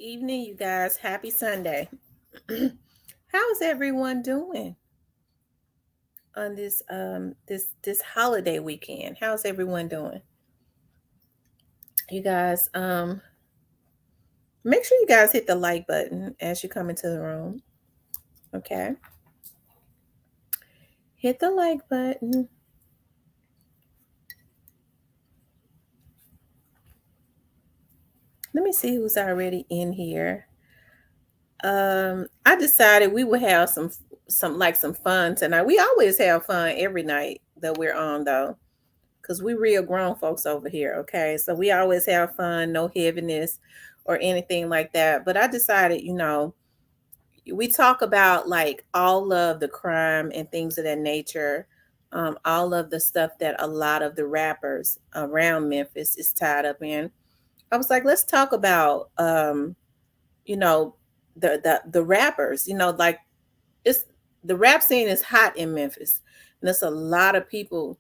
evening, you guys. Happy Sunday. How's everyone doing on this holiday weekend? How's everyone doing? You guys, make sure you guys hit the like button as you come into the room. Okay. Hit the like button. Let me see who's already in here. I decided we would have some fun tonight. We always have fun every night that we're on though, because we real grown folks over here. Okay, so we always have fun, no heaviness or anything like that. But I decided, we talk about like all of the crime and things of that nature, all of the stuff that a lot of the rappers around Memphis is tied up in. I was like, let's talk about you know the rappers, like it's the rap scene is hot in Memphis, and there's a lot of people,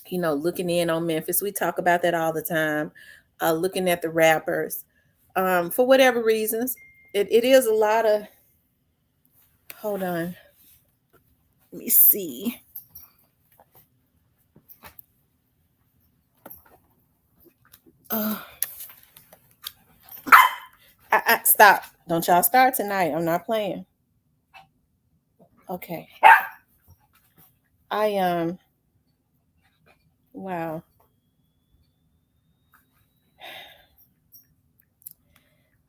looking in on Memphis. We talk about that all the time, looking at the rappers, for whatever reasons. It is a lot of, hold on, let me see. Uh, I stop. Don't y'all start tonight. I'm not playing. Okay. I wow.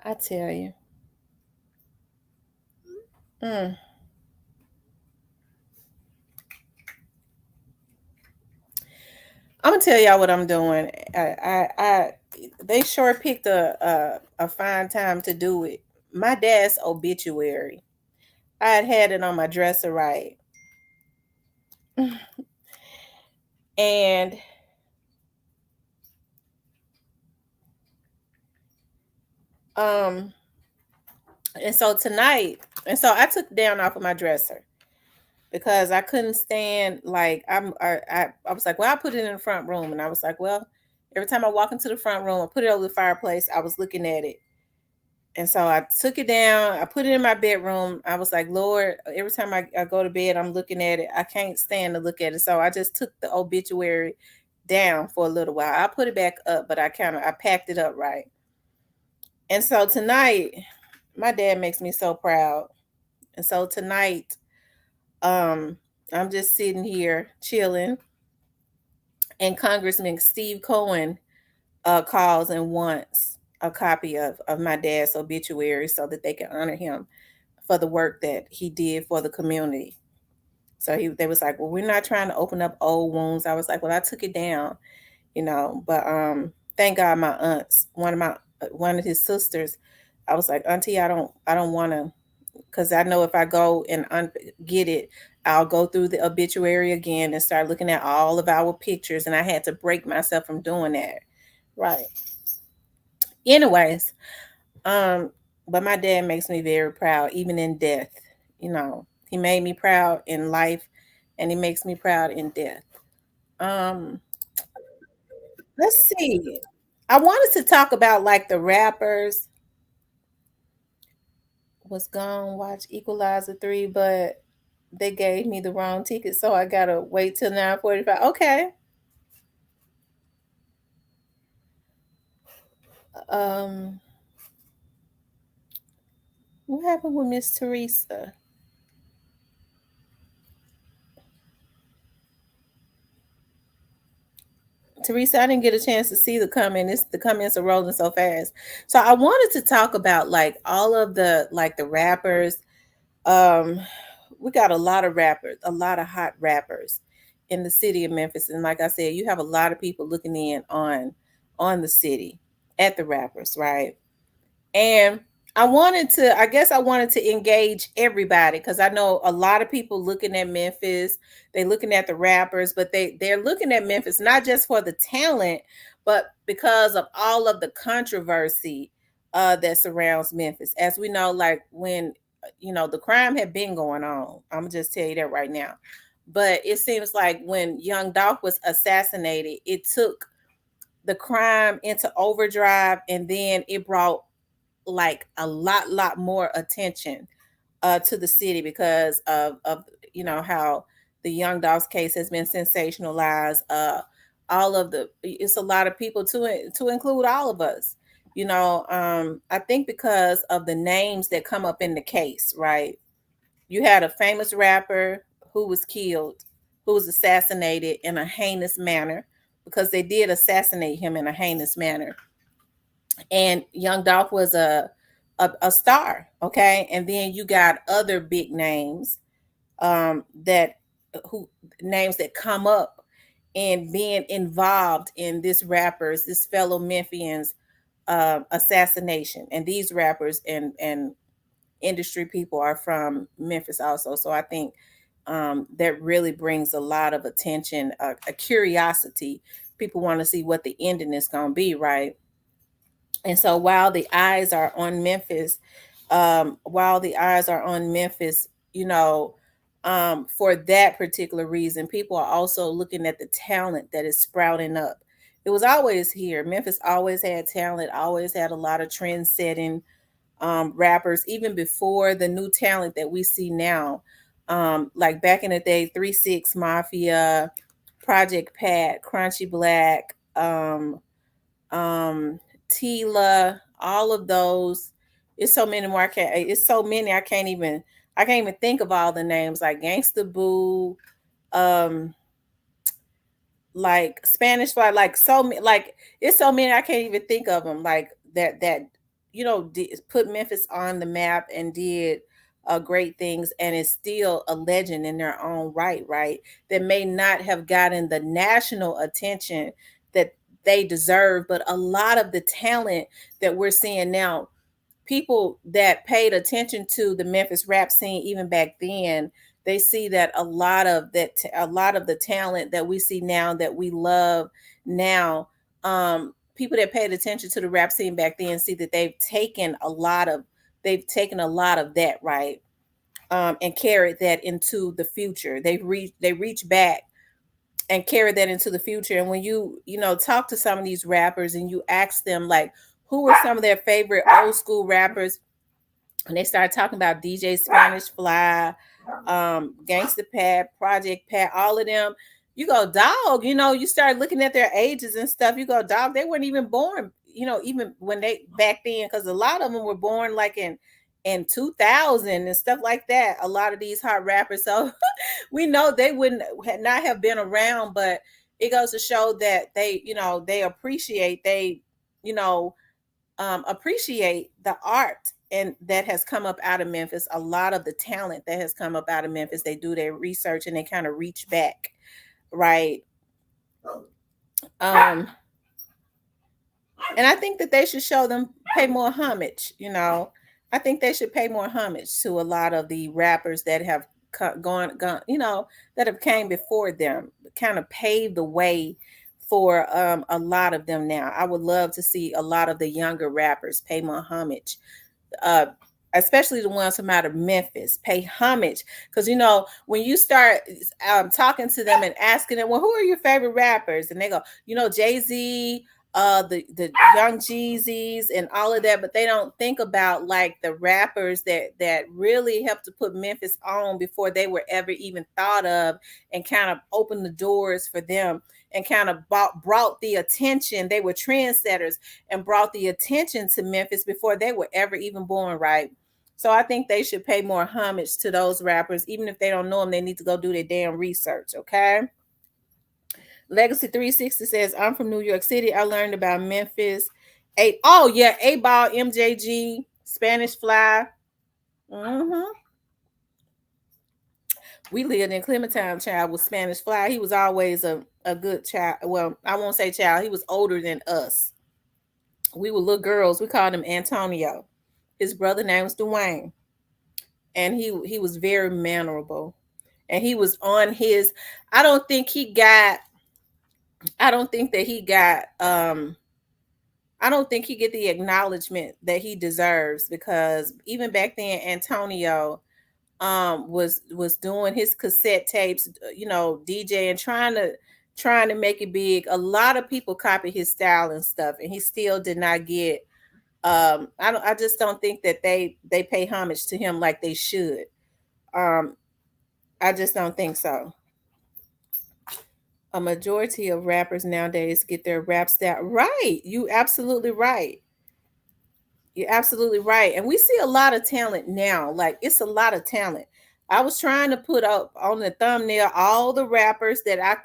I tell you. Mm. I'm gonna tell y'all what I'm doing. They sure picked a fine time to do it. My dad's obituary. I had it on my dresser, right, and um, and so tonight, and so I took it down off of my dresser because I couldn't stand, like, I was like, well, I put it in the front room, and I was like, well, every time I walk into the front room, I put it over the fireplace. I was looking at it. And so I took it down. I put it in my bedroom. I was like, Lord, every time I go to bed, I'm looking at it. I can't stand to look at it. So I just took the obituary down for a little while. I put it back up, but I packed it up right. And so tonight, my dad makes me so proud. And so tonight, um, I'm just sitting here chilling, and Congressman Steve Cohen calls and wants a copy of my dad's obituary so that they can honor him for the work that he did for the community. So they was like, well, we're not trying to open up old wounds. I was like, well, I took it down, but thank God my aunts, one of his sisters, I was like, Auntie, I don't want to, because I know if I go and get it, I'll go through the obituary again and start looking at all of our pictures, and I had to break myself from doing that. Right. Anyways, um, but my dad makes me very proud, even in death. He made me proud in life, and he makes me proud in death. Um, let's see. I wanted to talk about like the rappers was gone watch Equalizer 3, but they gave me the wrong ticket, so I gotta wait till 9:45. Okay. Um, what happened with Miss Teresa? Teresa, I didn't get a chance to see the comment. The comments are rolling so fast. So I wanted to talk about like all of the rappers. Um, we got a lot of rappers, a lot of hot rappers in the city of Memphis. And like I said, you have a lot of people looking in on the city at the rappers, right? And I guess I wanted to engage everybody because I know a lot of people looking at Memphis, they're looking at the rappers, but they're looking at Memphis not just for the talent, but because of all of the controversy that surrounds Memphis. As we know, like when the crime had been going on. I'm gonna just tell you that right now. But it seems like when Young Dolph was assassinated, it took the crime into overdrive, and then it brought like a lot more attention to the city because of how the Young Dogs case has been sensationalized. All of the it's a lot of people to include all of us. I think because of the names that come up in the case, right? You had a famous rapper who was killed, who was assassinated in a heinous manner because they did assassinate him in a heinous manner. And Young Dolph was a star, okay? And then you got other big names that who names that come up and being involved in this fellow Memphians assassination. And these rappers and industry people are from Memphis also. So I think that really brings a lot of attention, a curiosity. People want to see what the ending is going to be, right? And so while the eyes are on Memphis, for that particular reason, people are also looking at the talent that is sprouting up. It was always here. Memphis always had talent, always had a lot of trend setting rappers, even before the new talent that we see now. Like back in the day, 3 6 Mafia, Project Pat, Crunchy Black, um, Tila, all of those. It's so many more. It's so many. I can't even think of all the names. Like Gangsta Boo, um, like Spanish Fly, like like it's so many. I can't even think of them. Like that put Memphis on the map and did great things, and is still a legend in their own right. Right, that may not have gotten the national attention that they deserve, but a lot of the talent that we're seeing now, people that paid attention to the Memphis rap scene even back then, they see that a lot of the talent that we see now, that we love now, people that paid attention to the rap scene back then see that they've taken a lot of that, right? And carried that into the future. They reach back and carry that into the future. And when you talk to some of these rappers and you ask them like who are some of their favorite old school rappers, and they start talking about DJ Spanish Fly, Gangsta Pat, Project Pat, all of them, you go, dog, you start looking at their ages and stuff. You go, dog, they weren't even born, even when they back then, because a lot of them were born like in 2000 and stuff like that. A lot of these hot rappers. So we know they wouldn't not have been around, but it goes to show that they you know appreciate the art and that has come up out of Memphis. A lot of the talent that has come up out of Memphis, they do their research and they kind of reach back, right? um and I think that they should pay more homage. I think they should pay more homage to a lot of the rappers that have gone, that have came before them, kind of paved the way for a lot of them now. I would love to see a lot of the younger rappers pay more homage, uh, especially the ones from out of Memphis, pay homage. Because, when you start talking to them and asking them, well, who are your favorite rappers? And they go, Jay-Z, the Young Jeezys and all of that, but they don't think about like the rappers that really helped to put Memphis on before they were ever even thought of, and kind of opened the doors for them, and kind of brought the attention. They were trendsetters and brought the attention to Memphis before they were ever even born, right? So I think they should pay more homage to those rappers. Even if they don't know them, they need to go do their damn research, okay? Legacy 360 says, I'm from New York City. I learned about Memphis. Oh yeah, A-Ball, MJG, Spanish Fly. We lived in Clementine, child, with Spanish Fly. He was always a good child. Well, I won't say child. He was older than us. We were little girls. We called him Antonio. His brother name was Dwayne. And he was very mannerable. And he was on his, I don't think that he got I don't think he get the acknowledgement that he deserves, because even back then Antonio was doing his cassette tapes, DJing, trying to make it big. A lot of people copied his style and stuff, and he still did not get I just don't think that they pay homage to him like they should. Um, I just don't think so. A majority of rappers nowadays get their raps down. Right. You absolutely right. You're absolutely right. And we see a lot of talent now. Like it's a lot of talent. I was trying to put up on the thumbnail all the rappers that I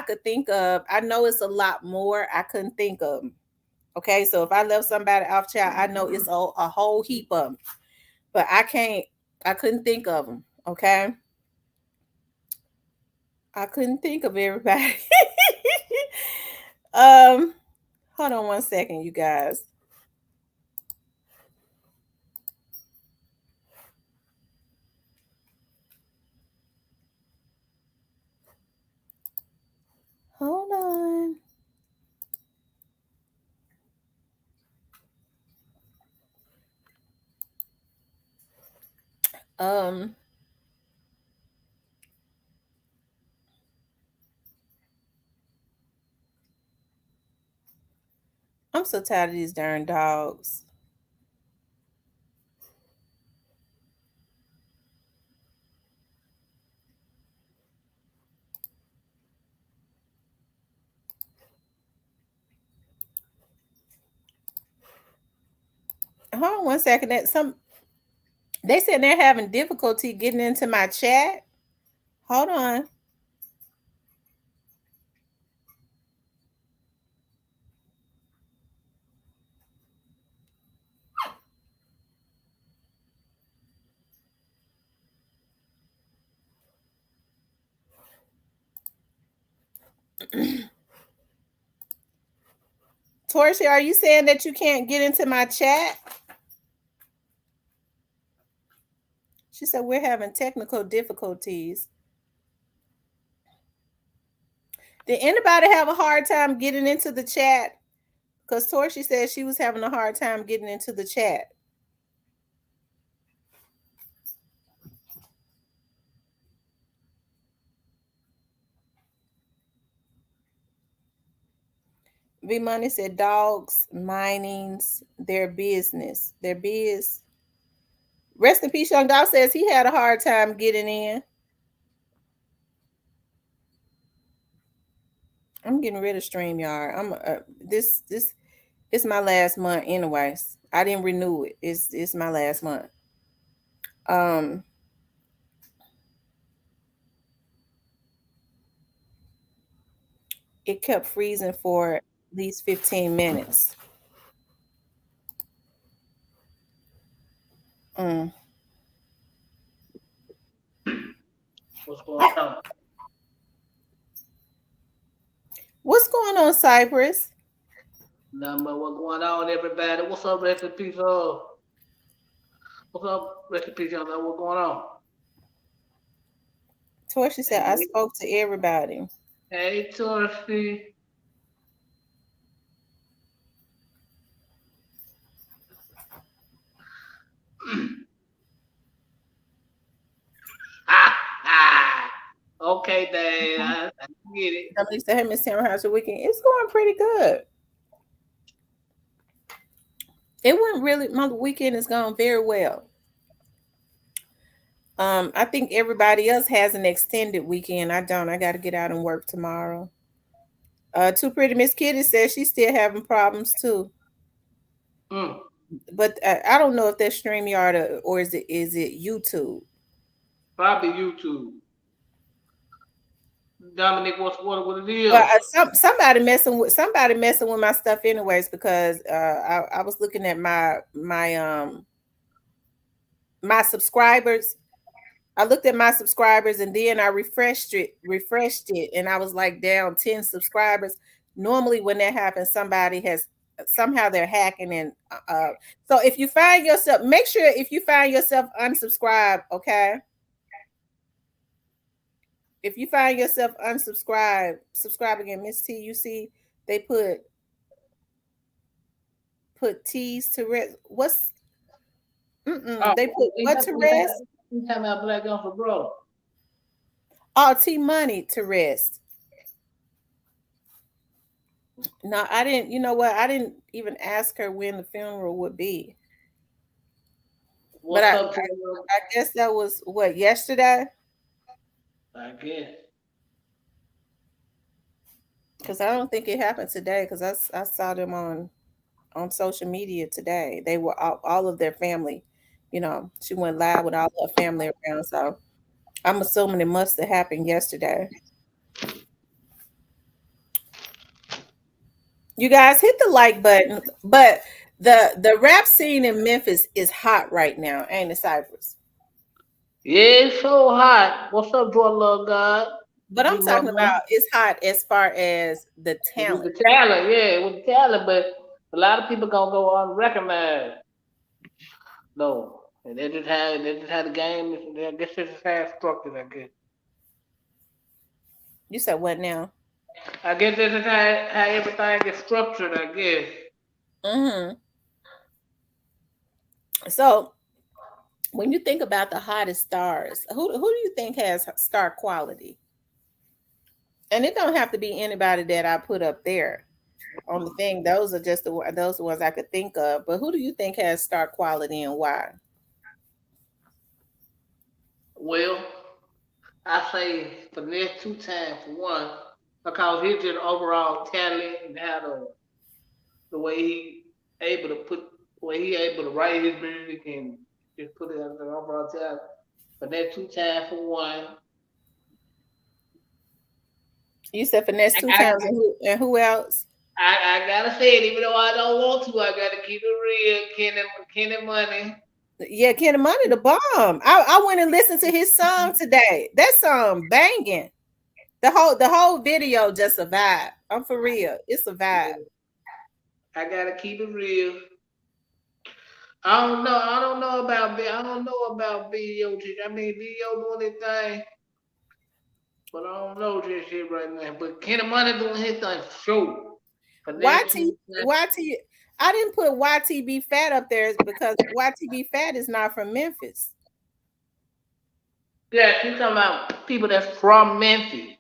could think of. I know it's a lot more. I couldn't think of them. Okay, so if I left somebody off, child, I know it's a whole heap of them. But I can't. I couldn't think of them. Okay, I couldn't think of everybody. um, hold on one second, you guys. Hold on. Um, I'm so tired of these darn dogs. Hold on one second. That some they said they're having difficulty getting into my chat. Hold on. Torsia, are you saying that you can't get into my chat? She said we're having technical difficulties. Did anybody have a hard time getting into the chat? Because Torsia said she was having a hard time getting into the chat. V Money said dogs, mining's their business. Their biz. Rest in peace, Young Dog says he had a hard time getting in. I'm getting rid of StreamYard. I'm this it's my last month anyways. I didn't renew it. It's my last month. Um it kept freezing for at least 15 minutes. Mm. What's going on? What's going on, Cypress? Nothing but what's going on, everybody. What's up, rest in peace? What's up, rest in peace, y'all? What's going on? Torsia said I Hey, spoke to everybody. hey, Torsty. Okay, Dad. I get it. At least the him and Sam House weekend. It's going pretty good. It went really my weekend is going very well. I think everybody else has an extended weekend. I don't. I gotta get out and work tomorrow. Too Pretty Miss Kitty says she's still having problems too. Mm, But I don't know if that's StreamYard or is it YouTube. probably YouTube. Dominic, what it Well, is? somebody messing with my stuff anyways because I was looking at my subscribers. I looked at my subscribers and then I refreshed it, and I was like down 10 subscribers. Normally, when that happens, somebody has somehow they're hacking and so if you find yourself, make sure if you find yourself unsubscribed, okay? If you find yourself unsubscribed, subscribe again. Miss T, you see they put T's to rest. Oh, They put he what talking to rest? about Black Uncle Bro. Oh, T Money to rest. No, I didn't. You know what? I didn't even ask her when the funeral would be. But What's up, Taylor? I guess that was what, yesterday? I guess. Because I don't think it happened today. Because I saw them on social media today. They were all of their family. You know, she went live with all her family around. So I'm assuming it must have happened yesterday. You guys hit the like button, but the rap scene in Memphis is hot right now, ain't it, Cypress? Yeah, it's so hot. What's up, Jordan Love God? But I'm G talking Mama. about it's hot as far as the With talent. the talent, yeah, with the talent, but a lot of people gonna go unrecognized though. And they just had the game. I guess they just had structured. I guess. You said what now? I guess they just had how everything gets structured. I guess. Hmm. So when you think about the hottest stars, who do you think has star quality? And it don't have to be anybody that I put up there on the thing. Those are just those are the ones I could think of. But who do you think has star quality and why? Well, I say for the next two times for one, because he's just overall talent and how the way he able to put the way he able to write his music and just put it as an overall talent. For that two times for one, You said finesse I, two I times, and who else? I gotta say it, even though I don't want to, I gotta keep it real. Kenny Money. Yeah, Kenny Money the bomb. I went and listened to his song today. That song banging. The whole video just a vibe. I'm for real. It's a vibe. Yeah, I gotta keep it real. I don't know. I don't know about I don't know about video. I mean, video doing his thing, but I don't know this shit right now. But Kenny Money doing his thing for sure. For that YT two, YT. I didn't put YTB Fat up there because YTB Fat is not from Memphis. yeah, she talking about people that's from Memphis.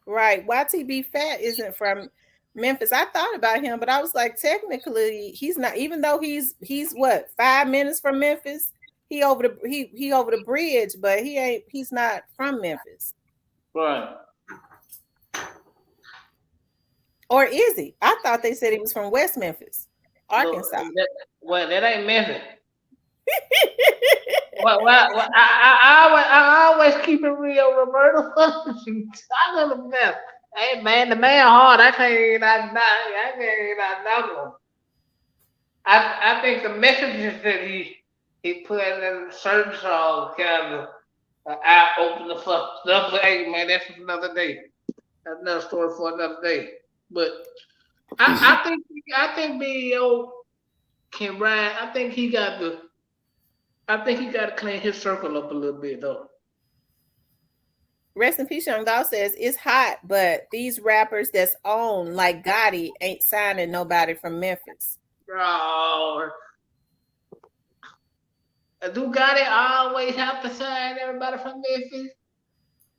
Right. YTB Fat isn't from Memphis. I thought about him, but I was like, technically, he's not. Even though he's what, 5 minutes from Memphis. He over the bridge, but he ain't. He's not from Memphis, Right. or is he? I thought they said he was from West Memphis, Look, Arkansas. well, that ain't Memphis. I always keep it real, Roberto. I love the best. Hey man, the man hard. I can't not know. I think the messages that he put in certain songs kind of eye opener for stuff. But hey man, that's another day. That's another story for another day. But I think Bo can ride. I think he got to clean his circle up a little bit though. Rest in peace, Young Doll says it's hot, but these rappers that's on like Gotti ain't signing nobody from Memphis. Oh, do Gotti always have to sign everybody from Memphis?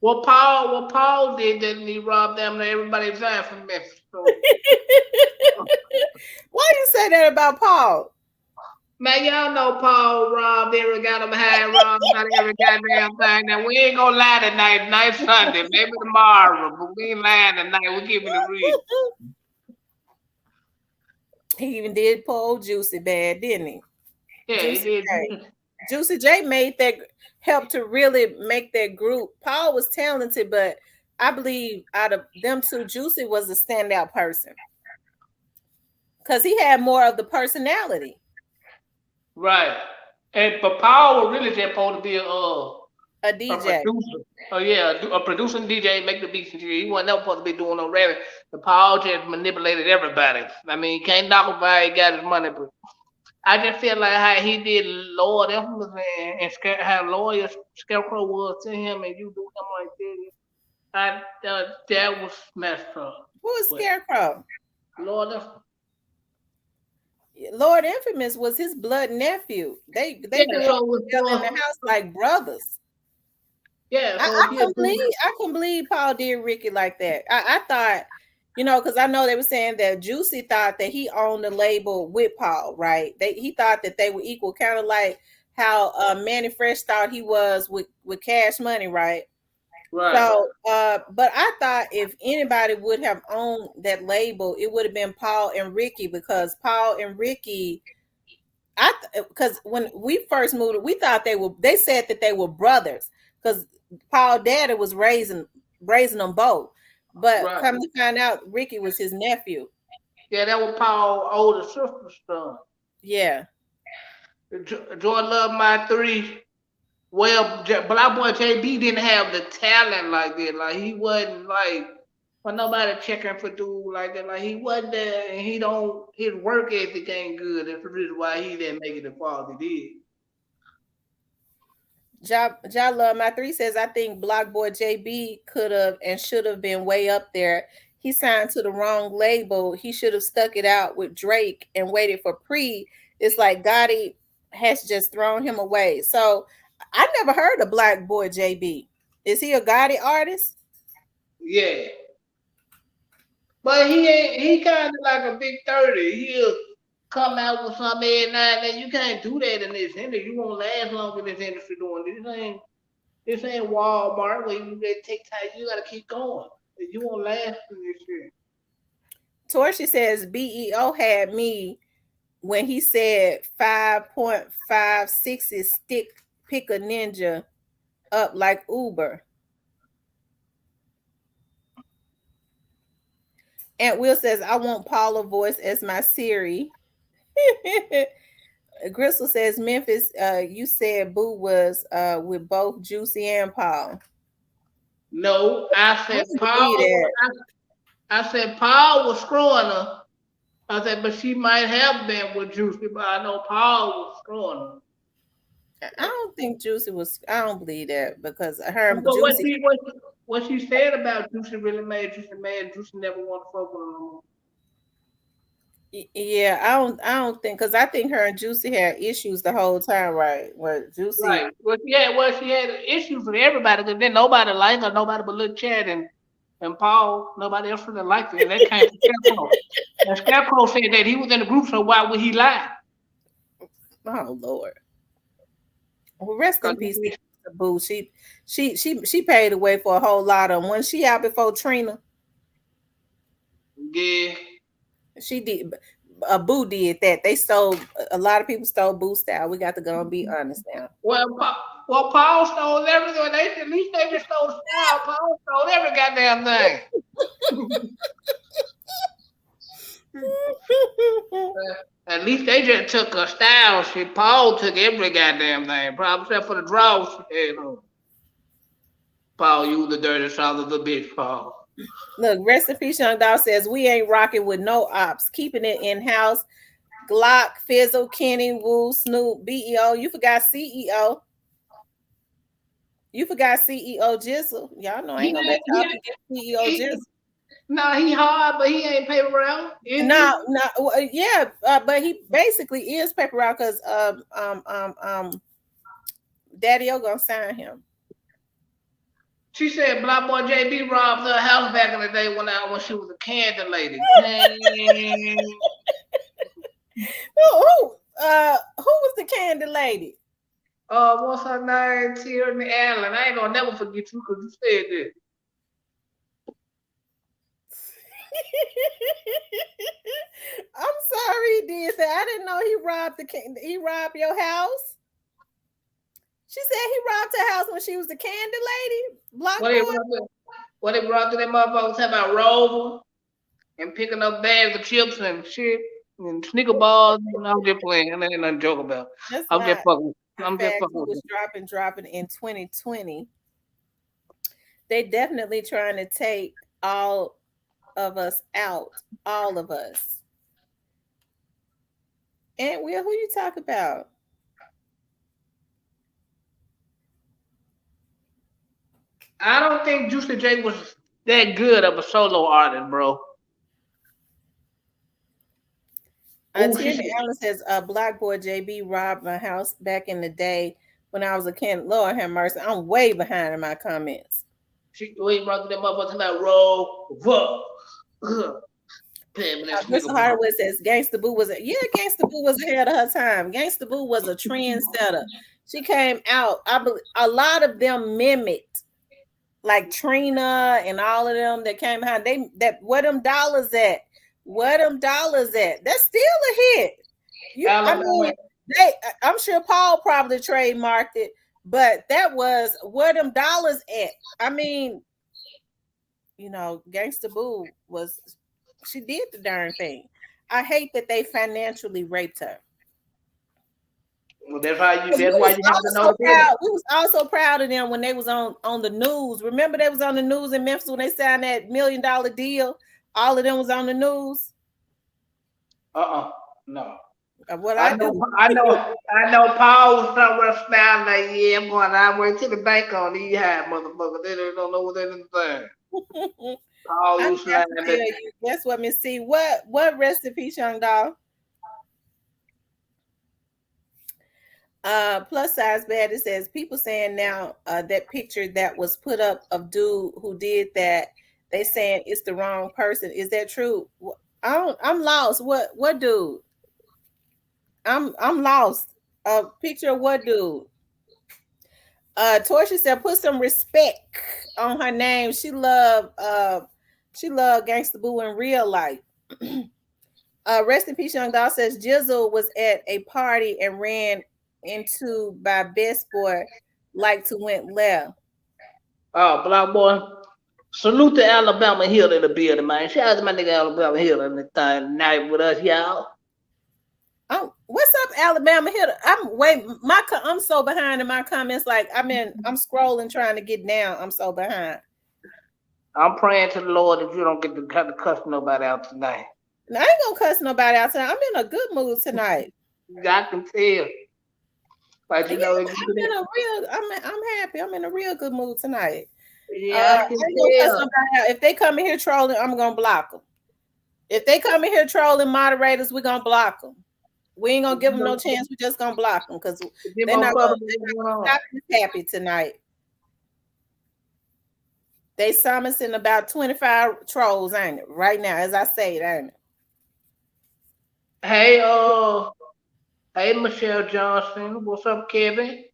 What Paul did, didn't he rob them? Everybody signed from Memphis. So, Why you say that about Paul? man, y'all know Paul robbed every goddamn behind robbed out every goddamn thing. Now we ain't gonna lie tonight. Night Sunday, maybe tomorrow, but we ain't lying tonight. We keeping it real. He even did pull Juicy bad, didn't he? Yeah, he Juicy J. did. Juicy J made that help to really make that group. Paul was talented, but I believe out of them two, Juicy was the standout person because he had more of the personality. Right. And but Paul was really just supposed to be A a DJ. producer. Oh yeah, a producing DJ, make the beats and shit. He wasn't never supposed to be doing no rapping. But Paul just manipulated everybody. I mean, you can't knock him by he got his money, but I just feel like how he did Lord Infamous and how loyal Scarecrow was to him, and you do him like that. That was messed up. Who was But Scarecrow? Lord Infamous, Lord Infamous was his blood nephew. They yeah. grew up So with together in the house like brothers. yeah, I, so I if you can believe I can believe Paul did Ricky like that. I thought Because I know they were saying that Juicy thought that he owned the label with Paul, right? He thought that they were equal, kind of like how Manny Fresh thought he was with Cash Money, right? Right, So, but I thought if anybody would have owned that label, it would have been Paul and Ricky, because Paul and Ricky, because when we first moved, we thought they said that they were brothers, because Paul daddy was raising them both, but right. come to find out, Ricky was his nephew. Yeah, that was Paul older sister's son. Yeah. Jordan Love my three. Well, Black Boy JB didn't have the talent like that. Like he wasn't like for nobody checking for dude like that. Like he wasn't there, and he don't his work ethic ain't good. That's the reason why he didn't make it as far as he did. Ja Love My Three says, I think Block Boy JB could have and should have been way up there. He signed to the wrong label. He should have stuck it out with Drake and waited for Pre. It's like Gotti has just thrown him away. So I never heard of Black Boy JB. Is he a Gotti artist? Yeah, but he ain't. He kind of like a big 30. He'll come out with something every now and then. You can't do that in this industry. You won't last long in this industry doing this. This ain't Walmart where you get take time. You gotta keep going. You won't last in this shit. Torshi says BEO had me when he said 5.56 is stick pick a ninja up like Uber. Aunt Will says, I want Paula voice as my Siri. Gristle says, Memphis, you said Boo was with both Juicy and Paul. No, I I said don't believe Paul. that. I said Paul was screwing her. I said, but she might have been with Juicy, but I know Paul was screwing her. I don't think Juicy was. I don't believe that, because her But and Juicy. what she said about Juicy really made Juicy mad. Juicy never want to fuck with her no more. Yeah, I don't think, because I think her and Juicy had issues the whole time, right? Where Juicy. Right. Well, she had issues with everybody because then nobody liked her, nobody but Lil Chad and Paul, nobody else really liked her. And that came from Scarecrow. And Scarecrow said that he was in the group, so why would he lie? Oh Lord. Well, rest in Cause peace to Boo. She paid away for a whole lot of them. When she out before Trina, yeah. she did. Boo did that. They stole, a lot of people stole Boo style. We got to go and be honest now. Paul stole everything. At least they just stole style. Paul stole every goddamn thing. At least they just took her style. Shit, Paul took every goddamn thing, probably except for the draws she had on. Paul, you the dirty son of the bitch, Paul. Look, rest in peace, Young Dog says, we ain't rocking with no ops, keeping it in house. Glock, Fizzle, Kenny, Woo, Snoop, BEO. You forgot CEO. You forgot CEO Jizzle. Y'all know I He ain't gonna let ain't, y'all he, forget CEO he, Jizzle. nah, he hard, but he ain't paper round, is No, he? no, yeah, but he basically is paper out, because Daddy O gonna sign him. She said Black Boy JB robbed her house back in the day when she was a candy lady. Dang. Who was the candy lady? What's her name? Tierney Allen. I ain't gonna never forget you because you said that. I'm sorry he did that. I didn't know he robbed your house. She said he robbed her house when she was the candy lady. Block What they boy. brought to, what they brought to them motherfuckers talking about Rover and picking up bags of chips and shit and sneaker balls. And I'm just playing. And ain't nothing to joke about. That's I'm just not fucking. a I'm just fact. fucking He with was them. dropping in 2020. They definitely trying to take all of us out. All of us. And Will, who you talk about? I don't think Juicy J was that good of a solo artist, bro. Oh, she Tierney said Allen says, Black Boy JB robbed my house back in the day when I was a kid. Lord have mercy. I'm way behind in my comments. we brought to them motherfuckers talking about Rover. Mr. Hardwood says Gangsta Boo was Gangsta Boo was ahead of her time. Gangsta Boo was a trendsetter. She came out. I believe a lot of them mimicked, like Trina and all of them that came behind. Where them dollars at? Where them dollars at? That's still a hit. I'm sure Paul probably trademarked it, but that was where them dollars at. I mean, Gangsta Boo she did the darn thing. I hate that they financially raped her. Well, that's why you have to know. We was also proud of them when they was on the news. Remember they was on the news in Memphis when they signed that $1 million deal. All of them was on the news. No. What I know. Paul was somewhere smiling like, yeah, I'm going all the way to the bank on these high motherfuckers. They don't know what they're doing. Paul was smiling. Guess what, Miss C? What recipe, young dog? Plus size bad. It says people saying now that picture that was put up of dude who did that, they saying it's the wrong person. Is that true? I'm lost. What dude? I'm lost. A picture of what dude? Torsia said put some respect on her name. She loved Gangsta Boo in real life. Rest in peace, young dog says Jizzle was at a party and ran into by Best Boy like to went left. Oh, Black Boy. Salute to Alabama Hill in the building, man. Shout out to my nigga Alabama Hill in the night with us, y'all. Oh, what's up, Alabama Hill? I'm so behind in my comments. Like I'm scrolling trying to get down. I'm so behind. I'm praying to the Lord that you don't get to cuss nobody out tonight. No, I ain't gonna cuss nobody out tonight. I'm in a good mood tonight. I can tell. But I'm happy. I'm in a real good mood tonight. Yeah, I can tell. If they come in here trolling, I'm gonna block them. If they come in here trolling moderators, we're gonna block them. We ain't gonna give them no chance. We're just gonna block them because they're not gonna stop happy tonight. They summoning about 25 trolls, ain't it? Right now, as I say it, ain't it? Hey, Michelle Johnson. What's up, Kevin?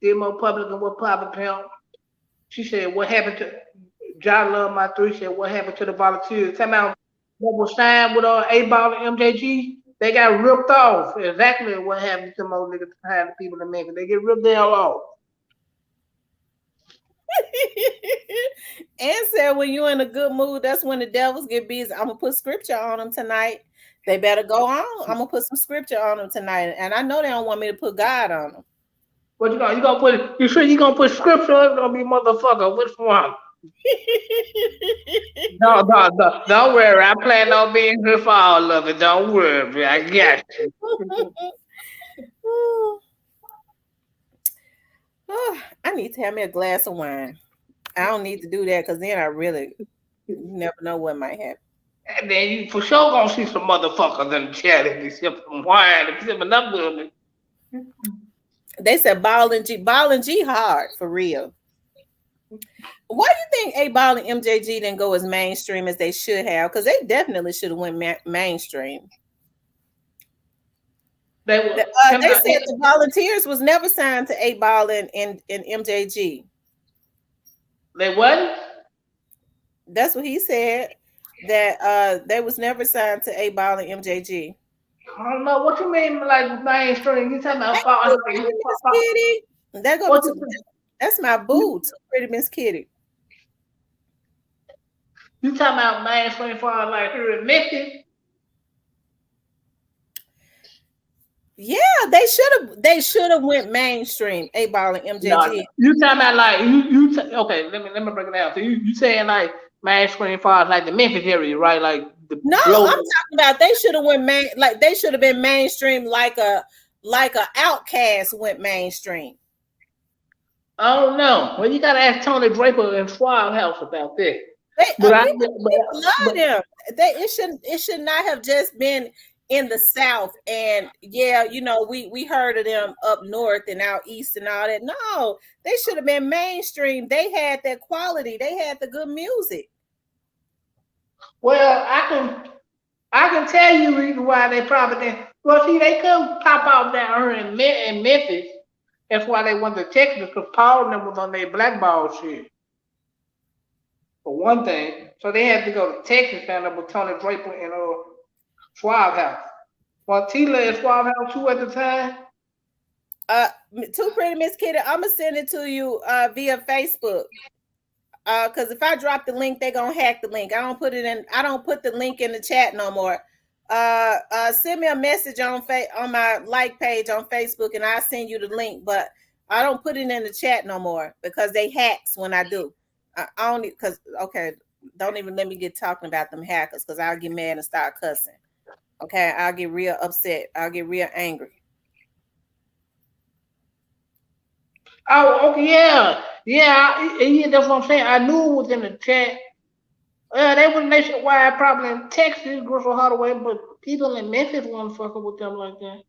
Demo Public and what Papa Pimp? She said, what happened to John Love My Three said, what happened to the volunteers? Come out what was signed with A-Ball and MJG. They got ripped off. Exactly what happened to most niggas behind the people in Memphis. They get ripped the hell off. And said when you're in a good mood, that's when the devils get busy. I'm gonna put scripture on them tonight. They better go on. I'm gonna put some scripture on them tonight. And I know they don't want me to put God on them. What you gonna put? You sure you gonna put scripture on? It's gonna be motherfucker. Which one? No, don't worry. I plan on being here for all of it. Don't worry, I got you. I need to have me a glass of wine. I don't need to do that because then I really never know what might happen. And then you for sure gonna see some motherfuckers in the chat if you sip some wine, if you sip enough with me. They said Ball and G hard for real. Why do you think A-Ball and MJG didn't go as mainstream as they should have? Because they definitely should have went mainstream. They said the Volunteers was never signed to A-Ball and MJG. They what? That's what he said. That they was never signed to A-Ball and MJG. I don't know what you mean, like mainstream. You talking about Kitty? That's my boo, Pretty Miss Kitty. You talking about mainstream for like here in Memphis? Yeah, they should have went mainstream. A-Ball and MJG. No, you talking about like you okay? Let me break it down. So you saying like mainstream for like the Memphis area, right? Like I'm talking about they should have went they should have been mainstream like a Outcast went mainstream. I don't know. Well, you gotta ask Tony Draper and Swab House about this. People love them. It should not have just been in the South, and yeah, we heard of them up north and out east and all that. No, they should have been mainstream. They had that quality. They had the good music. Well, I can tell you reason why they probably didn't. Well, see, they couldn't pop off down here in Memphis. That's why they went to Texas because Paul and them was on their blackball shit for one thing. So they had to go to Texas down there with Tony Draper and Schwab House. Well, Tila and Schwab House too at the time. Too pretty Miss Kitty. I'm gonna send it to you via Facebook. Because if I drop the link, they're gonna hack the link. I don't put the link in the chat no more. Send me a message on my like page on Facebook, and I'll send you the link. But I don't put it in the chat no more because they hacks when I do. I only because okay, don't even let me get talking about them hackers because I'll get mad and start cussing. Okay, I'll get real upset. I'll get real angry. Oh, okay, yeah, yeah. That's what I'm saying. I knew it was in the chat. They were nationwide, probably in Texas, Griffin Holloway, but people in Memphis weren't fucking with them like that.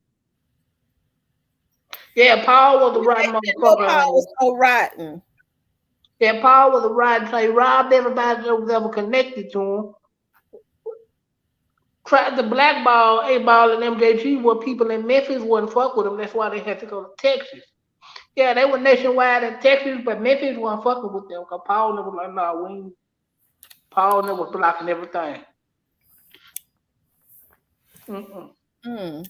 Yeah, Paul was the right Your power motherfucker. was so rotten. Yeah, Paul was the right. So he robbed everybody that was ever connected to him. Tried to blackball A-Ball and MJG where people in Memphis wouldn't fuck with him. That's why they had to go to Texas. Yeah, they were nationwide in Texas, but Memphis wasn't fucking with them because Paul never like, nah, we ain't. Paul never was blocking everything. Mm-mm. Hmm.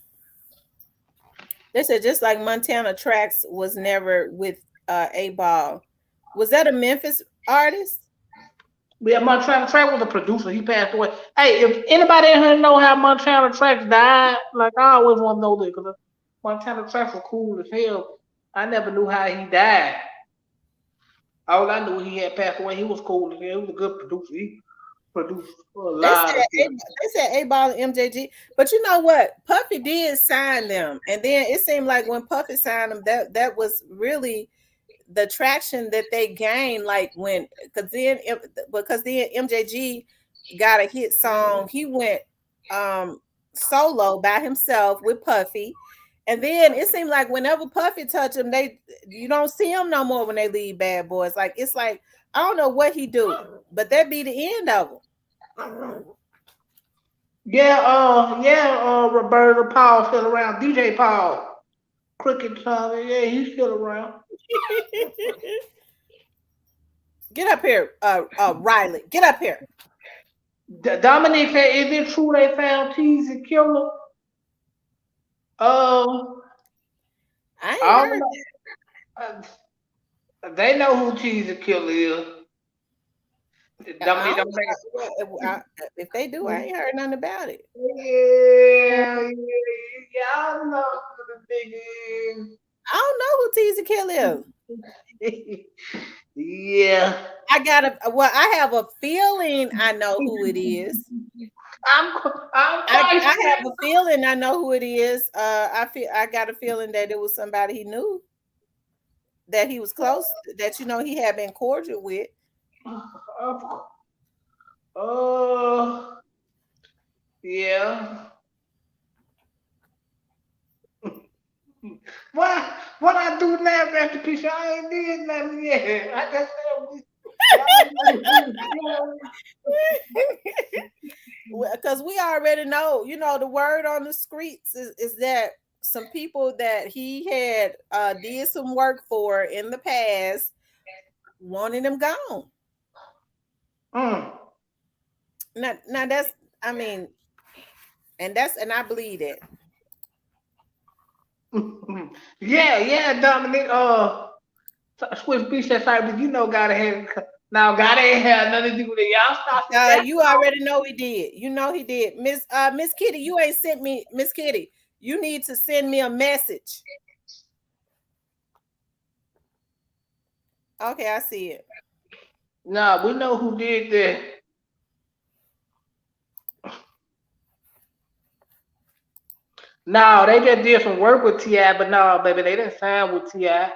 They said just like Montana Tracks was never with A Ball. Was that a Memphis artist? Yeah, Montana Track was a producer. He passed away. Hey, if anybody in here know how Montana Track died, like I always want to know that because Montana Track was cool as hell. I never knew how he died. All I knew he had passed away. He was cool as hell. He was a good producer. He produced a They lot said of shit. A Ball and MJG, but you know what? Puffy did sign them, and then it seemed like when Puffy signed them, that was really the traction that they gained. Like when because then MJG got a hit song. He went um solo by himself with Puffy. And then it seemed like whenever Puffy touch him, you don't see him no more when they leave Bad Boys. Like it's like I don't know what he do, but that be the end of him. Roberta Paul still around. DJ Paul, Cricket Tommy, yeah, he's still around. Get up here, Riley. Get up here. Dominic said, "Is it true they found Cheesy Killer?" Uh, I ain't I don't heard know. They know who Cheesy Killer is. that. Dominic don't think. If they do, I ain't heard nothing about it. Yeah, I know who the big I don't know who Teasy Kill is. is. Yeah. I have a feeling I know who it is. I'm I, quite I have sure. a feeling I know who it is. I got a feeling that it was somebody he knew, that he was close, that he had been cordial with. Of Oh, yeah. What I do now, Master Piece? I ain't did nothing yet. I just said y'all. Because we already know, the word on the streets is that some people that he had did some work for in the past wanted him gone. Mm. Now that's, I mean, and I believe that. Yeah, Dominic. Swiss Beach that side, but gotta have now. Gotta ain't have nothing to do with it. Y'all stop that. You already know he did. You know he did. Miss Kitty, you ain't sent me. Miss Kitty, you need to send me a message. Okay, I see it. Nah, we know who did that. No, they just did some work with Ti, but no, baby, they didn't sign with Ti. Is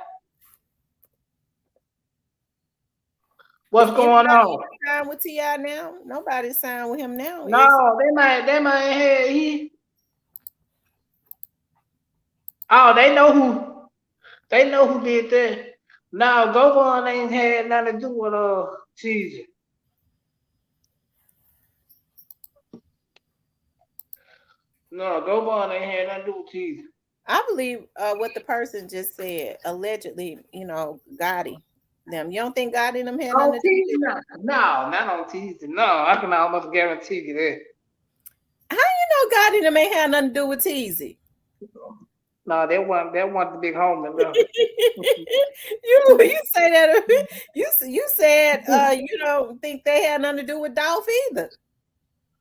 What's going anybody on? even signed with Ti now? Nobody's signed with him now. Is No, they might have he. Oh, they know who did that. No, Go on ain't had nothing to do with Jesus. No, go on ain't had nothing to do with teeth. I believe what the person just said. Allegedly, Gotti. Them. You don't think Gotti and them had nothing On to do teeth? with it? No, no, not on teeth. No, I can almost guarantee you that. How you know Gotti and them ain't had nothing to do with Teasy? No, that wasn't the big homie. No. you say that you said you don't think they had nothing to do with Dolph either.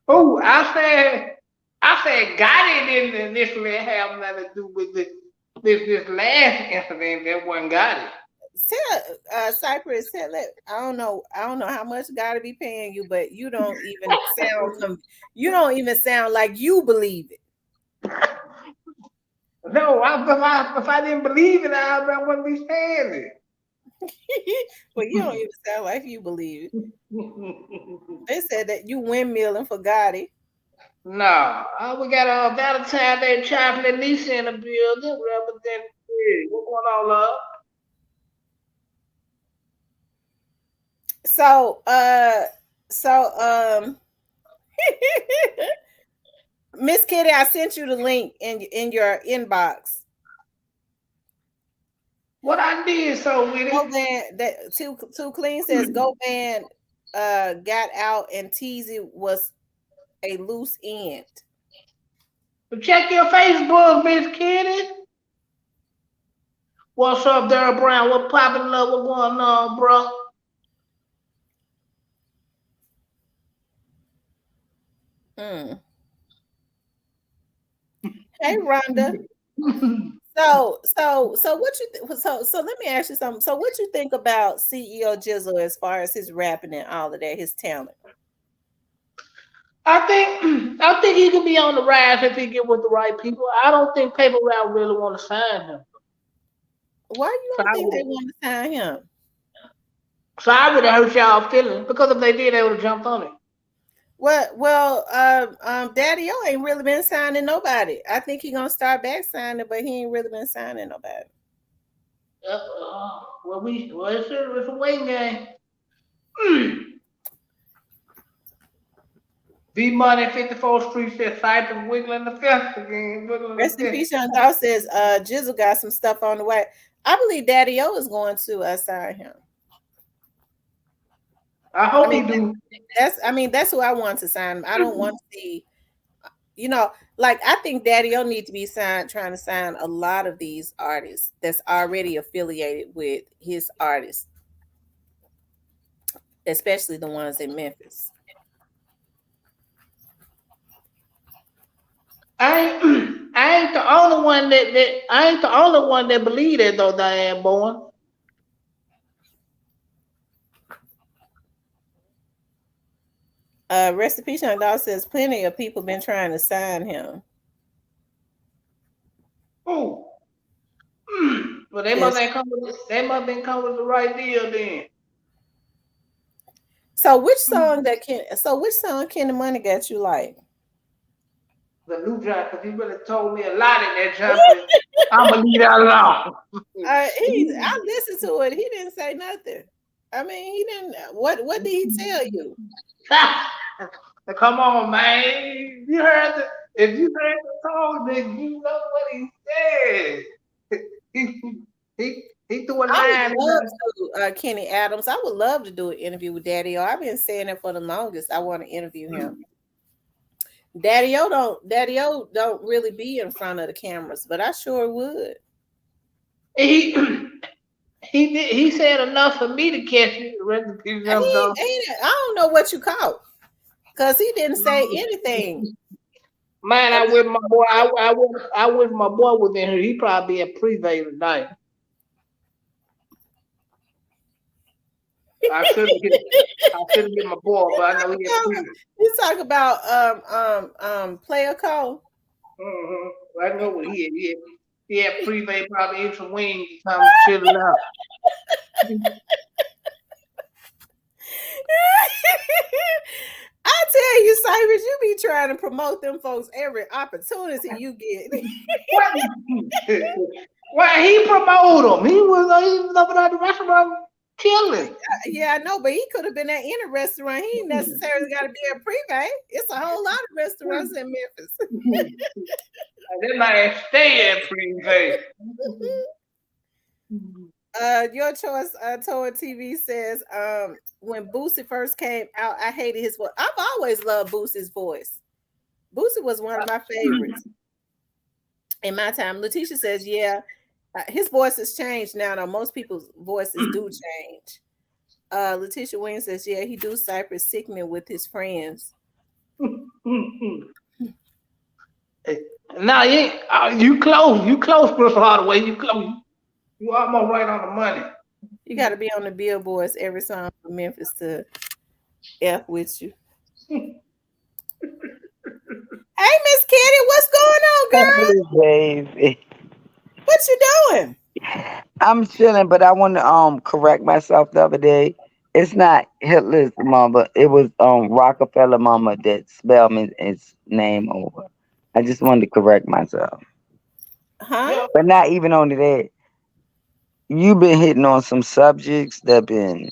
Oh, I said, Gotti didn't initially have nothing to do with this last incident. That wasn't Gotti. Tell Cypress, I don't know how much Gotti be paying you, but you don't even sound like you believe it. No, if I didn't believe it, I wouldn't be saying Well, you don't even sound like you believe it. it. They said that you windmilling for Gotti. No, we got a Valentine's Day chocolate niece in the building representing. What's going on, love? So, so Miss Kitty, I sent you the link in your inbox. What I did so with Go it. Van that too clean says Go Van got out and Teasy was a loose end. Check your Facebook, Miss Kitty. What's up, Daryl Brown? What poppin' up? What going on, bro? Mm. Hey Rhonda. So what you so let me ask you something. So what you think about CEO Jizzle as far as his rapping and all of that, his talent? I think he can be on the rise if he get with the right people. I don't think Paper Route really want to sign him. Why you don't think they Sorry, want to sign him? sorry to hurt y'all feelings because if they did, they would have jumped on it. Daddy O ain't really been signing nobody. I think he gonna start back signing, but he ain't really been signing nobody. It's a waiting game. Mm. V Money 54th Street said Cypress wiggling the fence again, wiggling the Rest in fence. peace, Sean Dawg says Jizzle got some stuff on the way. I believe Daddy O is going to sign him. I I hope mean he do. that's who I want to sign him. I don't want to see, like I think Daddy O need to be trying to sign a lot of these artists that's already affiliated with his artists, especially the ones in Memphis. I ain't the only one that I ain't the only one that believe that though, Diane Bowen. Rest in peace, Sean Dawg says plenty of people been trying to sign him. Oh, well Yes. they must been come with the right deal then. Which song Kenny Money got you like? The new jump, because he really told me a lot in that jump, and I'm gonna leave that alone. I listened to it. He didn't say nothing. I mean, he didn't. What did he tell you? Come on, man. If you heard the song, then you know what he said. he, he threw a I would line in love there. to Kenny Adams. I would love to do an interview with Daddy O. I've been saying it for the longest. I want to interview him. Daddy O don't really be in front of the cameras, but I sure would. He he said enough for me to catch it. The rest of the people jumped off. I don't know what you caught because he didn't say anything. Man, I with my boy. I wish my boy was in here. He probably be at Privé tonight. I should have get my boy, but I know he at Privé. You talk about player code. I know what he had Privé probably eat some wings or something chilling out. I tell you, Cyrus, you be trying to promote them folks every opportunity you get. What? Why he promote him? He was up at the restaurant. Killing. Yeah, I know, but he could have been at any restaurant. He ain't necessarily got to be at Privé. It's a whole lot of restaurants in Memphis. That man stay at Privé. Your choice, Toa TV says, when Boosie first came out, I hated his voice. I've always loved Boosie's voice. Boosie was one of my favorites in my time. Letitia says, yeah, his voice has changed now. Though most people's voices do change. Letitia Wing says, yeah, he do Cypress Sickman with his friends. Now you close. You close, Chris Hardaway. You close. You almost right on the money. You got to be on the billboards every song from Memphis to F with you. Hey, Miss Kitty, what's going on, girl? Hey, baby. What you doing? I'm chilling, but I want to correct myself the other day. It's not Hitler's mama. It was Rockefeller mama that spelled his name over. I just wanted to correct myself. Huh? Yeah. But not even only that. You've been hitting on some subjects that been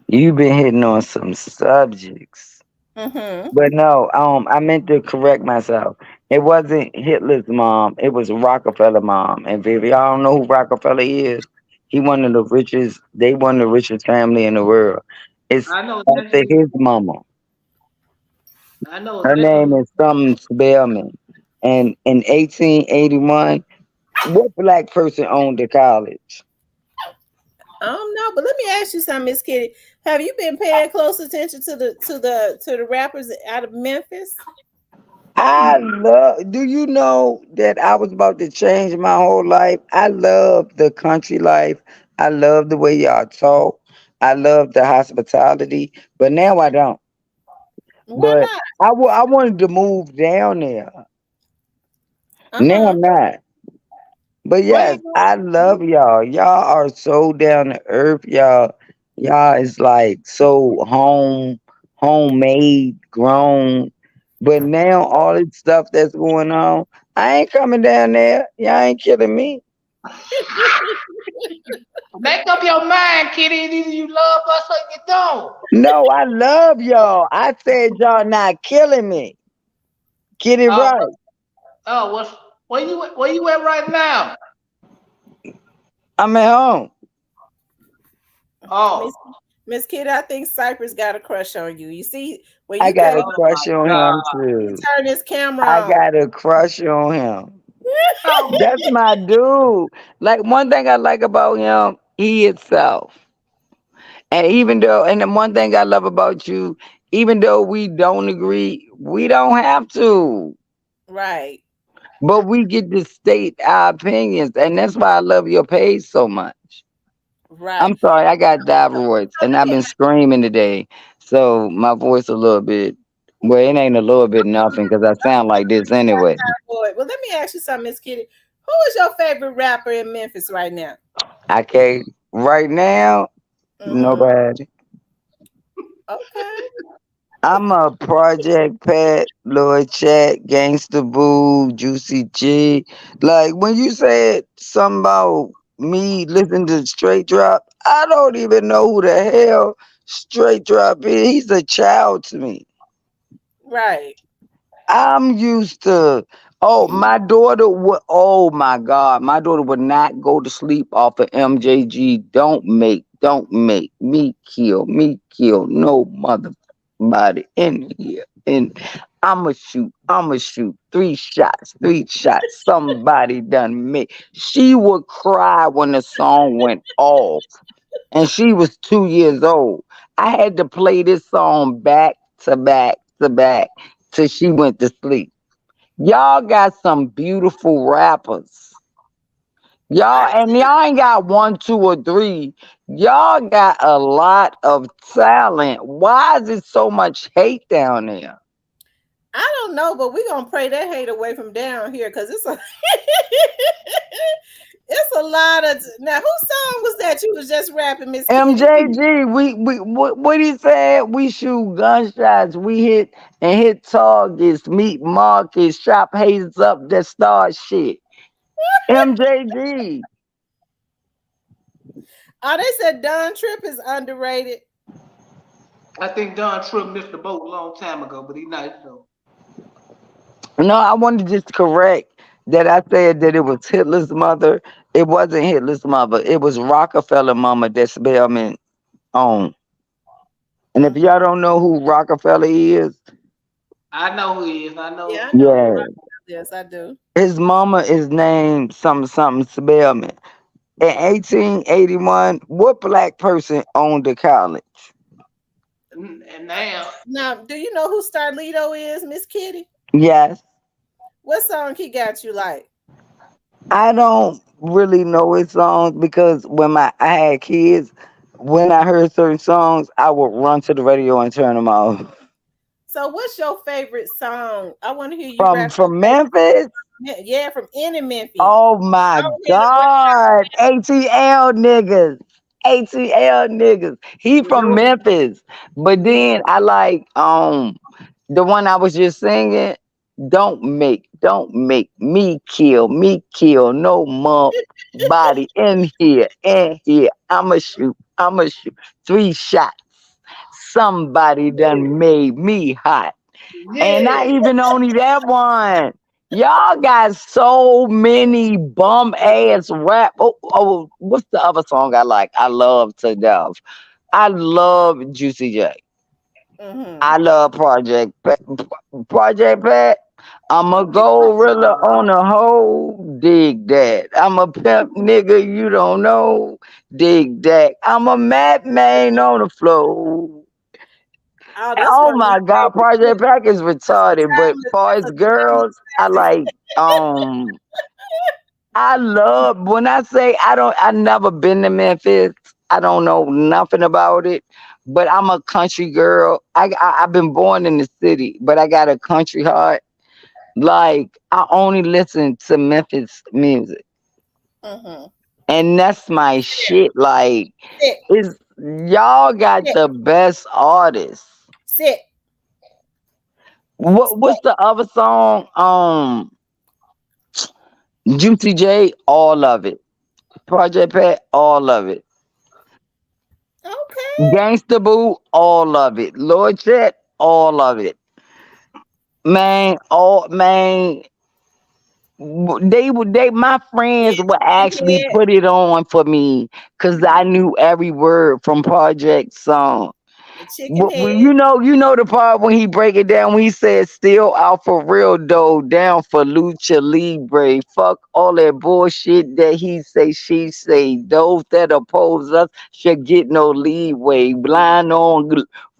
you've been hitting on some subjects. Mm-hmm. But no, I meant to correct myself. It wasn't Hitler's mom. It was Rockefeller mom. And if y'all don't know who Rockefeller is, he one of the richest. They one of the richest family in the world. It's I know after exactly. his mama. I know Her name exactly. is something Spellman. And in 1881, what black person owned the college? I don't know, but let me ask you something, Miss Kitty. Have you been paying close attention to the rappers out of Memphis? I love. Do you know that I was about to change my whole life? I love the country life. I love the way y'all talk. I love the hospitality. But now I don't. Why But not? I wanted to move down there. Now Uh-huh. I'm not. But Where you yes, I love y'all. Y'all are so down to earth. Y'all is like so homemade, grown. But now all this stuff that's going on, I ain't coming down there. Y'all ain't killing me. make up your mind, Kitty. Either you love us or you don't. No, I love y'all. I said y'all not killing me. Get it Oh, right. what's where you at right now? I'm at home. Oh, Miss Miss Kitty, I think Cypress got a crush on you. You see, when I you got came a up, oh my crush on him God. he too. turned his I camera on. got a crush on him. Oh, That's my dude. Like one thing I like about him, he himself. And the one thing I love about you, even though we don't agree, we don't have to. Right, But we get to state our opinions, and that's why I love your page so much. right. I'm sorry, I got thyroids, So and let I've me been screaming today, so my voice a little bit. Well, it ain't a little bit nothing because I sound like this anyway. well, let me ask you something, Miss Kitty. Who is your favorite rapper in Memphis right now? I can't right now. Mm-hmm. Nobody. Okay. I'm a Project Pat, Lord Chat, Gangsta Boo, Juicy G. Like when you said something about me listening to Straight Drop, I don't even know who the hell Straight Drop is. He's a child to me. Right. I'm used to. Oh, my daughter would. Oh my God, my daughter would not go to sleep off of MJG. Don't make me kill no mother body in here. And I'ma shoot 3 shots. Somebody done me. She would cry when the song went off, and she was 2 years old. I had to play this song back to back to back till she went to sleep. Y'all got some beautiful rappers. I Y'all ain't got one, two, or three. Y'all got a lot of talent. Why is it so much hate down there? I don't know, but we're gonna pray that hate away from down here because it's a it's a lot of now whose song was that you was just rapping, Miss Kitty? MJG, we what he said, we shoot gunshots, we hit targets, meet markets, chop hazes up that start shit. MJG. Oh, they said Don Trip is underrated. I think Don Trump missed the boat a long time ago, but he nice though. No, I wanted to just correct that I said that it was Hitler's mother. It wasn't Hitler's mother. It was Rockefeller mama that Spellman owned. And if y'all Hmm. don't know who Rockefeller is, I know who he is. I Yeah, know. I know who yeah, Rock. Yes, I do. his mama is named something something Spellman. In 1881, what black person owned the college? And now, Now, do you know who Starlito is, Miss Kitty? Yes. What song he got you like? I don't really know his songs because I had kids, when I heard certain songs, I would run to the radio and turn them off. So, what's your favorite song? I want to hear you From rap your from favorite. Memphis. Yeah, from any Memphis. Oh my Go ahead and rap. God. ATL niggas. ATL niggas. He from yo, Memphis. But then I like the one I was just singing. Don't make me kill no more body in here. I'ma shoot 3 shots. Somebody done made me hot. And yeah. not even only that one. Y'all got so many bum ass rap. Oh, what's the other song I like? I love to death. I love Juicy J. Mm-hmm. I love Project Pat. I'm a gorilla on a hoe. Dig that. I'm a pimp nigga you don't know. Dig that. I'm a madman on the floor. Oh, that's Oh one of my my God, favorites too. Project Pack is That's a retarded. But timeless. far That's as a timeless girls, I classic. like I love when I say I never been to Memphis. I don't know nothing about it. But I'm a country girl. I've been born in the city, but I got a country heart. Like I only listen to Memphis music. Mm-hmm. And that's my shit. Like Sit, it's y'all got sit, the best artists. sit, What's sit. the other song? Juicy J, all of it. Project Pat, all of it. Okay. Gangsta Boo, all of it. Lord Chet, all of it. Man, all man. My Yeah, friends would chicken actually head. put it on for me because I knew every word from Project song. The chicken But head. you know the part when he break it down when he said still out for real though, down for lucha libre. Fuck all that bullshit that he say, she say. Those that oppose us should get no leeway. Blind on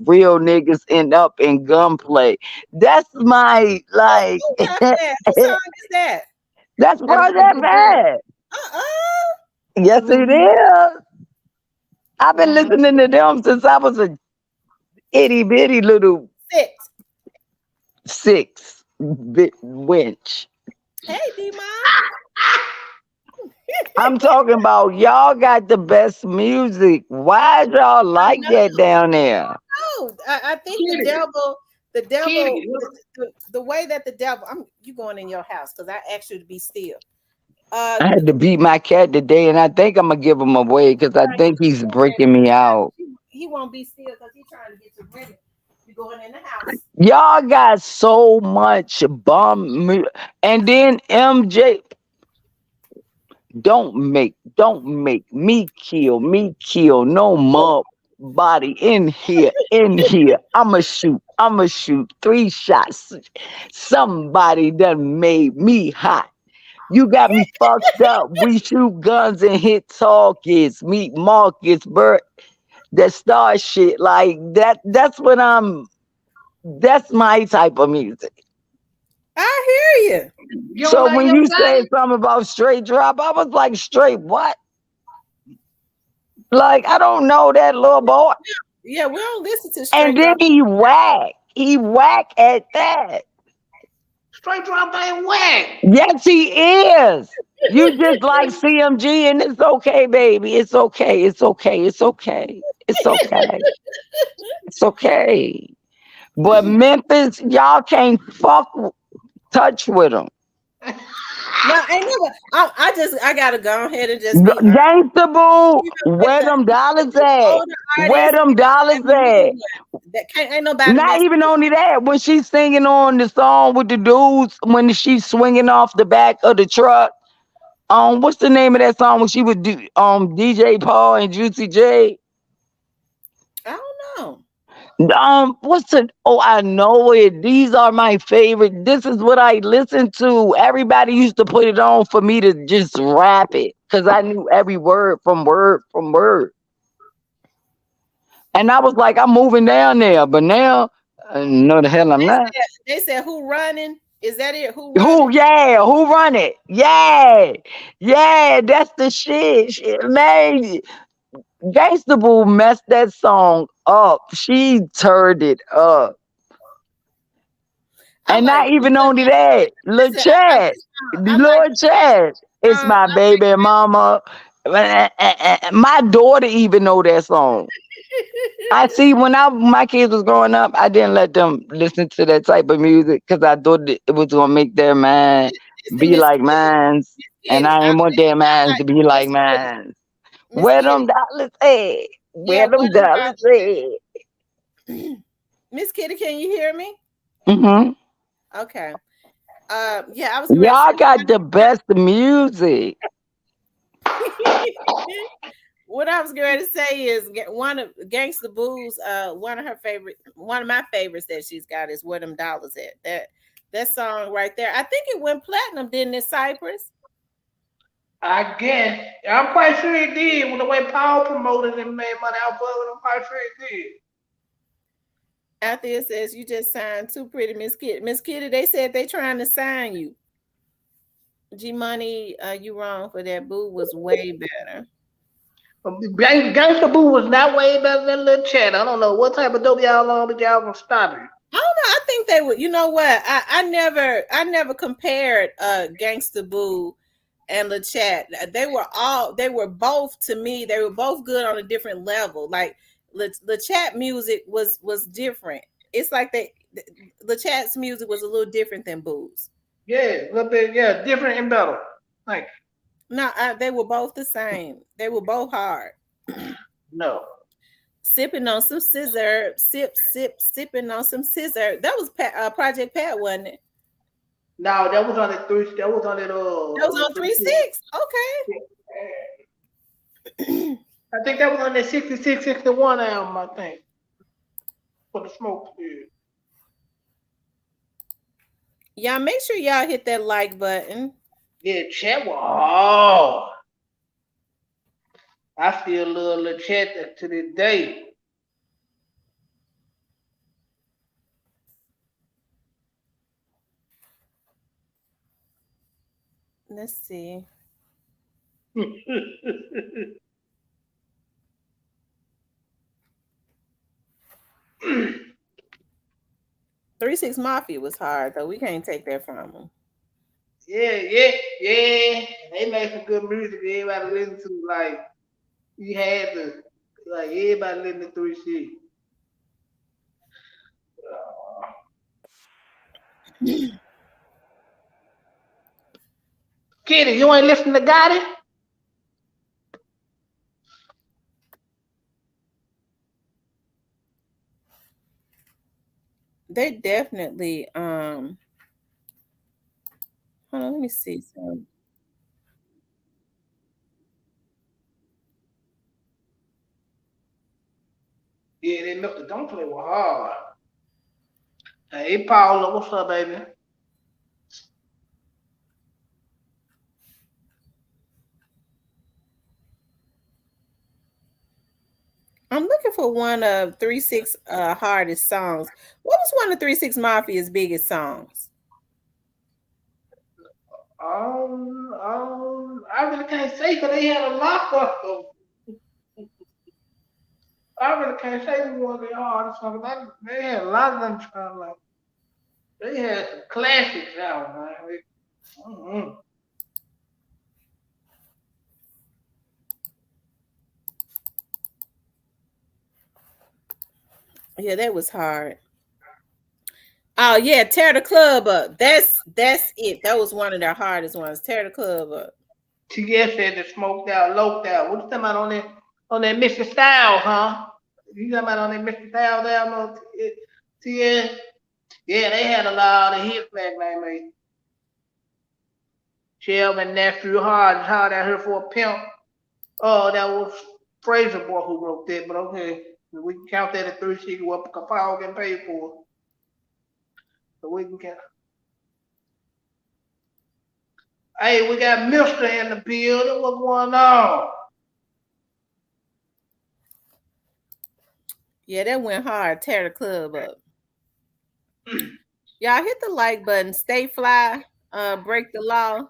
real niggas end up in gunplay. That's my like. Who got that? Whose song is that? That's That's Project Project Pat. Bad. Uh-uh. Yes, it Mm-hmm. is. I've been Mm-hmm. listening to them since I was a itty bitty little Sit. 6-bit wench. Hey, D-Mom. I'm talking about y'all got the best music. Why y'all I like that down there? know. I think the Kitty, devil, the devil, kitty. the way that the devil, you going in your house because I asked you to be still. Uh, I had to beat my cat today, and I think I'm gonna give him away because I right, think he's go ahead. breaking me out. He won't be still because he's trying to get you ready. You going in the house. Y'all got so much and then MJ. Don't make me kill no more body in here. I'ma shoot 3 shots. Somebody done made me hot. You got me fucked up. We shoot guns and hit targets. Meet Marcus Burt. That star shit like that. That's my type of music. I hear you. You don't So like when Young you said Gotti? something about straight drop, I was like, straight what? Like, I don't know that little boy. Yeah, we don't listen to And straight then drop. he whack. He whack at that. Straight drop ain't whack. Yes, he is. You just like CMG, and it's okay, baby. It's okay. It's okay. It's okay. It's okay. It's okay. But Memphis, y'all can't touch with them. No, ain't never. I gotta go ahead and just be honest. Gangsta Boo, Even where them with dollars the at? older Where artists them dollars and the new at? ones, that can't ain't nobody Not messing even with. only that, when she's singing on the song with the dudes, when she's swinging off the back of the truck. What's the name of that song when she would do DJ Paul and Juicy J? I don't know. What's the I know it. These are my favorite. This is what I listen to. Everybody used to put it on for me to just rap it. Cause I knew every word from word from word. And I was like, I'm moving down there. But now, no the hell I'm not. They said who running? Is that it? Who Who, running? yeah, who run it? Yeah, yeah, that's the shit. Shit, man, Gangsta Boo messed that song up. She turned it up. I And like not even only that, Lil listen, I like Chad, this song. I like Lil Chad, it's my I baby mama. My daughter even know that song. I see when my kids was growing up, I didn't let them listen to that type of music because I thought it was gonna make their mind listen, be Miss like Kitty. mine, Miss and Kitty. I ain't want their minds Like to be like Miss Kitty. mine. Miss Where Kitty. them dollars at? Yeah, Where them what them dollars at? dollars? Miss Kitty, can you hear me? Hmm. Okay. Yeah, I was going to say Y'all got the best music. what I was going to say is one of Gangsta Boo's one of her favorite one of my favorites that she's got is Where Them Dollars At. That song right there. I think it went platinum, didn't it, Cypress? I guess. I'm quite sure it did. With the way Paul promoted and made money off of it, I'm quite sure it did. After it says you just signed Too Pretty Miss Kitty. Miss Kitty, they said they trying to sign you. G Money, you wrong for that. Boo was way better. Gangsta Boo was not way better than Lil Chat. I don't know what type of dope y'all on, but y'all gonna stop it. I don't know. I think they would. You know what? I never compared Gangsta Boo and LeChat. They were both to me. They were both good on a different level. Like LeChat music was different. It's like LeChat's music was a little different than Boo's. Yeah, a little bit, yeah, different and better. Like, No, they were both the same. They were both hard. no. Sipping on some scissor, sipping on some scissor. That was Project Pat, wasn't it? No, that was on the three. That was That was on the on three. 3-6. Okay. I think that was on the 66, 61 album. I think for the smoke. Yeah, Y'all make sure y'all hit that like button. yeah, Chat was hard. I still love Lil Chat to this day. Let's see. 3-6 Mafia was hard though. We can't take that from them. Yeah, yeah, yeah. They made some good music. Everybody listen to like you had to like everybody listen to 3C. Kitty, you ain't listen to Gotti? They definitely hold on, let me see some. Yeah, they know the don't play with hard. Hey Paula, what's up, baby? I'm looking for one of 3-6 hardest songs. What was one of 3-6 Mafia's biggest songs? I really can't say because they had a lot of them. I really can't say who was the hardest one. They had a lot of them. Like, they had some classics out, man. Mm-hmm. Yeah, that was hard. Oh yeah, tear the club up. That's it. That was one of their hardest ones. Tear the club up. TS said the smoked out, loped out. What you talking about on that Mr. Styles, huh? You talking about on that Mr. Styles album? TS? Yeah, they had a lot of hits back then, mate. Shelvin nephew hard out here for a pimp. Oh, that was Fraser boy who wrote that, but okay. We can count that at 360 what Capal getting paid for. So we can count. Hey, we got Mister in the building. What's going on? Yeah, that went hard. Tear the club up. Y'all hit the like button. Stay fly. Break the law.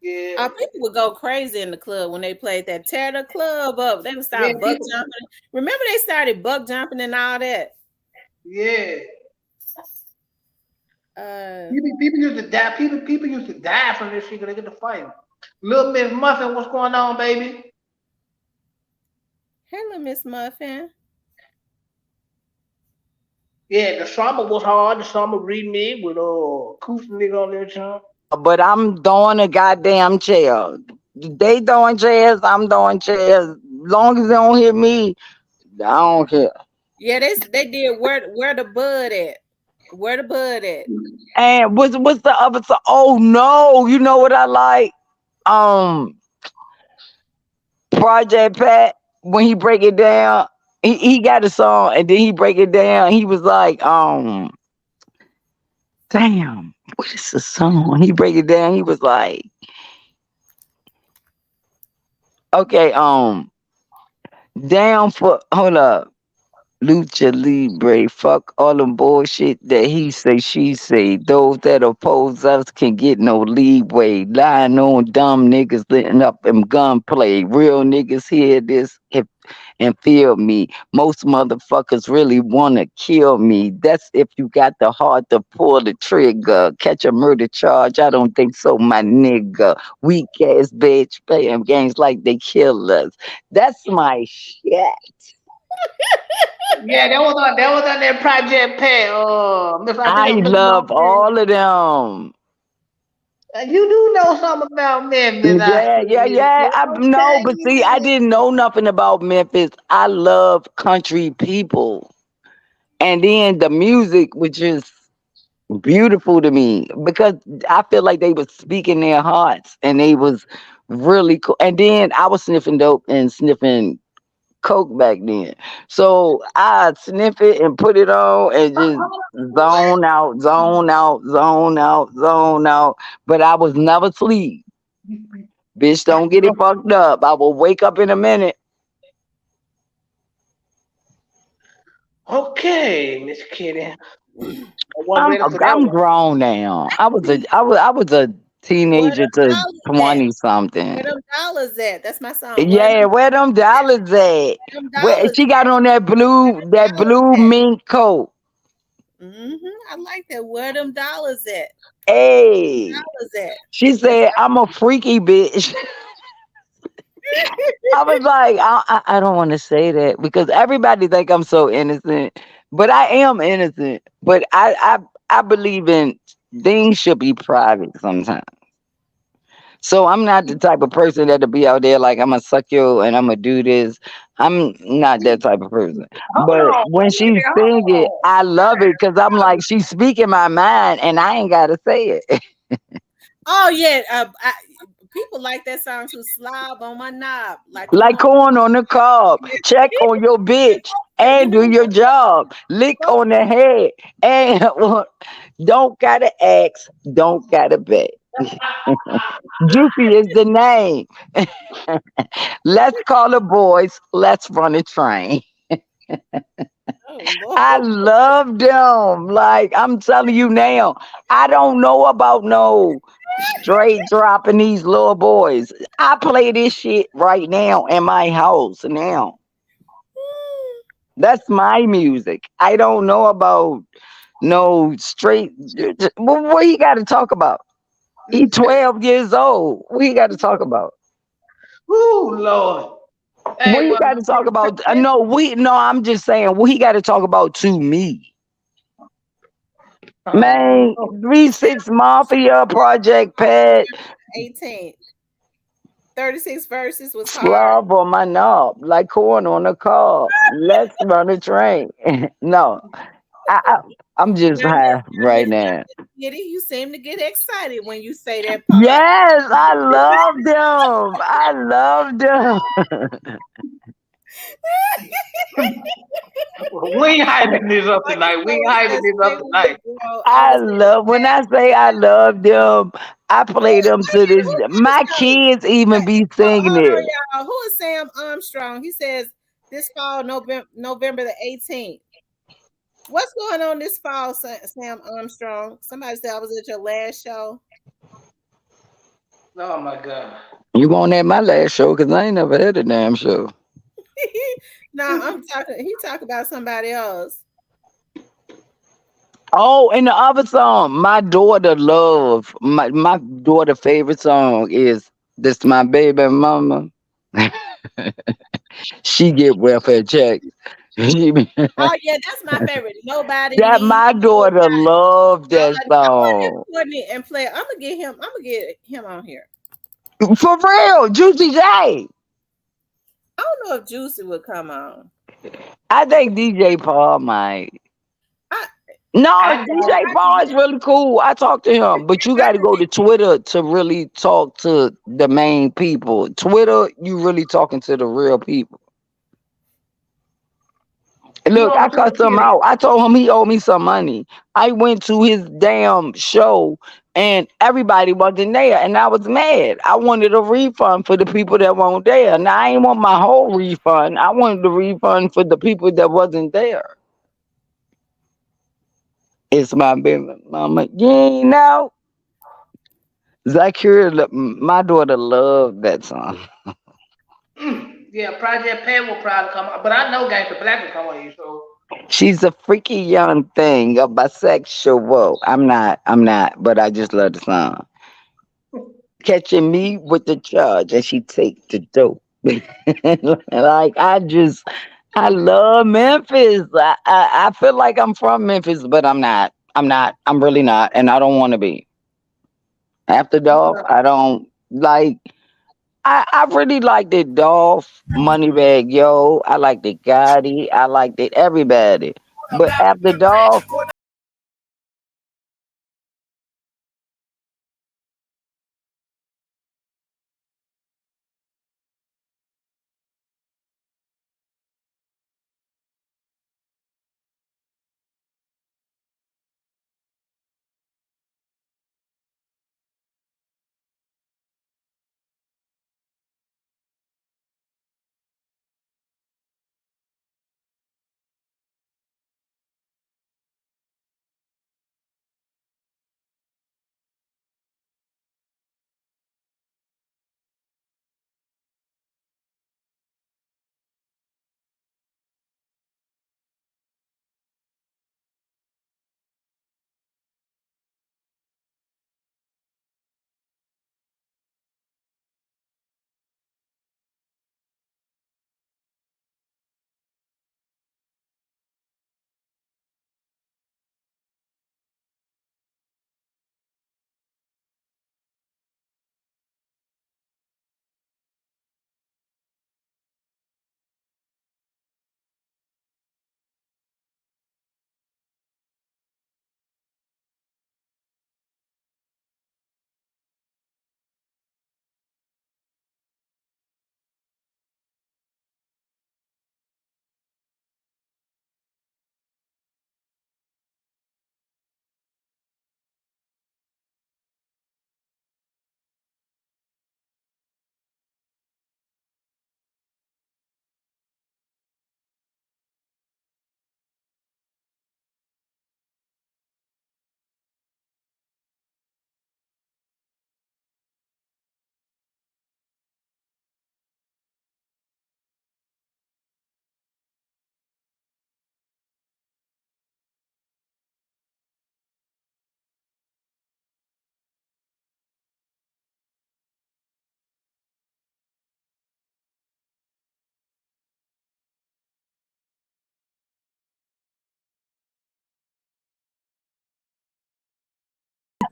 Yeah. People would go crazy in the club when they played that. Tear the club up. They would Yeah, start buck people. jumping. Remember they started buck jumping and all that. Yeah. Uh, People used to die. People used to die from this shit because they get to fight. Little Miss Muffin, what's going on, baby? hello, Miss Muffin. Yeah, the summer was hard. The summer remix with acoustic on that song. But I'm throwing a goddamn chair. They throwing chairs, I'm throwing chairs. Long as they don't hit me, I don't care. Yeah, they did where the bud at? Where the bud at? And what's the other song? Oh no, you know what I like? Um, Project Pat, when he break it down, he got a song and then he break it down. He was like, damn, what is the song? He break it down. He was like, okay, down for hold up. Lucha Libre, fuck all the bullshit that he say, she say. Those that oppose us can get no leeway. Lying on dumb niggas letting up them gunplay. Real niggas hear this and feel me. Most motherfuckers really wanna kill me. That's if you got the heart to pull the trigger. Catch a murder charge, I don't think so, my nigga. Weak ass bitch playing games like they kill us. That's my shit. Yeah, that was on that Project Pat. I think I it was Mr. love Lopez. all of them. You do know something about Memphis, I Yeah, yeah, see. yeah. I know, but see, I Okay. didn't know nothing about Memphis. I love country people. And then the music, which is beautiful to me, because I feel like they was speaking their hearts and they was really cool. And then I was sniffing dope and sniffing coke back then. So I sniff it and put it on and just What? zone out, zone out, zone out, zone out. But I was never asleep. Bitch, don't get it fucked up. I will wake up in a minute. Okay, Miss Kitty. I wasn't ready for that I'm one. grown now. I was a Where teenager them to dollars at? 20 something. Where them dollars at? That's my song. Yeah, where them dollars at? Where them Where dollars she got at? on Where that them dollars blue at? mink coat. I like that. Where them dollars at? Hey. Dollars at? She That's said, I'm a freaky bitch. I was like, I don't want to say that because everybody think I'm so innocent, but I am innocent. But I believe in things should be private sometimes. So I'm not the type of person that'll be out there like I'm gonna suck you and I'm gonna do this. I'm not that type of person. Hold But on, when wait a she minute, sing hold it, on. I love it because I'm like she's speaking my mind and I ain't gotta say it. Oh yeah. People like that song too. Slob on my knob. Like, come Like on. corn on the cob. Check on your bitch You and know do your what? job. Lick on the head and don't gotta ask, don't gotta beg. Juicy is the name. Let's call the boys. Let's run a train. Oh Lord. I love them. Like I'm telling you now, I don't know about no straight dropping these little boys. I play this shit right now in my house now. That's my music. I don't know about no straight. What he got to talk about? He 12 years old. What he got to talk about? Ooh, Lord. What Hey, he well, got to talk about? No, I'm just saying. What he got to talk about to me? Man, Oh, 3 6 Mafia, Project Pat, 18th. 36 verses was hard. Slub on my knob, like corn on a cob. Let's run a train. No, I, I, I'm just high right now. Kitty, you seem to get excited when you say that part. Yes, I love them. I love them. we ain't hyping this up Like you tonight. We know, ain't it's hyping that this up same with the tonight. girl. I I was love when I say I love them. I play them wait to a minute, this. who My is Sam? kids even be singing Hold on, it. y'all. Who is Sam Armstrong? He says this fall, November the 18th. What's going on this fall, Sam Armstrong? Somebody said I was at your last show. Oh my god. You won't at my last show because I ain't never had a damn show. No, I'm talking. He talked about somebody else. Oh, and the other song, my daughter favorite song is "This My Baby Mama." She get welfare checks. Oh yeah, that's my favorite. Nobody That needs my daughter nobody. love that Nobody. I wonder if song. Courtney and play. I'm gonna get him. I'm gonna get him on here. For real, Juicy J. I don't know if Juicy would come on. I think DJ Paul might. I No, I I, DJ doubt can Paul get is really cool. I talk to him, but you I got to can go get to Twitter to really talk to the main people. Twitter, you really talking to the real people. who Look, on I cut Twitter, some Kitty? out. I told him he owed me some money. I went to his damn show and everybody wasn't there, and I was mad. I wanted a refund for the people that weren't there. Now I ain't want my whole refund. I wanted the refund for the people that wasn't there. It's my baby mama. You ain't know. Zakira, my daughter loved that song. Yeah, Project Pat will probably come out, but I know Gangsta Black will come on you. So She's a freaky young thing, a bisexual. I'm not, but I just love the song. Catching me with the charge and she take the dope. Like I love Memphis. I feel like I'm from Memphis, but I'm not. I'm not. I'm really not, and I don't want to be. After Dolph, okay. I don't like. I really liked it, Dolph, Moneybag Yo. I liked it, Gotti. I liked it, everybody. But after Dolph,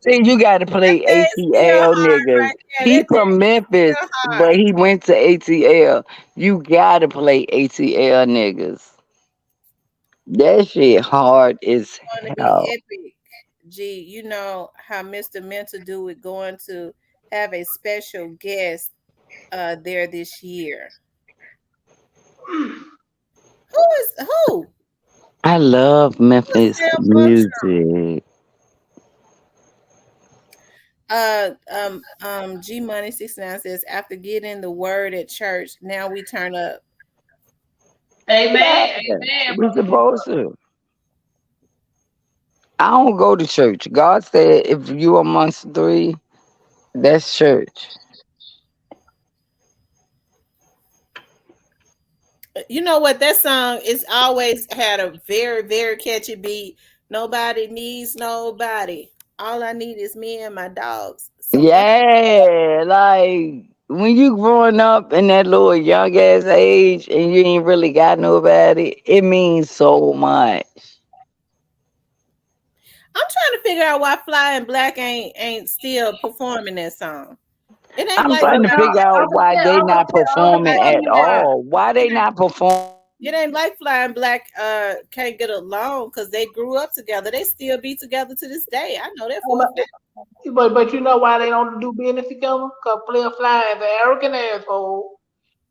See, you got to play That thing's still ATL hard niggas. right there. He That from thing is Memphis, still but hard. he went to ATL. You got to play ATL niggas. That shit hard as Going to be hell. epic. Gee, you know how Mr. Mental do it going to have a special guest there this year. Who is who? I love Who is Memphis Sam Armstrong? music. G Money 69 says after getting the word at church, now we turn up. Yeah, Amen. Amen, we brother supposed Detroit. to. I don't go to church. God said, if you amongst three, that's church. You know what? That song is always had a very, very catchy beat. Nobody needs nobody. All I need is me and my dogs. So that Yeah, like when you growing up in that little young ass age and you ain't really got nobody, it means so much. I'm trying to figure out why Fly and Black ain't still performing that song. It ain't I'm like trying to But Fly. figure y'all, out why they not I'm gonna performing tell at you why. all. Why It they ain't, not performing? it ain't like Fly and Black can't get along because they grew up together. They still be together to this day. I know that for a fact. But you know why they don't do business together? Cause Player Fly is an arrogant asshole.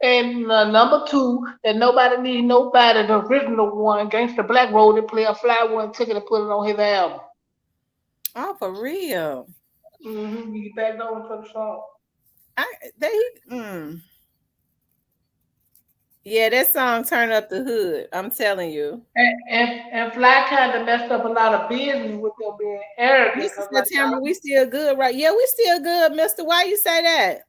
And number two, that nobody needs nobody. The original one, Gangsta Black, wrote it. Player Fly one took it and put it on his album. Oh, for real. You back over to the song. I they mm. Yeah, that song turn up the hood. I'm telling you. And Fly kind of messed up a lot of business with them being arrogant. Mrs. September, we still good, right? Yeah, we still good, Mister. Why you say that?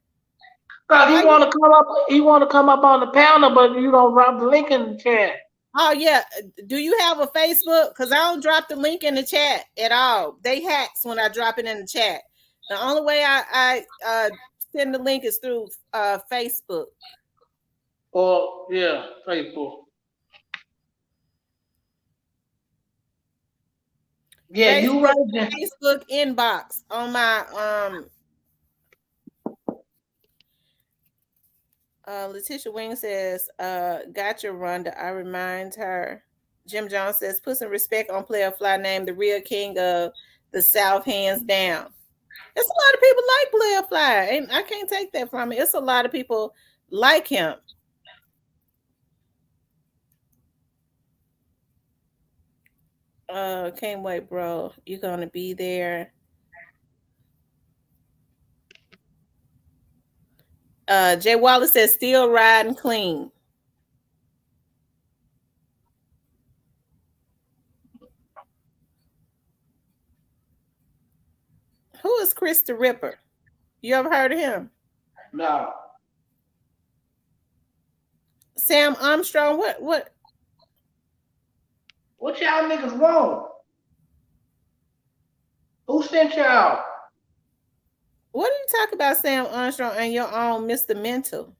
Cause Why you? he want to come up on the panel, but you don't drop the link in the chat. Oh yeah. Do you have a Facebook? Cause I don't drop the link in the chat at all. They hacks when I drop it in the chat. The only way I send the link is through Facebook. Or yeah, Facebook. Yeah, you right Facebook there. Facebook inbox on my Letitia Wing says, gotcha, Rhonda. I remind her. Jim Jones says, put some respect on Player Fly name, the real king of the South, hands down. It's a lot of people like Player Fly, and I can't take that from it. It's a lot of people like him. Can't wait, bro. You're gonna be there. Jay Wallace says, still riding clean. Who is Chris the Ripper? You ever heard of him? No. Sam Armstrong? What What y'all niggas want? Who sent y'all? what do you talk about Sam Armstrong and your own Mr. Mental?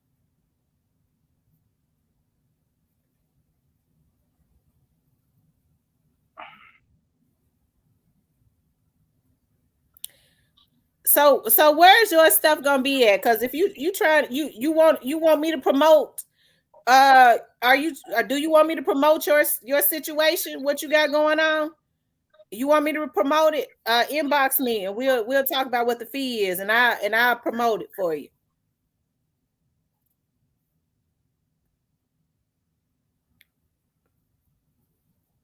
So where's your stuff gonna be at? Because if you try you want me to promote are you do you want me to promote your situation, what you got going on? You want me to promote it? Inbox me and we'll talk about what the fee is and I'll promote it for you.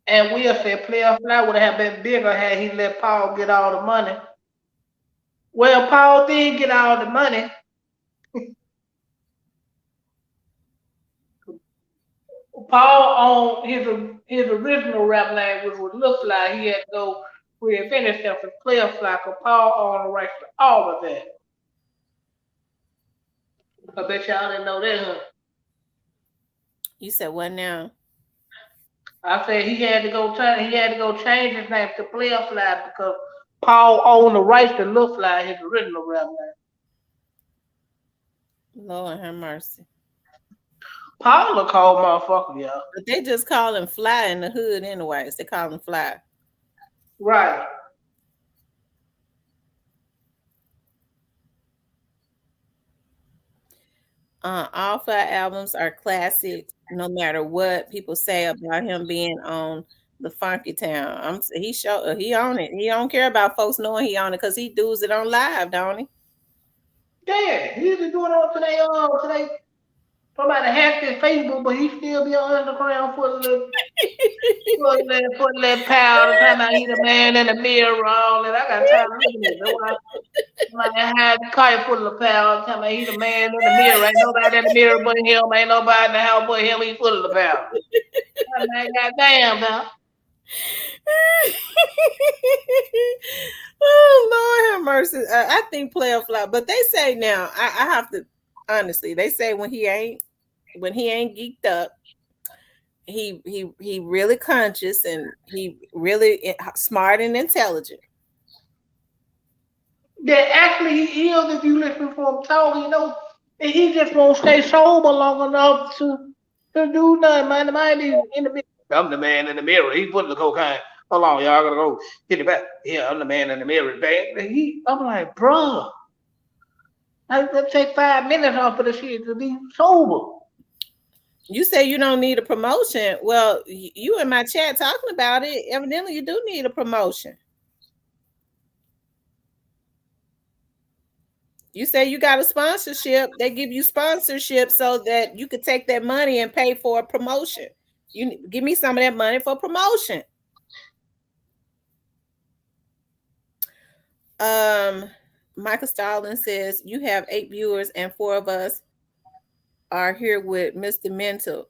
And Will said Player Fly would have been bigger had he let Paul get all the money. Well, Paul did get all the money. Paul on his original rap name, which was Lil Fly, he had to go reinvent himself as Player Fly, because Paul owned the rights to all of that. I bet y'all didn't know that, huh? You said what now? I said he had to go change his name to Player Fly because Paul owned the rights to Lil Fly, his original rap name. Lord have mercy. Paul a cold motherfucker, y'all. But they just call him Fly in the hood anyways. They call him Fly. Right. All five albums are classics, no matter what people say about him being on the Funky Town. He on it. He don't care about folks knowing he on it because he does it on live, don't he? Yeah, he used to do it on today. Somebody hacked his Facebook, but he still be on Instagram putting that powder, talking about he the man in the mirror, all that. I got tired of looking at it. That's why somebody had the car full of powder, talking about he the man in the mirror. Ain't nobody in the mirror but him. Ain't nobody in the house but him. He full of the powder. I'm like, goddamn, now. Oh Lord have mercy. I think player fly, but they say now I have to honestly. They say when he ain't geeked up, he really conscious and he really smart and intelligent. That actually he is if you listen for him talk, and he just won't stay sober long enough to do nothing, man. The man is in the mirror. I'm the man in the mirror. He put the cocaine. Hold on, y'all gotta go get it back. Yeah, I'm the man in the mirror. I'm like, bruh, I take 5 minutes off of the shit to be sober. You say you don't need a promotion. Well, you in my chat talking about it. Evidently, you do need a promotion. You say you got a sponsorship. They give you sponsorship so that you could take that money and pay for a promotion. You give me some of that money for promotion. Michael Stalin says you have 8 viewers and 4 of us are here with Mr. Mental.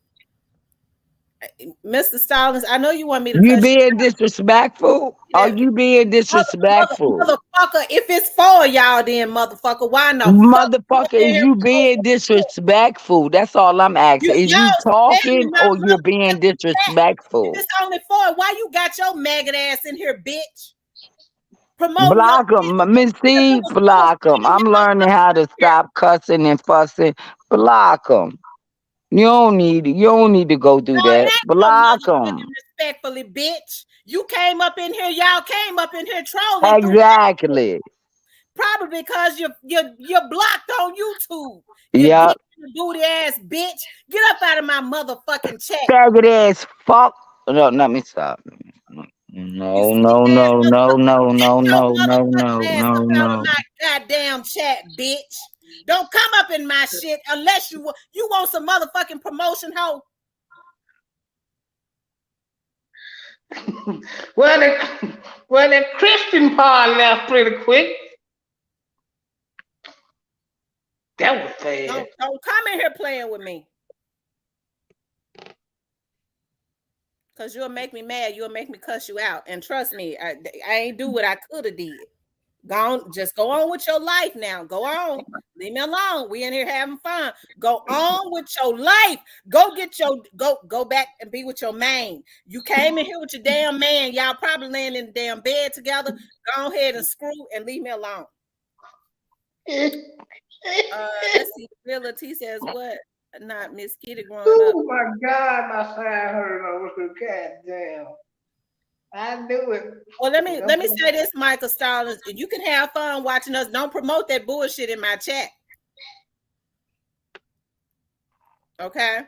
Mr. Stallings, I know you want me to You cuss you being disrespectful? Are out. you being disrespectful? Motherfucker, if it's 4 of y'all, then motherfucker, why in the fuck you Motherfucker, in is here you being disrespectful? That's all I'm asking. Is you y'all spamming talking my or you're being motherfucking chat? If disrespectful? it's only 4, why you got your maggot ass in here, bitch? Promoting your Block shit. 'em. Miss There's C, no folks block 'em. in I'm y'all learning how to motherfucking here. stop cussing and fussing. Block 'em. You don't need to go do No, it that. ain't no Block 'em. motherfucking respectfully, bitch. You came up in here, y'all came up in here trolling through Exactly. probably because you're blocked on YouTube. You dick Yep. in the booty ass bitch. Get up out of my motherfucking chat. Faggot ass fuck. No, let me stop. You No, sick no, ass no, no, motherfucker. no, Get no, your no, no, no, motherfucking ass no, up out of no. my goddamn chat, bitch. Don't come up in my shit unless you want some motherfucking promotion, hoe. well, the Christian part left pretty quick. That was fast. Don't come in here playing with me. Cause you'll make me mad. You'll make me cuss you out. And trust me, I ain't do what I could have did. Just go on with your life now. Go on. Leave me alone. We in here having fun. Go on with your life. Go back and be with your man. You came in here with your damn man. Y'all probably laying in the damn bed together. Go ahead and screw and leave me alone. Let's see. Real T says what? Not Miss Kitty growing up. Oh my God, my side hurt over the goddamn. I knew it. Well, let me say this, Michael Stallings. You can have fun watching us. Don't promote that bullshit in my chat. Okay.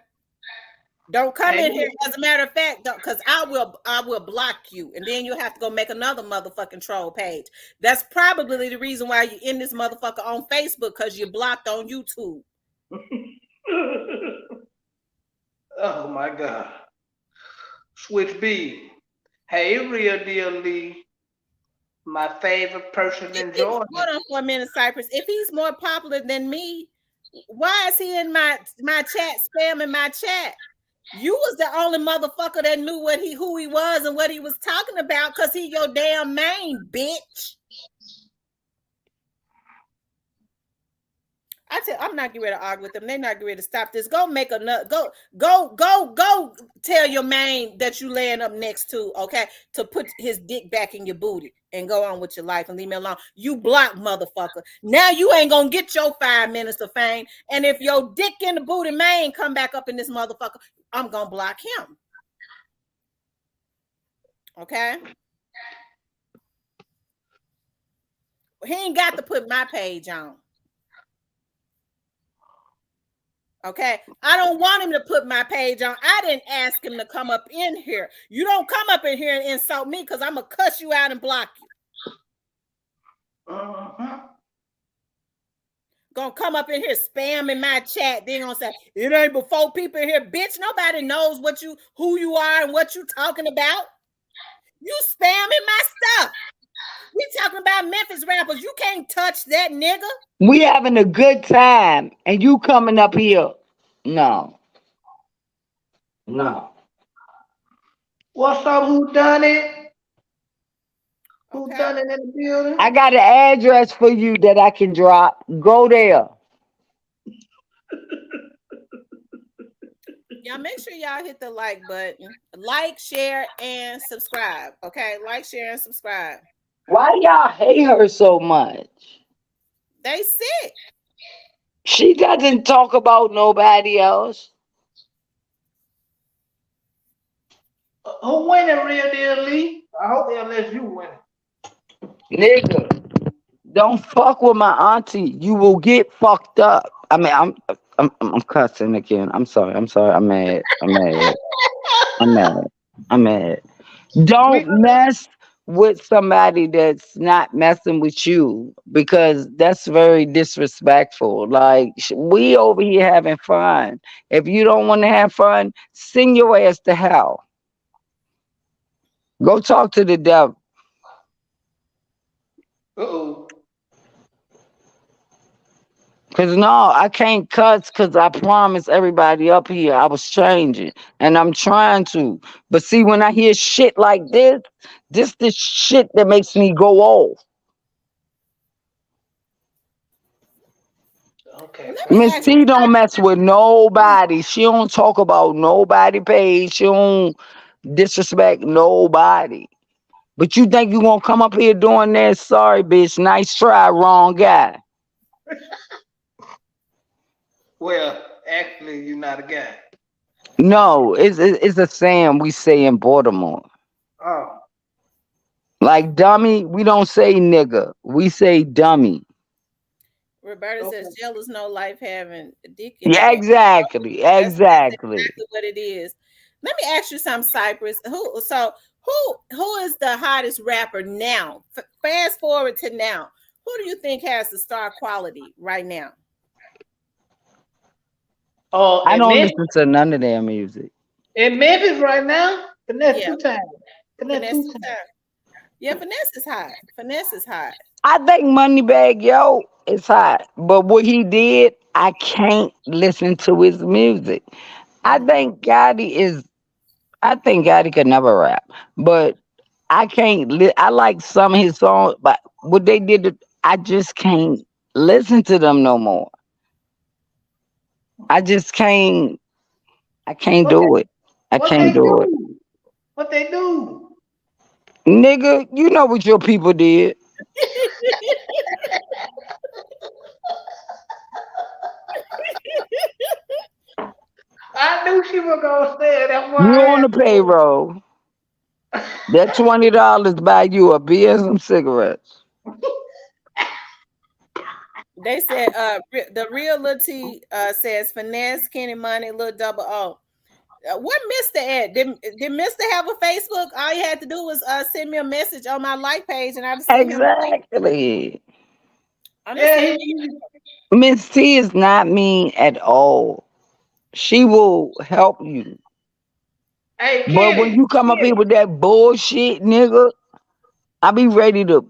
Don't come in here. As a matter of fact, because I will block you, and then you'll have to go make another motherfucking troll page. That's probably the reason why you're in this motherfucker on Facebook, because you're blocked on YouTube. Oh my God. Switch B. Hey, real deal Lee. My favorite person If in he's, Georgia. hold on for a minute, Cypress. If he's more popular than me, why is he in my chat spamming my chat? You was the only motherfucker that knew who he was and what he was talking about, because he your damn main bitch. I'm not getting ready to argue with them. They're not getting ready to stop this. Go make another. Go. Tell your man that you laying up next to, okay, to put his dick back in your booty and go on with your life and leave me alone. You block motherfucker. Now you ain't gonna get your 5 minutes of fame. And if your dick in the booty man come back up in this motherfucker, I'm gonna block him. Okay. He ain't got to put my page on. Okay, I don't want him to put my page on. I didn't ask him to come up in here. You don't come up in here and insult me because I'm gonna cuss you out and block you. Uh-huh. Gonna come up in here spamming my chat, then gonna say it ain't but 4 people in here, bitch. Nobody knows who you are and what you talking about. You spamming my stuff. We talking about Memphis rappers. You can't touch that nigga. We having a good time, and you coming up here? No, no. What's up? Who done it? Who Okay. done it in the building? I got an address for you that I can drop. Go there. Y'all make sure y'all hit the like button. Like, share, and subscribe. Okay, like, share, and subscribe. Why y'all hate her so much? They sick. She doesn't talk about nobody else. Who winning, real deal, Lee? I hope they'll let you win. Nigga, don't fuck with my auntie. You will get fucked up. I mean, I'm cussing again. I'm sorry. I'm sorry. I'm mad. I'm mad. I'm mad. I'm mad. We Don't mess with somebody that's not messing with you because that's very disrespectful. Like we over here having fun. If you don't want to have fun, send your ass to hell. Go talk to the devil. Uh-oh. Cause no, I can't cuss cause I promised everybody up here I was changing. And I'm trying to. But see, when I hear shit like this the shit that makes me go off. Okay, Well, let me so Miss ask you. T don't mess with nobody. She don't talk about nobody page. She don't disrespect nobody. But you think you gonna come up here doing that? Sorry, bitch. Nice try, wrong guy. well, actually, you're not a guy. No, it's a saying we say in Baltimore. Oh, Like dummy, we don't say nigga. We say dummy. Roberta says okay. jail is no life having a dick in the Yeah, ass. exactly. That's Exactly. exactly what it is. Let me ask you something, Cypress. Who is the hottest rapper now? Fast forward to now. Who do you think has the star quality right now? Oh, I don't listen to none of their music. in Memphis right now, finesse Yeah, 2 times. Finesse finesse 2 two times. times. Yeah, finesse is hot. Finesse is hot. I think Moneybag Yo is hot, but what he did, I can't listen to his music. I Mhm. think Gotti is. I think Gotti could never rap, but I can't. I like some of his songs, but what they did, I just can't listen to them no more. I just can't. I can't What do it. I what can't they do it, do? What they do? nigga. You know what your people did. I knew she was gonna say it. That's why You I on had the payroll. That $20 buy you a beer and some cigarettes. They said the real Lil T says finesse, Kenny Money, Lil Double O. What Mister at? Did Mister have a Facebook? All you had to do was send me a message on my like page, and I'd send him a link. Exactly. I'm just yeah, saying. Miss T is not mean at all. She will help you. hey But when Kenny, you come up here Kenny. with that bullshit, nigga, I be ready to.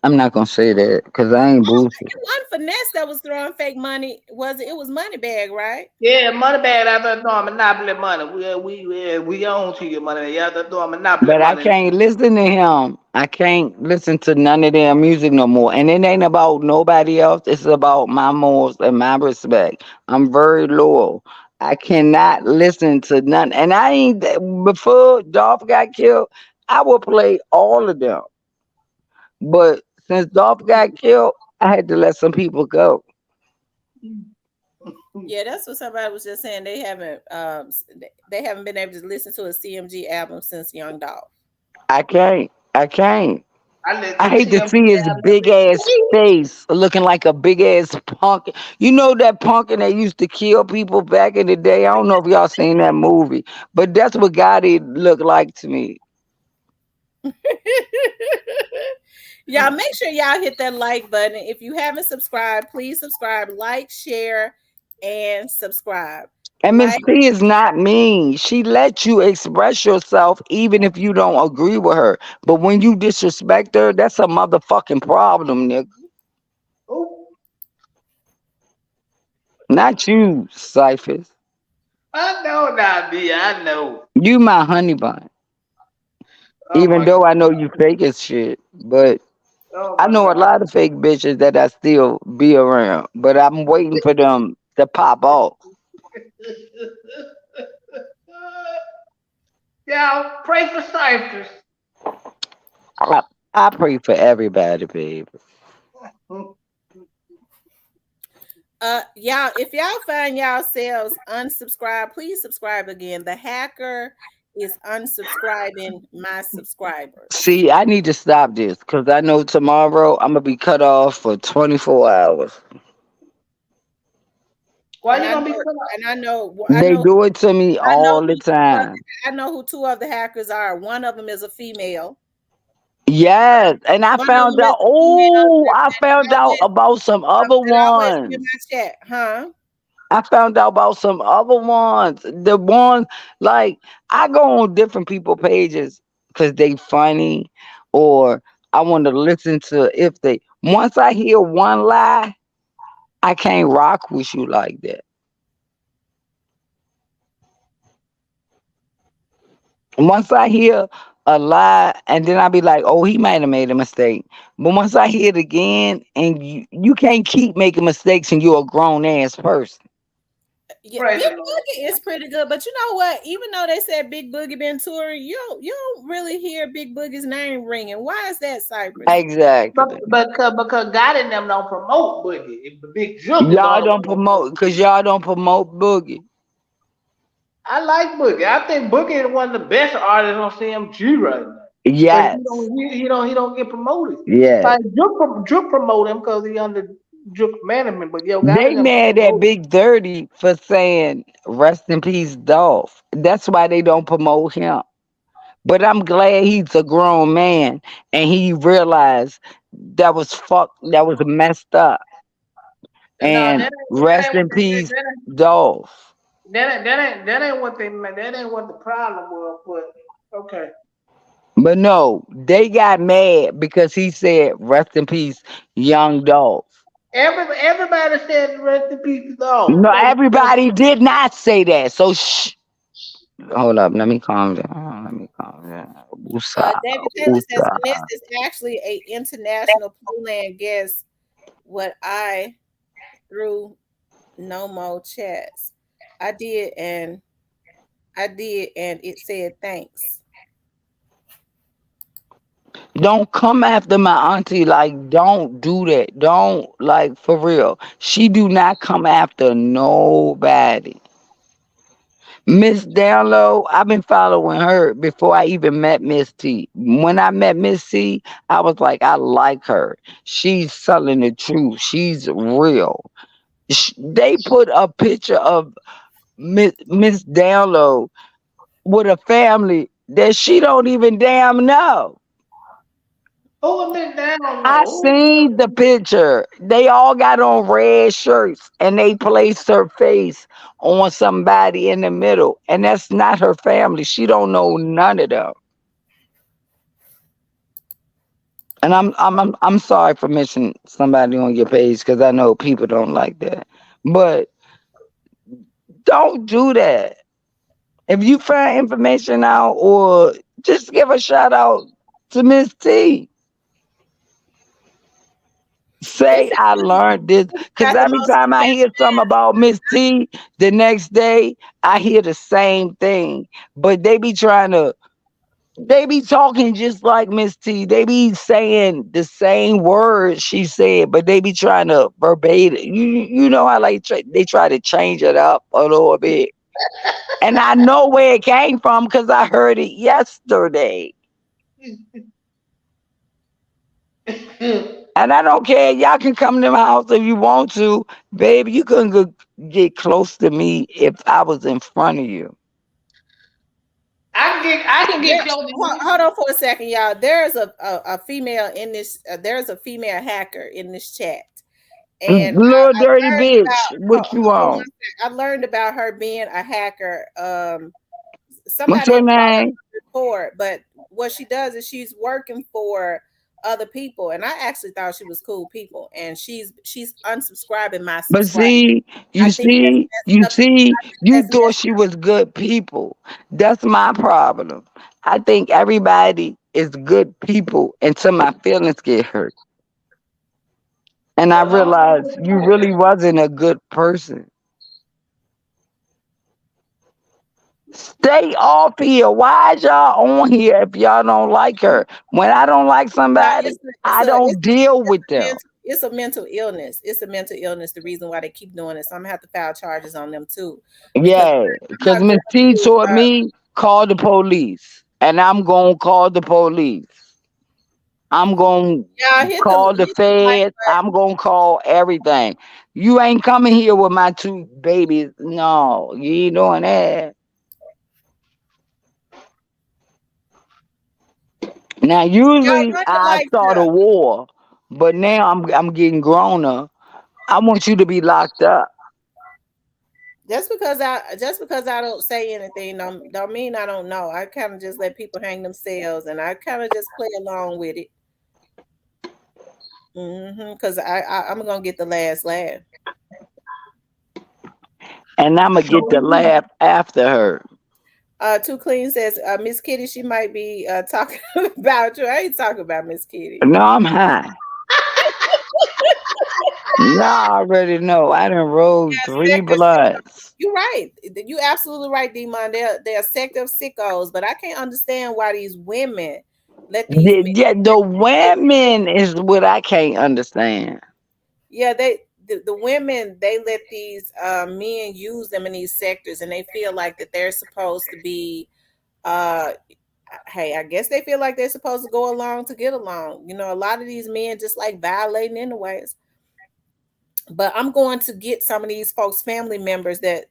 I'm not gonna say that because I ain't bullshit. It wasn't finesse that was throwing fake money. Was it? It was money bag, right? Yeah, money bag out there doing monopoly money. We own to your money. You out there doing monopoly But I money. can't listen to him. I can't listen to none of their music no more. And it ain't about nobody else. It's about my morals and my respect. I'm very loyal. I cannot listen to none. And I ain't before Dolph got killed. I would play all of them. But since Dolph got killed, I had to let some people go. Yeah, that's what somebody was just saying. They haven't been able to listen to a CMG album since Young Dog. I can't. I can't. I let I them hate to tell me see his I love big it. ass face looking like a big ass punk. You know that punkin that used to kill people back in the day? I don't know if y'all seen that movie, but that's what Gotti looked like to me. Y'all make sure y'all hit that like button. If you haven't subscribed, please subscribe, like, share, and subscribe. And Miss Like, T is not mean. She lets you express yourself even if you don't agree with her. But when you disrespect her, that's a motherfucking problem, nigga. Oh, Not you, Cyphers. I know now, B. I know. You my honey bun. Oh Even my though I God. know you fake as shit. But Oh I my know a God. lot of fake bitches that I still be around. But I'm waiting for them to pop off. Y'all pray for Cypress. I, I pray for everybody, baby. y'all, if y'all find yourselves unsubscribed, please subscribe again. The hacker is unsubscribing my subscribers. See, I need to stop this because I know tomorrow I'm gonna be cut off for 24 hours. Why you gonna be cut off? And I know, They do it to me I know all the who two of time. I know who two of the hackers are. One of them is a female. Yes, and I One of found them is out. a female Oh, I found out about some other that always be in ones. my chat, huh? I found out about some other ones. The ones like I go on different people pages because they funny, or I want to listen to if they. Once I hear one lie, I can't rock with you like that. Once I hear a lie, and then I be like, "Oh, he might have made a mistake." But once I hear it again, and you can't keep making mistakes, and you're a grown ass person. Yeah, Praise Big the Lord. Boogie is pretty good, but you know what? Even though they said Big Boogie been touring, you don't really hear Big Boogie's name ringing. Why is that, Cypress? Exactly. Because God and them don't promote boogie. If the big jug is the Y'all only don't one that promote promote. because y'all don't promote Boogie. I like Boogie. I think Boogie is one of the best artists on CMG right now. But he Yes. don't he don't get promoted. Yes. Like Juke promote him because he under Juke management. But yo, God They and them don't mad at promote. Big Dirty for saying rest in peace, Dolph. That's why they don't promote him. But I'm glad he's a grown man and he realized that was messed up. And no, And that rest ain't what in they peace, that Dolph. that ain't what they meant. That ain't what the problem was. But okay. But no, they got mad because he said rest in peace, young Dolph. Everybody said rest in peace dog. No, everybody did not say that. So shh. Hold up. Let me calm down. Let me calm down. Woosah. David Taylor says Finesse Woosah. is actually a international Poolan guest. What I through no more chats. I did and I did and it said thanks. Don't come after my auntie. Like, don't do that. Don't, like, for real. She do not come after nobody. Miss Download, I've been following her before I even met Miss T. When I met Miss T, I was like, I like her. She's telling the truth. She's real. They put a picture of Miss Download with a family that she don't even damn know. Who a bit down I low? seen the picture. They all got on red shirts and they placed her face on somebody in the middle. And that's not her family. She don't know none of them. And I'm sorry for mentioning somebody on your page because I know people don't like that. But don't do that. If you find information out or just give a shout out to Miss T. They Say said I learned this because got the every most time I hear something about Miss T, the next day I hear the same thing. But they be talking just like Miss T. They be saying the same words she said, but they be trying to verbatim. You know how like they try to change it up a little bit. And I know where it came from because I heard it yesterday. And I don't care. Y'all can come to my house if you want to. Baby, you couldn't get close to me if I was in front of you. I can get There, close to hold you. on for a second, y'all. There's a female in this. There's a female hacker in this chat, and Little I dirty learned bitch. about. What you Hold on one want? second. I learned about her being a hacker. What's Somebody your had brought up name? a report, but what she does is she's working for other people, and I actually thought she was cool people, and she's unsubscribing my But subscribe. see, I think that's messed up. I think you that's thought messed she was good people. That's my problem. I think everybody is good people until my feelings get hurt. And I Well, don't realized you really say wasn't a good person. Stay off here. Why is y'all on here if y'all don't like her? When I don't like Now somebody, I don't deal with them. it's a mental illness. It's a mental illness. The reason why they keep doing this, I'm gonna have to file charges on them too, because Yeah, I'm because not Miss going T to. taught me call the police, and I'm gonna call the police. I'm gonna Y'all call the hit the like feds. I'm gonna call everything. You ain't coming here with my two babies. No, you ain't doing that. Now, y'all usually run the I like start a button. war, but now I'm getting grown up. I want you to be locked up. Just because I don't say anything don't mean I don't know. I kind of just let people hang themselves, and I kind of just play along with it. Because I'm gonna get the last laugh. And I'm gonna get the laugh after her. Too Clean says, Miss Kitty, she might be talking about you. I ain't talking about Miss Kitty. No, I'm high. No, I already know. I done rolled three Sector sicko. bloods. You're right. You absolutely right, Demon. They're a sector of sickos, but I can't understand why these women let these men. Yeah, the women is what I can't understand. Yeah, the women they let these men use them in these sectors, and they feel like that they're supposed to be. Uh, hey, I guess they feel like they're supposed to go along to get along. A lot of these men just like violating anyways. But I'm going to get some of these folks family members that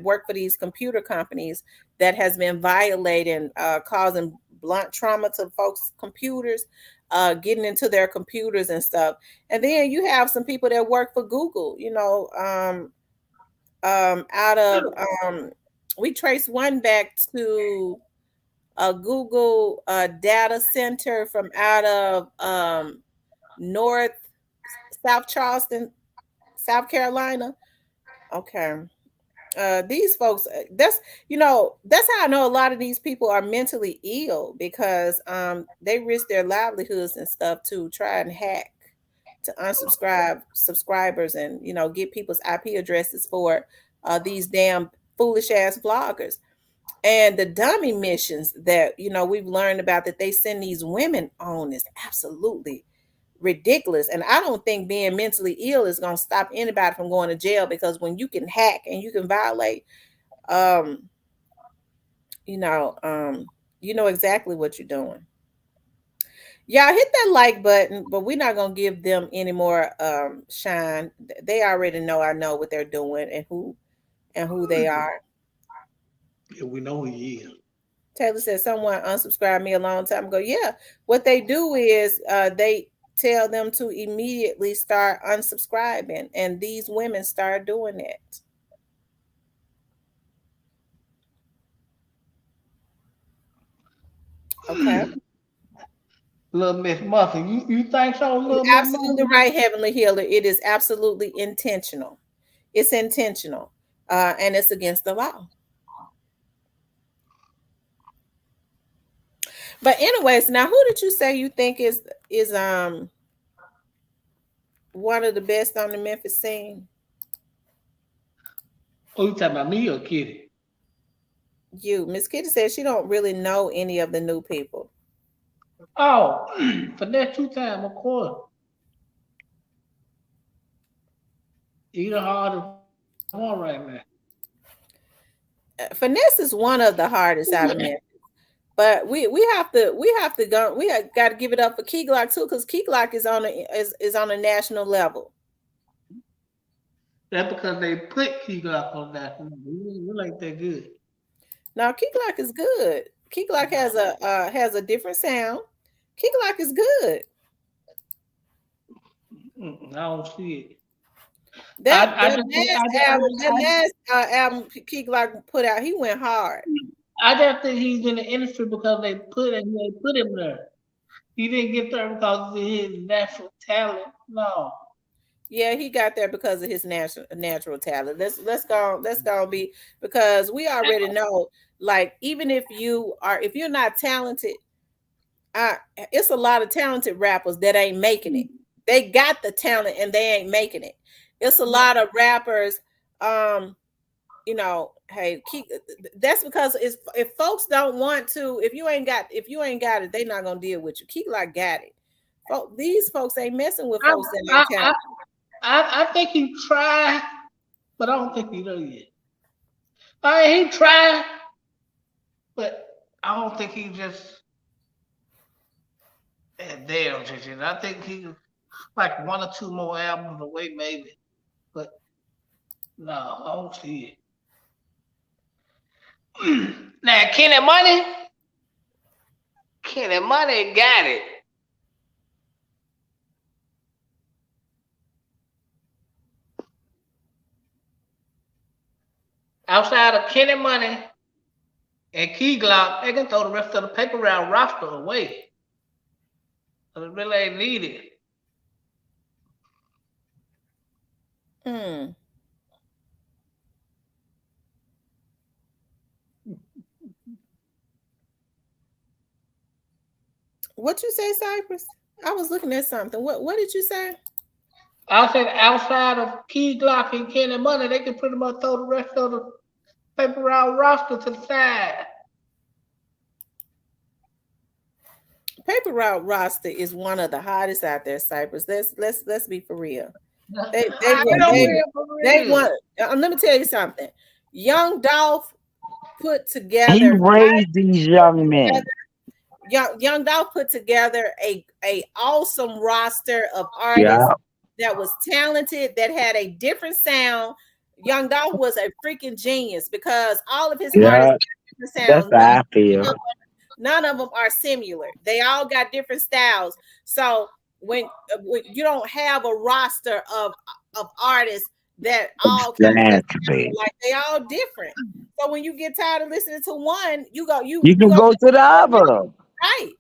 work for these computer companies that has been violating, causing blunt trauma to folks computers, getting into their computers and stuff. And then you have some people that work for Google, out of we trace one back to a Google data center from out of north South Charleston, South Carolina. Okay. These folks, that's how I know a lot of these people are mentally ill, because they risk their livelihoods and stuff to try and hack, to unsubscribe subscribers, and get people's IP addresses for these damn foolish ass vloggers. And the dummy missions that we've learned about that they send these women on is absolutely ridiculous. And I don't think being mentally ill is going to stop anybody from going to jail, because when you can hack and you can violate, um, you know, um, you know exactly what you're doing. Y'all hit that like button, but we're not gonna give them any more shine. They already know I know what they're doing and who they are. yeah, we know who he is. Taylor said someone unsubscribed me a long time ago. Yeah, what they do is they tell them to immediately start unsubscribing, and these women start doing that. Okay, Little Miss Muffin. You think so, you're little Miss absolutely Muffin? right, Heavenly Healer. It is absolutely intentional. It's intentional, and it's against the law. But anyways, now who did you say you think is one of the best on the Memphis scene? Oh, you talking about me or Kitty? You, Miss Kitty said she don't really know any of the new people. Oh, for that two time, of course. He the hardest one right now. Finesse is one of the hardest out of Memphis. But we have to go. Got to give it up for Key Glock too, because Key Glock is on a national level. That's because they put Key Glock on that. We like that good. Now Key Glock is good. Key Glock has a different sound. Key Glock is good. I don't see it. That I that just, last album, album Key Glock put out, he went hard. I just think he's in the industry because they put him there. He didn't get there because of his natural talent. No. Yeah, he got there because of his natural talent. Let's go be, because we already know, like, even if you're not talented, it's a lot of talented rappers that ain't making it. They got the talent and they ain't making it. It's a lot of rappers, um, hey, that's because if folks don't want to, if you ain't got it, they not gonna deal with you. Keep like got it. These folks ain't messing with I, folks that I, ain't I, talented. I think he tried, but I don't think he there yet. I mean, he tried, but I don't think he just damn just yet. I think he like one or two more albums away, maybe. But no, I don't see it. Now, Kenny Money got it. Outside of Kenny Money and Key Glock, they can throw the rest of the paper round roster away. So it really ain't needed. Hmm. What you say, Cypress? I was looking at something. What did you say? I said outside of Key Glock and Kenny Money, they can pretty much throw the rest of the paper round roster to the side. Paper Route roster is one of the hottest out there, Cypress. Let's be for real. They I were know they real for they real. want. Let me tell you something. Young Dolph put He together raised these young men. Young Dolph put together a awesome roster of artists Yeah, that was talented, that had a different sound. Young Dolph was a freaking genius because all of his artists yeah. have different That's sounds. how I feel. None of them are similar. They all got different styles. So when you don't have a roster of artists that all kind of just Exactly. like, they all different. So when you get tired of listening to one, You you can go go to the other. right.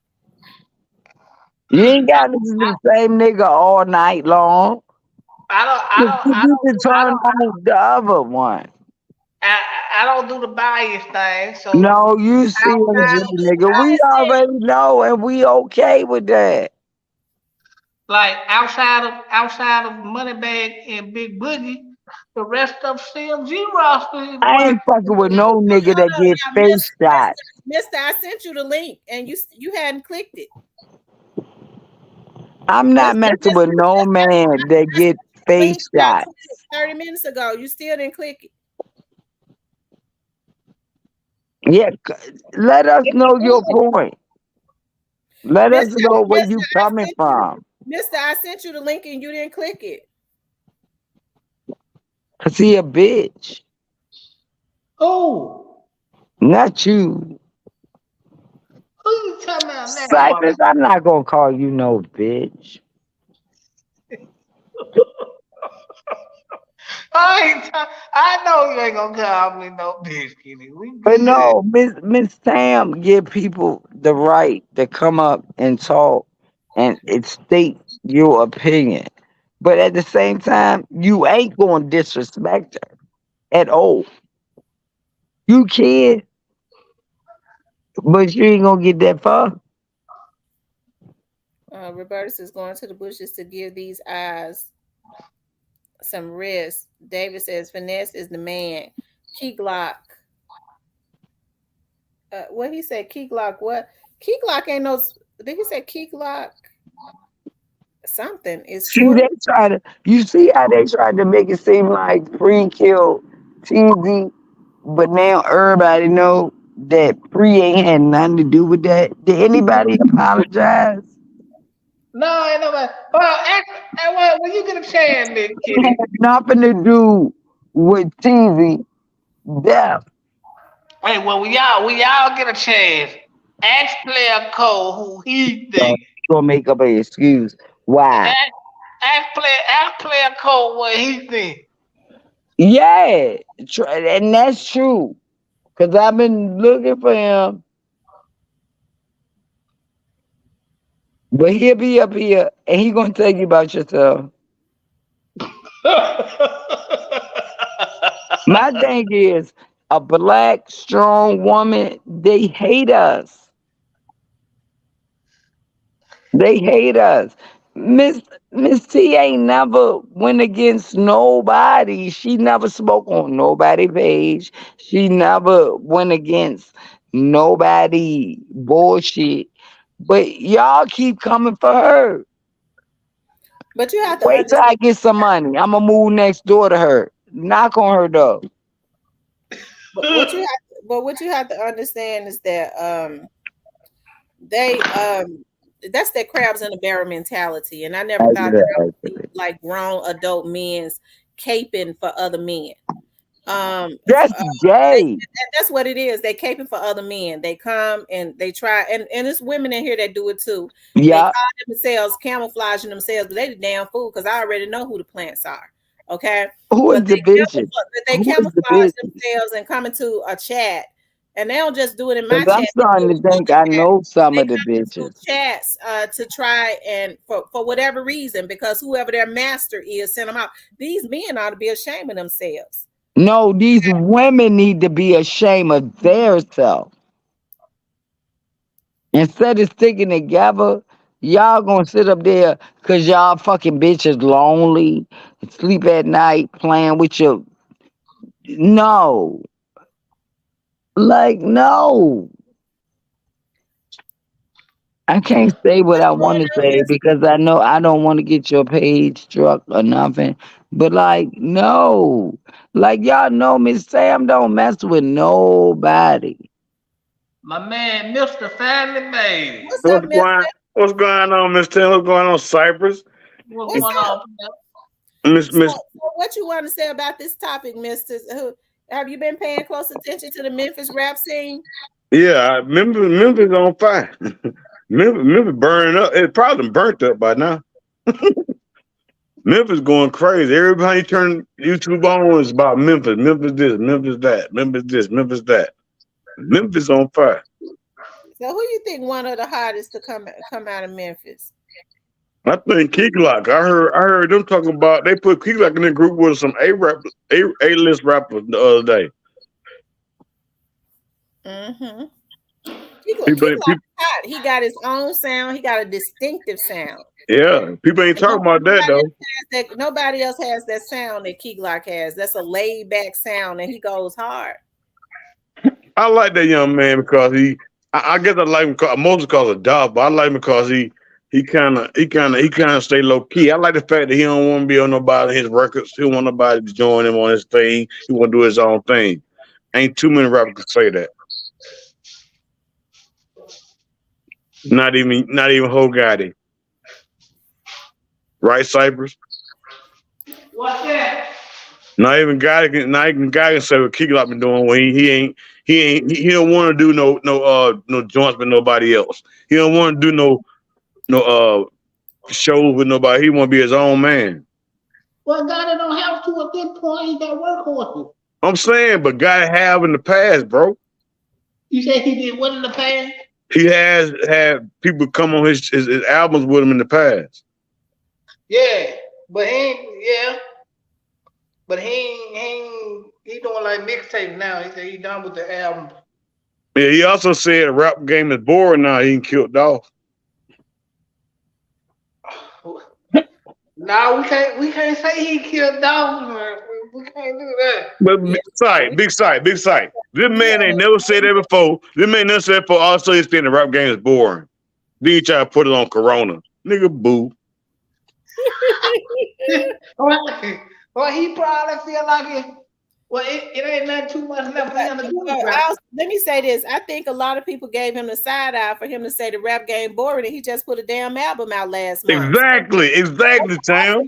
You ain't got to listen to the same nigga all night long. I don't, I You don't, I can don't, I turn don't, on the other one. I, I don't do the bias thing. So No, you CMG, Outside of nigga. We listen, already know, and we okay with that. like outside of Moneybag and Big Boogie, the rest of CMG roster is I what. ain't fucking with no nigga that hold on get now, face shot. Mister, I sent you the link and you hadn't clicked it. I'm not Mister, messing with no man that I sent get you the link face about shot. 30 minutes ago. You still didn't click it. Yeah, let us know your point. Let us Mister, know where Mister, you coming from. I sent you the link and you didn't click it. Cause he a bitch. Oh, Not you. who you talking about now, Cypress, I'm not gonna call you no bitch. I know you ain't gonna call me no bitch, Kenny. We But good. no, Miss Tam give people the right to come up and talk and it state your opinion. But at the same time, you ain't gonna disrespect her at all. You can, but you ain't gonna get that far. Robertus is going to the bushes to give these eyes some rest. David says finesse is the man. Key Glock. What he said? Key Glock. What? Key Glock ain't no. Did he say Key Glock? Something is See, they 20. try to. You see how they tried to make it seem like free kill TZ, but now everybody know. that Bree ain't had nothing to do with that? Did anybody apologize? No, ain't nobody. Well, when you get a chance, Miss It Kitty. had nothing to do with TV death. Hey, well, we all get a chance. Ask Player Cole who he So think. he gonna make up an excuse. Why? Ask, ask Player Cole what he think. Yeah, and that's true. Cause I've been looking for him, but he'll be up here and he gonna tell you about yourself. My thing is, a black strong woman, they hate us. They hate us. Miss Miss T ain't never went against nobody. She never spoke on nobody page. She never went against nobody bullshit. But y'all keep coming for her. But you have to Wait till understand. I get some money. I'ma move next door to her. Knock on her door. What you have to understand is that they that's that crabs in a barrel mentality, and I never I thought get that it, I I would see get it. like grown adult men's caping for other men. That's gay. And that's what it is. They caping for other men. They come and they try, and it's women in here that do it too. They Yeah. call themselves camouflaging themselves, but they the damn fool because I already know who the plants are. Okay, Who is but the bitches? they Who is the camouflage bitches? themselves and come into a chat, and they don't just do it in my Because I'm chat. They do starting it to in think other I chats. know some They of the come into bitches. chats to try and for whatever reason because whoever their master is sent them out. These men ought to be ashamed of themselves. No, these women need to be ashamed of their self. Instead of sticking together, y'all gonna sit up there because y'all fucking bitches lonely, sleep at night playing with your. No. Like, no. I can't say what What's I going want to on, say Miss? because I know I don't want to get your page struck or nothing. But like, no. Like y'all know Miss Sam don't mess with nobody. My man, Mr. Family Man. What's up, Mister? What's going on, Miss Taylor? What's going on, Cypress? What's What's going up? on? Miss So, Miss what you want to say about this topic, Mister? Have you been paying close attention to the Memphis rap scene? Yeah, Memphis on fire. Memphis burning up. It probably burnt up by now. Memphis going crazy. Everybody turn YouTube on is about Memphis. Memphis this, Memphis that, Memphis this, Memphis that. Memphis on fire. So, who you think one of the hottest to come out of Memphis? I think Key Glock. I heard them talking about they put Key Glock in the group with some A list rappers the other day. Mm-hmm. People, Key Glock people is hot. He got his own sound. He got a distinctive sound. yeah, people ain't And talking about that though. nobody else has that sound that Key Glock has. That's a laid back sound, and he goes hard. I like that young man because I guess I like him mostly because of Dog, but I like him because he kind of stay low key. I like the fact that he don't want to be on nobody his records. He don't want nobody to join him on his thing. He want to do his own thing. Ain't too many rappers can say that. Not even Hogarty. Right, Cypress? What's that? Not even guy can say what Key Glock been doing when he don't want to do no joints with nobody else. He don't want to do no shows with nobody. He want to be his own man. Well, God, I don't have to at this point. He got workhorses. I'm saying, but guy have in the past, bro. You say he did what in the past? He has had people come on his albums with him in the past. Yeah, but he ain't. Yeah, but he doing like mixtapes now. He said he done with the album. Yeah, he also said the rap game is boring now. He killed off. No, we can't say he killed dogs, man. We can't do that. But Yeah, big sight. This he man ain't on never said that before. This man never said before. Also, he's saying the rap game is boring. Then you try to put it on Corona, nigga. Boo. it. Well, he probably feel like it. Well, it ain't nothing too much left for But, him to you do. know, Right? let me say this. I think a lot of people gave him the side eye for him to say the rap game boring, and he just put a damn album out last month. Exactly, Tam.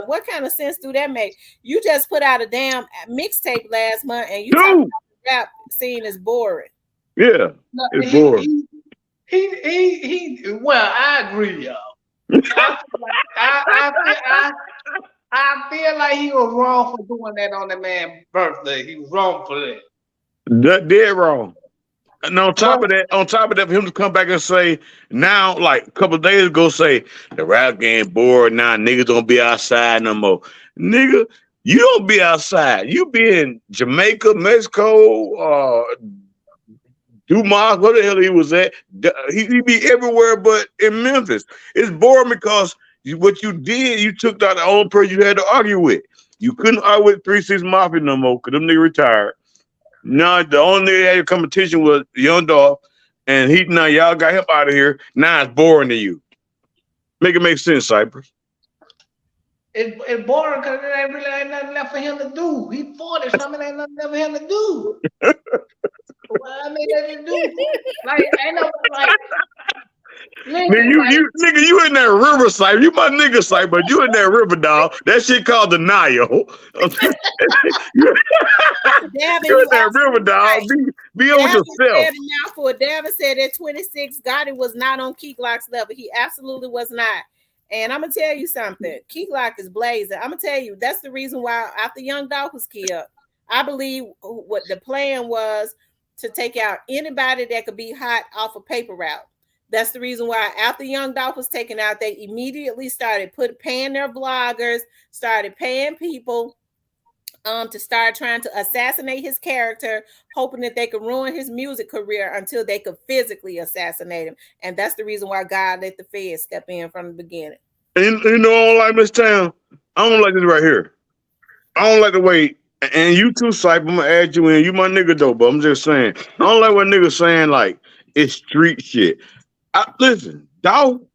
What kind of sense do that make? You just put out a damn mixtape last month, and you talk about Dude, the rap scene is boring. yeah, No, it's boring. Well, I agree, y'all. I feel like he was wrong for doing that on the man's birthday. He was wrong for that. That dead wrong. And on top But of that, for him to come back and say now, like a couple of days ago, say the rap game bored now, niggas don't be outside no more. Nigga, you don't be outside. You be in Jamaica, Mexico, Dumas, where the hell he was at. He be everywhere but in Memphis. It's boring because what you did, you took out the only person you had to argue with. You couldn't argue with 3 6 Mafia no more because them niggas retired. No, the only nigga that had competition was Young Dolph, and now y'all got him out of here. Now it's boring to you. Make it make sense, Cypress. it's boring because ain't nothing left for him to do. He 40 something, ain't nothing left for him to do. Well, I mean, they do like ain't no like. Listen, Nigga, you in that river site. You my nigga site, but you in that river, dog. That shit called the Nile. you Davin, in that river, dog. Be on yourself. Davin said that 26 Gotti was not on Key Glock's level. He absolutely was not. And I'm gonna tell you something. Key Glock is blazing. I'm gonna tell you that's the reason why after Young Dolph was killed, I believe what the plan was to take out anybody that could be hot off a paper route. That's the reason why after Young Dolph was taken out, they immediately started paying their bloggers, started paying people to start trying to assassinate his character, hoping that they could ruin his music career until they could physically assassinate him. And that's the reason why God let the feds step in from the beginning. And you know, I don't like Miss Town. I don't like this right here. I don't like the way, and you too, Sype, I'm gonna add you in. You my nigga though, but I'm just saying, I don't like what niggas saying like it's street shit. Listen, Dog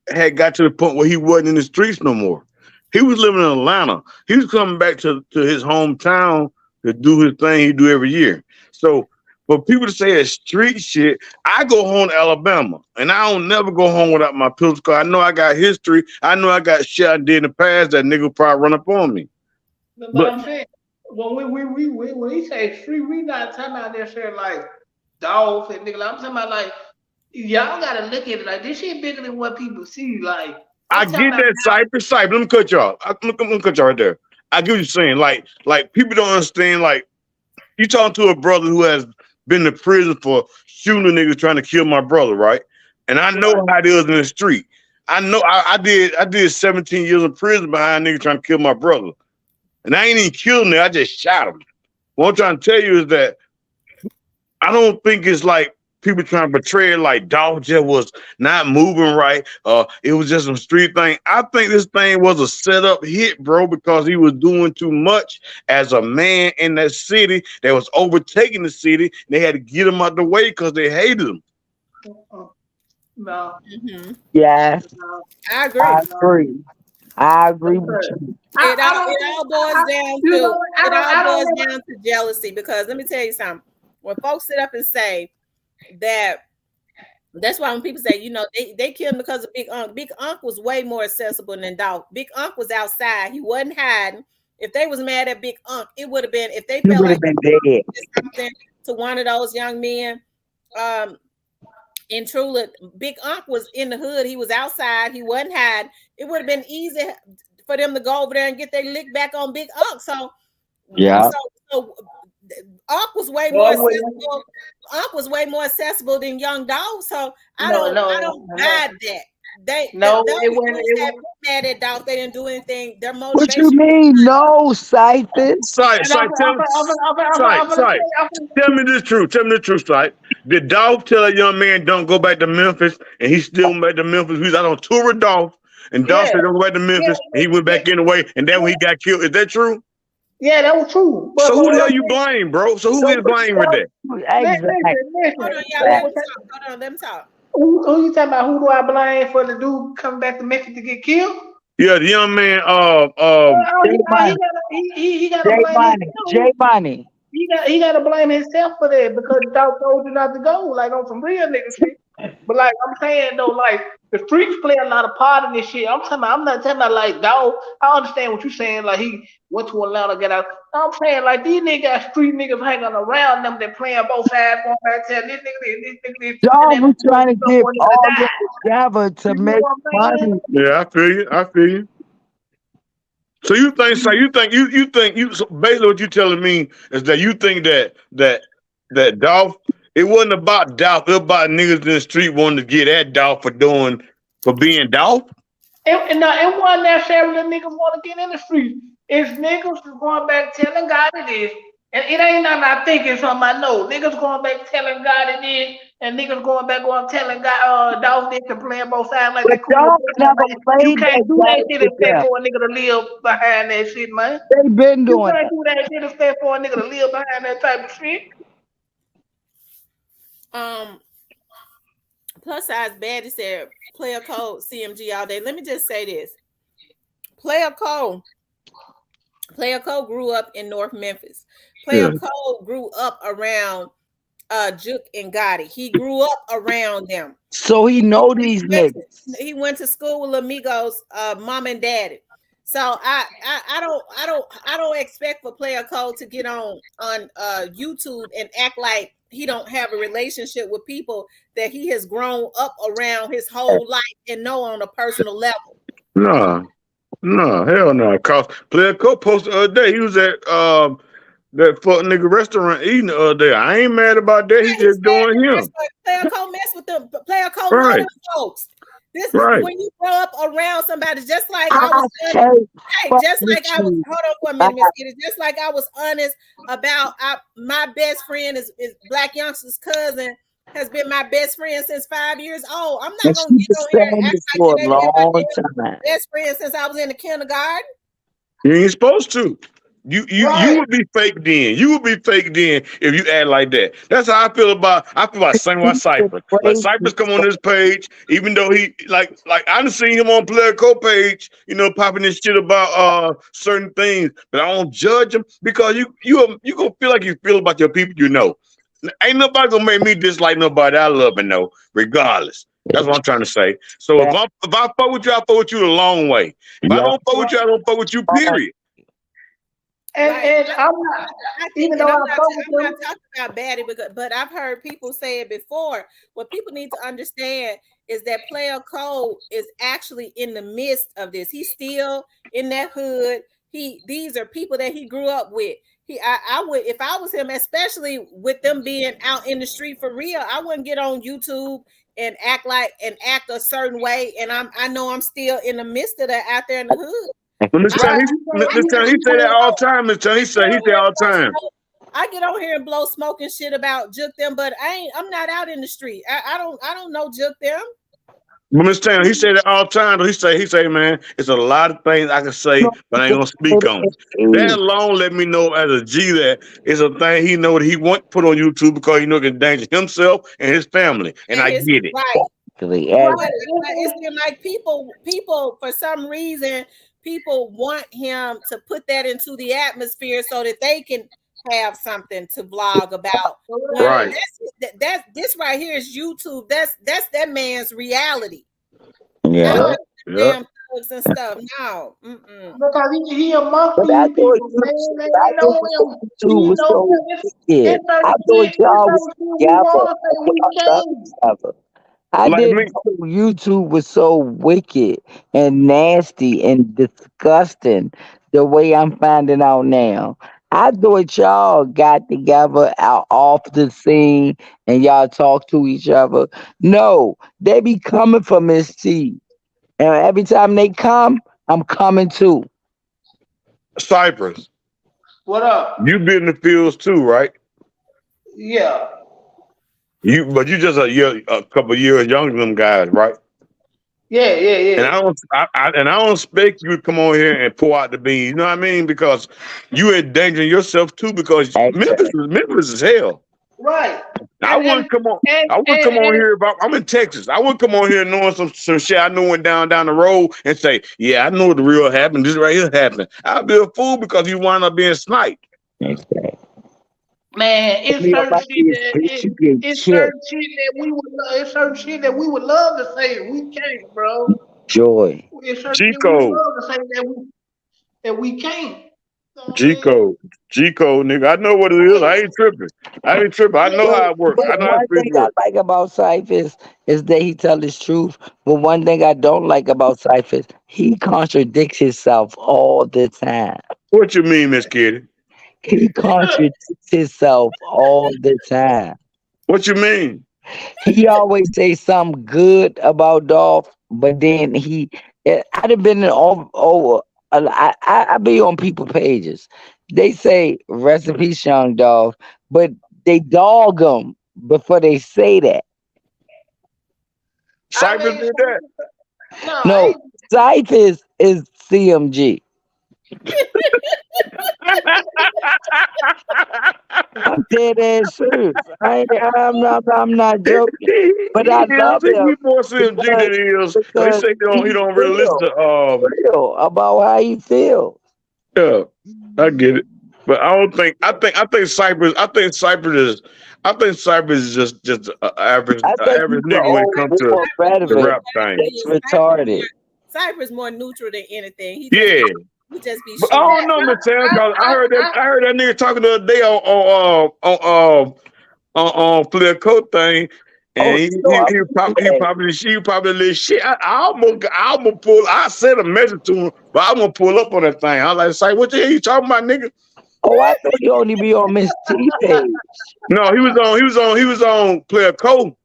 had got to the point where he wasn't in the streets no more. He was living in Atlanta. He was coming back to his hometown to do his thing he do every year. So for people to say it's street shit, I go home to Alabama, and I don't never go home without my pistol because I know I got history. I know I got shit I did in the past that nigga probably run up on me. but I'm saying when we say street, we not talking about that shit like dogs and nigga. I'm talking about like y'all gotta look at it like this shit bigger than what people see. Like I get that, Cypress. Let me cut you off. Let me cut you right there. I get what you're saying. Like people don't understand. Like you talking to a brother who has been to prison for shooting a nigga trying to kill my brother, right? And I know how it is in the street. I know I did 17 years in prison behind a nigga trying to kill my brother, and I ain't even killed him. I just shot him. What I'm trying to tell you is that I don't think it's like people trying to portray it like Dog just was not moving right. It was just a street thing. I think this thing was a setup hit, bro, because he was doing too much as a man in that city that was overtaking the city. And they had to get him out the way because they hated him. No. Mm-hmm. Yes, No. I agree. I agree with you. It all boils down to jealousy. Because let me tell you something. When folks sit up and say that, that's why when people say, you know, they killed him because of Big Unc. Big Unc was way more accessible than Dog. Big Unc was outside. He wasn't hiding. If they was mad at Big Unc, it would have been if they felt like been dead. something to one of those young men. In Trula, Big Unc was in the hood. He was outside. He wasn't hiding. It would have been easy for them to go over there and get their lick back on Big Unc. So yeah. So Unc was way more accessible. Unc was way more accessible than Young Dog. So I don't buy that. They mad at Dog. They didn't do anything. Their motivation. What you mean? No, Cypher. Tell me the truth. Tell me the truth, Sype. Did Dog tell a young man don't go back to Memphis, and he still went back to Memphis? He was out on tour with Dolph, and Dolph said don't go back to Memphis, and he went back anyway, and then when he got killed, is that true? Yeah, that was true. So who the hell you blame, bro? So who is blamed with that? Exactly. Hold on, y'all. Let me talk. Who you talking about? Who do I blame for the dude coming back to Memphis to get killed? Yeah, the young man. Oh, J Money, he got J to blame Money, himself. J Money. He got to blame himself for that because dog told you not to go, like on some real nigga shit. But like I'm saying though, like the streets play a lot of part in this shit. I'm not talking about like dog. I understand what you're saying. Like he went to Atlanta, get out. I'm saying like these niggas got street niggas hanging around them. They playing both sides, going back telling this nigga this, and Y'all then was doing trying to stuff get for a nigga to all that die. together to You know make what I'm saying? money. yeah, I feel you. I feel you. So you think? So you think you? So basically, what you telling me is that you think that Dolph. It wasn't about Dolph. It was about niggas in the street wanting to get at Dolph for being Dolph. It wasn't necessarily the niggas want to get in the streets. It's niggas who going back telling God it is. And it ain't nothing I think, it's something I know. Niggas going back telling God it is, and niggas going telling God, dog this and playing both sides like they But cool with y'all both sides. never Man. You played can't that do that game shit and with expect them. for a nigga to live behind that shit, man. They been You doing can't that. do that shit and expect for a nigga to live behind that type of shit. Um, plus size baddie said player code CMG all day. Let me just say this: player code. Player Cole grew up in North Memphis. Player Yeah. Cole grew up around Juke and Gotti. He grew up around them. So he know these niggas. He went to school with Amigos, mom and daddy. So I don't expect for Player Cole to get on YouTube and act like he don't have a relationship with people that he has grown up around his whole life and know on a personal level. No, no, hell no. Cause Player Coach posted the other day. He was at that fuck nigga restaurant eating the other day. I ain't mad about that. He Yeah, he's just mad doing that him. Player Cole mess with them. Player Cole know Right, them folks. This right. when you grow up around somebody, just like I was I honest. can't Hey, fuck just with like I was. you. Hold on for a I, minute, Miss Kitty. Just like I was honest about my best friend is Black Youngster's cousin. Has been my best friend since 5 years old. I'm not and gonna she get been on here and saying act this like for it a ain't been my long damn time. best friend since I was in the kindergarten. You ain't supposed to. You Right. would be fake then. You would be fake then if you act like that. That's how I feel about. I feel about same He's about been Cypress. Like crazy. Cypress come on this page, even though he like I done seen him on Political page, popping this shit about certain things, but I don't judge him because you gonna feel like you feel about your people you know. Ain't nobody gonna make me dislike nobody I love and know, regardless. That's what I'm trying to say. So if That I fuck with you, I fuck with you the long way. If I y'all don't fuck with you, I don't fuck with you. Period. Right. And I'm not, I think, even and though I fuck with I'm not them, talking about Batty, but I've heard people say it before. What people need to understand is that Player Cole is actually in the midst of this. He's still in that hood. These are people that he grew up with. I would, if I was him, especially with them being out in the street for real, I wouldn't get on YouTube and act a certain way. And I know I'm still in the midst of that out there in the hood. But Miss I, Town, right? I Miss get Town, on he say here that and all blow, the time. Miss Town, I get he on say here and all the blow time. smoke. I get on here and blow smoke and shit about Juke them, but I'm not out in the street. I don't know Juke them. But Miss Town, he say that all the time. He say, man, it's a lot of things I can say, but I ain't gonna speak on it. That alone let me know as a G that it's a thing he know that he want put on YouTube because he know it can endanger himself and his family, and And I his get it. right. Right. But it's been like people for some reason people want him to put that into the atmosphere so that they can have something to vlog about. When Right. that's this right here is YouTube. That's that man's reality. Not Yeah. Yeah. none of the Yeah. damn thugs and stuff. No. Mm-mm. Because he amongst But I these thought people, you, man. I They know thought him. you He was know so him. wicked. It's I certain thought shit. It's y'all was certain shit we together. want to I say thought we y'all love can't. each other. I Like didn't me. know YouTube was so wicked and nasty and disgusting the way I'm finding out now. I thought y'all got together out off the scene and y'all talk to each other. No, they be coming for Miss T. And every time they come, I'm coming too. Cypress, What up? you been in the fields too, right? Yeah. But you just a couple years younger than them guys, right? Yeah, yeah, And yeah. I don't expect you to come on here and pour out the beans. You know what I mean? Because you endangering yourself too. Because Exactly. Memphis is hell. right. I And wouldn't come on. and I wouldn't and, come on and here about. I'm in Texas. I wouldn't come on here knowing some shit I knew went down the road and say, "Yeah, I know what the real happened. This right here happened." I'd be a fool because you wind up being sniped. Exactly. man, it's Me on certain my shit kids, that bitch, you get it's killed. certain shit that we would it's certain shit that we would love to say we can't, bro. Joy. It's certain G shit we would code, love to say that we can't. You know what I G mean? code, G code, nigga. I know what it is. I ain't tripping. I ain't tripping. I know Yeah, But how it works. but I know how one this thing bitch I works. like about Cyphers is that he tell his truth. But one thing I don't like about Cyphers, he contradicts himself all the time. What you mean, Miss Kitty? He contradicts himself all the time. What you mean? He always say something good about Dolph, but then I'd have been over. I be on people pages. They say recipe Young Dolph, but they dog him before they say that. I Cypress mean, did that. no, I No, ain't. Cyphers is CMG. I'm dead ass serious. I'm not joking. But I I love think him he more CMG because than he is. He because say he he's don't really listen to real about how he feels. yeah, I get it. But I don't think I think Cypress is just an I think he's average an nigga when it old comes to war the Cypress, veteran rap thing. that's retarded. Cypress more neutral than anything. Yeah. He just be But I shooting. don't know, Miss Sam, I, cause I, I, I heard that nigga talking the other day on Flip Coat thing, Oh, and you know I'm mad. he probably little shit. I almost pull. I sent a message to him, but I'm gonna pull up on that thing. I like say, what the hell you talking about, nigga? Oh, I thought you only be on Miss T page. No, he was on Player Coat.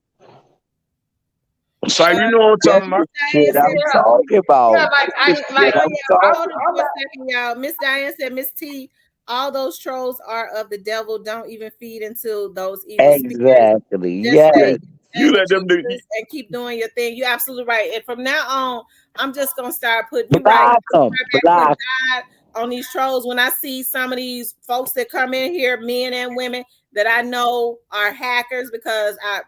So Uh, you know what I'm That's talking the about? shit I'm yeah, talking yeah, about. like That's the I, shit like, Oh I'm yeah, I'm, talking hold on I'm for a not. second, y'all. Miss Diane said, Miss T, all those trolls are of the devil. Don't even feed into those evil spirits. exactly. Just say Yes. in the You name of let them do. Jesus and keep doing your thing. You're absolutely right. And from now on, I'm just gonna start putting you right. Block them. Start back putting Block. God on these trolls. When I see some of these folks that come in here, men and women that I know are hackers, because I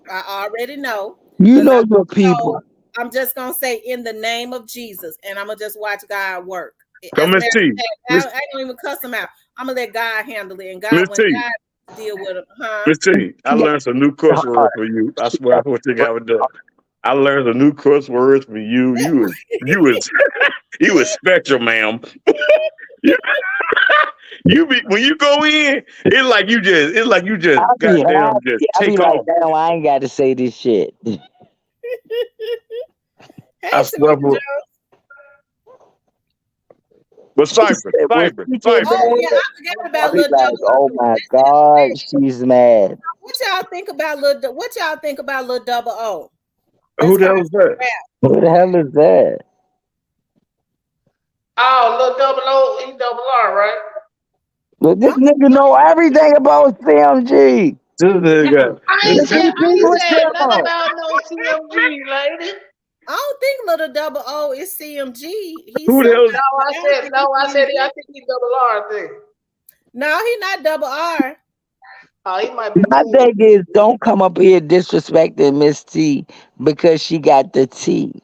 already know, You because I know your know. people. I'm just gonna say in the name of Jesus, and I'm gonna just watch God work. Come As a Miss matter T, of fact, I don't even cuss him out. I'm gonna let God handle it, and Miss God, when T, God deal with him, huh? Miss T. I She got learned some new cuss hard. words for you. I She swear, got what you got with that. I learned some new cuss words from you. You was you was special, ma'am. You, you be when you go in, it's like you just I be goddamn just happy. I be take like, off. damn, I ain't got to say this shit. Hey, I swear Tamika for Joe. but She Cypress, said, when Cypress, she get Cypress. Oh yeah, mad, I forgot I about be Little like, Double oh O. my Hey, God, she's mad. what y'all think about What y'all think about Little Double O? Who As the far hell as is that? rap, Who the hell is that? Oh, little double O, he double R, right? But this I'm nigga know everything about CMG. This nigga. This I nigga ain't with said nothing them. about no CMG, lady. I don't think Little Double O is CMG. He's Who the hell is somebody, but I don't think he's I CMG. think he double R. I think. No, he's not double R. Oh, he might be My cool. thing is, don't come up here disrespecting Miss T because she got the T.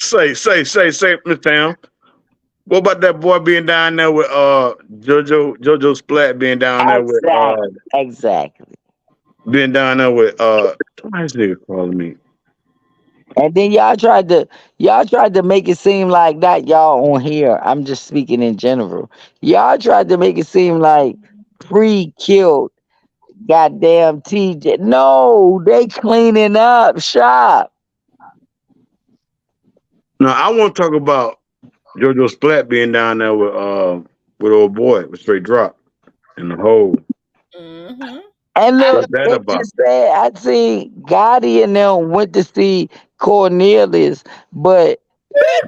say, Miss Tam? What about that boy being down there with Jojo Splat being down there with Exactly. Exactly. why is nigga calling me? And then y'all tried to make it seem like not y'all on here. I'm just speaking in general. Y'all tried to make it seem like pre killed goddamn TJ. No, they cleaning up shop. No, I want to talk about Jojo Splat being down there with old boy with straight drop in the hole. Mm-hmm. And I look, What's that it about? just said I see Gotti and them went to see Cornelius, but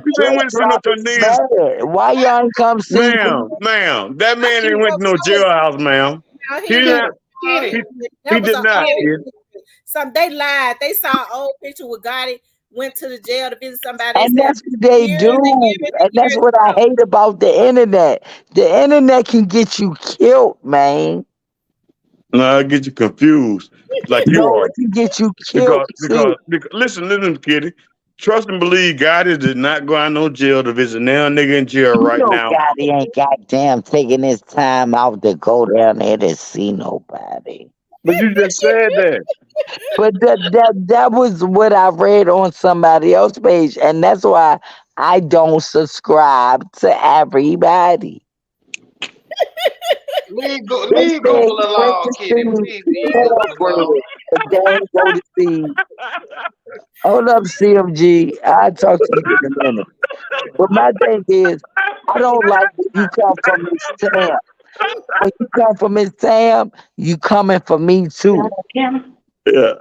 You J ain't went to see no Drop is Cornelius. mad. Why y'all ain't come see me? Ma'am, that I man think ain't went to no that was jailhouse, ma'am. now he He didn't. didn't. kitty, kitty, He, That he was did an not. old kitty. Kid. picture. They lied. They saw an old picture with Gotti went to the jail to visit somebody. They And said that's what they years and do. years and And that's years what I ago. hate about the internet. The internet can get you killed, man. No, I get you confused, like you No, are. it can get you killed Because listen, Kitty. Trust and believe God is did not go out no jail to visit now nigga in jail You right know, now. Gotti ain't goddamn taking his time out to go down there to see nobody. But you just said that. But that was what I read on somebody else's page, and that's why I don't subscribe to everybody. They Leave said Google went alone, to Kitty. see Please leave Google cornbread, alone. but they ain't go to see. Hold up, CMG. I'll talk to you in a minute. But my thing is, I don't like when you come from Miss Tam. When you come from Miss Tam, you coming for me too. Yeah.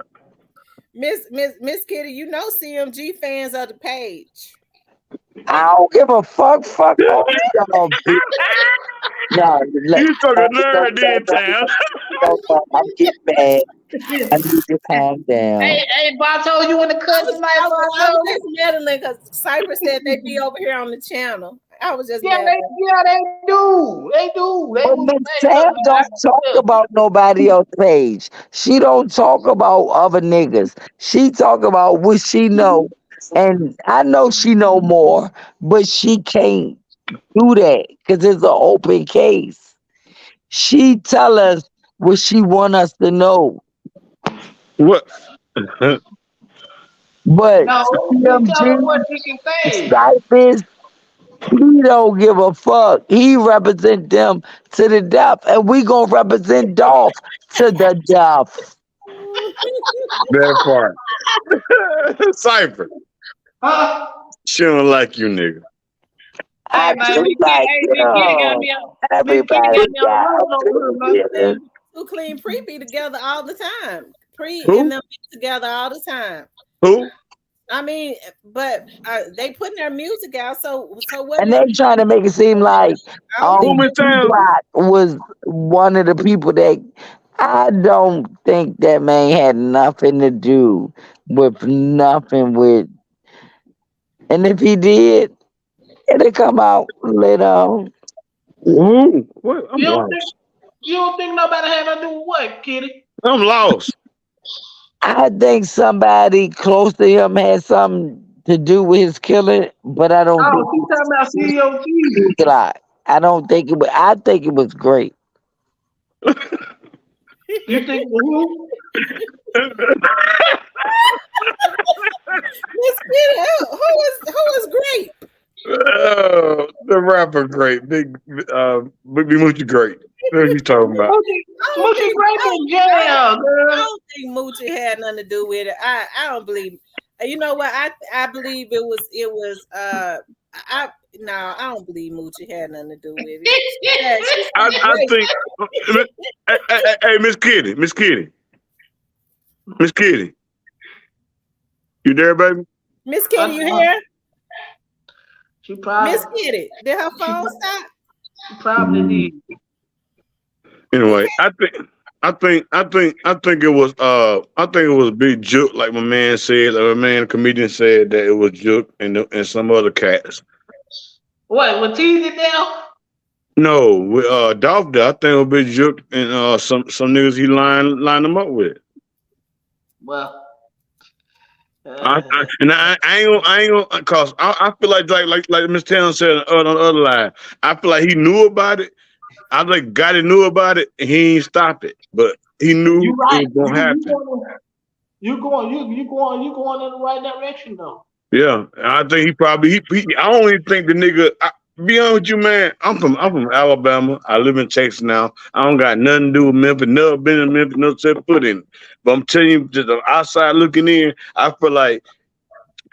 Miss Kitty, you know CMG fans of the page. I don't give a fuck. Fuck all y'all, bitch. No, You took a no, nerd no, in no, town. no. I'm getting mad. I need to calm down. Hey, Bato, you in the cut tonight, I was Bato? just meddling because Cypress said they'd be over here on the channel. I was just Yeah, they, meddling. yeah, they do. They do. They But was Miss hey, look, Tam man, I don't can talk tell you. about nobody else page. She don't talk about other niggas. She talk about what she know. And I know she know more, but she can't do that because it's an open case. She tell us what she want us to know. What? But No, she tell them CMG, what she can say. Cypress, he don't give a fuck. He represent them to the death, and we gonna represent Dolph to the death. That part. Cypher. Huh? She don't like you, nigga. I Hey man, do like Miss Kitty got him. me on Miss Kitty Everybody got me on the got road over here, man. opinions. Two Clean Pre be together all the time. Pre and Who? them be together all the time. Who? I mean, but they putting their music out. So what And makes they trying to make it seem like I don't Who think Miss Town? Black was one of the people that I don't think that man had nothing to do with nothing with. And if he did, it'll come out later on. Who? What? I'm You don't think lost. you don't think nobody had nothing to do with what, Kitty? I'm lost. I think somebody close to him had something to do with his killing, but I don't think Oh, she talking about COT. it was like. I don't think it was. I think it was great. You think it was Miss Kitty, who is great? The rapper great. Big Moochie great. What are you talking who? about? Moochie Grape in jail, I girl. don't think Moochie had nothing to do with it. I don't believe. You know what? I believe I no, I don't believe Moochie had nothing to do with it. She's I great. think. Hey, Miss Kitty, you there, baby? Miss Kitty, you Uh-uh. here? She probably Miss Kitty, did her she, phone stop? she probably did. Anyway, Okay. I think it was a big joke, like my man said, like my man comedian said that it was joke and some other cats. What, with teasing now? No, with Dolph there, I think it was a big joke and some niggas he lined them up with. Well, I, uh, I and I ain't gonna cause I feel like Miss Town said on the other line. I feel like he knew about it. I like Gotti knew about it and he ain't stop it, but he knew you it right. was gonna happen. You going in the right direction though. Yeah, I think he probably I don't even think the nigga. Be honest with you, man. I'm from Alabama. I live in Texas now. I don't got nothing to do with Memphis. Never been in Memphis. Never set foot in it. But I'm telling you, just the outside looking in, I feel like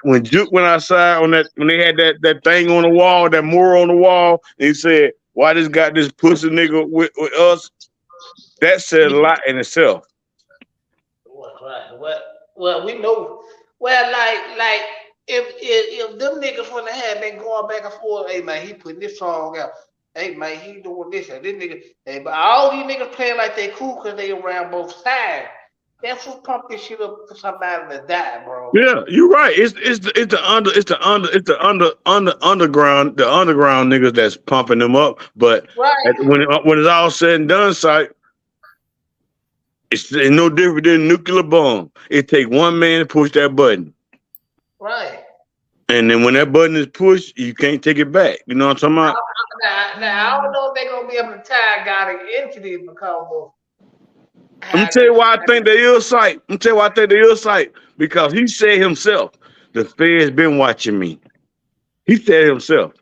when Juke went outside on that when they had that thing on the wall, that mural on the wall, and he said, "Why this got this pussy nigga with us?" That said a lot in itself. What right? Well we know. Well, like if them niggas when they had been going back and forth, hey man, he putting this song out. Hey man, he doing this and this nigga. Hey, but all these niggas playing like they cool because they around both sides. That's what pump this shit up for somebody to die, bro. Yeah, you're right. It's the underground niggas that's pumping them up. But Right. when it's all said and done, sight It's no different than a nuclear bomb. It take one man to push that button. Right. And then when that button is pushed, you can't take it back. You know what I'm talking about? Now, I don't know if they're gonna be able to tie God into this because of Let me how tell they. you why I think they ill sight. Let me tell you why I think they ill sight. Because he said himself, the Fed's been watching me. He said himself.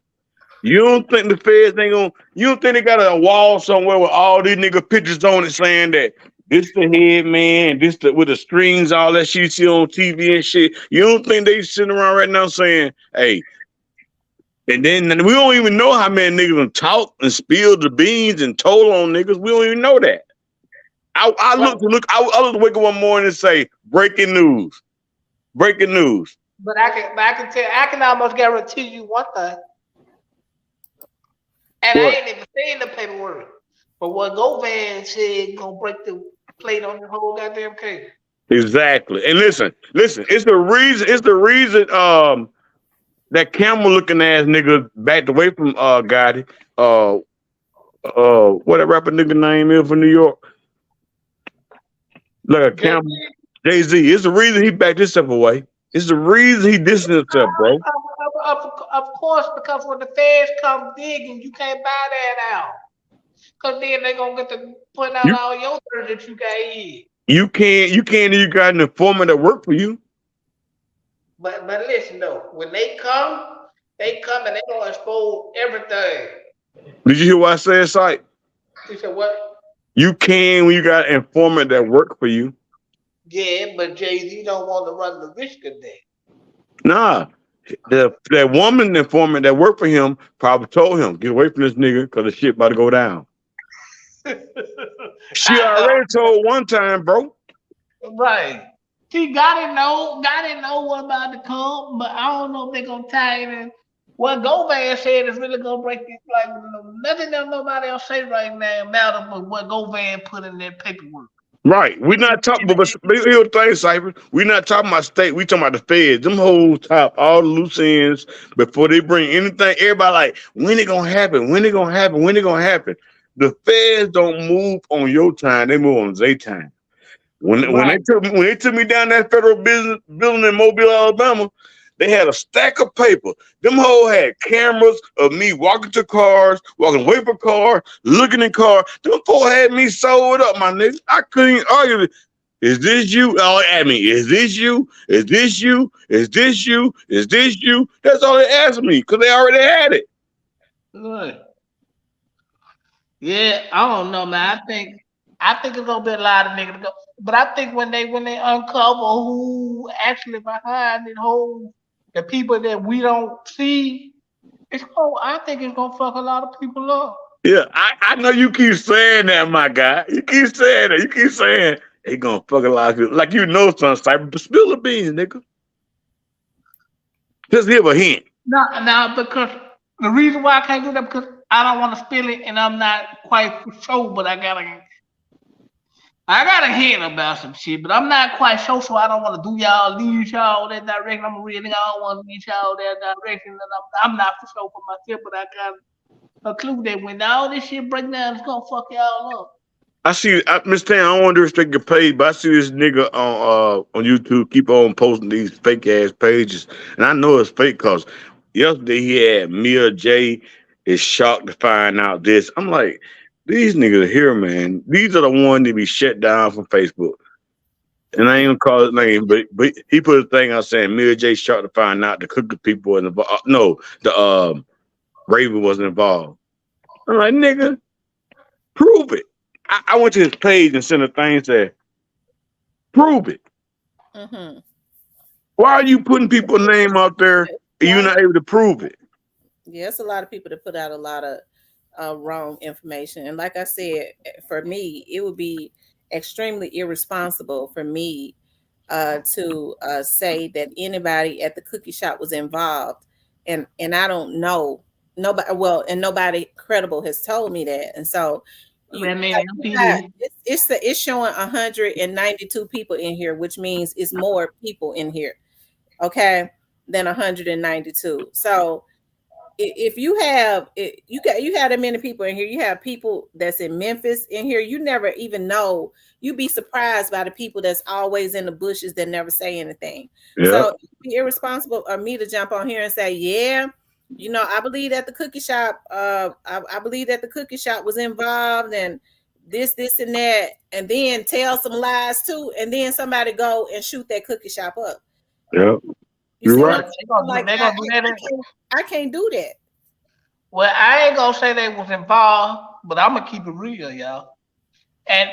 You don't think the feds ain't gonna? You don't think they got a wall somewhere with all these nigga pictures on it saying that this the head man, this the with the strings, all that shit you see on TV and shit. You don't think they sitting around right now saying, "Hey," and then we don't even know how many niggas done talk and spilled the beans and told on niggas. We don't even know that. I Right. look. I look wake up one morning and say, "Breaking news, breaking news." I can almost guarantee you one thing, and I What? ain't even seen the paperwork. But what Govan said gonna break the plate on the whole goddamn case. Exactly. And listen. It's the reason. It's the reason. That camel looking ass nigga backed away from Gotti. Uh what that rapper nigga name is from New York? Like a Jay, camel. Jay-Z. It's the reason he backed himself away. It's the reason he dissing himself, bro. of course, because when the feds come digging, you can't buy that out. Cause then they gonna get to put out You all your dirt that you got in. you can't even got an informant that work for you. But listen though, when they come and they gonna expose everything. Did you hear what I said, Sight? You said what? You can when you got an informant that work for you. Yeah, but Jay Z don't want to run the risk of Nah. That woman informant that worked for him probably told him, get away from this nigga because the shit about to go down. that. She I know, already told one time, bro. right? See, got it know what about to come, but I don't know if they gonna tie it in. What Govan said is really gonna break this. Like nothing that nobody else say right now matter but what Govan put in their paperwork. Right. We're not talking about here's the thing, Cypher. We're not talking about state. We talking about the feds. Them whole top all the loose ends before they bring anything. Everybody like, when it gonna happen? When it gonna happen? When it gonna happen? The feds don't move on your time, they move on their time. Right. When they took me down that federal business building in Mobile, Alabama, they had a stack of paper. Them whole had cameras of me walking to cars, walking away from cars, looking in cars. Them four had me sold up, my nigga. I couldn't argue. Is this you? Oh, at me. Is this you? Is this you? Is this you? Is this you? That's all they asked me because they already had it. Right. Yeah, I don't know, man. I think it's gonna be a lot of niggas to go. But I think when they uncover who actually behind it whole the people that we don't see, I think it's gonna fuck a lot of people up. Yeah, I know you keep saying that, my guy. You keep saying that. You keep saying they gonna fuck a lot of people. Like you know some cyber, but spill the beans, nigga. Just give a hint. Now because the reason why I can't do that because I don't want to spill it and I'm not quite for sure, but I got a hint about some shit, but I'm not quite sure, so I don't want to do y'all lead y'all that direction. I'm a real nigga. I don't want to lead y'all that direction, and I'm not for sure for myself, but I got a clue that when all this shit break down, it's gonna fuck y'all up. I see, Miss Tan, I don't want to restrict your page, but I see this nigga on YouTube keep on posting these fake ass pages, and I know it's fake because yesterday he had Mia J is shocked to find out this. I'm like, these niggas here, man. These are the ones that be shut down from Facebook. And I ain't gonna call his name, but he put a thing out saying Mia J shocked to find out the cookie people in the no, the Raven wasn't involved. I'm like, nigga, prove it. I went to his page and sent a thing and said, prove it. Mm-hmm. Why are you putting people's name out there and you're not able to prove it? Yeah, it's a lot of people that put out a lot of wrong information. And like I said, for me, it would be extremely irresponsible for me to say that anybody at the cookie shop was involved, and I don't know nobody. Well, and nobody credible has told me that, and so you. That man, It's showing 192 people in here, which means it's more people in here, okay, than 192. So if you have you have that many people in here, you have people that's in Memphis in here, you never even know. You'd be surprised by the people that's always in the bushes that never say anything. Yeah, So it'd be irresponsible of me to jump on here and say, yeah, I believe that the cookie shop, I believe that the cookie shop was involved and this and that, and then tell some lies too, and then somebody go and shoot that cookie shop up. yeah. You You're see what right. I'm saying? Like They gonna do that. I can't do that. Well, I ain't gonna say they was involved, but I'm gonna keep it real, y'all. And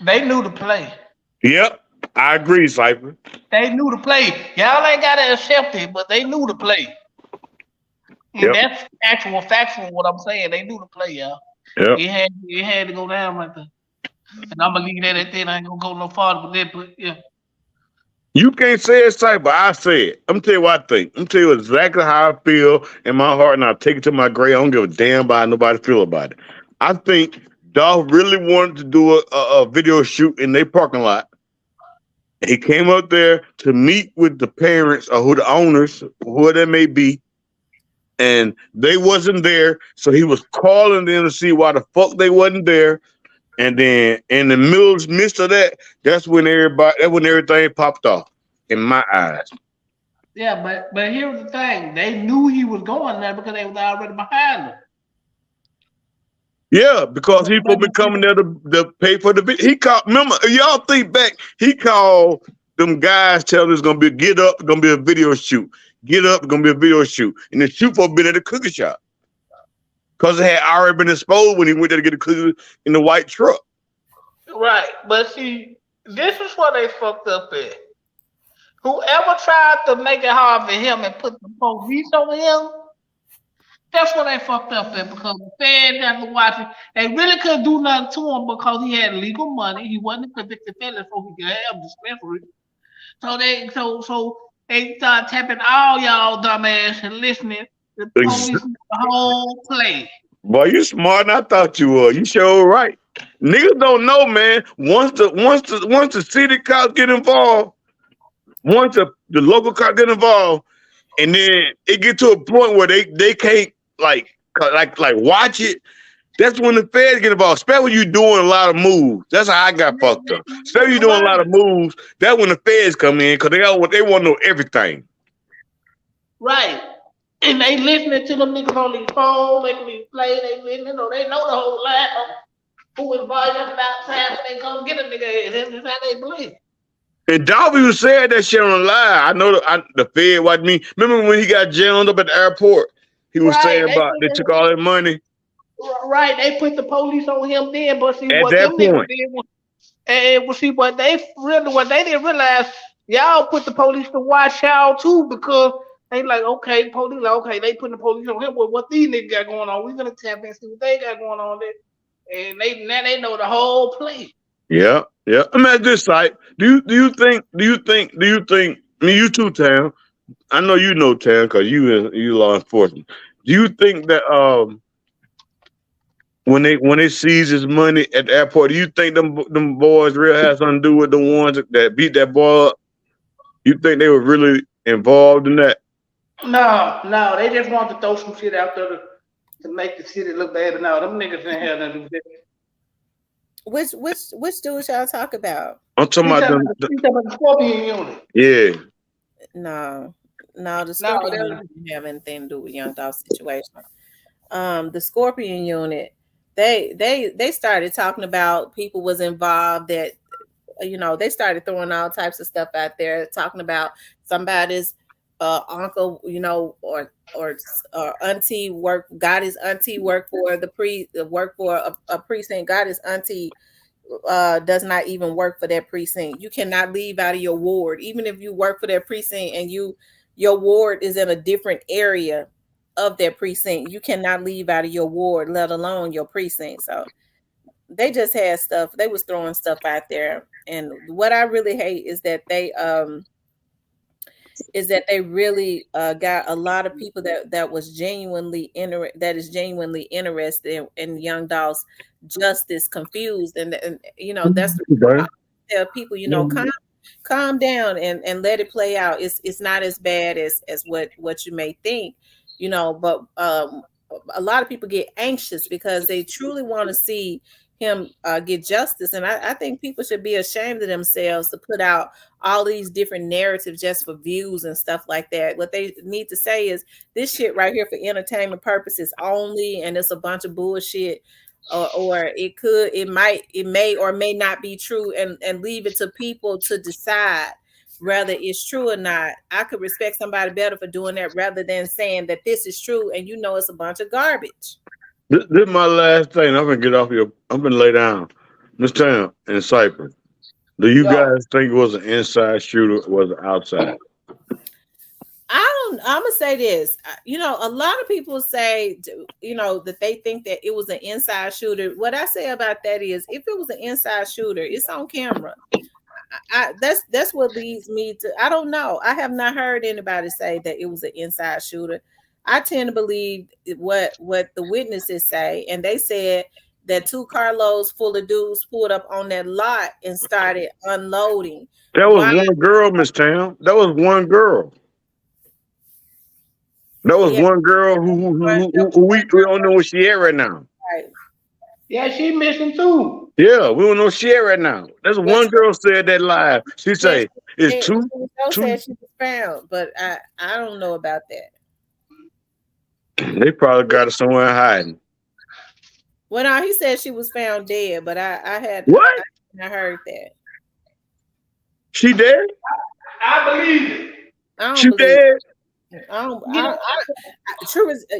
they knew the play. Yep, I agree, Cypher. They knew the play. Y'all ain't gotta accept it, but they knew the play. And Yep, that's actual factual what I'm saying. They knew the play, y'all. yep. It had to go down like that. And I'm gonna leave that at that. I ain't gonna go no farther with that, but yeah. You can't say it's Cypher. I say it. I'm tell you what I think. I'm tell you exactly how I feel in my heart, and I'll take it to my grave. I don't give a damn about how nobody feel about it. I think Dolph really wanted to do a video shoot in their parking lot. He came up there to meet with the parents or who the owners, whoever they may be, and they wasn't there. So he was calling them to see why the fuck they wasn't there. And then in the midst of that, that's when everything popped off in my eyes. Yeah, but here's the thing. They knew he was going there because they was already behind him. Yeah, because But, he but, supposed to be coming there to pay for the video. He called. Remember, y'all think back. He called them guys, telling us gonna be get up, gonna be a video shoot. Get up, gonna be a video shoot, and the shoot for been at the cookie shop because it had already been exposed when he went there to get the cookies in the white truck. right. But see, this is what they fucked up at. Whoever tried to make it hard for him and put the police on him, that's what they fucked up at because the feds had to watch it. They really couldn't do nothing to him because he had legal money. He wasn't a convicted felon, so he could have dispensary. So they start tapping all y'all dumbass and listening. The police the whole play. Boy, you smart than I thought you were. You sure right. Niggas don't know, man. Once the city cops get involved, once the local cops get involved, and then it get to a point where they can't like watch it. That's when the feds get involved. Especially when you doing a lot of moves. That's how I got fucked up. Especially when you doing a lot of moves. That's when the feds come in because they want to know everything. Right. And they listening to them niggas on these phones, making me play, they listening, they know the whole line of who invited them outside when they come get a nigga. That's how they believe. And Darby was saying that shit on the live. I know the Fed watched me. Remember when he got jailed up at the airport? He was Right. saying about they took all that money. Right, they put the police on him then, but see At what that them niggas point. did was, and see what they didn't realize, y'all put the police to watch y'all too because they like, okay, police, like, okay, they putting the police on him. Well, what these niggas got going on? We gonna tap and see what they got going on there, and they know the whole play. Yeah, yeah. I mean, at this site, I mean, you too, Tam. I know you know Tam because you law enforcement. Do you think that when they seize his money at the airport, do you think them boys real had something to do with the ones that beat that boy up? You think they were really involved in that? No, they just want to throw some shit out there to make the city look bad. But no, them niggas ain't had nothing to do with that. Which dudes y'all talk about? I'm talking about them. You talking about the Scorpion unit? Yeah. No, the No, Scorpion unit didn't have anything to do with Young Dolph's situation. The Scorpion unit, they started talking about people was involved that they started throwing all types of stuff out there, talking about somebody's uncle, or auntie got his auntie work for work for a precinct, got his auntie does not even work for that precinct. You cannot leave out of your ward, even if you work for that precinct and your ward is in a different area of that precinct. You cannot leave out of your ward, let alone your precinct. So they just had stuff. They was throwing stuff out there, and what I really hate is that they really got a lot of people that is genuinely interested in Young Dolph's justice confused, and that's the Okay. tell people, calm down and let it play out. It's not as bad as what you may think, but a lot of people get anxious because they truly want to see him get justice. And I think people should be ashamed of themselves to put out all these different narratives just for views and stuff like that. What they need to say is this shit right here for entertainment purposes only, and it's a bunch of bullshit. Or it may or may not be true, and leave it to people to decide whether it's true or not. I could respect somebody better for doing that rather than saying that this is true and it's a bunch of garbage. This is my last thing. I'm gonna get off your. I'm gonna lay down. Miss Tam in Cyprus. Do you Yo, guys think it was an inside shooter or was it outside? I'm gonna say this. A lot of people say, that they think that it was an inside shooter. What I say about that is, if it was an inside shooter, it's on camera. That's what leads me to. I don't know. I have not heard anybody say that it was an inside shooter. I tend to believe what the witnesses say, and they said that two carloads full of dudes pulled up on that lot and started unloading. That was Why? one girl, Miss Tam. That was one girl. That was Yeah, one girl who we don't know where she at right now. right. yeah, she missing too. Yeah, we don't know where she at right now. That's But one girl said that live. She said say it's she, two. said she was found, but I don't know about that. They probably got her somewhere hiding. Well, no, he said she was found dead, but What? I heard that. She dead? I believe it. I don't She believe. dead? I don't.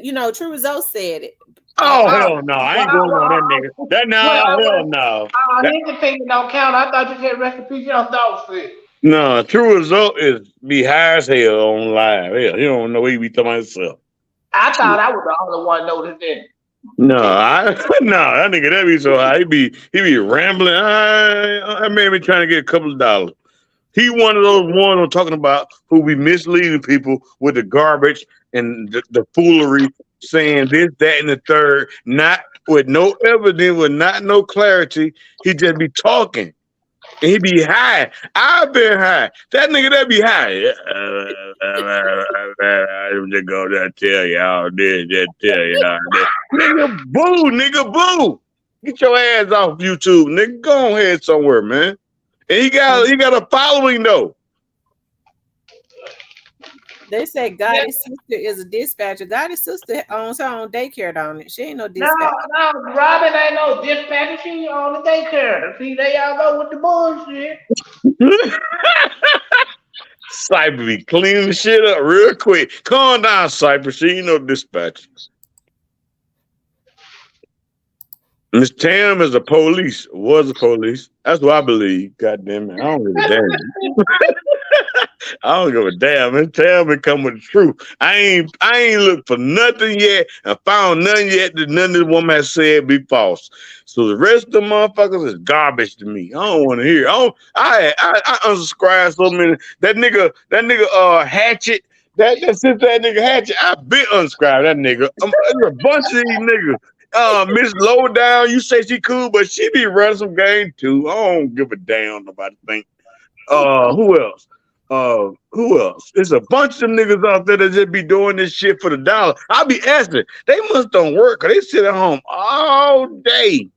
You know, True Results said it. Oh uh, hell no! I ain't going on that nigga. That no, hell no. That, his opinion don't count. I thought you said rest in peace, your dog shit. no, true result is be high as hell on live. Hell, you don't know what he be talking about himself. I thought I was the only one noticed it. No, no, that nigga that be so high. He be rambling. I may be trying to get a couple of dollars. He one of those ones I'm talking about who be misleading people with the garbage and the foolery, saying this, that, and the third, not with no evidence, with not no clarity. He just be talking. And he be high. I've been high. That nigga that be high. I'm just gonna tell y'all this, just tell y'all this. Nigga, boo, nigga, boo. Get your ass off YouTube, nigga. Go ahead somewhere, man. And he got a following though. They say Gotti's sister is a dispatcher. Gotti's sister owns her own daycare, don't it? She ain't no No, dispatcher. no, Robin ain't no dispatcher. She on the daycare. See, they all go with the bullshit. Cypher be cleaning the shit up real quick. Calm down, Cypher. She ain't no dispatcher. Miss Tam is a police. Was a police. That's what I believe. God damn it. I don't give a damn. I don't give a damn. Miss Tam been coming with the truth. I ain't looked for nothing yet and found nothing yet that none of the woman has said be false. So the rest of the motherfuckers is garbage to me. I don't want to hear. I unsubscribed so many. That nigga Hatchet. Since that nigga Hatchet, I've been unsubscribed. That nigga. There's a bunch of these niggas. Miss Lowdown, you say she cool, but she be running some game too. I don't give a damn about the thing. Who else? Who else? There's a bunch of them niggas out there that just be doing this shit for the dollar. I be asking, they must don't work, cause they sit at home all day.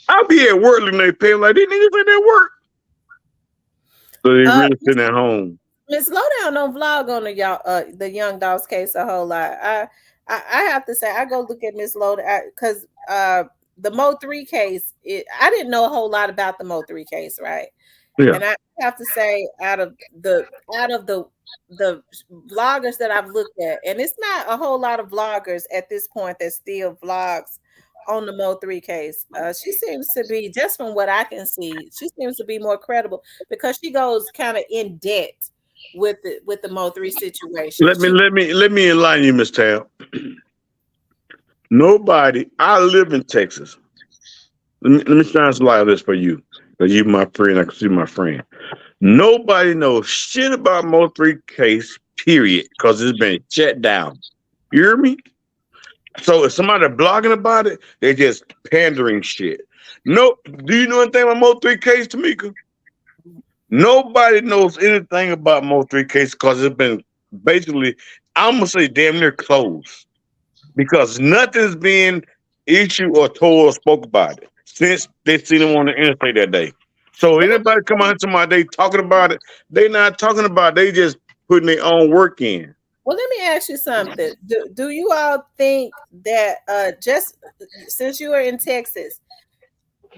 I'll be at work and they pay them like these niggas ain't at work. So they really sitting at home. Miss Lowdown don't vlog on the Young Dogs case a whole lot. I have to say I go look at Miss Lowdown because the Mo 3 case. I didn't know a whole lot about the Mo 3 case, right? Yeah. And I have to say, out of the vloggers that I've looked at, and it's not a whole lot of vloggers at this point that still vlogs on the Mo 3 case. She seems to be, just from what I can see, she seems to be more credible because she goes kind of in debt with the Mo 3 situation. Let me enlighten you, Miss Tam. Nobody. I live in Texas. Let me shine some light on this for you, because you my friend. I can see my friend. Nobody knows shit about Mo 3 case. Period, because it's been shut down. You hear me? So if somebody blogging about it, they're just pandering shit. No, do you know anything about Mo 3 case, Tamika? Nobody knows anything about Mo 3 case because it's been basically, I'm gonna say damn near closed because nothing's being issued or told or spoke about it since they seen him on the interstate that day. So Well, let anybody come me out to my day talking about it, they not talking about it, they just putting their own work in. well, let me ask you something. Do you all think that just since you are in Texas,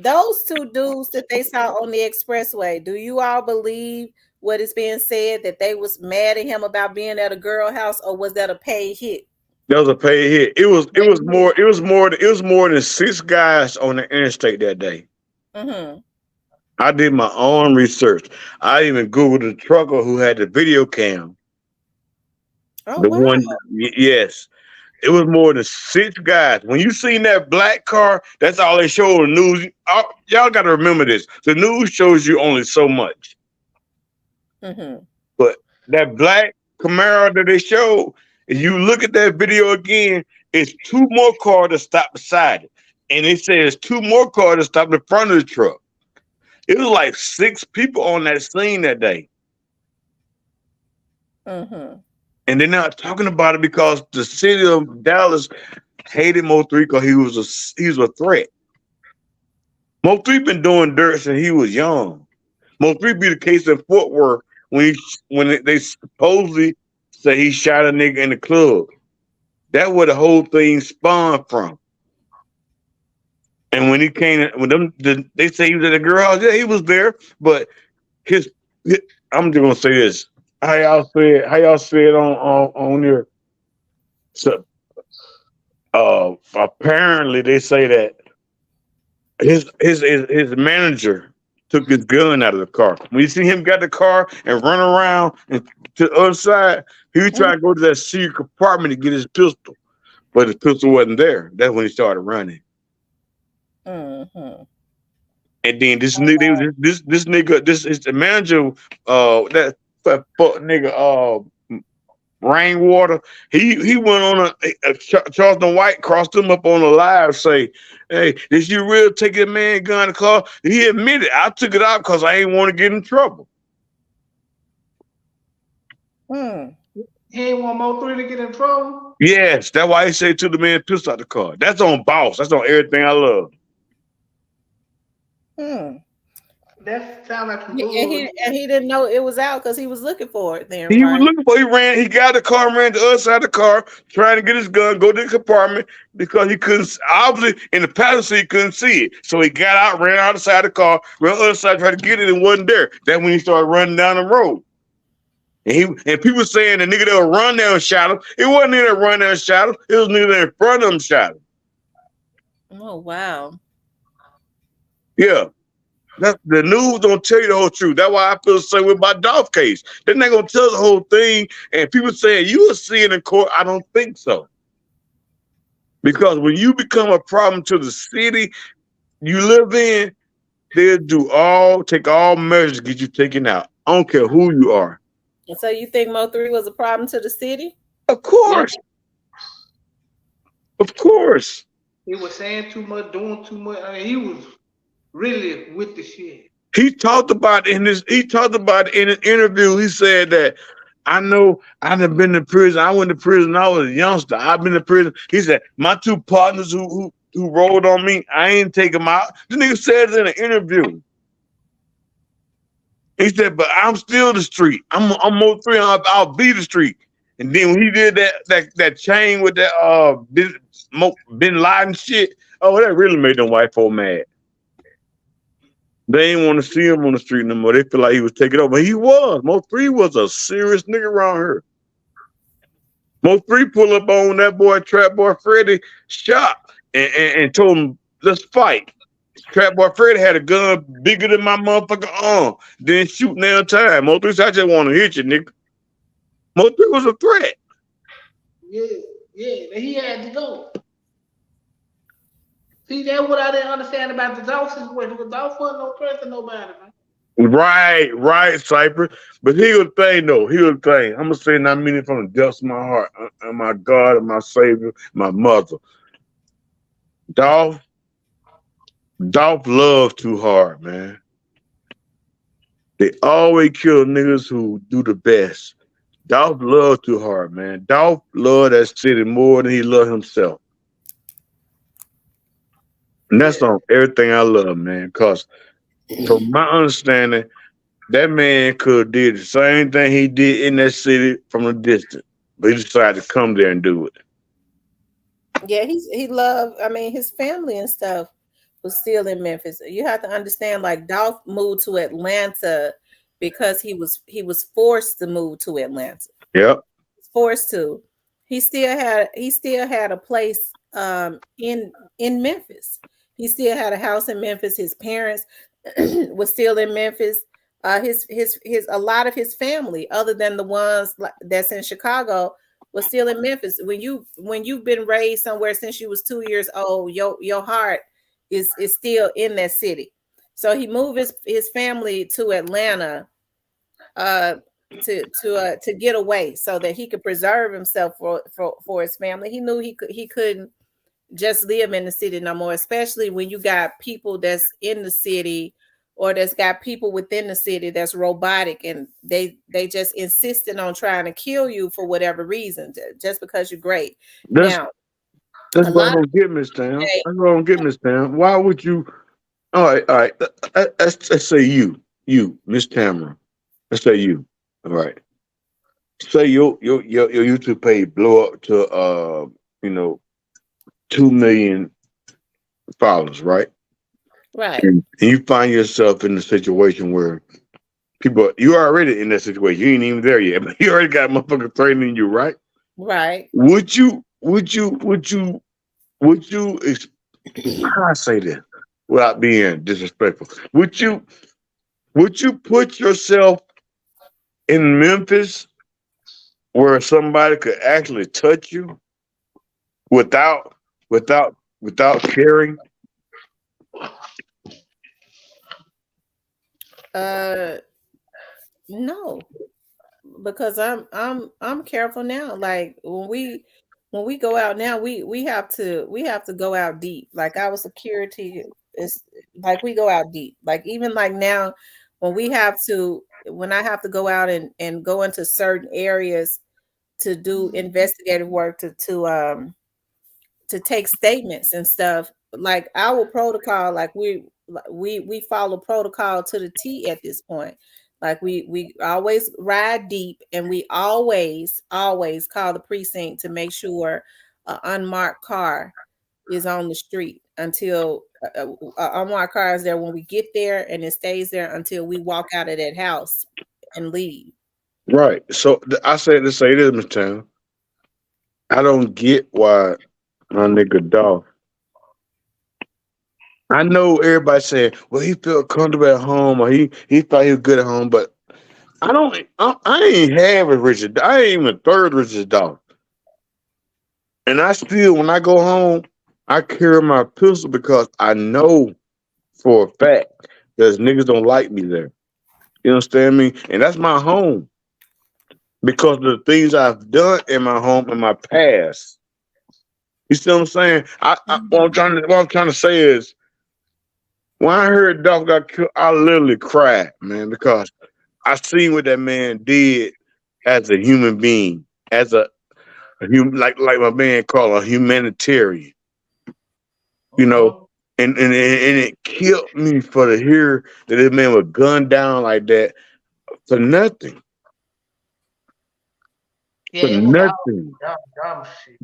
those two dudes that they saw on the expressway, do you all believe what is being said that they was mad at him about being at a girl house, or was that a paid hit? That was a paid hit. Paid hit. It was more than six guys on the interstate that day. Mm-hmm. I did my own research. I even Googled the trucker who had the video cam. Oh The wow. one, yes, it was more than six guys. When you seen that black car, that's all they show on the news. Y'all got to remember this. The news shows you only so much, Mm-hmm. but that black Camaro that they showed, if you look at that video again, it's two more cars that stop beside it, and it says two more cars that stop in front of the truck. It was like six people on that scene that day. Mm-hmm. And they're not talking about it because the city of Dallas hated Mo 3 because he was a threat. Mo 3 been doing dirt since he was young. Mo 3 be the case in Fort Worth when they supposedly say he shot a nigga in the club. That's where the whole thing spawned from. And when he came, they say he was at the girl house. Yeah, he was there, but his I'm just gonna say this. How y'all say it on there? So apparently they say that his manager took his gun out of the car. When you see him got the car and run around and to the other side, he was trying to go to that secret compartment to get his pistol, but his pistol wasn't there. That's when he started running. Mm-hmm. And then this nigga, this is the manager, that fuck nigga, Rainwater. He went on Charleston White crossed him up on the live say, "Hey, did you really take that man gun to car?" He admitted, "I took it out because I ain't want to get in trouble." Mm. He ain't want Mo 3 to get in trouble. Yes, that's why he said to the man, "Pistol out the car." That's on Boss. That's on Everything I Love. Mm. That sounds like some And he didn't know it was out because he was looking for it then, He was right? looking for. He got the car, ran to the other side of the car, trying to get his gun, go to the compartment because he couldn't. Obviously, in the passenger seat, he couldn't see it. So he got out, ran out the side of the car, ran to the other side, tried to get it, and wasn't there. That's when he started running down the road. And people saying the nigga that run down and shot him. It wasn't nigga that run down and shot him. It was nigga that in front of him shot him. Oh wow. Yeah. The news don't tell you the whole truth. That's why I feel the same with my Dolph case. They're not gonna tell the whole thing. And people saying you will see it in court. I don't think so. Because when you become a problem to the city you live in, they'll take all measures to get you taken out. I don't care who you are. And so you think Mo 3 was a problem to the city? Of course. Of course. He was saying too much, doing too much. I mean, he was really with the shit. He talked about in an interview. He said that I know I done been to prison. I went to prison. I was a youngster. I've been to prison. He said my two partners who rolled on me, I ain't take them out. The nigga said it in an interview. He said, but I'm still the street. I'm Mo 3. I'll be the street. And then when he did that chain with that Bin Laden shit, oh, that really made them white folk mad. They didn't want to see him on the street no more. They feel like he was taking over. He was. Mo 3 was a serious nigga around here. Mo 3 pull up on that boy, Trap Boy Freddy, shot and told him, let's fight. Trap Boy Freddy had a gun bigger than my motherfucking arm. Then shoot nail time. Mo 3 said, I just want to hit you, nigga. Mo 3 was a threat. Yeah, he had to go. See, that's what I didn't understand about the Dolph situation. The Dolph wasn't no threat to nobody, man. Right, Cypress. But here's the thing, though. Here's the thing. I'm going to say, and I mean it from the depths of my heart, and my God, and my Savior, my mother. Dolph loved too hard, man. They always kill niggas who do the best. Dolph love too hard, man. Dolph love that city more than he love himself. And that's Yeah. on everything I love, man. Cause from my understanding, that man could have did the same thing he did in that city from a distance. But he decided to come there and do it. Yeah, he loved. I mean, his family and stuff was still in Memphis. You have to understand, like Dolph moved to Atlanta because he was forced to move to Atlanta. Yep. Forced to. He still had a place in Memphis. He still had a house in Memphis. His parents was still in Memphis. His a lot of his family, other than the ones that's in Chicago, was still in Memphis. When you've been raised somewhere since you was 2 years old, your heart is still in that city. So he moved his family to Atlanta uh to get away so that he could preserve himself for his family. He knew he couldn't just live in the city no more, especially when you got people that's in the city or that's got people within the city that's robotic, and they just insisting on trying to kill you for whatever reason, just because you're great. That's Now, that's a what I lot of don't get, Miss Town. they, That's what I don't get, Miss Town. Why would you? All right. Let's say you, Miss Tamara. Let's say you. All right. Say your YouTube page blow up to you know 2 million followers, right? right, And you find yourself in a situation where people you already in that situation. You ain't even there yet, but you already got motherfuckers threatening you, right? right. Would you how I say this without being disrespectful? Would you put yourself in Memphis where somebody could actually touch you without without caring? uh no, because I'm careful now. Like when we go out now, we have to go out deep. Like our security is like we go out deep. Like even like now when I have to go out and go into certain areas to do investigative work to take statements and stuff, like our protocol, like we follow protocol to the T at this point. Like we always ride deep, and we always call the precinct to make sure an unmarked car is on the street until unmarked car is there when we get there, and it stays there until we walk out of that house and leave. Right. So I said to say this, Miss Town. I don't get why my nigga Dolph. I know everybody saying, well, he felt comfortable at home or he thought he was good at home, but I ain't half as Richard. I ain't even a third Richard Dolph. And I still, when I go home, I carry my pistol because I know for a fact that niggas don't like me there. You understand me? And that's my home because of the things I've done in my home in my past. You see what I'm saying? What I'm trying to say is when I heard Dolph got killed, I literally cried, man, because I seen what that man did as a human being, as a human, like my man called a humanitarian, you know. Uh-huh. And it killed me for to hear that this man was gunned down like that for nothing, Yeah, for it was all nothing. dumb shit.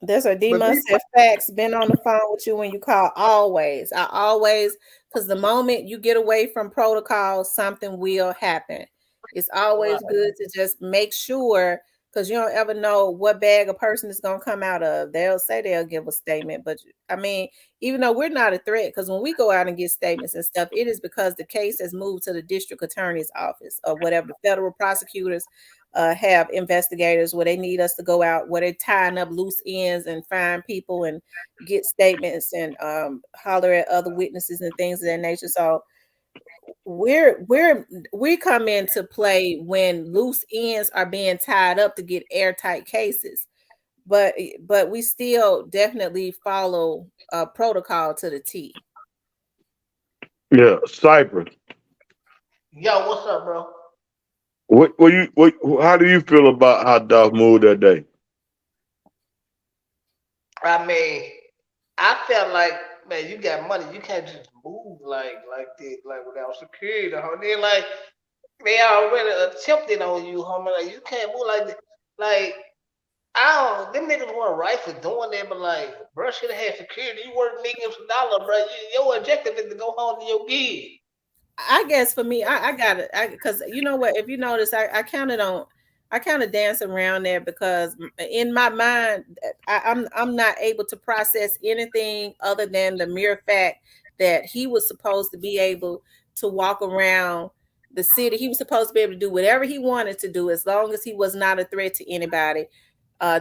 That's a D But Must people, said facts. Been on the phone with you when you call. Always. I always, because the moment you get away from protocol, something will happen. It's always right. good to just make sure, because you don't ever know what bag a person is going to come out of. They'll say they'll give a statement, but I mean, even though we're not a threat, because when we go out and get statements and stuff, it is because the case has moved to the district attorney's office or whatever. The federal prosecutors have investigators where they need us to go out, where they're tying up loose ends and find people and get statements and holler at other witnesses and things of that nature. So we come into play when loose ends are being tied up to get airtight cases. But we still definitely follow protocol to the T. Yeah, Cypress. Yo, what's up, bro? What how do you feel about how Dolph moved that day? I mean, I felt like, man, you got money, you can't just move like this, like without security, homie. They like they already attempted on you, homie. Like you can't move like this. Like I don't, them niggas weren't right for doing that, but like, bro, should have had security. You work millions of dollars, bro. Your objective is to go home to your gig. I guess for me, I got it. Because you know what? If you notice, I counted on, I kind of dance around there because in my mind, I'm not able to process anything other than the mere fact that he was supposed to be able to walk around the city. He was supposed to be able to do whatever he wanted to do as long as he was not a threat to anybody.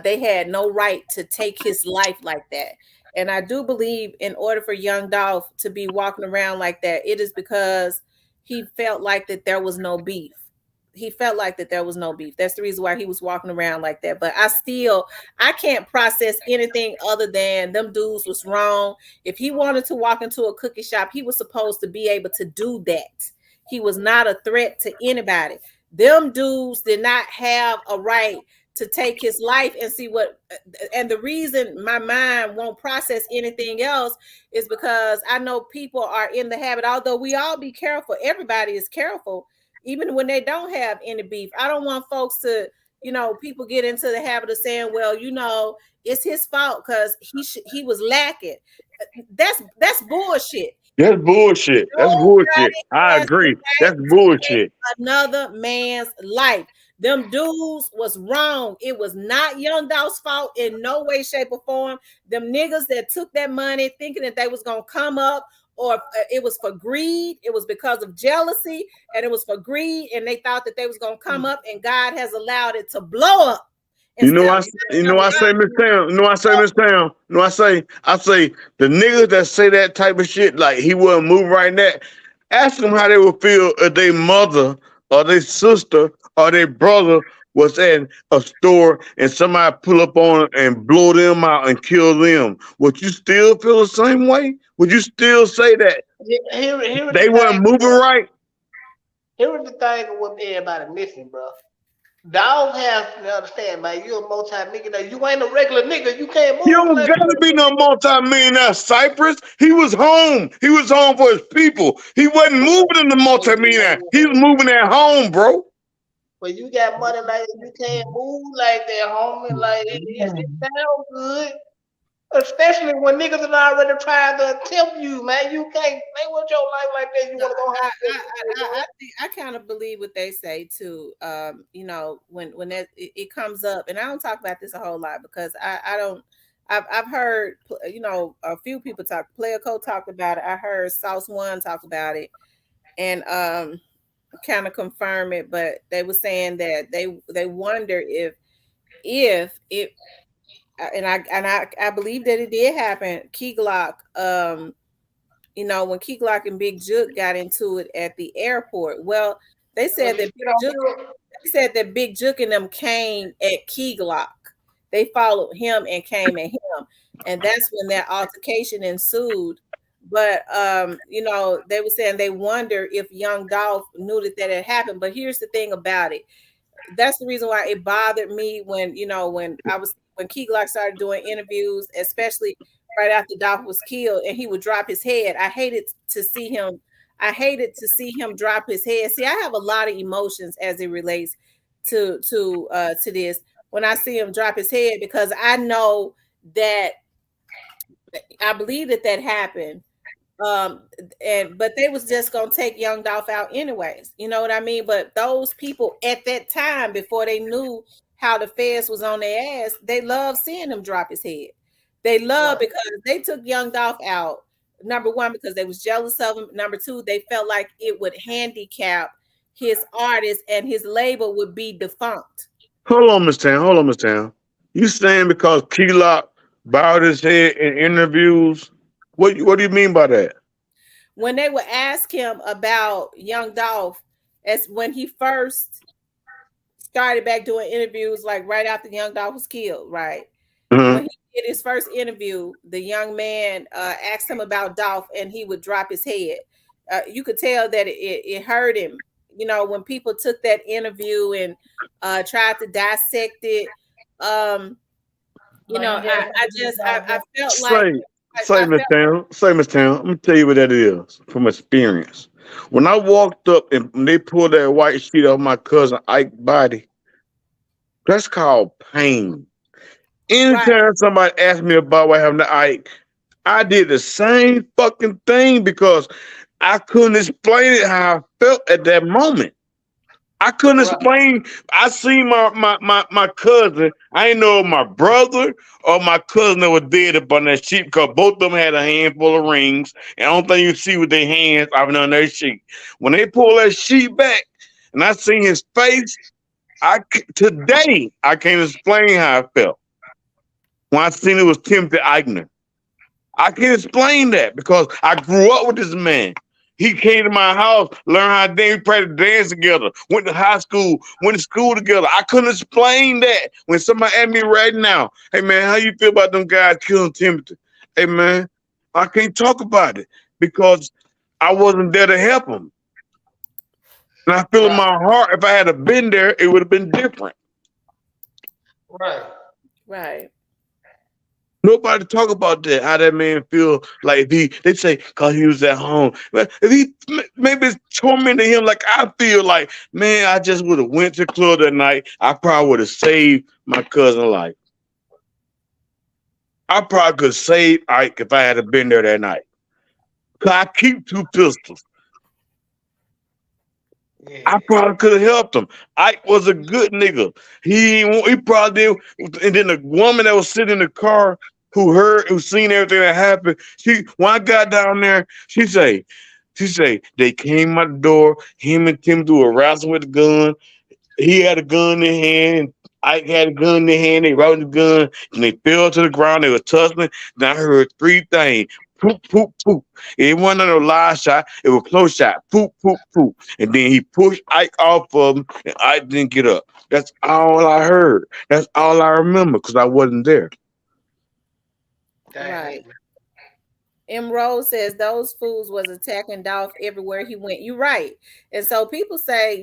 They had no right to take his life like that. And I do believe in order for young Dolph to be walking around like that, it is because he felt like that there was no beef. He felt like that there was no beef. That's the reason why he was walking around like that. But I can't process anything other than them dudes was wrong. If he wanted to walk into a cookie shop, he was supposed to be able to do that. He was not a threat to anybody. Them dudes did not have a right to take his life and see what. And the reason my mind won't process anything else is because I know people are in the habit, although we all be careful, everybody is careful, even when they don't have any beef. I don't want folks to, people get into the habit of saying, well, it's his fault because he was lacking. That's bullshit. That's bullshit. That's bullshit. Nobody I has the agree. right That's to take bullshit. another man's life. Them dudes was wrong. It was not Young Dolph's fault in no way, shape, or form. Them niggas that took that money thinking that they was gonna come up, or it was for greed. It was because of jealousy, and it was for greed, and they thought that they was gonna come up, and God has allowed it to blow up. You know, Instead of I say, Miss Town. You know, I say, Miss Town. You know, I say, the niggas that say that type of shit, like he wouldn't move right now. Ask them how they would feel if their mother or their sister or their brother was in a store and somebody pull up on it and blow them out and kill them. Would you still feel the same way? Would you still say that Here is the they thing, weren't moving bro. right? Here is the thing of what everybody missing, bro. Dogs have to understand, man. You a multi-millionaire. You ain't a regular nigga. You can't He move don't like gotta be no multi-millionaire Cypress. He was home. He was home for his people. He wasn't moving in the multi-millionaire. He was moving at home, bro. when you got money like that, you can't move like that, homie. Like it sounds good. Especially when niggas are already trying to attempt you, man. You can't play with your life like that. You No, wanna go home to I think I kind of believe what they say too. When that it comes up, and I don't talk about this a whole lot because I don't. I've heard a few people talk. Player Co talked about it. I heard Sauce One talk about it, and kind of confirm it. But they were saying that they wonder if it and I believe that it did happen. Key Glock, when Key Glock and Big Jook got into it at the airport. Well, they when said you that sit on you. Big Jook and them came at Key Glock. They followed him and came at him, and that's when that altercation ensued. But they were saying they wonder if Young Dolph knew that had happened. But here's the thing about it: that's the reason why it bothered me when Key Glock started doing interviews, especially right after Dolph was killed, and he would drop his head. I hated to see him. I hated to see him drop his head. See, I have a lot of emotions as it relates to this when I see him drop his head because I know that I believe that happened. But they was just gonna take Young Dolph out anyways. You know what I mean? But those people at that time, before they knew how the feds was on their ass, they loved seeing him drop his head. They loved Right. because they took Young Dolph out. Number one, because they was jealous of him. Number two, they felt like it would handicap his artist and his label would be defunct. Hold on, Miss Town. Hold on, Miss Town. You saying because Keylock bowed his head in interviews? What do you mean by that? When they would ask him about Young Dolph, as when he first started back doing interviews, like right after Young Dolph was killed, right? Uh-huh. When he did his first interview, the young man asked him about Dolph, and he would drop his head. You could tell that it hurt him. when people took that interview and tried to dissect it, um, Man, you just I just I felt like Say, I Miss felt Town, Miss Town. Let me tell you what that is from experience. When I walked up and they pulled that white sheet off my cousin Ike's body, that's called pain. right, Anytime somebody asked me about what happened to Ike, I did the same fucking thing because I couldn't explain it how I felt at that moment. I couldn't right, explain. I seen my cousin. I didn't know my brother or my cousin that was dead up on that sheet because both of them had a handful of rings. And the only thing you see with their hands out on their sheet. When they pull that sheet back and I seen his face, today I can't explain how I felt. When I seen it was Timothy Eichner. I can't explain that because I grew up with this man. He came to my house, learned how to dance, we practiced dance together, went to high school, went to school together. I couldn't explain that. When somebody asked me right now, hey man, how you feel about them guys killing Timothy? Hey man, I can't talk about it because I wasn't there to help him. And I feel in right, my heart, if I had have been there, it would have been different. right. right, Nobody talk about that. How that man feel like if they say cause he was at home. But if he maybe it's tormenting him like I feel like, man, I just would have went to the club that night. I probably would have saved my cousin's life. I probably could save Ike if I had been there that night. Cause I keep two pistols. Yeah. I probably could have helped him. Ike was a good nigga. He probably did. And then the woman that was sitting in the car who seen everything that happened. When I got down there, she say they came out the door. Him and Tim do a wrestle with the gun. He had a gun in hand, and Ike had a gun in their hand. They rode the gun, and they fell to the ground. They were tussling. Then I heard three things. Poop, poop, poop. It wasn't no live shot. It was close shot. Poop, poop, poop. And then he pushed Ike off of him, and Ike didn't get up. That's all I heard. That's all I remember because I wasn't there. Damn. right. M. Rose says those fools was attacking Dolph everywhere he went. You're right. And so people say,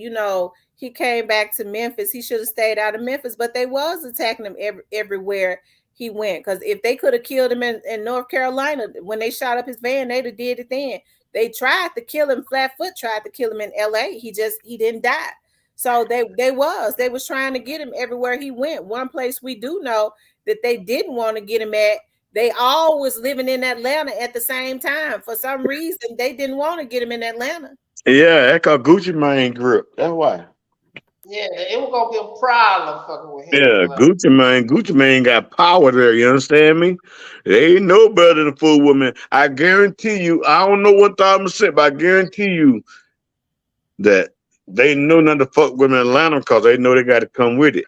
he came back to Memphis. He should have stayed out of Memphis, but they was attacking him everywhere he went. Because if they could have killed him in North Carolina when they shot up his van, they'd have did it then. They tried to kill him. Flatfoot tried to kill him in LA. He didn't die. So they was trying to get him everywhere he went. One place we do know that they didn't want to get him at, they all was living in Atlanta at the same time. For some reason, they didn't want to get him in Atlanta. Yeah, that called Gucci Mane grip. That's why. Yeah, it was gonna be a problem fucking with him. Yeah, Like, Gucci Mane got power there. You understand me? They ain't no better than fool women. I guarantee you. I don't know 1,000%, but I guarantee you that they know not to fuck women in Atlanta because they know they got to come with it.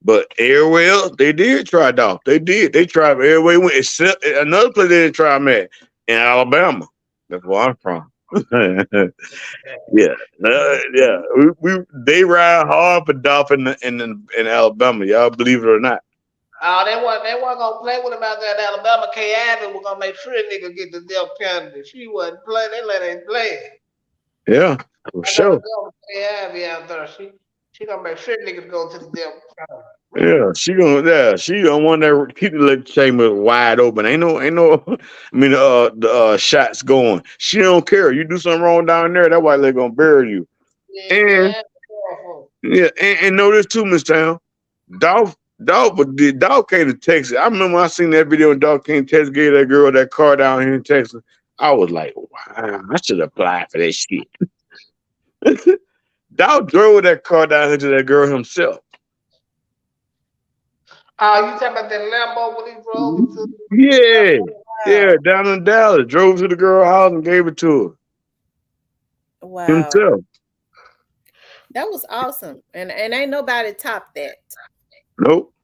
But everywhere else, they did try it off. They did. They tried everywhere went except another place they didn't try them at in Alabama. That's where I'm from. Yeah, yeah. They ride hard for Dolph in Alabama. Y'all believe it or not? oh, they weren't gonna play with him out there in Alabama. Kay Abby was gonna make sure a nigga get the death penalty. She wasn't playing. They let him play. Yeah, for I got a sure. girl with Kay Abby out there. She gonna make sure niggas go to the death penalty. She gonna want that keep the electric chamber wide open. Ain't no I mean the shots going. She don't care. You do something wrong down there, that's why they're gonna bury you. Yeah, And Kay Abby powerful. yeah, and know this too, Miss Town. Dolph came to Texas. I remember when I seen that video when Dolph came to Texas, gave that girl that car down here in Texas. I was like, wow, I should apply for that shit. Dolph drove that car down here to that girl himself. Oh, you talking about that Lambo when he drove into Yeah, yeah, Wow. down in Dallas, drove to the girl house and gave it to her Wow. himself. That was awesome. And ain't nobody topped that. Nope,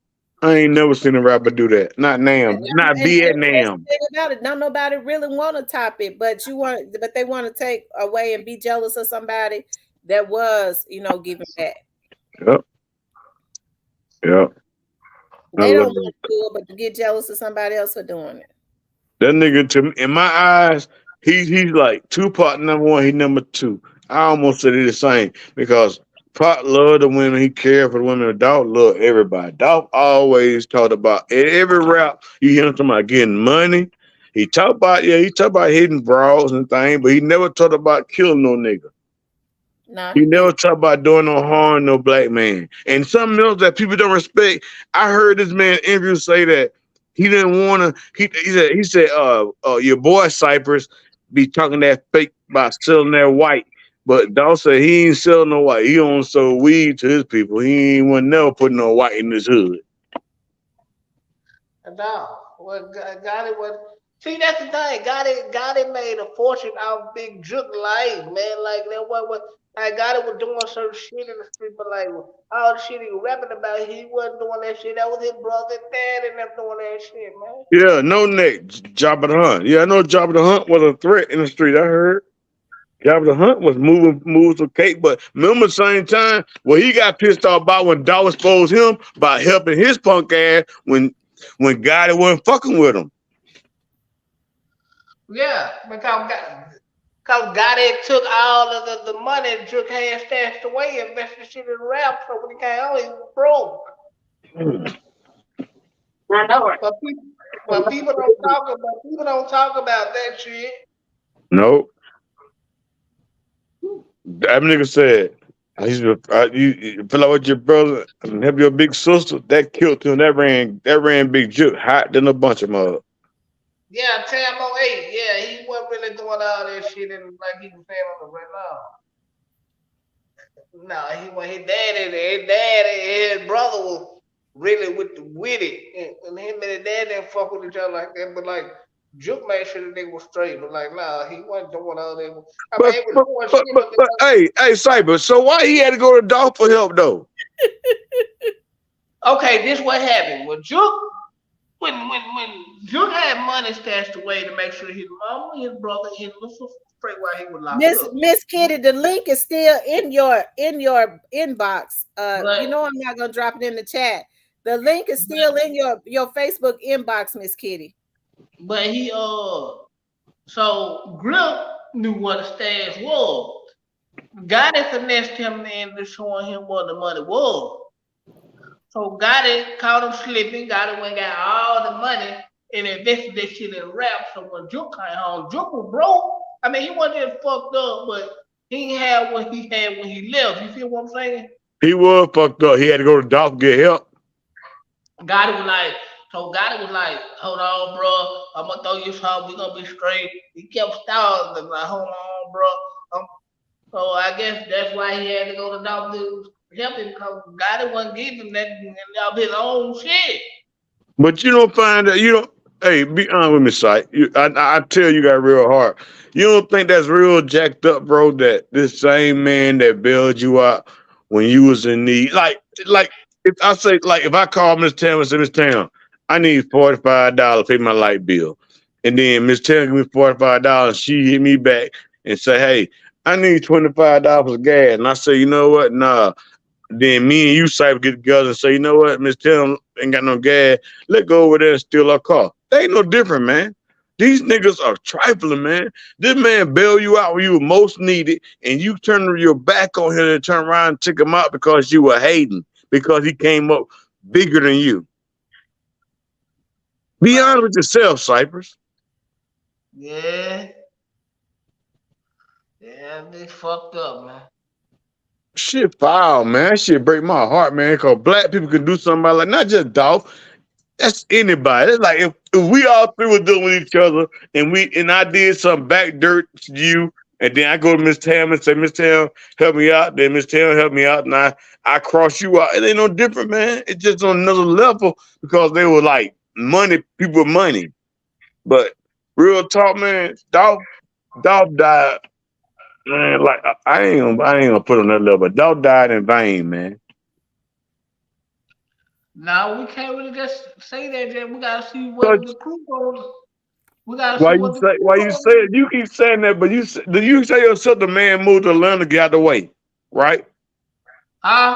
I ain't never seen a rapper do that. Not And, Nam, not and the crazy Vietnam. thing about it, don't nobody really want to top it, but they want to take away and be jealous of somebody that was, giving back. Yep, yep. I They don't love want it. to do it, but to get jealous of somebody else for doing it. That nigga to me, in my eyes, he's like Tupac number one, he number two. I almost said it the same because Pop love the women. He cared for the women. Dog love everybody. Dog always talked about every rap. You hear him talking about getting money. He talk about hitting bras and things, but he never talked about killing no nigga. No, He he never did. talked about doing no harm to no black man. And something else that people don't respect. I heard this man in interview say that he didn't want to. He said, your boy Cypress be talking that fake about selling that white. But Dawg said he ain't selling no white. He don't sell weed to his people. He ain't want never put no white in his hood. No, what got it was. See, that's the thing. Got it made a fortune out of Big Juke life, man. Like that, what I got it was doing certain shit in the street, but like all the shit he was rapping about, he wasn't doing that shit. That was his brother, dad, and them doing that shit, man. Yeah, no neck, Jabba the Hunt. Yeah, I know Jabba the Hunt was a threat in the street. I heard. Jabba the Hunt was moving moves with cake, but remember the same time what he got pissed off about when Dawg exposed him by helping his punk ass when Gotti wasn't fucking with him. Yeah, because got it took all of the money Juke had stashed away, invested shit in rap. So when he came home, he was broke. I know it. But people, but people don't talk about that shit. No, that nigga said, you feel like with your brother and help your big sister. That killed him. That ran Big Juke hot than a bunch of mud. Yeah, Tam 08. Yeah, he wasn't really doing all that shit and like he was saying on the right now. No, he was his dad and his brother was really with it. And him and his dad didn't fuck with each other like that. But like Juke made sure the nigga was straight. But like, nah, he wasn't doing all that. I mean, But he was but doing but shit, but, but but hey, Cyber. So why he had to go to Dawg for help though? okay, this what happened. When Juke had money stashed away to make sure his mama, his brother, and his little sister straight while he was locked up. Miss Kitty, the link is still in your inbox. But I'm not gonna drop it in the chat. The link is still in your Facebook inbox, Miss Kitty. but he so Grip knew what a stash was. Gotti finessed him into showing him what the money was. So Gotti caught him slipping. Gotti went and got all the money and invested that shit in rap. So when Juke came home, Juke was broke. I mean, he wasn't just fucked up, but he ain't had what he had when he left. You feel what I'm saying? He was fucked up. He had to go to Dawg to get help. Gotti was like, so Gotti was like, hold on, bro. I'm gonna throw you something. We gonna be straight. He kept stalling. Like, hold on, bro. Um, so I guess that's why he had to go to Dawg to help him because Gotti wasn't giving that of his own shit. But you don't find that you don't. Hey, be honest with me, Sight. I tell you got real heart. You don't think that's real jacked up, bro? That this same man that bailed you out when you was in need, like if I call Miss Tam and say Miss Tam, I need $45 to pay my light bill, and then Miss Tam give me $45, she hit me back and say, hey, I need $25 for gas, and I say, you know what, nah. Then me and you Cypher get together and say, you know what, Miss Tim ain't got no gas. Let's go over there and steal our car. They ain't no different, man. These niggas are trifling, man. This man bail you out when you were most needed, and you turn your back on him and turn around and take him out because you were hating, because he came up bigger than you. Be honest Right. with yourself, Cypress. Yeah. Yeah, they fucked up, man. Shit foul, man. That shit break my heart, man. Cause black people can do something like not just Dolph. That's anybody. It's like if we all three were dealing with each other and I did some back dirt to you, and then I go to Miss Tam and say, Miss Tam, help me out. Then Miss Tam help me out, and I cross you out. It ain't no different, man. It's just on another level because they were like money, people with money. But real talk, man, Dolph died, man. Like I ain't gonna put on that level, but Dolph died in vain, man. Now we can't really just say that. Just we gotta see So what the crew goes. We gotta see what the crew why you say goes. it? You keep saying that, but do you say yourself the man moved to Atlanta to get out the way, right? Huh?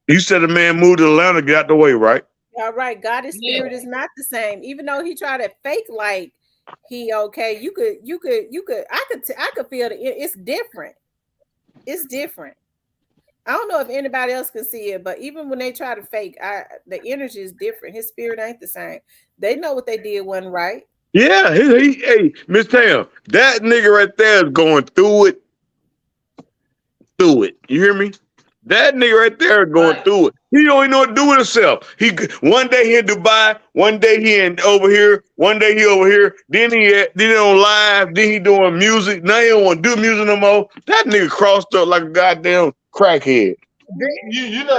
You said the man moved to Atlanta to get out the way, right? All right, God's Yeah. spirit is not the same. Even though he tried to fake like he okay, you could I could feel it's different. It's different. I don't know if anybody else can see it, but even when they try to fake, the energy is different. His spirit ain't the same. They know what they did wasn't right. Yeah, hey, Miss Tam, that nigga right there is going through it. You hear me? That nigga right there going Right. through it. He don't even know what to do with himself. He one day he in Dubai, one day he in over here, one day he over here. Then he on live. Then he doing music. Now he don't want to do music no more. That nigga crossed up like a goddamn crackhead. God, God, You you know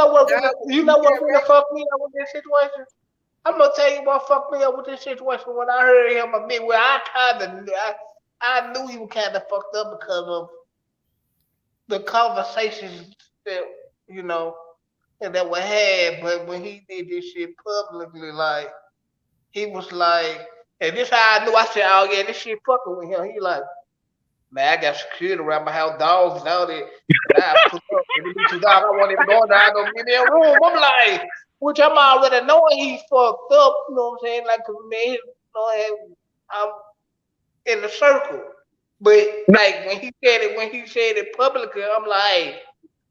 what that really right? fucked me up with this situation? I'm gonna tell you what fucked me up with this situation when I heard him admit where I knew he was kind of fucked up because of the conversations that you know and that were had, but when he did this shit publicly, like he was like, and this how I knew. I said, "Oh yeah, this shit fucking with him." He like, "Man, I got security around my house, dogs and all that, and I put up. If it be too dark, I won't even go in there. I don't get in a room." I'm like, which I'm already knowing he fucked up. You know what I'm saying? Like, 'cause man, I'm in the circle. But like when he said it publicly, I'm like,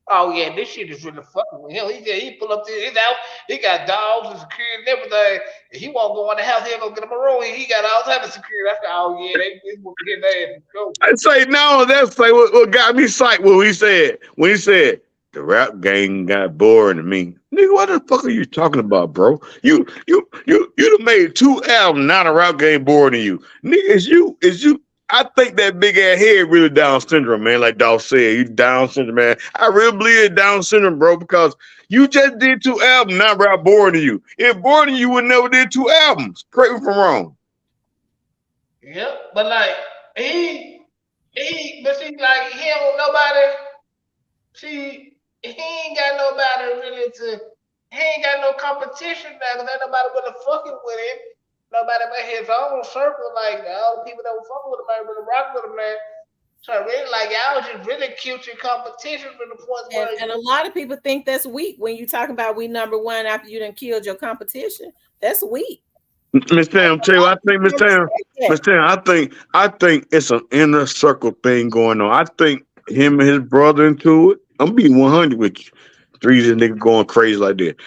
oh yeah, this shit is really fucking with him. He said he pull up to his house, he got dogs and security and everything. And he won't go in the house, he ain't gonna get him a room. He got all type of security. I said, oh yeah, they whooping his ass for sure. I say no. That's like what got me psyched. What he said when he said the rap gang got boring to me. Nigga, what the fuck are you talking about, bro? You done made two albums. Not a rap game boring to you, nigga. Is you. I think that big ass head really Down syndrome, man. Like Dolph said, you Down syndrome, man. I really believe it's Down syndrome, bro, because you just did two albums. Not rap boring to you. If boring to you, would never did two albums. Correct me if I'm wrong. Yep. But like but see like he don't nobody see he ain't got nobody really to he ain't got no competition now because ain't nobody really fucking with him. Nobody but his own circle, like all the people that were fucking with him ain't really rock with him, man. So really, like y'all was just really cute in competition from the point where And a lot of people think that's weak when you talking about we number one after you done killed your competition. That's weak. Miss Tam, A tell you lot what of I think, people Miss don't Tam. respect Miss that. Tam, I think it's an inner circle thing going on. I think him and his brother into it. I'm being 100 with you. Three of this nigga going crazy like that.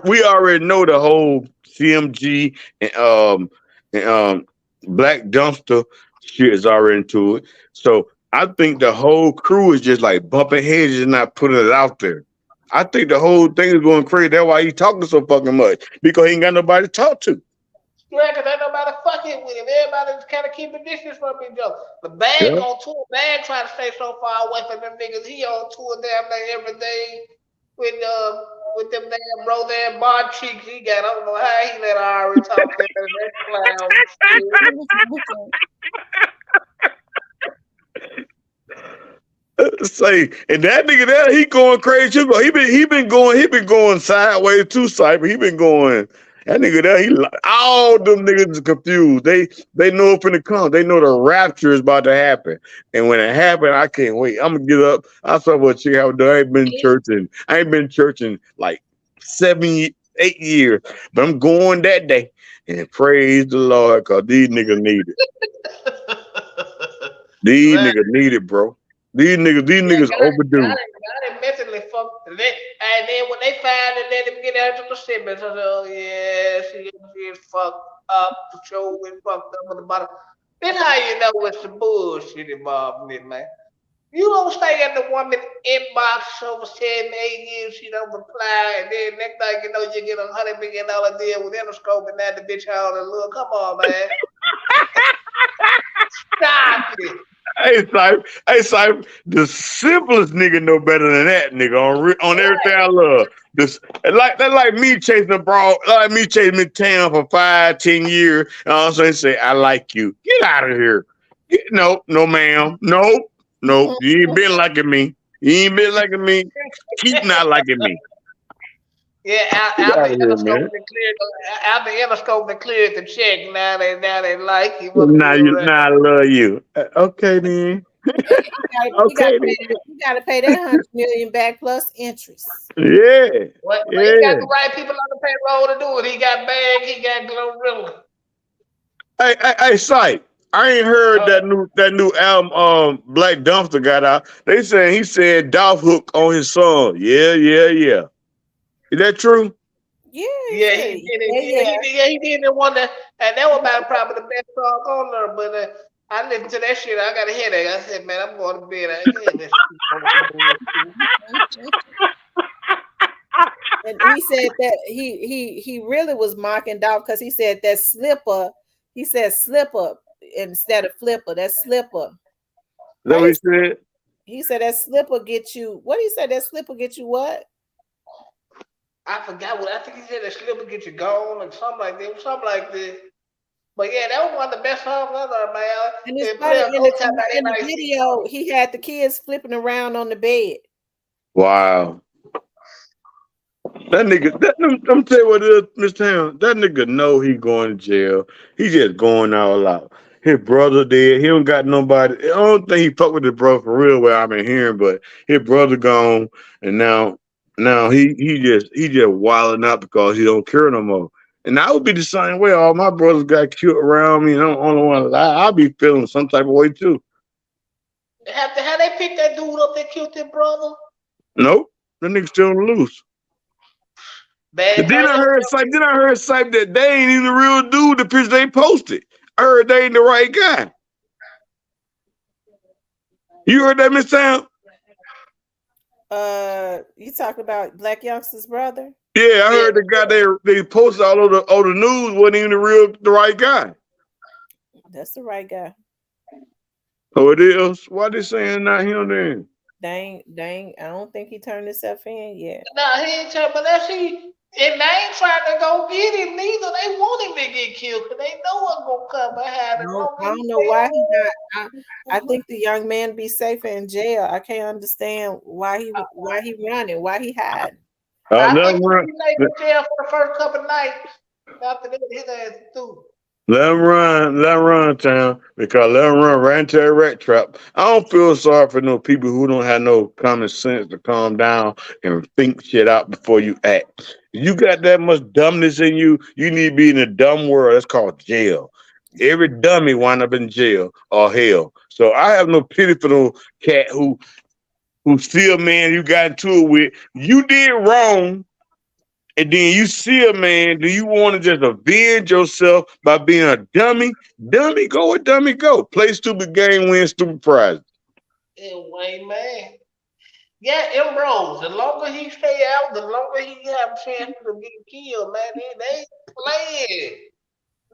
We already know the whole CMG and Black Dumpster shit is already into it. So I think the whole crew is just like bumping heads and not putting it out there. I think the whole thing is going crazy. That's why he talking so fucking much because he ain't got nobody to talk to. yeah, cause ain't nobody fucking with him. Everybody's kind of keeping distance from each other. The bag Yeah. on tour, bag trying to stay so far away from them niggas. He on tour damn near every day with them damn bro damn bar cheeks he got. I don't know how he let Ari talk to him. That clown shit. Say, and that nigga there, he going crazy too. But he been going sideways too, Cyber. He been going. That nigga there, all them niggas is confused. They know it finna come. They know the rapture is about to happen. And when it happen, I can't wait. I'm gonna get up. I saw what chick I done. I ain't been churching like 8 years. But I'm going that day. And praise the Lord, cause these niggas need it. These Man, niggas need it, bro. These yeah, niggas overdue. got it mentally fucked. And then when they find and let him get out to the statements, I said, oh yeah, she is fucked up. The show is fucked up on the bottom. This how you know it's some bullshit involved in it, man. You don't stay in the woman inbox over 7, 8 years, she don't reply, and then next thing you know, you get $100 million deal with Interscope, and now the bitch out and look, come on, man. Stop it. Hey, Cypher, the simplest nigga know better than that nigga on everything I love. This like me chasing a broad, like me chasing me town for 5, 10 years, and all of a sudden say, I like you. Get out of here. No, ma'am. No, you ain't been liking me. You ain't been liking me. Keep not liking me. Yeah, Get out of here, man. after Interscope and cleared the check, now they like you, wanna be around. Now I love you. Okay then. You gotta Okay pay then. that, you gotta pay that 100 million back plus interest. Yeah. Well, he got Yeah. the right people on the payroll to do it. He got Bag, he got Glorilla. Hey, Sight. I ain't heard Uh, that new album Black Dumpster got out. They saying he said Dolph Hook on his song. Yeah, yeah, yeah. Is that true? Yeah, he yeah, said, he did it. yeah, Yeah, yeah. he did it one that, and that was about probably the best song on there. But I listened to that shit. I got a headache. I said, man, I'm going to bed. I can't listen to no bullshit. And he said that he really was mocking Dolph because he said that slipper. He said slipper instead of flipper. That slipper. Is that How what he said? he said that slipper get you. What he said that slipper get you what? I forgot what I think he said. The slipper get you gone or something like that. Something like that. But yeah, that was one of the best songs ever, man. And it's It play funny a whole time about in the everybody see. video he had the kids flipping around on the bed. Wow. That nigga, I'm tell you what it is, Mr. Ham. That nigga know he going to jail. He just going all out. His brother dead. He don't got nobody. I don't think he fuck with his brother for real. What I've been hearing, but his brother gone, and now he just wilding out because he don't care no more. And I would be the same way. All my brothers got killed around me, and I'm the only one alive. I'll be feeling some type of way too. Have they picked that dude up that killed their brother? Nope, that nigga still on the loose. Bad And then thing. I heard that they ain't even the real dude. The picture they posted. I heard they ain't the right guy. You heard that, Miss Town? You talking about Black Youngster's brother? Yeah, I Yeah. heard the guy they posted all over the news wasn't even the right guy. That's the right guy. Oh, it is. Why they saying not him then? Dang. I don't think he turned himself in yet. Nah, he ain't trying, but let's see. And they ain't trying to go get him neither. They want him to get killed because they know what's gonna come behind it. I don't know why he not. I think the young man be safer in jail. I can't understand why he running, why he hiding. I Let think him he'll run. be safe in jail for the first couple nights. After that, his ass is through. Let him run, town, because let him run right into that rat trap. I don't feel sorry for no people who don't have no common sense to calm down and think shit out before you act. If you got that much dumbness in you, you need to be in a dumb world. That's called jail. Every dummy wind up in jail or hell. So I have no pity for no cat who see a man you got into it with. You did wrong, and then you see a man, do you want to just avenge yourself by being a dummy? Dummy, go where dummy go. Play stupid game, win stupid prizes. Anyway, man. Yeah, M Rose. The longer he stay out, the longer he have a chance to get killed, man. They ain't playing.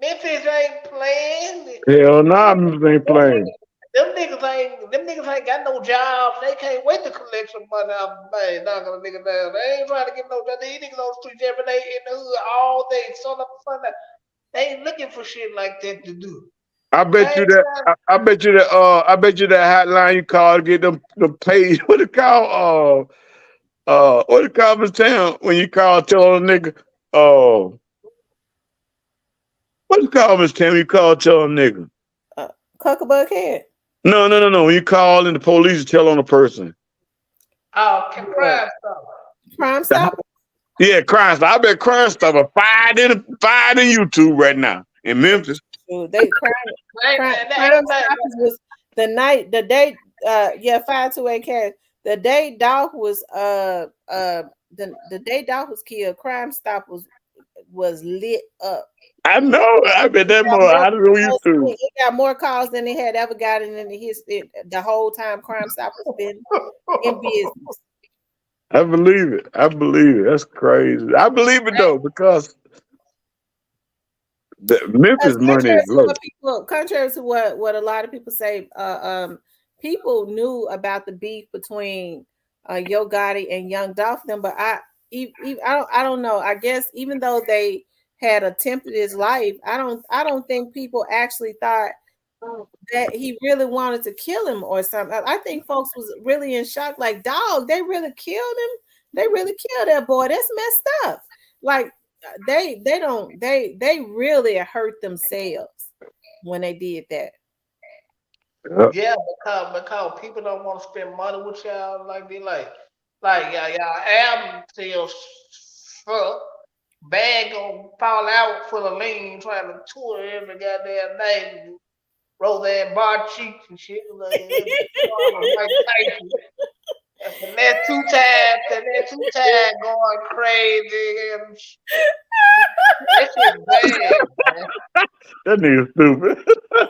Memphis ain't playing. Hell nah, niggas ain't Them playing. niggas, them niggas ain't got no jobs. They can't wait to collect some money off the man. Not gonna nigga down. They ain't trying to get no job. These niggas on the streets every day in the hood all day, sun up, sun down. They ain't looking for shit like that to do. I They bet you ain't that trying. I bet you that hotline you call to get them paid. What it call? What it call in town when you call tell on a nigga? Uh, what it call Miss Tam? You call tell on a nigga? Uh, Cuckabug head. No. When you call and the police tell on a person. Yeah. Crime stuff. Crime Stop. Yeah, crime stop. I bet crime stop are fired in YouTube right now in Memphis. They Hey crime, man, that crime ain't bad. stoppers was the day yeah 528 cash the day Dolph was the day Dolph was killed. Crime Stop was lit up. I know. I bet that Got more. more I don't know calls, YouTube. it got more calls than it had ever gotten in the whole time Crime Stop has been in business. I believe it. I believe it. That's crazy. I believe it though because the Because Memphis money is low. contrary to what a lot of people say, people knew about the beef between Yo Gotti and Young Dolph, them, but I don't know. I guess even though they had attempted his life, I don't think people actually thought that he really wanted to kill him or something. I think folks was really in shock, like, dog, they really killed him. They really killed that boy. That's messed up. Like they really hurt themselves when they did that. Yeah. Yeah, because people don't want to spend money with y'all like they like y'all album sales suck. Bag gonna fall out for the lean trying to tour every goddamn day. Roseanne Barr cheeks and shit. Like Tyson. And that two time going crazy. And that shit bad, man. That nigga stupid.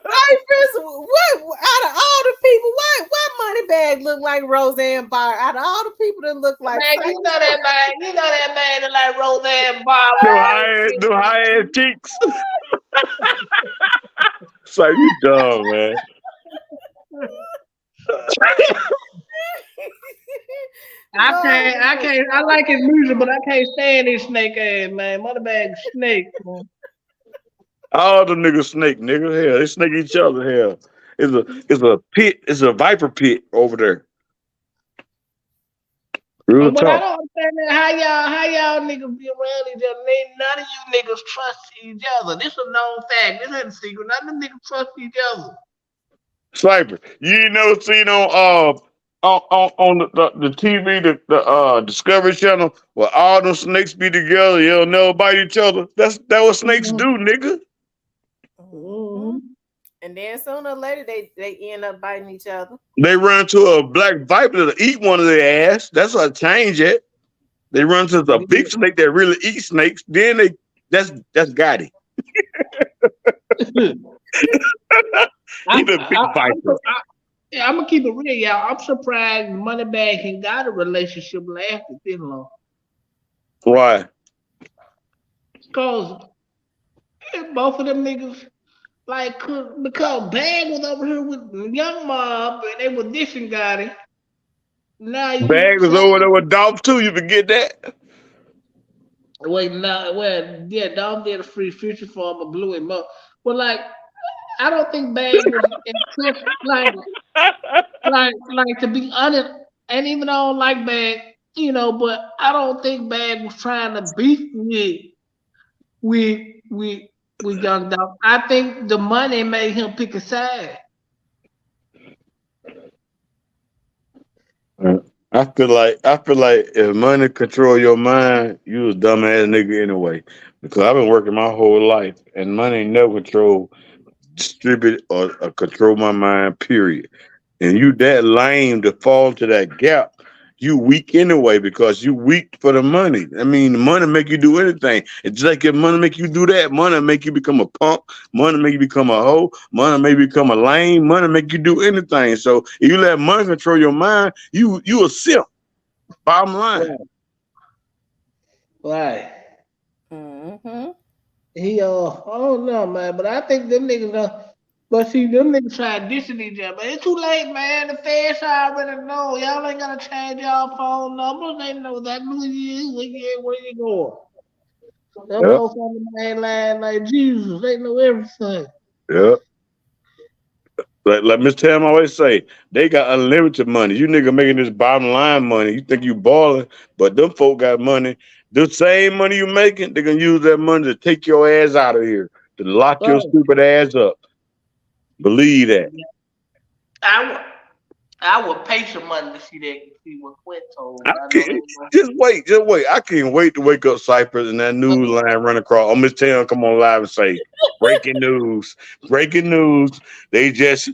Cypress, what out of all the people, why Money Bag look like Roseanne Barr? Out of all the people that look like Man, Cypress, you know that man that like Roseanne Barr with No high ass cheeks. It's like you dumb, man. Lord, I like his music, but I can't stand his snake ass, man. Moneybag snake, man. All the niggas snake, nigga. Hell, they snake each other. Hell, it's a pit. It's a viper pit over there. Real But I talk. don't understand that how y'all niggas be around each other. None of you niggas trust each other. This a known fact. This ain't a secret. None of them niggas trust each other. Sniper, you ain't never seen on the TV the Discovery Channel where all them snakes be together, they'll never bite each other. That what snakes Mm-hmm. do, nigga. mhm. And then sooner or later they end up biting each other. They run to a black viper to eat one of their ass. That's how change it. They run to the big Mm-hmm. snake that really eats snakes. Then that's Gotti. He I'm, the big viper. yeah, I'm gonna keep it real, y'all. I'm surprised Moneybag can got a relationship lasted this long. Why? Cause both of them niggas like because Bag was over here with Young Mob and they were dissing Gotti. Now you Bag was over there saying with Dolph too. You forget that? wait now well yeah, Dom did a free future for him but blew him up. But like I don't think Bag was intense like to be honest, and even though I don't like Bag, you know, but I don't think Bag was trying to beef with with with Young Dog. I think the money made him pick a side. I feel like if money control your mind, you a dumbass nigga anyway. Because I've been working my whole life and money ain't never distribute or control my mind, period. And you that lame to fall to that gap, you weak anyway because you weak for the money. I mean, the money make you do anything. It's like if money make you do that, money make you become a punk, money make you become a hoe, money make you become a lame, money make you do anything. So if you let money control your mind, you a simp. Bottom line. Right. Right. Mm-hmm. I don't know, man, but I think them niggas but see them niggas try dissing each other. But it's too late, man. The feds already know. Y'all ain't gotta change y'all phone numbers. They know that who you is, where you going. Them Yep, folks on the main line like Jesus. They know everything. yep. Like Miss Tam always say, they got unlimited money. You nigga making this bottom line money. You think you balling, but them folk got money. The same money you making, they gonna use that money to take your ass out of here, to lock your Right. stupid ass up. Believe that. I would, I would pay some money to see what Quint told, I but I know can't, they won't. just wait. I can't wait to wake up Cypress and that news line run across. Oh, Miss Tam come on live and say, breaking news. They just,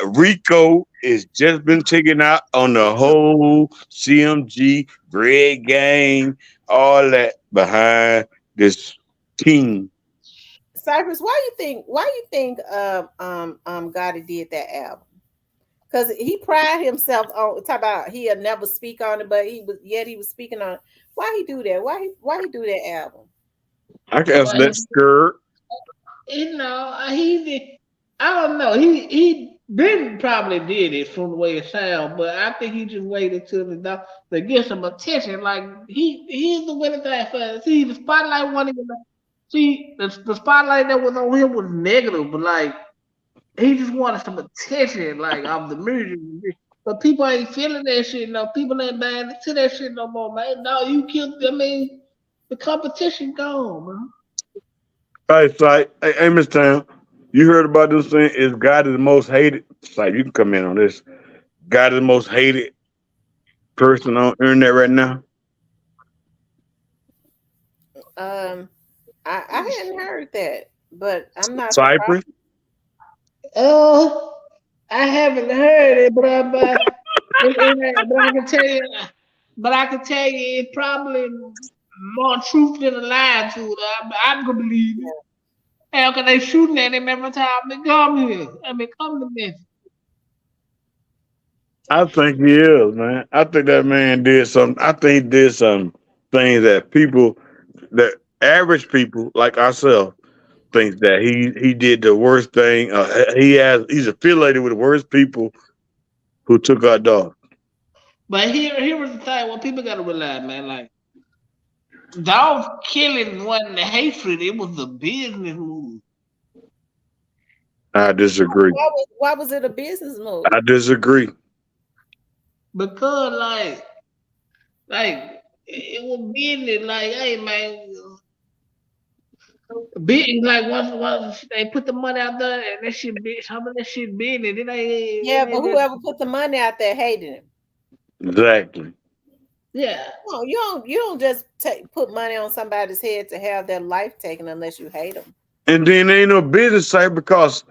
Rico is just been taken out on the whole CMG, Red Gang, all that behind this team. Cypress, why you think Gotti did that album? Because he pride himself on talk about he'll never speak on it, but he was speaking on it. Why he do that? Why he do that album? I guess Well, that skirt. he did. I don't know. He Ben probably did it from the way it sounds, but I think he just waited till the to get some attention. Like he's the winning thing for. See, the spotlight wanted. See, the spotlight that was on him was negative, but like he just wanted some attention, like of the music. But people ain't feeling that shit. No, people ain't buying into that shit no more, man. No, you killed. I mean, the competition gone, man. All right, so hey, Miss Tam, you heard about this thing? Is God is the most hated? Like you can come in on this. God is the most hated person on internet right now. Um, I hadn't heard that, but I'm not surprised. Cypress. Oh, I haven't heard it, but I can tell you, it's probably more truth than a lie to it. I'm gonna believe it. Hell, cause they shooting at him every time they come here. I mean, come to Memphis. I think he is, man. I think that man did some. I think he did some things that people, that average people like ourselves, thinks that he did the worst thing. He's affiliated with the worst people who took our dog. But here was the thing. What people gotta realize, man. Like dog killing wasn't the hatred. It was the business move. I disagree. Why was it a business move? I disagree. Because like it was business. Like, hey man, business. Like once they put the money out there and that shit, some of that shit business. Yeah, It but ain't just whoever put the money out there hated him. Exactly. yeah. No, you don't just put money on somebody's head to have their life taken unless you hate them. And then ain't no business site because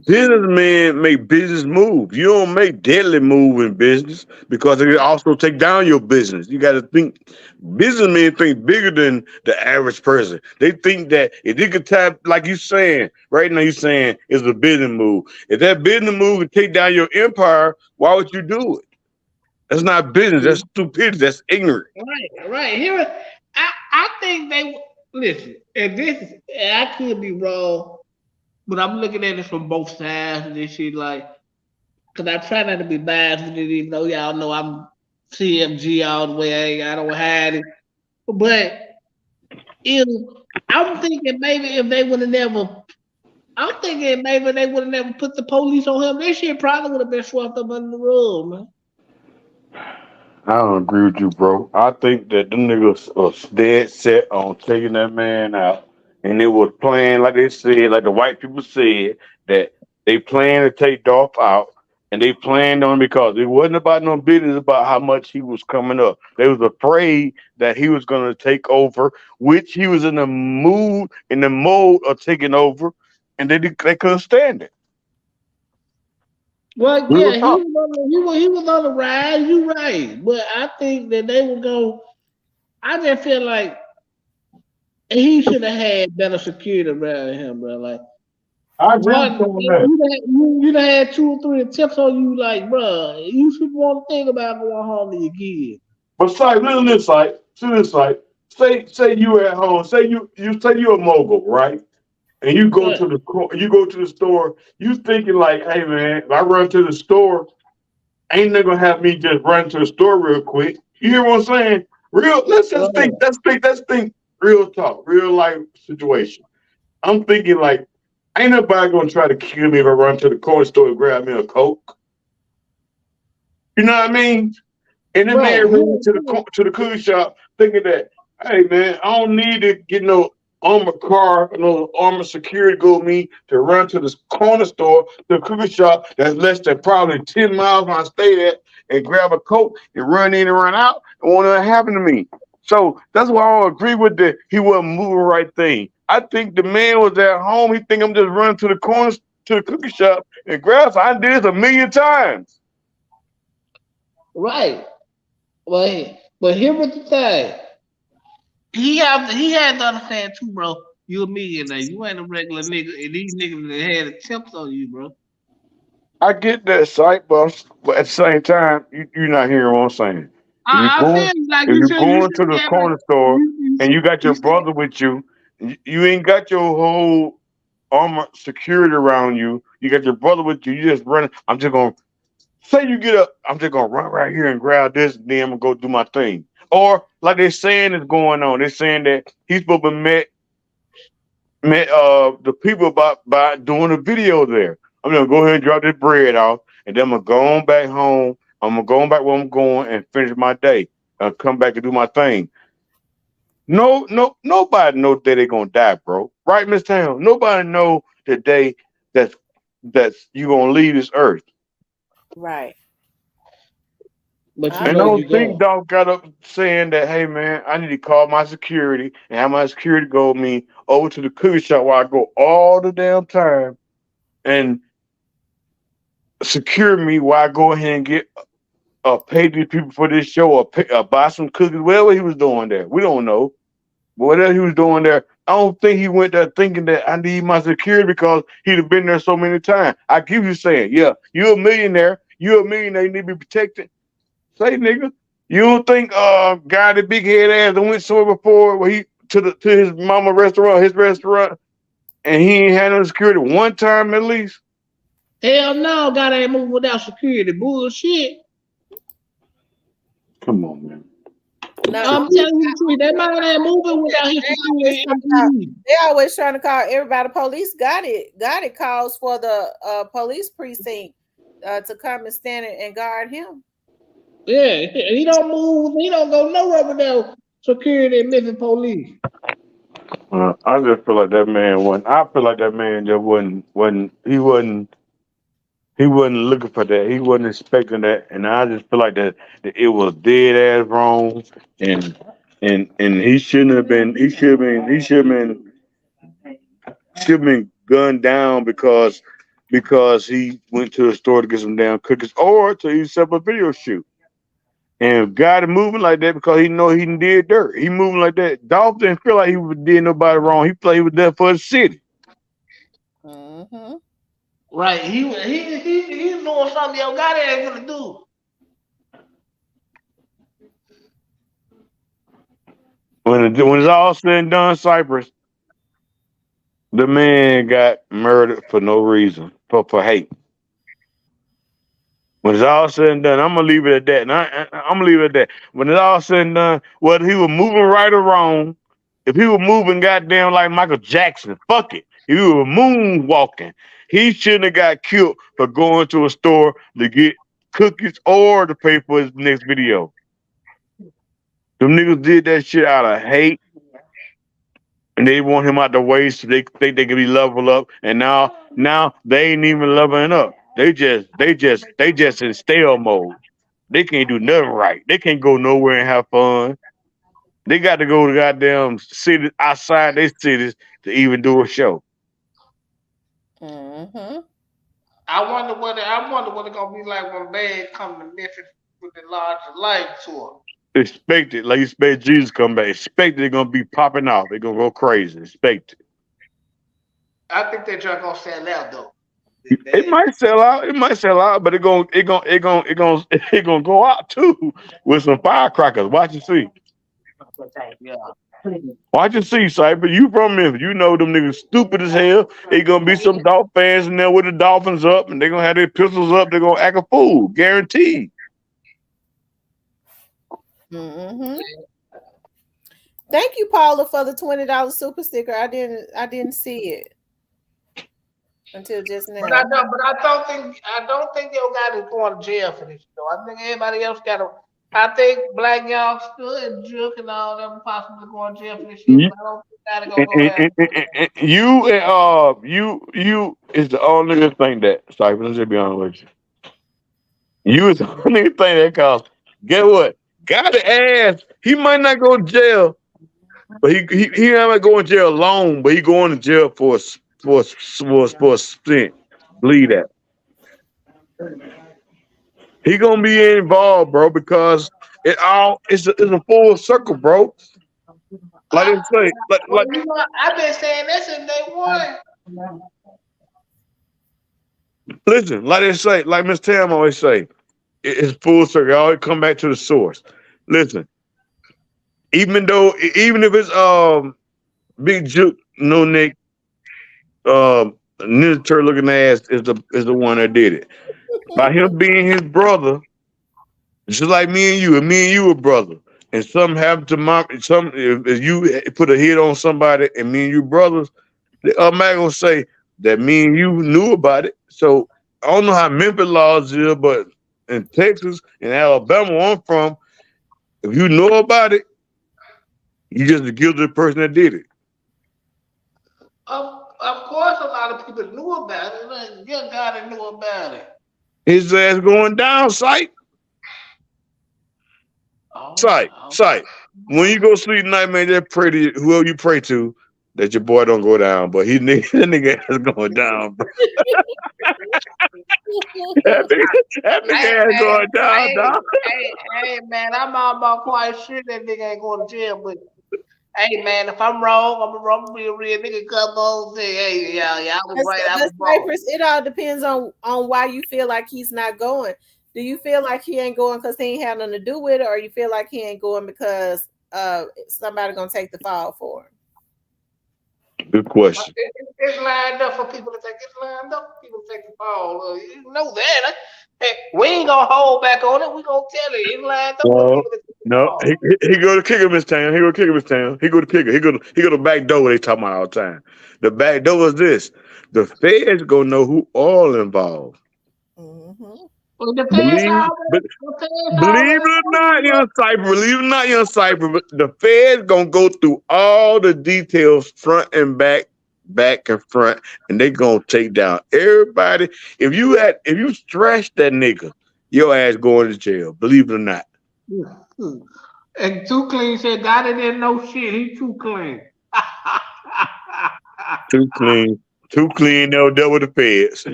businessmen make business moves. You don't make deadly move in business because it also take down your business. You got to think. Businessmen think bigger than the average person. They think that if they could tap, like you saying right now, you saying it's a business move. If that business move would take down your empire, why would you do it? That's not business. That's stupidity. That's ignorant. Right. I think listen. And I could be wrong, but I'm looking at it from both sides and this shit. Like, cause I try not to be biased with it. Even though y'all know I'm CMG all the way. I don't hide it. But if I'm thinking maybe if they would have never, I'm thinking maybe they would have never put the police on him. This shit probably would have been swept up under the rug, man. I don't agree with you, bro. I think that them niggas was dead set on taking that man out, and it was playing like they said, like the white people said that they planned to take Dolph out, and they planned on him because it wasn't about no business about how much he was coming up. They was afraid that he was going to take over, which he was in the mood, in the mode of taking over, and they couldn't stand it. Well, Real yeah, talk. he was on the rise. You right, but I think that they would go. I just feel like he should have had better security around him, bro. Like I agree with you one, on that. you done had two or three attempts on you, like, bro. You should want to think about going home to your kids. But say, listen to this, like, to this, like, say you at home, say you say you a mogul, right? And you go Right, to you go to the store, you thinking like, hey man, if I run to the store, ain't they gonna have me just run to the store real quick? You hear what I'm saying? Real. Let's just think. right, Let's think. Real talk. Real life situation. I'm thinking like, ain't nobody gonna try to kill me if I run to the corner store and grab me a coke. You know what I mean? And the right. man ran to the cookie shop thinking that, hey man, I don't need to get no armored car, no armored security go with me to run to this corner store, the cookie shop that's less than probably 10 miles from I stay at and grab a coat and run in and run out and won't nothing happen to me. So that's why I don't agree with the he wasn't moving the right thing. I think the man was at home. He think I'm just running to the corner to the cookie shop and grab. So I did this a million times. Right. But here was the thing. He had to understand too, bro. You a millionaire. You ain't a regular nigga, and these niggas that had attempts on you, bro. I get that sight, but at the same time, you're not hearing what I'm saying. If you're I going, feel like if you you're should going to the yeah, but corner store and you got you your should brother with you, you ain't got your whole armor security around you. You got your brother with you. You just running. I'm just gonna say you get up. I'm just gonna run right here and grab this. Then I'm gonna go do my thing. Or like they're saying is going on. They're saying that he's supposed to met the people about by doing a video there. I'm gonna go ahead and drop this bread off, and then I'm gonna go on back home. I'm gonna go on back where I'm going and finish my day. And come back and do my thing. Nobody knows that they're gonna die, bro. Right, Miss Town? Nobody know the day that's you gonna leave this earth. Right. but you I And know agree. you don't think go. dog got up saying that, hey man, I need to call my security and have my security go with me over to the cookie shop where I go all the damn time and secure me while I go ahead and get pay these people for this show or buy some cookies, whatever he was doing there. We don't know. But whatever he was doing there, I don't think he went there thinking that I need my security because he'd have been there so many times. I keep you saying, yeah, you're a millionaire. You're a millionaire. You need to be protected. Say, nigga, you don't think guy the big head ass that went somewhere before where he to his mama restaurant, his restaurant, and he ain't had no security one time at least? Hell no, God ain't moving without security. Bullshit. Come on, man. No, I'm telling you the truth. That man ain't moving without his security. they always trying to call everybody. Police got it calls for the police precinct to come and stand and guard him. Yeah, he don't move. He don't go nowhere without security and Memphis police. I just feel like that man wasn't. I feel like that man just wasn't looking for that. He wasn't expecting that, and I just feel like that it was dead ass wrong, and and he shouldn't have been. He should have been gunned down because he went to the store to get some damn cookies or to use up a video shoot. And God is moving like that because he know he did dirt. He moving like that. Dolph didn't feel like he did nobody wrong. He felt he was there for the city. Mm-hmm. Right. He's doing something your God ain't gonna do. When it's all said and done, Cypress, the man got murdered for no reason, for hate. When it's all said and done, I'm gonna leave it at that. And I'm gonna leave it at that. When it's all said and done, whether he was moving right or wrong, if he was moving goddamn like Michael Jackson, fuck it. If he was moonwalking, he shouldn't have got killed for going to a store to get cookies or to pay for his next video. Them niggas did that shit out of hate, and they want him out the way so they think they can be level up. And now they ain't even leveling up. They just in stale mode. They can't do nothing right. They can't go nowhere and have fun. They got to go to goddamn cities outside their cities to even do a show. Mm-hmm. I wonder what it's gonna be like when Bad come to Memphis with the larger light tour. Expect it. Like you expect Jesus come back. Expect it, they're gonna be popping off. They're gonna go crazy. Expect it. I think they're just gonna sell out though. It might sell out. It might sell out, but it gonna go out too with some firecrackers. Watch and see. Yeah. Watch and see, Cypher. You from Memphis. You know them niggas stupid as hell. They gonna be some Dolphin fans in there with the Dolphins up, and they gonna have their pistols up. They're gonna act a fool. Guaranteed. Mm-hmm. Thank you, Paula, for the $20 super sticker. I didn't see it until just now. But I don't think your guy is going to jail for this. Though I think everybody else got to. I think Black Youngster and Juke and all them possibly going to jail for this shit. But I don't think that gonna go after. You is the only nigga think that. Cypher, let's just be honest with you. You is the only nigga think that cause guess what? Got the ass. He might not go to jail, but he might go in jail alone, but he going to jail for a stint. Believe that. He gonna be involved, bro, because it's a full circle, bro. Like they say, Well, you know, I've been saying that since day one. listen, like they say, like Miss Tam always say, it's full circle. I always come back to the source. Listen, even if it's Big Juke, No Nick, Ninja Turtle looking ass is the one that did it. By him being his brother, just like me and you were brother. And something happened to if you put a hit on somebody and me and you brothers, they automatically gonna say that me and you knew about it. So I don't know how Memphis laws is, but in Texas and Alabama where I'm from, if you know about it, you just the guilty person that did it. Of course, a lot of people knew about it. Like, your guy knew about it. His ass going down, sight. Sight. When you go sleep tonight, man, just pray to whoever you pray to that your boy don't go down. But that nigga is going down, bro. That nigga Hey, ain't man, going down, dog. hey, man, I'm about quite sure that nigga ain't going to jail, but hey, man, if I'm wrong, I'm wrong. Be a real nigga. Come on, say, hey, yeah, I was right, I But was wrong. Cypress, it all depends on why you feel like he's not going. Do you feel like he ain't going because he ain't had nothing to do with it, or you feel like he ain't going because somebody gonna take the fall for him? Good question. It's lined up for people to take. It's lined up for people to take the fall. You know that. Hey, we ain't gonna hold back on it. We gonna tell it. It's lined up for No, people to take the no. fall. He go to kicker Miss Town. He go to kicker Miss Town. He go to kicker. He go to back door. They talking about all the time. The back door is this. The feds gonna know who all involved. Mm-hmm. Well, the feds Believe, but already, the feds believe already it or know not, you. young Cypher. Believe it or not, young Cypher. But the feds gonna go through all the details, front and back, back and front, and they gonna take down everybody. If you stretch that nigga, your ass going to jail. Believe it or not. And Too Clean said, God didn't know shit. He too clean. Too clean. Too clean. They'll deal with the feds.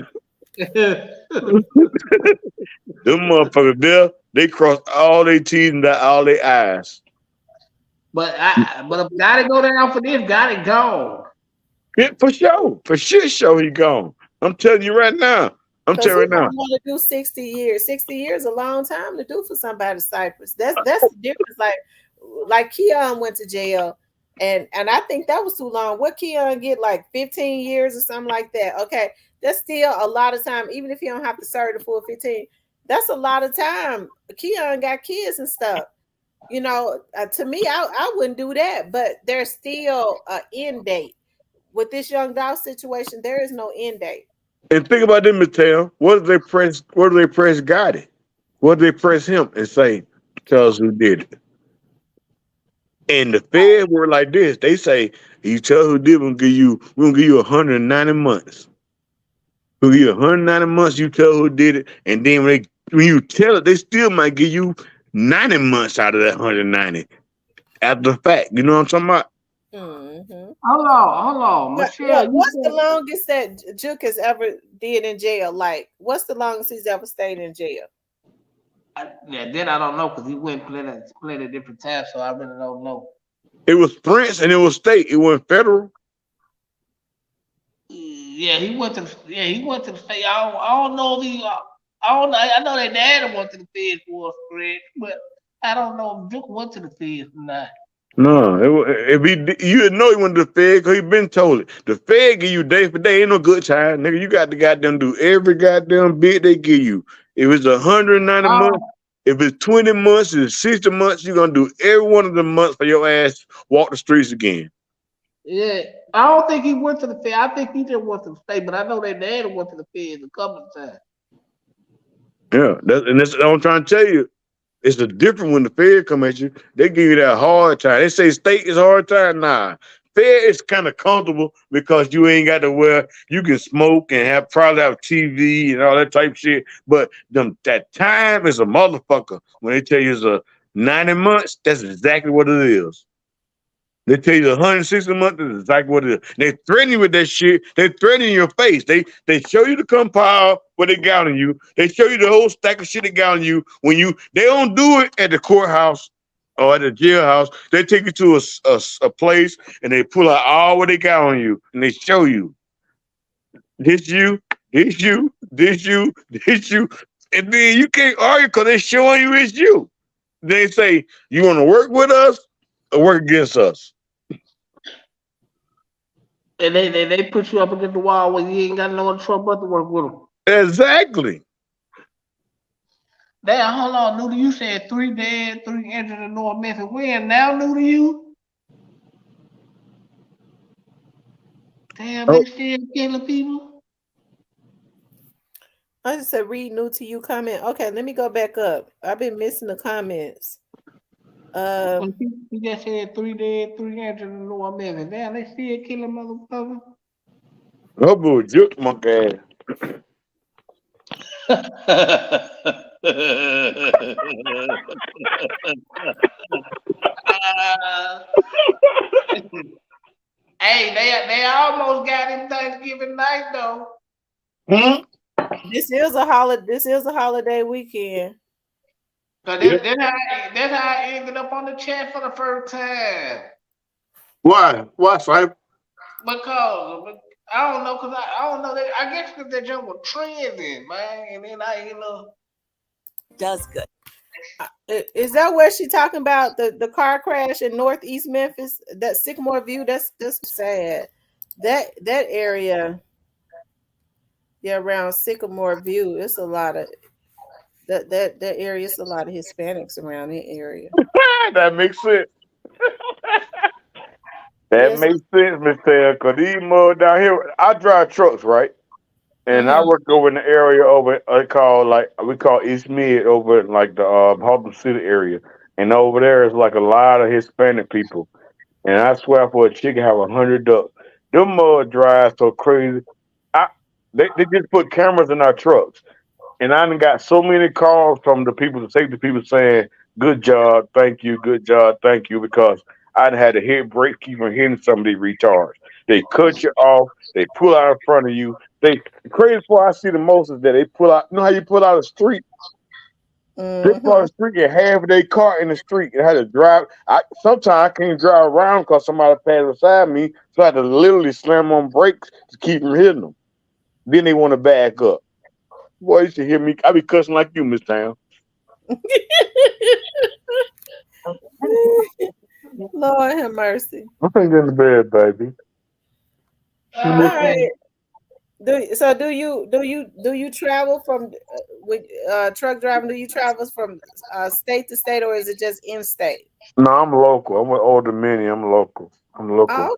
Them motherfuckers there, they cross all their T's and dot all their I's. but if got to go down for this, got it gone. Yeah, for sure. For shit show he gone. I'm telling you right now. I'm Because telling who you right now. don't want to do 60 years? 60 years is a long time to do for somebody, Cypress. That's the difference. Like Keon went to jail, and I think that was too long. What Keon get, like 15 years or something like that? Okay, that's still a lot of time, even if you don't have to serve the full 15. That's a lot of time. Keon got kids and stuff. To me, I wouldn't do that, but there's still an end date. With this young dog situation, there is no end date. And think about them, Mattel. What do they press Gotti? What do they press him and say, tell us who did it? And the Fed were like this. They say, you tell who did, we're gonna give you 190 months. We'll give you 190 months, you tell who did it, and then when you tell it, they still might give you 90 months out of that 190 after the fact. You know what I'm talking about? Mm-hmm. Hold on, Michelle. You What's the longest that Juke has ever did in jail? Like, what's the longest he's ever stayed in jail? yeah, then I don't know because he went plenty different times, so I really don't know. It was Prince and it was state. It wasn't federal. Yeah, he went to the state. I don't know if he. I don't know. I know that dad went to the feds for a spread, but I don't know if Duke went to the feds or not. No, if you know he went to the Fed because he been told it. The Fed give you day for day, ain't no good time, nigga. You got to goddamn do every goddamn bit they give you. If it's 190 Um, months, if it's 20 months, if it's 60 months, you're gonna do every one of the months for your ass walk the streets again. yeah, I don't think he went to the feds. I think he just went to the state, but I know that dad went to the feds a couple of times. Yeah, that's what I'm trying to tell you. It's the different when the Fed come at you. They give you that hard time. They say state is hard time. Nah, Fed is kind of comfortable because you ain't got to wear. You can smoke and probably have TV and all that type shit. But that time is a motherfucker. When they tell you it's a 90 months, that's exactly what it is. They tell you 160 months is exactly what it is. They threaten you with that shit. They threaten your face. They show you the compile what they got on you. They show you the whole stack of shit they got on you. They don't do it at the courthouse or at the jailhouse. They take you to a place and they pull out all what they got on you and they show you this you, this you, this you, this you, and then you can't argue because they're showing you it's you. They say you want to work with us or work against us. And they put you up against the wall where you ain't got no other trouble but to work with them. Exactly. Damn, hold on, Noodle. You said 3 dead, 3 injured in North Memphis. When now, Noodle? You? Damn, Oh, they still killing people. I just said read new to you comment. Okay, let me go back up. I've been missing the comments. Well, he just said 3 dead, 3 injured in North Memphis. Damn, they still killing motherfuckers. oh boy, juke monkey ass. Uh, hey, they almost got him Thanksgiving night though. Hmm? This is a holiday weekend. So Yeah. that's how I ended up on the chat for the first time. Why? Why, Simon? Because I don't know, I don't know. I guess because that jump was trending, man. And then That's good. Is that where she talking about the car crash in Northeast Memphis? That Sycamore View. That's sad. That area, yeah, around Sycamore View. It's a lot of that area. It's a lot of Hispanics around the area. That makes sense. That Yes. makes sense, Mister. Cause these mud down here, I drive trucks, right? And I Mm-hmm. work over in the area over called like we call East Mid over in like the Harlem City area, and over there is like a lot of Hispanic people. And I swear for a chicken have 100 ducks. Them mud drive so crazy. I they just put cameras in our trucks. And I done got so many calls from the people, the safety people saying, good job, thank you, good job, thank you, because I'd had to hit brake, keep from hitting some of these retards. They cut you off, they pull out in front of you. The craziest part I see the most is that they pull out, you know how you pull out a street? They pull out Mm-hmm. a street and half of their car in the street and had to drive. Sometimes I can't drive around because somebody passed beside me, so I had to literally slam on brakes to keep from hitting them. Then they want to back up. Boy, you should hear me. I be cussing like you, Miss Town. Lord have mercy. I'm finna get in the bed, baby. You All miss uh, right. me? Do you travel from with truck driving? Do you travel from state to state, or is it just in state? No, I'm local. I'm with older Minnie. I'm local. I'm local.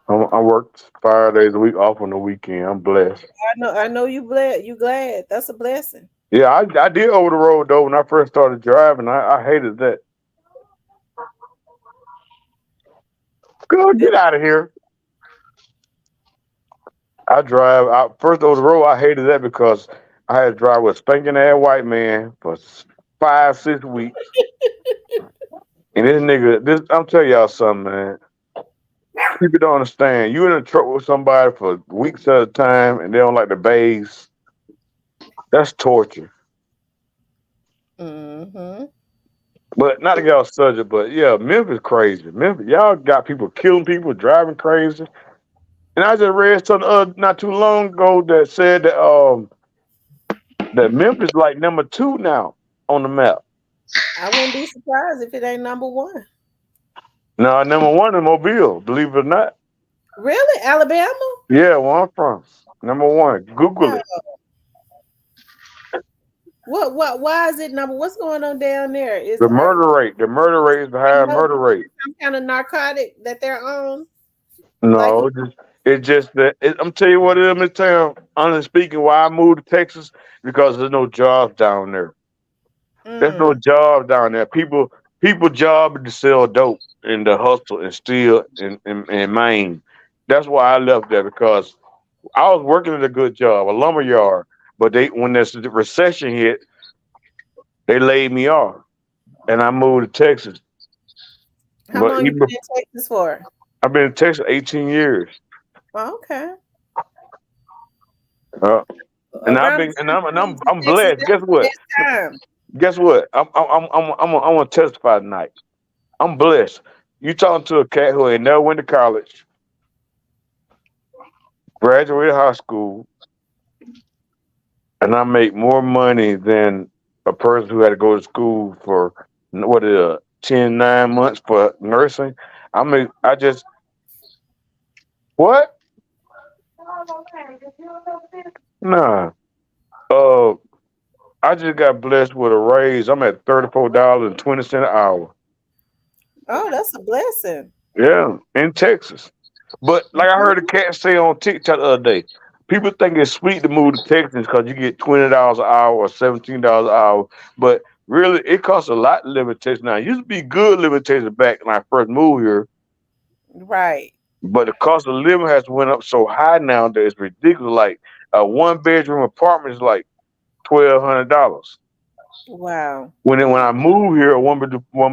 Oh, I work 5 days a week off on the weekend. I'm blessed. I know you glad. You glad? That's a blessing. Yeah, I did over the road though when I first started driving. I hated that. Girl, get out of here. I drive out first over the road. I hated that because I had to drive with a spanking ass white man for 5, 6 weeks. And this nigga, I'm telling y'all something, man. People don't understand. You in a truck with somebody for weeks at a time, and they don't like the bass. That's torture. Mm-hmm. But not to get off subject, but yeah, Memphis crazy. Memphis, y'all got people killing people, driving crazy. And I just read something not too long ago that said that Memphis like number 2 now on the map. I wouldn't be surprised if it ain't number one. No, number 1 in Mobile, believe it or not. Really, Alabama? Yeah, where I'm from. Number 1. Google Uh, it. what? What? Why is it number? What's going on down there? The murder rate. The murder rate is the I higher know murder rate. some kind of narcotic that they're on. Like, No, it's just that I'm tell you what it is, Miss Town. Honestly speaking, why I moved to Texas because there's no jobs down there. There's no mm, job down there. People job is to sell dope and to hustle and steal in Maine. That's why I left there because I was working at a good job, a lumber yard. But they when this the recession hit, they laid me off, and I moved to Texas. how But long you even been in Texas for? I've been in Texas 18 years, Oh, okay, uh, and I've around the been and time I'm and you I'm moved to I'm Texas, blessed. that's Guess the what? best time. Guess what? I'm gonna testify tonight. I'm blessed. You talking to a cat who ain't never went to college, graduated high school, and I make more money than a person who had to go to school for what is it, 9 months for nursing. I just what? Nah. Uh, I just got blessed with a raise. I'm at $34.20 an hour. Oh, that's a blessing. Yeah, in Texas. But like I heard a Mhm. cat say on TikTok the other day, people think it's sweet to move to Texas because you get $20 an hour or $17 an hour. But really, it costs a lot to live in Texas now. It used to be good living in Texas back when I first moved here, Right. but the cost of living has went up so high now that it's ridiculous. Like a 1 bedroom apartment is like $1,200. Wow. When I moved here, a one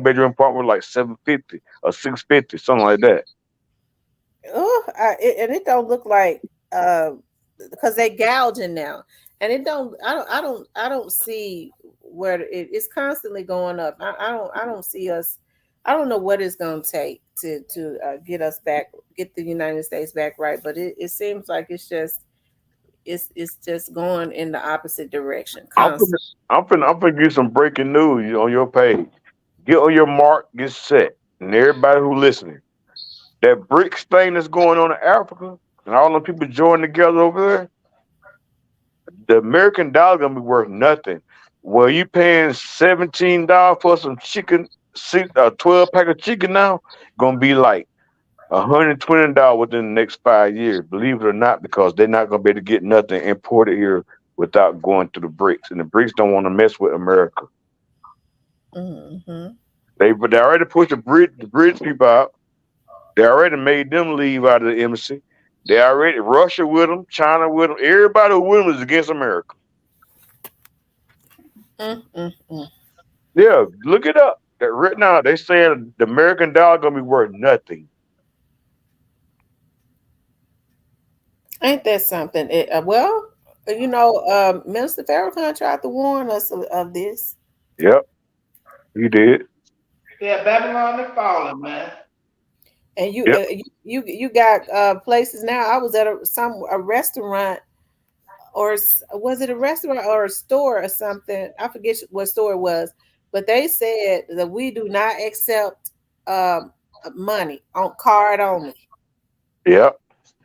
bedroom apartment was like 750 or 650, something like that. Oh, and it don't look like uh because they gouging now, and it don't. I don't see where it's constantly going up. I don't see us. I don't know what it's gonna take to get us back, get the United States back right. But it seems like it's just going in the opposite direction I'm finna, constantly. I'm finna give some breaking news on your page. Get on your mark, get set, and everybody who listening. That BRICS thing that's going on in Africa, and all the people joining together over there. The American dollar gonna be worth nothing. Well, you paying $17 for some chicken, 12 pack of chicken now, gonna be like $120 within the next 5 years. Believe it or not, because they're not gonna be able to get nothing imported here without going to the BRICS, and the BRICS don't want to mess with America. Hmm. They already pushed the bridge people out. They already made them leave out of the embassy. They already Russia with them, China with them. Everybody with them is against America. Mm-mm-mm. Yeah, look it up. That right now they saying the American dollar gonna be worth nothing. Ain't that something? Minister Farrakhan tried to warn us of this. Yep, he did. Yeah, Babylon is falling, man. And Yep, you got places now. I was at a restaurant, was it a restaurant or a store or something? I forget what store it was, but they said that we do not accept um, money on card only. yep,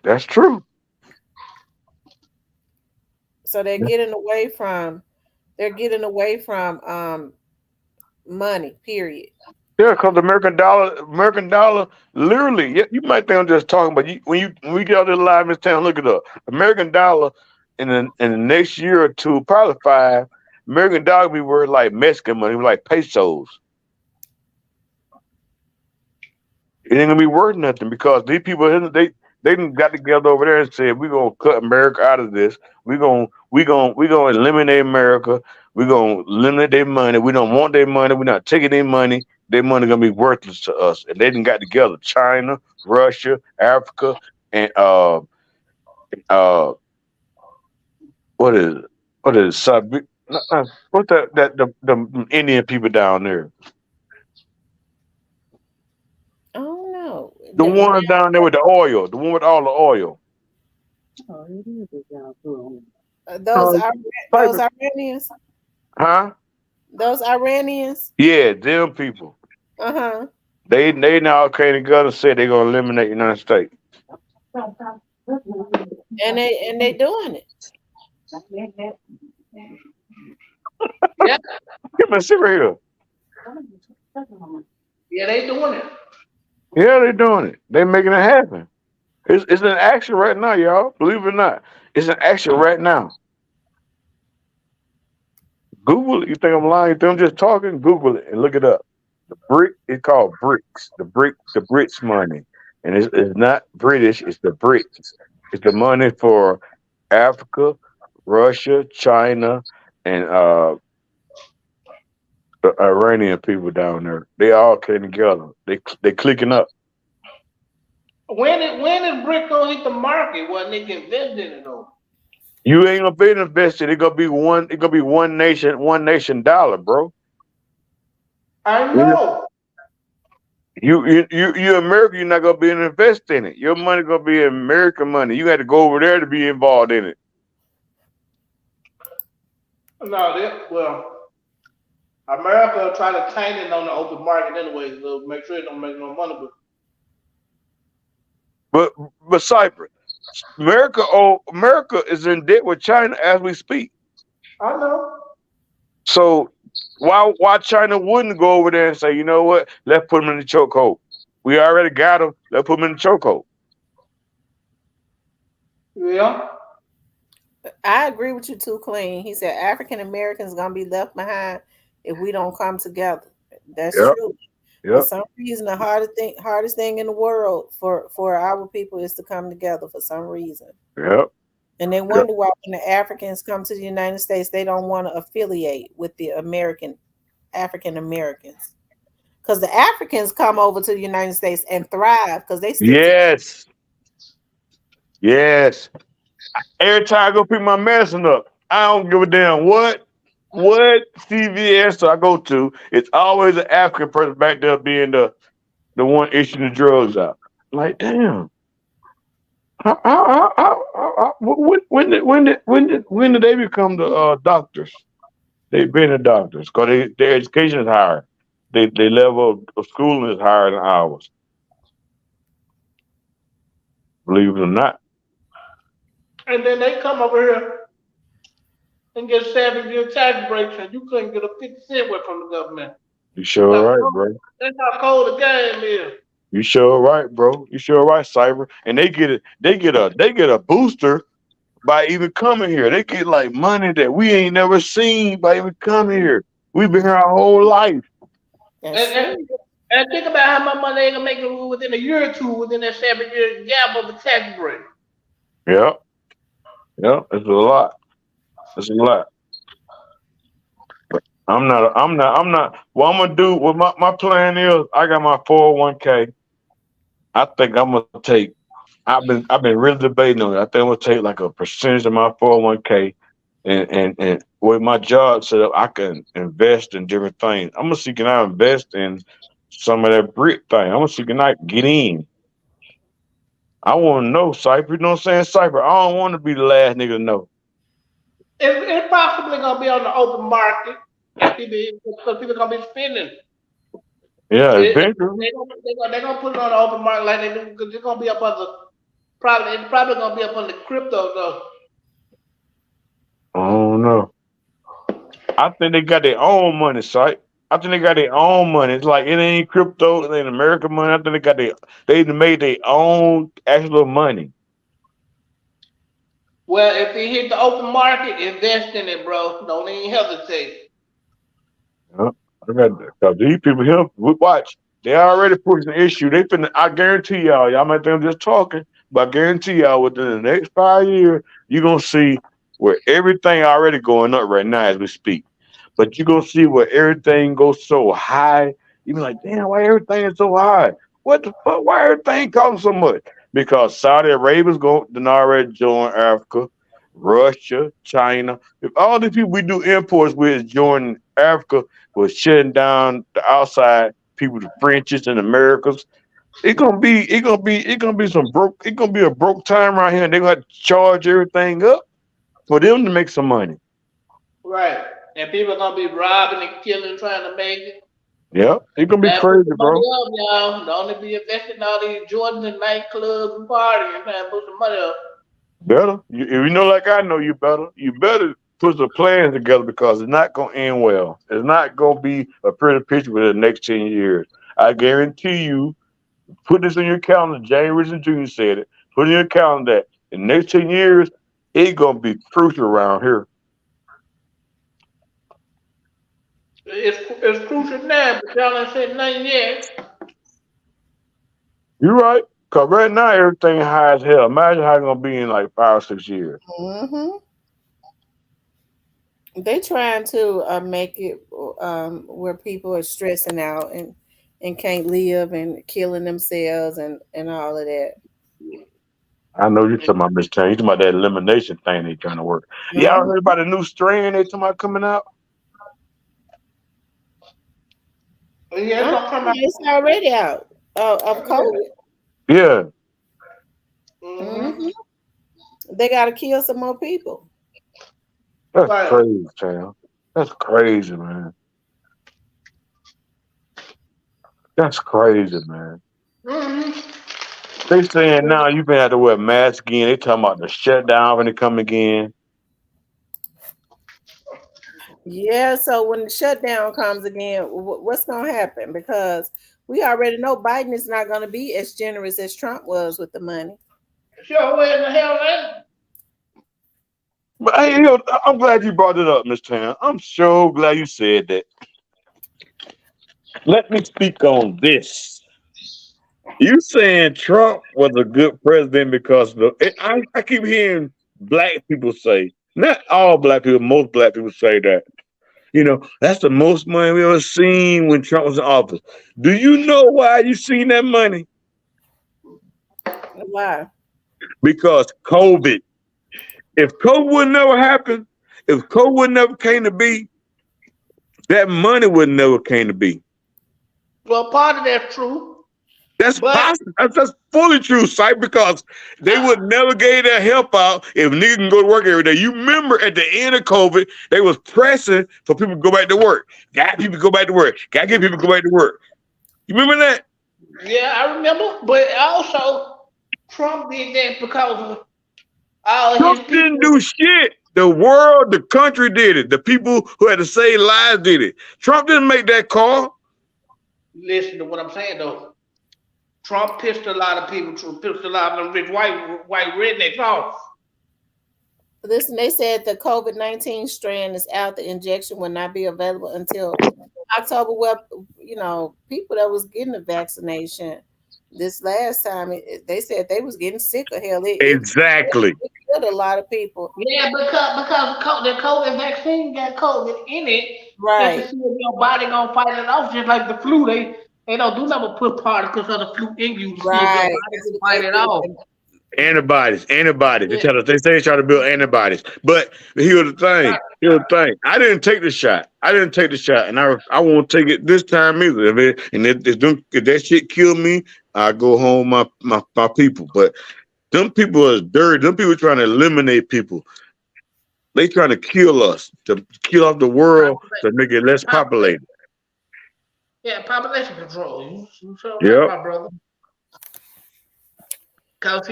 that's true. So they're getting away from money. Period. Yeah, because the American dollar, literally. Yeah, you might think I'm just talking, but when we get out there live in this town, look it up. American dollar in the next year or two, probably five, American dollar will be worth like Mexican money, like pesos. It ain't gonna be worth nothing because these people they done got together over there and said we're gonna cut America out of this. We gonna eliminate America. We're gonna limit their money. We don't want their money. We're not taking their money. Their money gonna be worthless to us. And they didn't got together. China, Russia, Africa, and uh what is it? What is it? What's the Indian people down there? I don't know. The ones down there with the oil. The one with all the oil. Those Uh, are those Cyprus. Iranians. Huh? Those Iranians. Yeah, them people. Uh-huh. They now came together and said they're gonna eliminate the United States. And they doing it. Yeah, Come on, sit right here. yeah, they doing it. Yeah, they're doing it. They're making it happen. It's in action right now, y'all. Believe it or not, it's in action right now. Google it. You think I'm lying? You think I'm just talking? Google it and look it up. The brick is called bricks. The bricks money, and it's not British. It's the bricks. It's the money for Africa, Russia, China, and the Iranian people down there. They all came together. They clicking up. When is brick gonna hit the market? When they get invested in it though? You ain't gonna be invested. It's gonna be one. It's gonna be one nation dollar, bro. I You know, know. you America. You're not gonna be invested in it. Your money gonna be American money. You got to go over there to be involved in it. No, well, America will try to taint it on the open market anyway, so make sure it don't make no money. But But but Cyprus, America is in debt with China as we speak. I know. So why China wouldn't go over there and say, you know what? Let's put them in the chokehold. We already got them. Let's put them in the chokehold. Yeah. I agree with you too, Clean. He said African Americans gonna be left behind if we don't come together. That's Yep. true. For Yep. some reason, the hardest thing in the world for our people is to come together for some reason. Yep. And they Yep. wonder why when the Africans come to the United States, they don't want to affiliate with the African Americans. Because the Africans come over to the United States and thrive because they stick together. Yes. Yes. Every time I go pick my medicine up, I don't give a damn what CVS I go to. It's always an African person back there being the one issuing the drugs out. Like, damn. When did they become the doctors? They've been the doctors because their education is higher. They level of schooling is higher than ours. Believe it or not. And then they come over here and get 7 year tax breaks, and you couldn't get a 50 cent worth from the government. You That's sure how right, cold, bro. that's how cold the game is. You sure right, bro. You sure right, Cyber. And they get it. They get a booster by even coming here. They get like money that we ain't never seen by even coming here. We've been here our whole life. That's And, and, true. and think about how much money they gonna make within a year or two within that 7 year gap of a tax break. Yeah, yeah. It's a lot. It's a lot. I'm not. What I'm gonna do? What my plan is? I got my 401k. I think I'm gonna take. I've been really debating on it. I think I'm gonna take like a percentage of my 401k and with my job set up, I can invest in different things. I'm gonna see can I invest in some of that brick thing. I'm gonna see can I get in. I want to know, Cypher. You know what I'm saying, Cypher? I don't want to be the last nigga to know. It's possibly gonna be on the open market, and people gonna be spending. Yeah, It, eventually. they gonna put it on the open market like they do because it's gonna be up on the probably it's probably gonna be up on the crypto though. I don't know. I think they got their own money, Cypher. I think they got their own money. It's like it ain't crypto, it ain't American money. I think they done made their own actual money. Well, if they hit the open market, invest in it, bro. Don't even hesitate. Yeah, I got that. Cause these people here, watch, they already pushing the issue. They finna. I guarantee y'all might think I'm just talking, but I guarantee y'all within the next 5 years, you're gonna see where everything already going up right now as we speak. But you're gonna see where everything goes so high. You be like, damn, why everything is so high? What the fuck? Why everything costs so much? Because Saudi Arabia's going to already join Africa, Russia, China. If all the people we do imports with is joining Africa, was shutting down the outside people, the Frenches and Americans. It's gonna be some broke. It's gonna be a broke time right here, and they're gonna have to charge everything up for them to make some money. Right. And people gonna be robbing and killing trying to make it. Yeah, it's gonna be Man, put crazy, the money bro. up, y'all. Don't be investing in all these Jordans and nightclubs and partying, man. Put some money up. Better. If you know, like I know, you better. You better put some plans together because it's not gonna end well. It's not gonna be a pretty picture for the next 10 years. I guarantee you. Put this in your calendar. James and Jr. said it. Put in your calendar that in the next 10 years, it's gonna be crucial around here. It's crucial now, but y'all ain't said nothing yet. You're right. Cause right now everything high as hell. Imagine how it's gonna be in like 5 or 6 years. Hmm. They trying to make it where people are stressing out and can't live and killing themselves and all of that. I know you're talking about Miss Chain. You're talking about that elimination thing they trying to work. Y'all Uh-huh. heard about the new strain they talking about coming out? Yeah, it's gonna come out. It's already out of Yeah. COVID. Yeah, Mm-hmm. Hmm. They got to kill some more people. that's Right. crazy, Chain. That's crazy, man. That's crazy, man. Mm-hmm. They saying now you been have to wear a mask again. They talking about the shutdown when they come again. Yeah, so when the shutdown comes again, what's going to happen? Because we already know Biden is not going to be as generous as Trump was with the money. Sure, where in the hell that? But hey, I'm glad you brought it up, Miss Tan. I'm so glad you said that. Let me speak on this. You saying Trump was a good president because I keep hearing black people say, not all black people, most black people say that. That's the most money we ever seen when Trump was in office. Do you know why you seen that money? Why? Because COVID. If COVID would never happen, if COVID would never came to be, that money would never came to be. Well, part of that's true, That's but possible. That's fully true, Sight, because they would never gave their help out if niggas can go to work every day. You remember at the end of COVID, they was pressing for people to go back to work. Got people to go back to work. Got to get people to go back to work. You remember that? yeah, I remember. But also, Trump did that because of all of his Trump didn't people. do shit. The world, the country did it. The people who had to save lives did it. Trump didn't make that call. Listen to what I'm saying though. Trump pissed a lot of people. Pissed a lot of them rich white rednecks off. Listen, they said the COVID-19 strand is out. The injection will not be available until October. Well, people that was getting the vaccination this last time, they said they was getting sick of hell. Exactly. It killed a lot of people. Yeah, because the COVID vaccine got COVID in it. Just to Right. see if your body gonna fight it off, just like the flu. They don't do nothing but put particles of the flu in you to see if your Right. body That's can what fight they it off. did. Antibodies. Yeah. They say they try to build antibodies. But here's the thing. I didn't take the shot. And I won't take it this time either. If that shit kill me, I go home my people. But them people are dirty. Them people trying to eliminate people. They trying to kill us, to kill off the world, to make it less populated. Yeah, population control. You sure right, Yep. my brother. Cause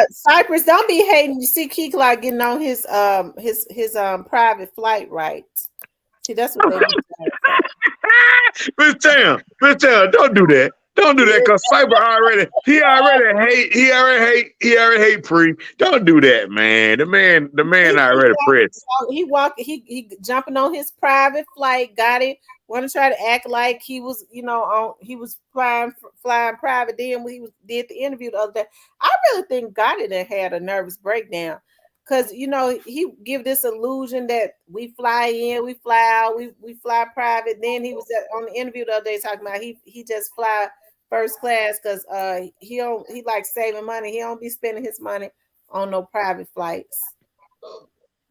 Cypress, don't be hating. You see Key Clark getting on his private flight rights. See, that's what they be Miss Tam, don't do that. Don't do that, cause Cyber already hate Pre. Don't do that, man. The man already pressed. He jumping on his private flight, got it. Want to try to act like he was, he was flying private. Then when did the interview the other day, I really think Gotti done had a nervous breakdown. Cause he give this illusion that we fly in, we fly out, we fly private. Then he was on the interview the other day talking about he just fly first class because he likes saving money. He don't be spending his money on no private flights.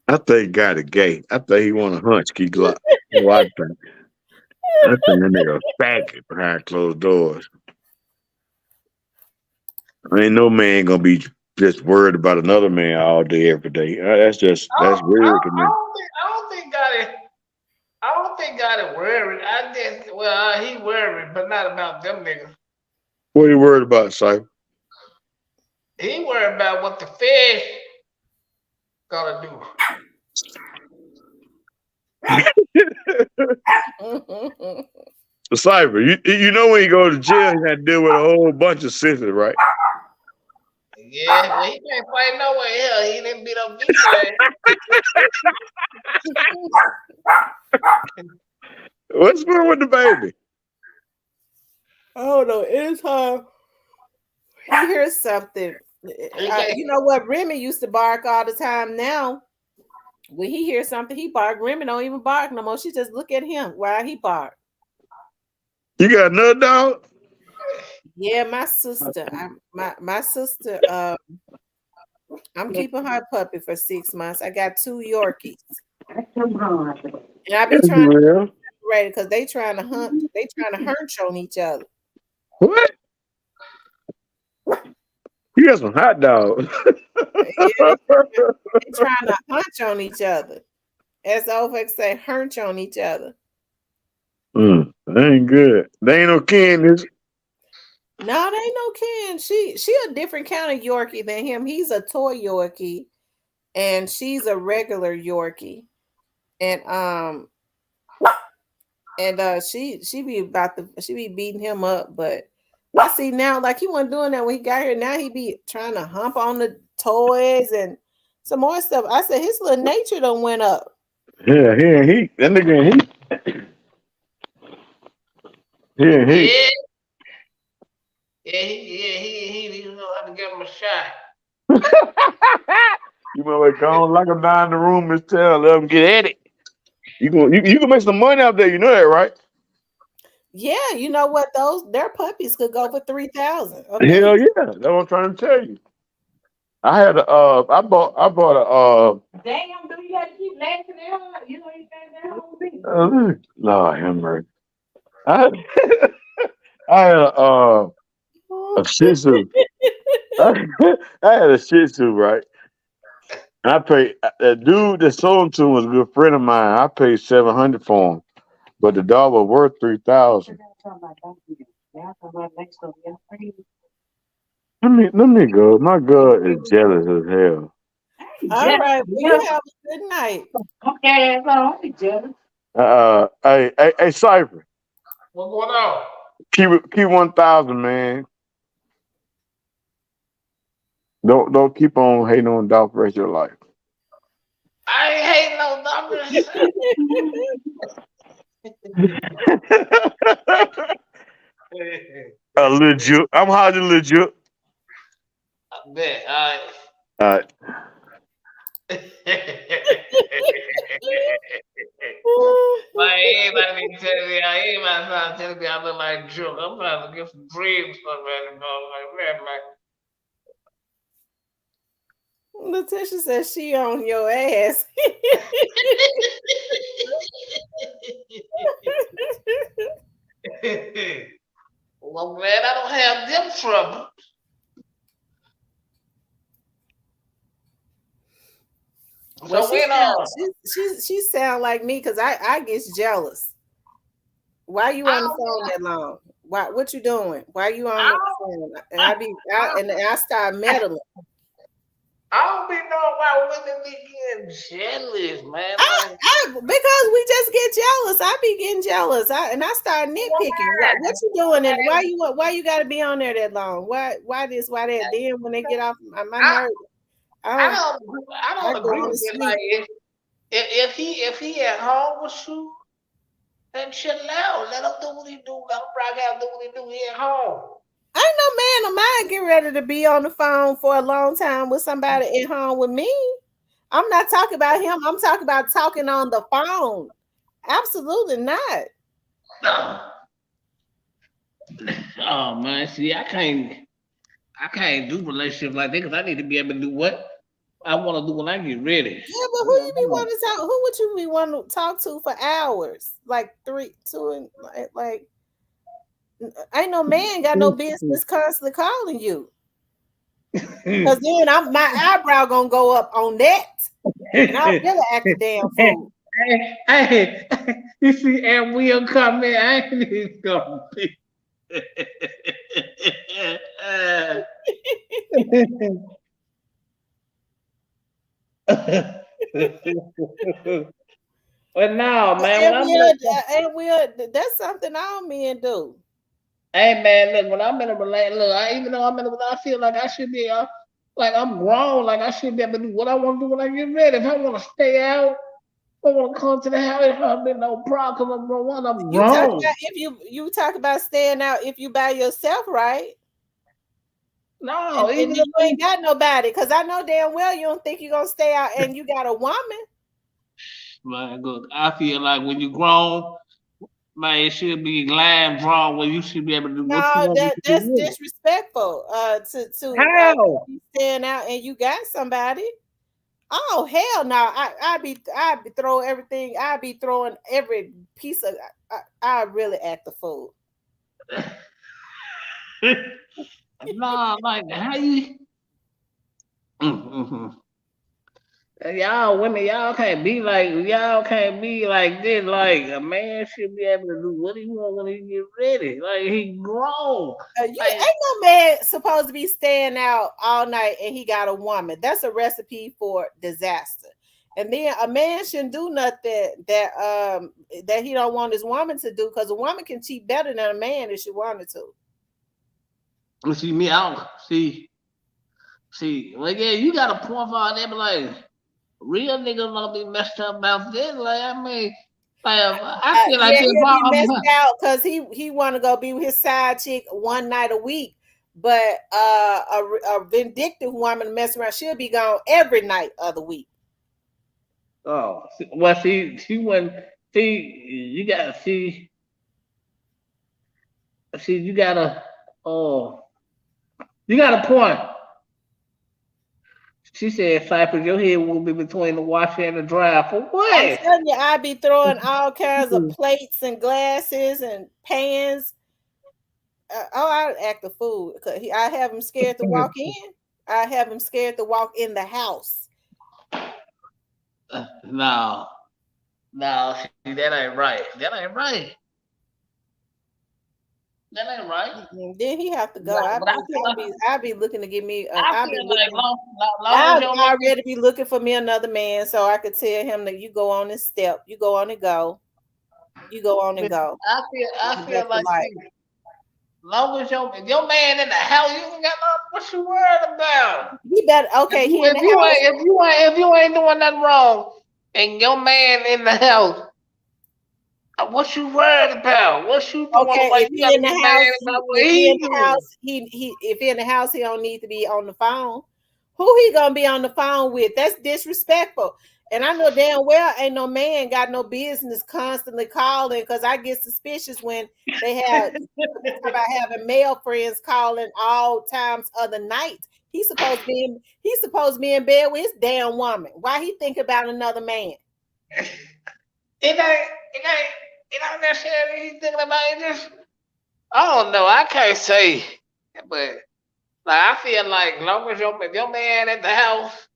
I think got a gay. I think he want to hunch Key Glock. I think that nigga faggot behind closed doors. Ain't no man gonna be just worried about another man all day, every day. That's weird to me. I don't think Gotti worried. He worried, but not about them niggas. What are you worried about, Cypher? He worried about what the Fed gonna do. Cypher, you know when you go to jail, you got to deal with a whole bunch of sisters, right? Yeah, well, he can't fight nowhere else. He didn't beat up DJ. What's wrong with the baby? Oh no, it's hard. He hears something. You know what? Remy used to bark all the time. Now, when he hears something, he bark. Remy don't even bark no more. She just look at him while he bark. You got another dog? Yeah, my sister. My sister. I'm keeping her puppy for 6 months. I got 2 Yorkies, and I be trying to separate because they trying to hunt. They trying to hunch on each other. What? You got some hot dogs. Yeah, they trying to hunch on each other. As the old folks say, hunch on each other. That ain't good. They ain't no kin, is it? No, they ain't no kin. She a different kind of Yorkie than him. He's a toy Yorkie, and she's a regular Yorkie. And she be beating him up, but I see now, like he wasn't doing that when he got here. Now he be trying to hump on the toys and some more stuff. I said his little nature done went up. Yeah, he ain't heat. That nigga ain't heat. He ain't heat. He don't have to give him a shot. You might go on, lock him down in the room and let him get at it. You can make some money out there. You know that, right? Yeah, you know what? Their puppies could go for $3,000. Hell yeah, that's what I'm trying to tell you. I had a I bought a Damn, do you got to keep laughing at her? You know you can't down on me. Lord have mercy. I had, I had a Shih Tzu. I had a Shih Tzu, right? And I paid the dude that sold him to him was a good friend of mine. I paid 700 for him, but the dog was worth 3,000. Let me go. My God is jealous as hell. All right. Well, you have a good night. Okay, no, I'm jealous. Hey, Cypher, What's going on? keep 1,000, man. Don't keep on hating on dog for the rest of your life. I ain't hating no numbers. Legit. I'm hardly legit. I bet. All Uh, right. Like, everybody be telling me, everybody trying to tell me I look like Joke. I'm trying to get some dreams from that. Like, man, Letitia says she on your ass. well, I'm glad I don't have them trouble. Well, So when she sound like me because I get jealous. Why you I on the don't, phone that long? Why what you doing? Why you on I the don't, phone? And I, I start meddling. I don't be knowing why women be getting jealous, man. Like, Because we just get jealous. I be getting jealous. I start nitpicking. What you doing and why you gotta be on there that long? Why this, why that? Then when they get off my I, nerves, I I don't, I I don't go agree on to with it. Like, sleep. if he at home with you, then chill out. Let him do what he do. Let him rock out, do what he do. He at home. Ain't no man of mine get ready to be on the phone for a long time with somebody at home with me. I'm not talking about him. I'm talking about talking on the phone. Absolutely not. Oh man, see, I can't do relationships like that because I need to be able to do what I want to do when I get ready. Yeah, but who you be wanting to talk? Who would you be wanting to talk to for hours? Like three, two, and like ain't no man got no business constantly calling you. Cause then my eyebrow gonna go up on that, and I really act a damn fool. Hey, you see, and Will come in. I ain't even gonna be. But no, man, when I'm in a And we that's something all men do. hey man, look, when I'm in a relationship, look, even though I feel like I should be, like I'm grown, like I should be able to do what I want to do when I get ready. If I want to stay out, if I want to come to the house, it don't be no problem. I'm You talk grown. about if you talk about staying out if you by yourself, right? No, And even you if ain't got nobody, because I know damn well you don't think you're gonna stay out and you got a woman. man, look, I feel like when you grown, man, it should be line drawn where you should be able to do what you No, want to that's do. disrespectful. To How? you stand out and you got somebody. Oh hell no! I'd be throwing everything. I'd be throwing every piece of. I really act the fool. Nah, like how you? Mm-hmm. Y'all women, y'all can't be like this. Like a man should be able to do what he want when he get ready. Like he grown. You Like ain't no man supposed to be staying out all night and he got a woman. That's a recipe for disaster. And then a man shouldn't do nothing that he don't want his woman to do because a woman can cheat better than a man if she wanted to. see me, I don't see. Well, yeah, you got a point for that, but like real niggas gonna be messed up about this. Like I mean, like I feel like Yeah, if he'll be I'm, messed out because he want to go be with his side chick one night a week, but a vindictive woman mess around, she'll be gone every night of the week. oh well, see, she wouldn't see. You got see, you gotta oh, you got a point. She said, Cypress, your head will be between the washer and the dryer. For I'm what? telling you, I be throwing all kinds of plates and glasses and pans. I act a fool because I have him scared to walk in. I have him scared to walk in the house. No. No, see, that ain't right. That ain't right. That ain't right. Then he have to go. But I feel like I be looking to give me. I I be feel like looking. long as I your man, already be looking for me another man, so I could tell him that you go on and step, you go on and go, you go on and go. I The feel rest of like life. long as your man in the house, you ain't got nothing. What you worried about? He better okay. He in the house. If you ain't doing nothing wrong, and your man in the house, what you worried about? What you doing Okay, about? if You he gotta in be the house, mad about what if he in he the doing. house, he if he in the house, he don't need to be on the phone. Who he gonna be on the phone with? That's disrespectful. And I know damn well ain't no man got no business constantly calling because I get suspicious when they have about having male friends calling all times of the night. He's supposed to be in bed with his damn woman. Why he think about another man? It ain't necessarily he's thinking about it. Just I don't know. I can't say, but like I feel like long as your man at the house,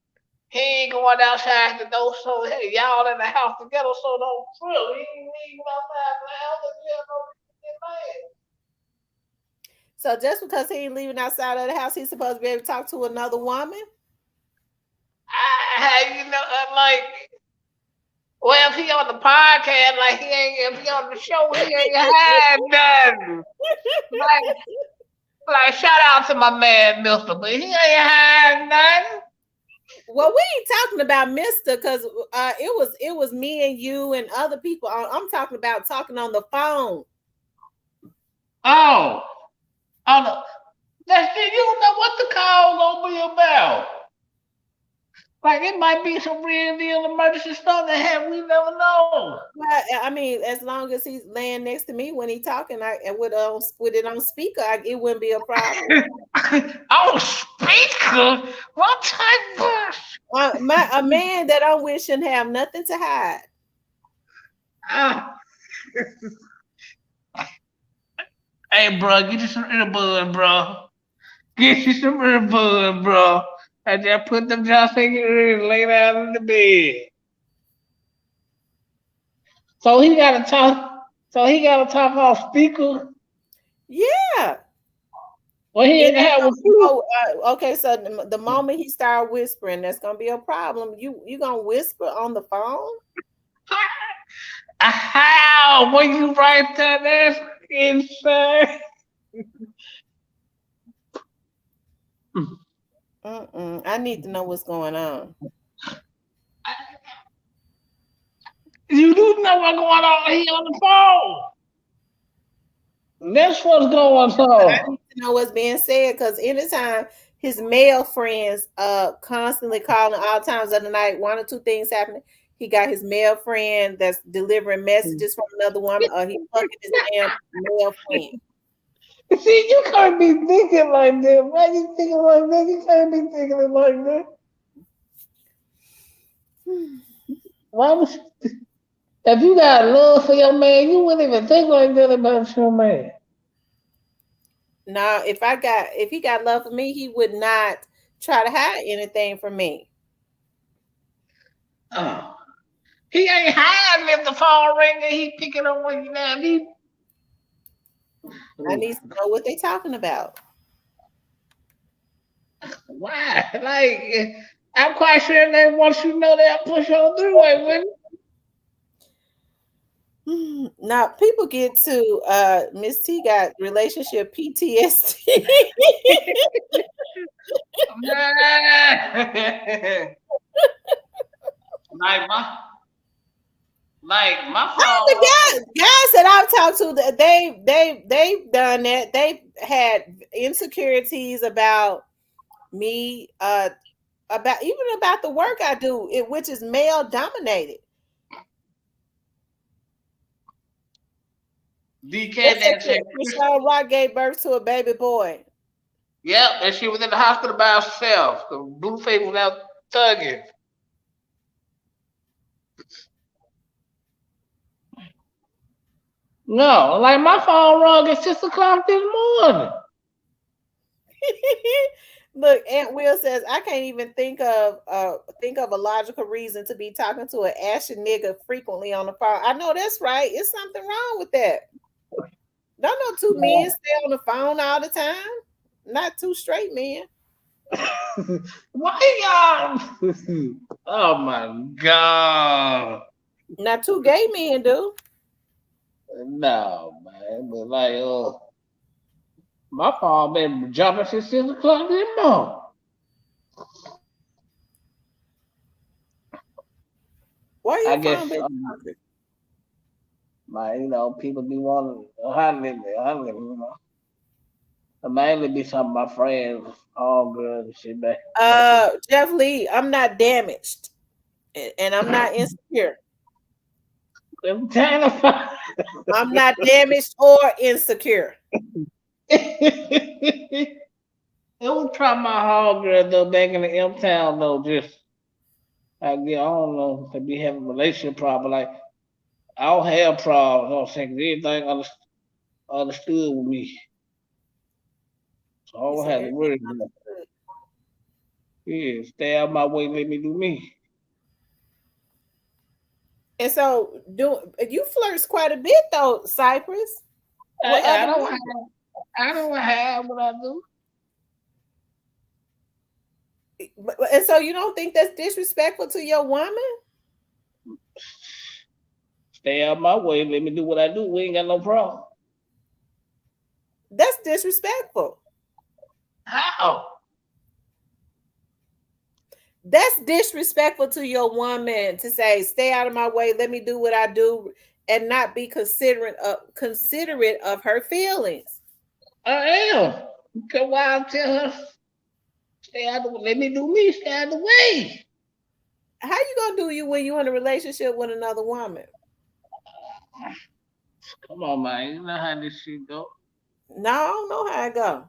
he ain't going outside the door. So hey, y'all in the house together. So don't trip. He ain't leaving outside the house and you know get mad. So just because he ain't leaving outside of the house, he's supposed to be able to talk to another woman. You know, like, well, if he on the podcast, like he ain't, if he on the show, he ain't had nothing. Like, shout out to my man, Mister, but he ain't had nothing. Well, we ain't talking about Mister because it was me and you and other people. I'm talking about talking on the phone. Oh, oh no, that's it. You don't know what the call gonna be about. Like, it might be some real deal emergency stuff that have we never know. Well, I mean, as long as he's laying next to me when he's talking, and with it on speaker, it wouldn't be a problem. Oh, speaker, what type of? A man that I'm with shouldn't have nothing to hide. Ah, hey, bro, get you some earbuds, bro. Get you some earbuds, bro. I just put them just in your ear and lay down in the bed. So he got to talk. So he got to talk off speaker. Yeah. Well, he It ain't ain't have with gonna, you. okay, so the moment he start whispering, that's gonna be a problem. You gonna whisper on the phone? How? When you write that ass inside? I need to know what's going on. You do know what's going on here on the phone. That's what's going I on. need to know what's being said because anytime his male friends constantly calling all times of the night, one or two things happening. He got his male friend that's delivering messages from another woman, or he fucking his damn male friend. See, you can't be thinking like that. Why you thinking like that? You can't be thinking it like that. Why was if you got love for your man, you wouldn't even think like that about your man. Now, if he got love for me, he would not try to hide anything from me. Oh. He ain't hiding if the phone ring and he picking up when you down. I need to know what they talking about. Why? Like, I'm quite sure that once you know they'll push on through it with Now people get to Miss T got relationship PTSD. like my my The phone. guys that I've talked to, they've done that. They've had insecurities about me, about even about the work I do, which is male dominated. DK They said that said, Krishan Rock gave birth to a baby boy. yep, and she was in the hospital by herself. Blueface was out thugging. No, like my phone rung at 6 o'clock this morning. Look, Aunt Will says I can't even think of a logical reason to be talking to an ashy nigga frequently on the phone. I know that's right. It's something wrong with that. Don't know two men stay on the phone all the time. Not two straight men. Why y'all? Oh my god. Not two gay men do. No, man. But like, my phone been jumping since 6 o'clock this morning. Why I your guess, phone been talking? people be wanting to handle it, It mainly be some of my friends, all girls and shit, man. Jeff Lee, I'm not damaged. And I'm not insecure. I'm trying to find. I'm not damaged or insecure. It was try my hard girl though back in the M town though, just I don't know, to be having a relationship problem. Like I don't have problems, you know what I'm saying? 'Cause everything understood with me. So I You don't said have to everything worry about it. understood. Yeah, stay out my way, let me do me. And so do you flirts quite a bit though, Cypress, with I other don't women. have I don't have what I do. And so you don't think that's disrespectful to your woman? Stay out my way, let me do what I do. We ain't got no problem. That's disrespectful. How? That's disrespectful to your woman to say, "Stay out of my way. Let me do what I do," and not be considerate of her feelings. I am. Because why I tell her stay out the way, let me do me, stay out the way. How you gonna do you when you in a relationship with another woman? Come on, man. You know how this shit go. No, I don't know how it go.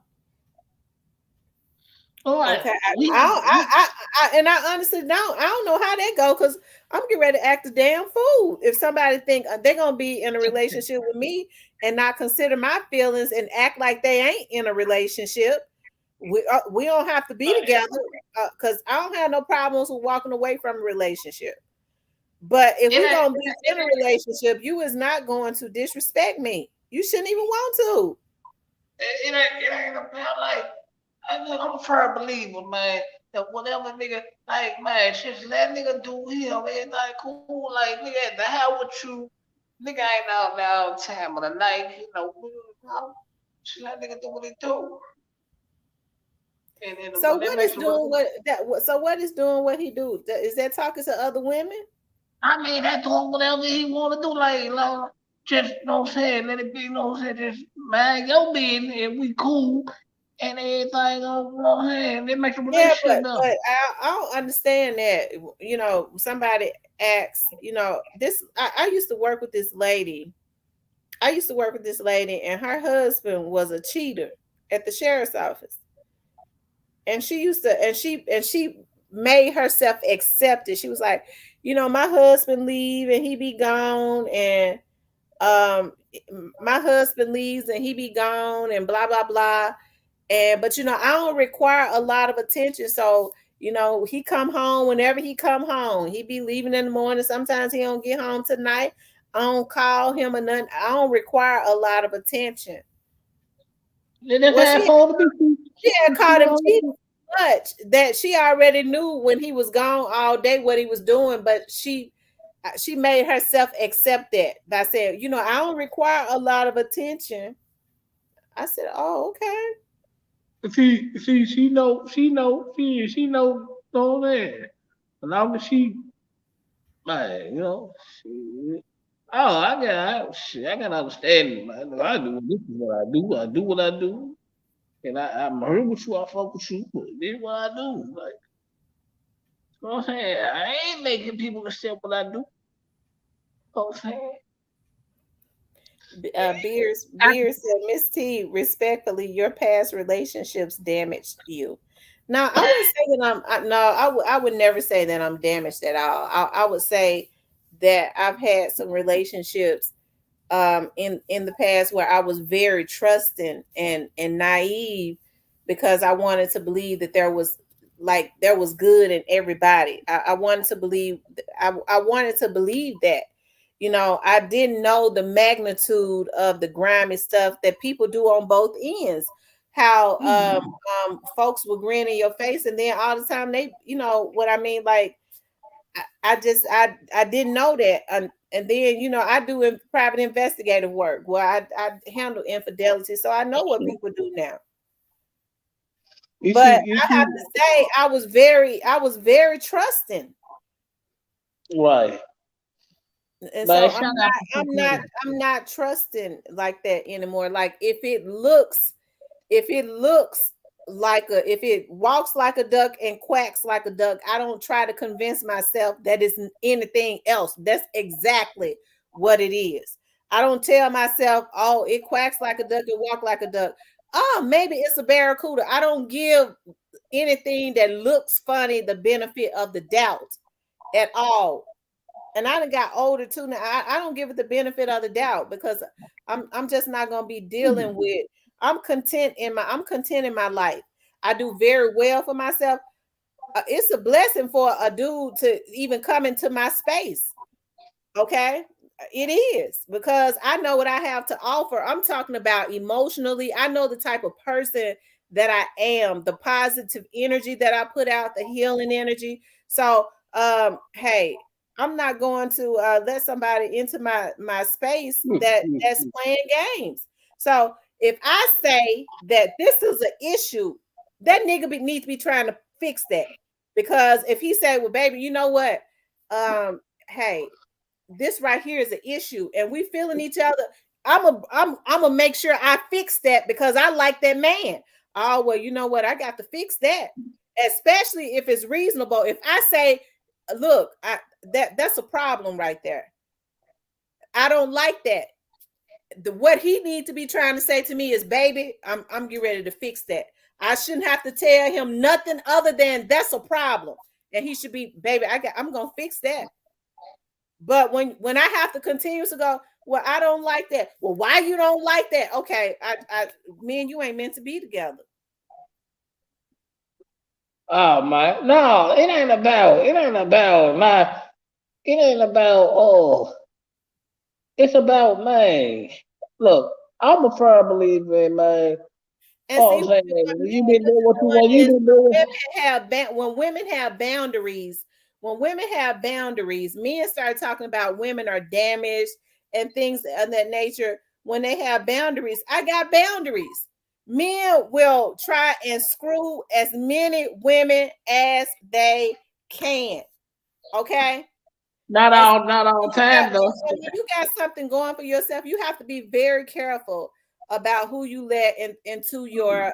All right. Okay, We and I honestly don't. I don't know how that go because I'm getting ready to act a damn fool if somebody think they're gonna be in a relationship with me and not consider my feelings and act like they ain't in a relationship. We don't have to be together because I don't have no problems with walking away from a relationship. But if it we're ain't gonna be in a relationship, you is not going to disrespect me. You shouldn't even want to. it ain't about like I'm a firm believer, man. That whatever nigga like, man, just let nigga do him. Everything cool. Like nigga at the hell with you. Nigga ain't out now time of the night. Just let nigga do what he do. And So when it what makes is a doing relationship. what that? So what is doing what he do? Is that talking to other women? I mean, that doing whatever he want to do. Like, just, you know what I'm saying? Let it be, you know what I'm saying? Just mind your business and we cool and everything, you know what I'm saying? It makes a Yeah, relationship though. but I don't understand that. Somebody asks. This. I used to work with this lady. I used to work with this lady, and her husband was a cheater at the sheriff's office. And she used to, and she made herself accept it. She was like, my husband leave and he be gone, and um, my husband leaves and he be gone, and blah blah blah. And but I don't require a lot of attention, so he come home whenever he come home. He be leaving in the morning. Sometimes he don't get home tonight. I don't call him or nothing. I don't require a lot of attention. Then that's Well, how it's supposed to be. she had She caught him don't cheating know. much that she already knew when he was gone all day what he was doing, but she made herself accept that by saying, I don't require a lot of attention. I said, oh, okay. She know, know that. As long as she, man, she, oh, I got understanding, man. I do this is what I do. I do what I do, and I'm here with you. I fuck with you, but this is what I do. Like, you know what I'm saying? I ain't making people accept what I do. You know what I'm saying? Beers said, Miss T, respectfully, your past relationships damaged you. Now, I wouldn't say that no, I would never say that I'm damaged at all. I would say that I've had some relationships in the past where I was very trusting and naive because I wanted to believe that there was good in everybody. I wanted to believe I wanted to believe that. I didn't know the magnitude of the grimy stuff that people do on both ends. How folks will grin in your face and then all the time they, what I mean, like I didn't know that, and then I do private investigative work where I handle infidelity, so I know what people do now. You But see, you I see, have to say, I was very trusting, right. and so But I'm shout out not, to I'm people. not, I'm not trusting like that anymore. Like if it looks if it walks like a duck and quacks like a duck, I don't try to convince myself that it's anything else. That's exactly what it is. I don't tell myself, oh, it quacks like a duck and walk like a duck. Oh, maybe it's a barracuda. I don't give anything that looks funny the benefit of the doubt at all. And I done got older too now. I don't give it the benefit of the doubt because I'm just not gonna be dealing with. I'm content in my life. I do very well for myself. It's a blessing for a dude to even come into my space. Okay. It is because I know what I have to offer. I'm talking about emotionally. I know the type of person that I am, the positive energy that I put out, the healing energy. So, hey, I'm not going to let somebody into my space that's playing games. So, if I say that this is an issue, that nigga needs to be trying to fix that. Because if he say, "Well, baby, you know what? Hey, this right here is an issue and we feeling each other. I'm gonna make sure I fix that because I like that man. Oh well, you know what? I got to fix that, especially if it's reasonable. If I say, look, that's a problem right there. I don't like that. What he needs to be trying to say to me is, baby, I'm getting ready to fix that. I shouldn't have to tell him nothing other than that's a problem, and he should be, baby. I'm gonna fix that. But when I have to continue to go, well, I don't like that. Well, why you don't like that? Okay, me and you ain't meant to be together. Oh my, no, it ain't about it's about man. Look, I'm a firm believer in man. And Oh, see, I'm saying what men you been doing are what you want. doing You is been doing. when women have boundaries, men start talking about women are damaged and things of that nature. When they have boundaries, I got boundaries. Men will try and screw as many women as they can. Okay. And so Not all time though. when you got something going for yourself, you have to be very careful about who you let into your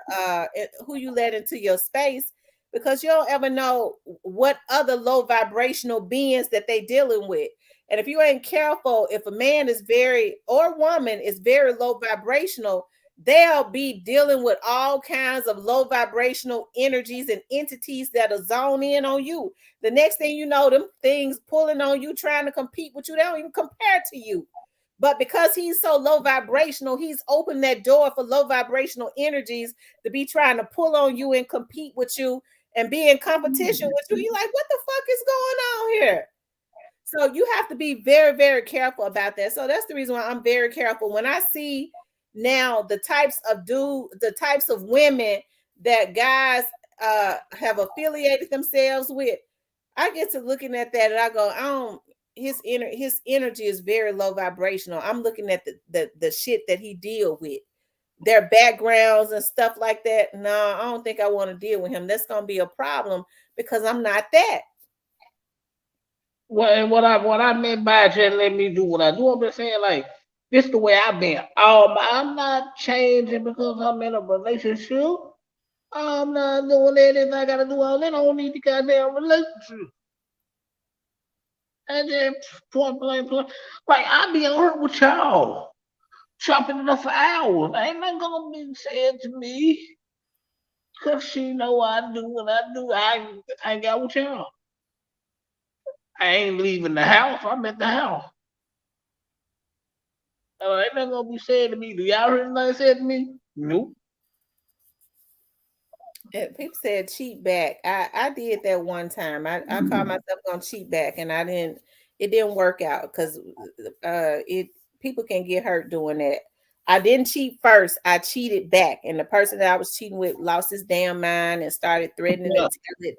who you let into your space because you don't ever know what other low vibrational beings that they dealing with. And if you ain't careful, if a man is very or woman is very low vibrational, they'll be dealing with all kinds of low vibrational energies and entities that'll zone in on you. The next thing you know, them things pulling on you, trying to compete with you, they don't even compare to you. But because he's so low vibrational, he's opened that door for low vibrational energies to be trying to pull on you and compete with you and be in competition with you. You're like, what the fuck is going on here? So you have to be very, very careful about that. So that's the reason why I'm very careful when I see now the types of women that guys have affiliated themselves with. I get to looking at that and I go, I don't. His energy is very low vibrational. I'm looking at the shit that he deal with, their backgrounds and stuff like that. No, I don't think I want to deal with him. That's gonna be a problem because I'm not that. What I meant by just let me do what I do. I'm just saying like this the way I've been. I'm not changing because I'm in a relationship. I'm not doing anything I gotta do all that. I don't need the goddamn relationship. And then point blank, like I be on her with y'all, chopping it up for hours. Ain't nothing gonna be said to me. Cause she know I do what I do. I ain't got with y'all. I ain't leaving the house. I'm at the house. Ain't nothing gonna be said to me. Do y'all hear anything said to me? Nope. People said cheat back. I did that one time. I called myself gonna cheat back, and I didn't. It didn't work out because it people can get hurt doing that. I didn't cheat first. I cheated back, and the person that I was cheating with lost his damn mind and started threatening to Yeah. tell it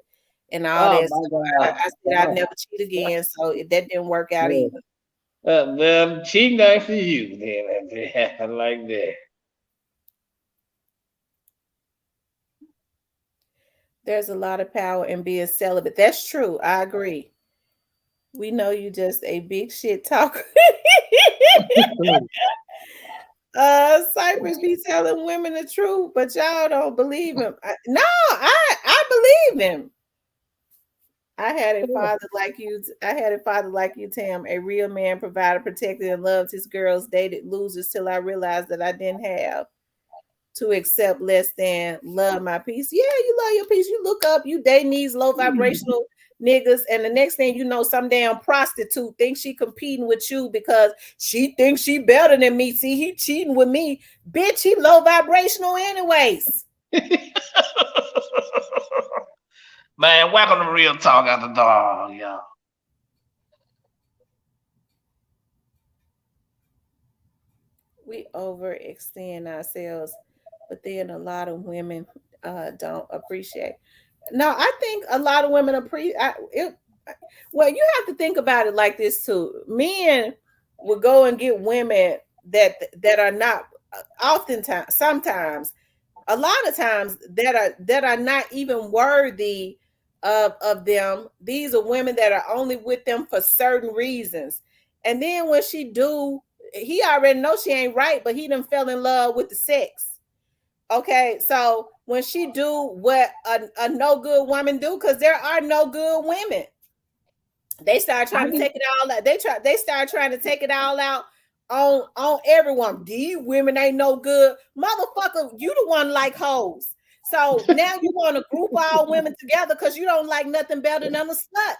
and all Oh that. my So God. I said I'd Oh, never cheat again. So that didn't work out yeah. either. Well, cheating nice for you then. If it happened like that. There's a lot of power in being celibate. That's true. I agree. We know you just a big shit talker. Cypress be telling women the truth, but y'all don't believe him. No, I believe him. I had a father like you. I had a father like you, Tam, a real man, provided, protected, and loved his girls, dated losers till I realized that I didn't have to accept less than love my peace. Yeah, you love your peace. You look up, you dating these low vibrational niggas, and the next thing you know, some damn prostitute thinks she competing with you because she thinks she better than me. See, he cheating with me. Bitch, he low vibrational anyways. Man, welcome to Real Talk After Dark, y'all. We overextend ourselves, but then a lot of women don't appreciate. No, I think a lot of women appreciate it. Well, you have to think about it like this too. Men will go and get women that are not oftentimes, sometimes, a lot of times that are not even worthy of them. These are women that are only with them for certain reasons. And then when she do, he already know she ain't right, but he done fell in love with the sex. Okay, so when she do what a no good woman do, because there are no good women, they start I trying to can, take it all out. They start trying to take it all out on everyone. These women ain't no good. Motherfucker, you the one like hoes. So now you want to group all women together because you don't like nothing better than a slut.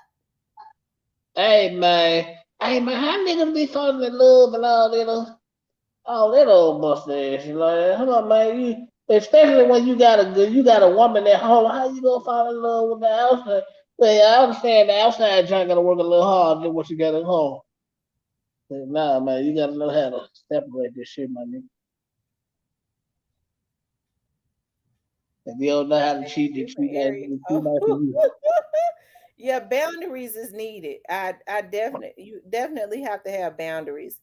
hey man, how niggas be falling in love and all that old mustache? Like, come on, man, especially when you got a woman at home. How you gonna fall in love with the outside? Well, I understand the outside joint gotta work a little hard than what you got at home. But nah, man, you gotta know how to separate this shit, my nigga. If you don't know how to In cheat, then different areas. cheat Oh. nice for you. Yeah, boundaries is needed. I definitely you definitely have to have boundaries.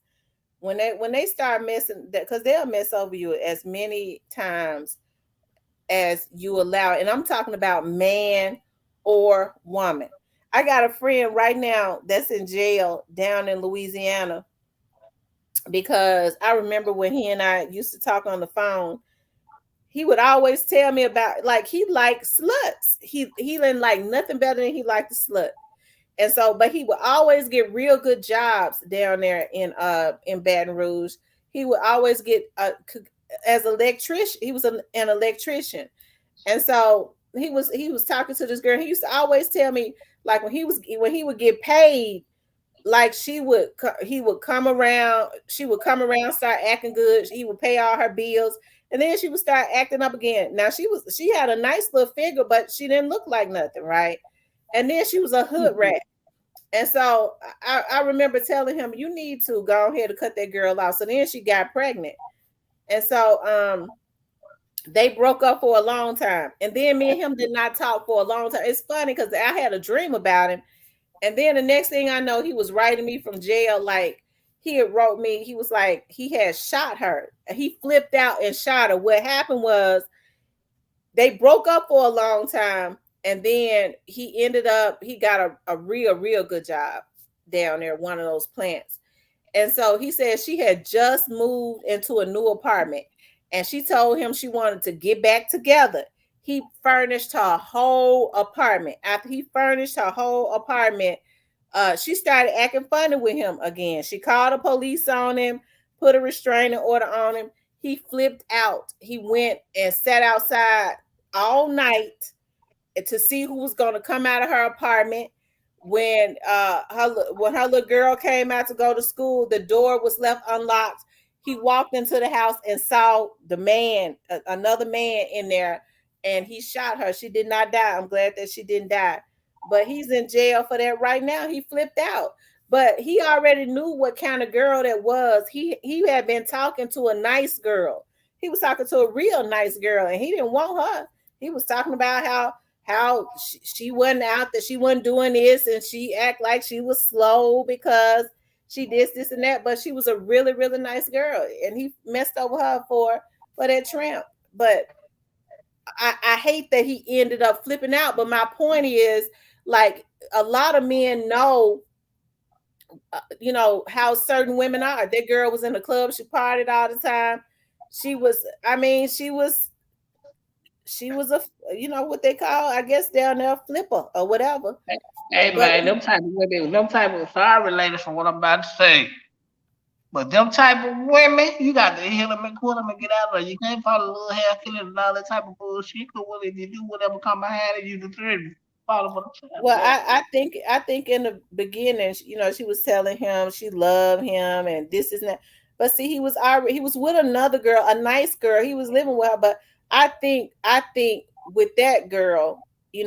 When they start messing that, because they'll mess over you as many times as you allow. And I'm talking about man or woman. I got a friend right now that's in jail down in Louisiana because I remember when he and I used to talk on the phone, he would always tell me about, like, he liked sluts. He didn't like nothing better than he liked the slut. And so, but he would always get real good jobs down there in Baton Rouge. He would always get as an electrician. He was an electrician. And so he was talking to this girl. He used to always tell me, like, when he would get paid, like he would come around, she would come around, start acting good. He would pay all her bills, and then she would start acting up again. Now she had a nice little figure, but she didn't look like nothing, right? And then she was a hood rat. And so I remember telling him, you need to go ahead and cut that girl out. So then she got pregnant. And so they broke up for a long time. And then me and him did not talk for a long time. It's funny because I had a dream about him. And then the next thing I know, he was writing me from jail. Like, he had wrote me, he was like, he had shot her. He flipped out and shot her. What happened was they broke up for a long time. And then he got a real good job down there, one of those plants. And so he said she had just moved into a new apartment and she told him she wanted to get back together. He furnished her whole apartment. After he furnished her whole apartment, she started acting funny with him again. She called the police on him, put a restraining order on him. He flipped out. He went and sat outside all night to see who was going to come out of her apartment. When her little girl came out to go to school, the door was left unlocked. He walked into the house and saw another man in there, and he shot her. She did not die. I'm glad that she didn't die, but he's in jail for that right now. He flipped out, but he already knew what kind of girl that was. He had been talking to a nice girl. He was talking to a real nice girl, and he didn't want her. He was talking about how she wasn't out, that she wasn't doing this, and she act like she was slow because she did this and that, but she was a really, really nice girl, and he messed over her for that tramp. But I hate that he ended up flipping out. But my point is, like, a lot of men know, how certain women are. That girl was in the club, she partied all the time. She was, I mean, she was a, what they call, I guess down there, flipper or whatever. Hey But man, them type of women, them type of sorry related from what I'm about to say. But them type of women, you got to hit them and quit them and get out of there. You can't follow little hair killers and all that type of bullshit. Cause what if you do whatever come behind it, you the threat. Follow for the well, man. I think in the beginning, she was telling him she loved him and this is that. But see, he was with another girl, a nice girl. He was living with her. But I think with that girl, it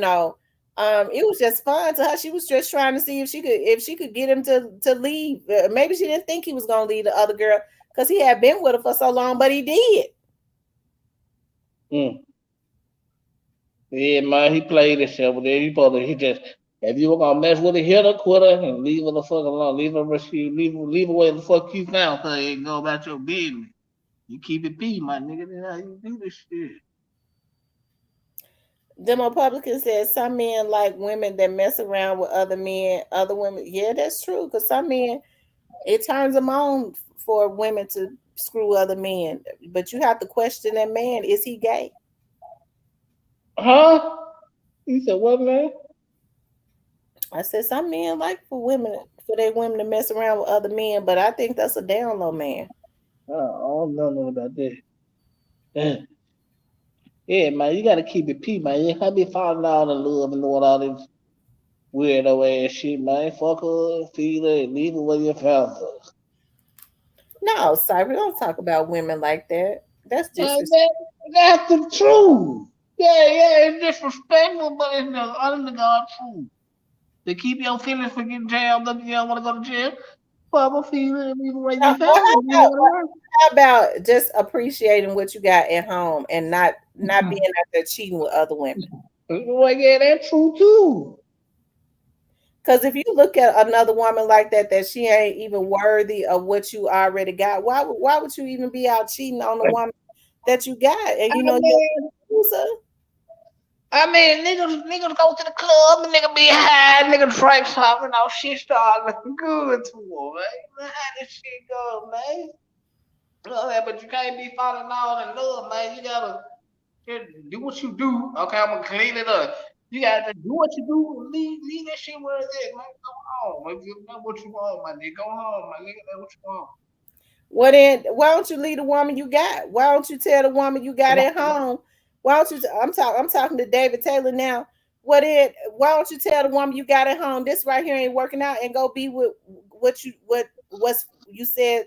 was just fun to her. She was just trying to see if she could get him to leave. Maybe she didn't think he was gonna leave the other girl because he had been with her for so long, but he did. Mm. Yeah, man, he played himself. But then he just, if you were gonna mess with a hitter, quitter, and leave her the fuck alone, leave her, leave her where the fuck you found, cause it go about your business. You keep it P, my nigga. That's how you do this shit. The Republican said some men like women that mess around with other men, other women. Yeah, that's true. Because some men, it turns them on for women to screw other men. But you have to question that man: is he gay? Huh? You said what, man? I said some men like for their women to mess around with other men, but I think that's a down low man. I don't know nothing about that. Yeah, man, you gotta keep it P, man. You can't be falling out in love and doing all this weirdo ass shit, man. Fuck her, feed her, and leave her where you found her. No, sorry, we don't talk about women like that. That's disrespectful. Man, that's the truth. Yeah, it's disrespectful, but it's the honest to God truth. To keep your feelings from getting jammed up, you don't want to go to jail. Fuck her, feed her, and leave her where you Well, found her. You how want about, to work. how about just appreciating what you got at home and not being out there cheating with other women? Well, yeah, that's true too. Because if you look at another woman like that she ain't even worthy of what you already got, why would you even be out cheating on the woman that you got? And I you mean, use her? niggas go to the club, and nigga be high, nigga drink something, all shit start looking good to her, man. Man, how this shit go, man? Yeah, but you can't be falling out in love, man. You gotta just do what you do. Okay, I'm gonna clean it up. You gotta do what you do and leave that shit where it's at, man. Go home. If you know what you want, my nigga, go home, my nigga. That's what you want. Well, then why don't you leave the woman you got? Why don't you tell the woman you got at home? Why don't you? I'm talking to David Taylor now. Why don't you tell the woman you got at home this right here ain't working out and go be with what's you said.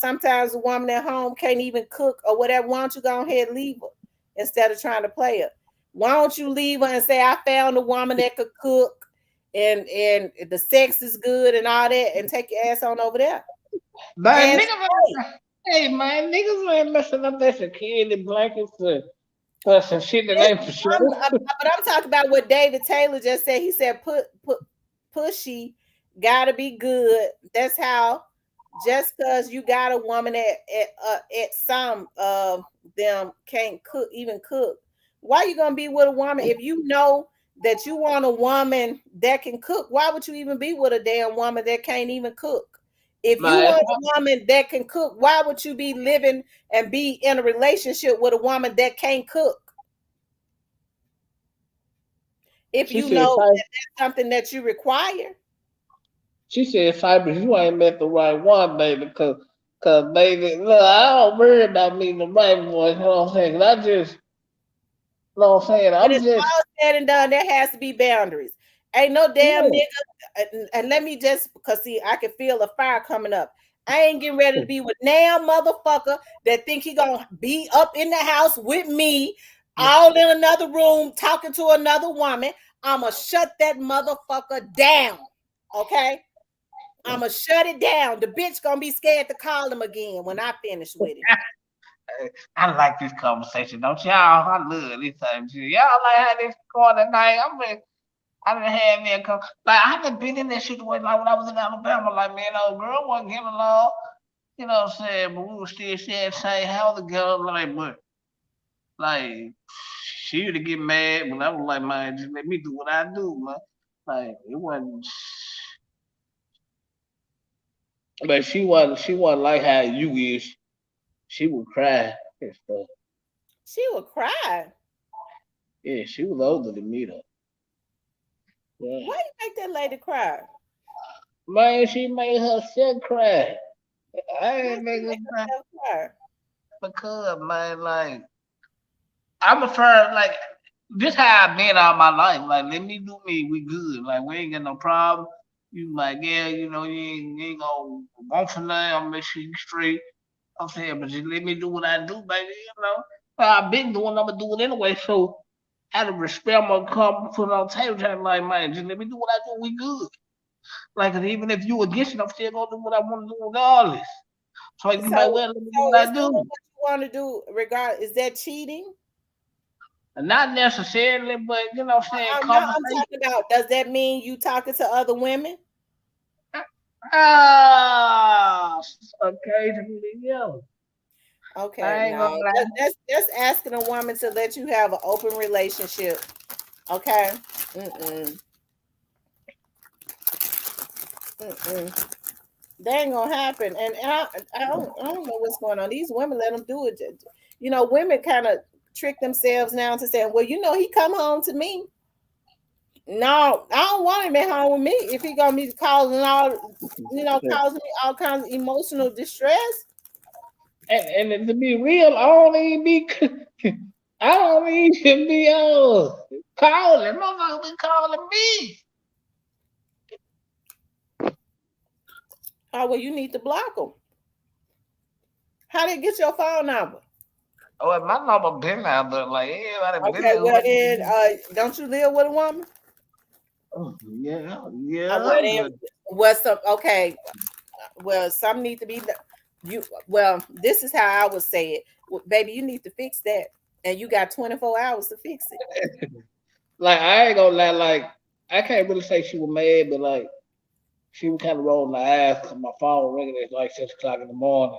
Sometimes a woman at home can't even cook or whatever. Why don't you go ahead and leave her instead of trying to play her? Why don't you leave her and say I found a woman that could cook and the sex is good and all that, and take your ass on over there Man, and niggas stay. hey man, niggas ain't messing up their security blankets for some shit that Listen, ain't for sure. but I'm talking about what David Taylor just said. He said, "Put pushy, gotta be good." That's how. Just because you got a woman at some of them can't cook. Why you gonna be with a woman if you know that you want a woman that can cook? Why would you even be with a damn woman that can't even cook? If you Man, want a woman that can cook, why would you be living and be in a relationship with a woman that can't cook? If she you said, know that that's something that you require. she said, Cypress, you ain't met the right one, baby, cause baby, look, I don't worry about meeting the right one. You know what I'm saying? 'Cause I just know what I'm saying? When I'm it's just all said and done, there has to be boundaries. Ain't no damn yeah. nigga. And let me just, because see, I can feel a fire coming up. I ain't getting ready to be with now motherfucker that think he gonna be up in the house with me, all in another room talking to another woman. I'ma shut that motherfucker down. Okay? I'ma shut it down. The bitch gonna be scared to call him again when I finish with him. I like this conversation, don't y'all? I love this type of shit. Y'all like how this going tonight? I done had me a couple. Like I done been in that situation. Like when I was in Alabama, like me and old girl wasn't getting along. You know what I'm saying? But we were still sharing the same house together. Like she used to get mad, but I was like, man, just let me do what I do, man. Like it wasn't. But she wasn't like how you is. She would cry and stuff. She would cry. Yeah, she was older than me though. Yeah. Why you make that lady cry? Man, she made herself cry. I Why ain't she make her make cry herself cry? because man, like I prefer like this how I been all my life. Like let me do me, we good. Like we ain't got no problem. You like, yeah, you ain't gonna want for nothing, I'll make sure you straight. I'm saying, but just let me do what I do, baby. I've been doing, I'ma do it anyway. So out of respect, I'm gonna come put it on the table, trying like, man, just let me do what I do, we good. Like, 'cause even if you against it, I'm still gonna do what I want to do regardless. So you might So, well let me do so what is I doing what do. you want to do regard is that cheating? Not necessarily, but I'm saying I'm conversation. talking about. Does that mean you talking to other women? Ah, occasionally, yeah. Okay, I ain't gonna no, lie. that's asking a woman to let you have an open relationship. Okay, mm-mm, mm-mm. That ain't gonna happen. And I don't know what's going on. These women let them do it. Women kind of trick themselves now to saying, well, he come home to me. No, I don't want him at home with me if he gonna be causing me all kinds of emotional distress. And to be real, I don't even be. I don't even be calling. Motherfucker be calling me. Oh well, you need to block them. How they get your phone number? Oh, my number been out there. Like everybody been Okay, there. well then, don't you live with a woman? Oh, yeah, Well yeah, then, but some okay. Well, some need to be you. Well, this is how I would say it, well, baby. You need to fix that, and you got 24 hours to fix it. like I ain't gonna lie. Like I can't really say she was mad, but like she was kind of rolling her eyes because my phone was ringing at like 6 o'clock in the morning.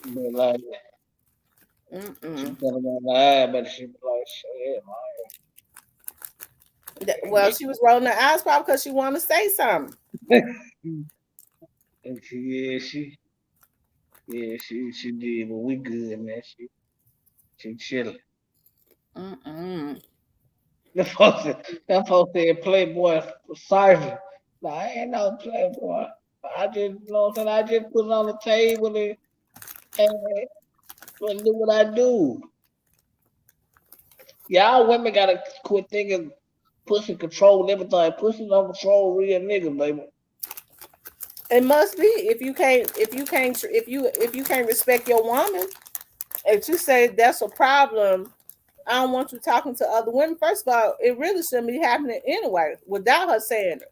But like she Mm-mm. was kind of rolling her eyes, but she was like, "Shit, Well, she was rolling her eyes probably because she wanted to say something. man." And she did, but we good, man. She chilling. Mm-mm. That folks said Playboy Sergeant. Nah, I ain't no Playboy. I just, what I'm saying? I just put it on the table and do what I do. Y'all women gotta quit thinking pussy control everything. Pussy don't control real niggas, baby. It must be if you can't respect your woman. If you say that's a problem, I don't want you talking to other women. First of all, it really shouldn't be happening anyway without her saying it.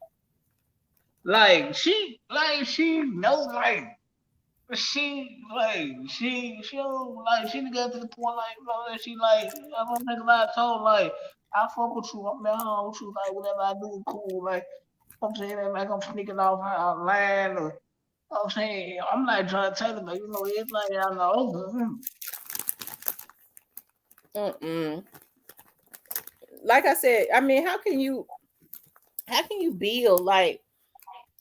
Like she knows, she don't like she got to the point that she like I don't think about told like I fuck with you, I'm at home with you, like whatever I do, cool. Like I'm saying that like I'm sneaking off her line or I'm saying I'm not trying to tell her, but it's like I know. Mm-mm. Like I said, I mean, how can you build like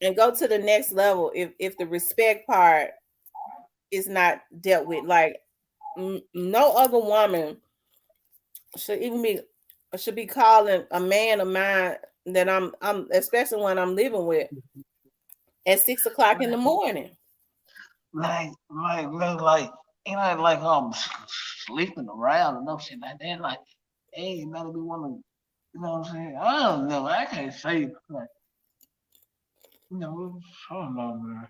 and go to the next level if the respect part is not dealt with? Like no other woman should be calling a man of mine that I'm especially when I'm living with at 6 o'clock in the morning. Look like like sleeping around and no shit like that. Like ain't gotta be one of, you know what I'm saying? I don't know. I can't say, like, I don't know, man.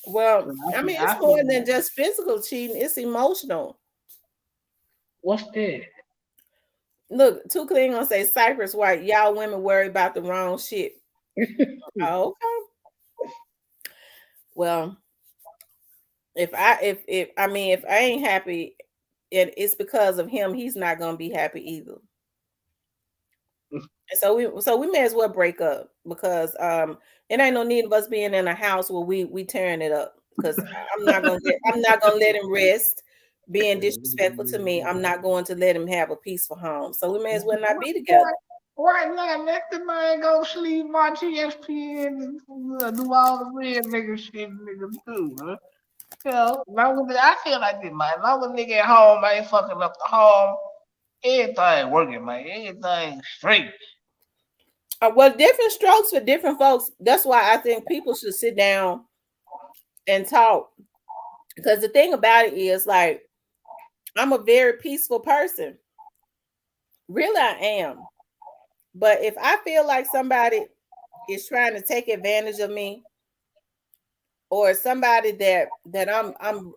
Well, But I mean, I it's more feel than like, just physical cheating, it's emotional. what's that? Look, Two Clean gonna say Cypress White, y'all women worry about the wrong shit. Oh, okay. Well, if I ain't happy and it's because of him, he's not gonna be happy either. And so we may as well break up because it ain't no need of us being in a house where we tearing it up because I'm not gonna let him rest being disrespectful to me. I'm not going to let him have a peaceful home. So we may as well not be together. Right now, let the man go sleep, watch ESPN, and do all the real nigga shit nigga do, man. You know, long as I feel like this, man. Long as nigga at home, I ain't fucking up the home. Everything working, man. Everything straight. Well, different strokes for different folks. That's why I think people should sit down and talk. Because the thing about it is, like, I'm a very peaceful person. Really, I am. But if I feel like somebody is trying to take advantage of me, or somebody that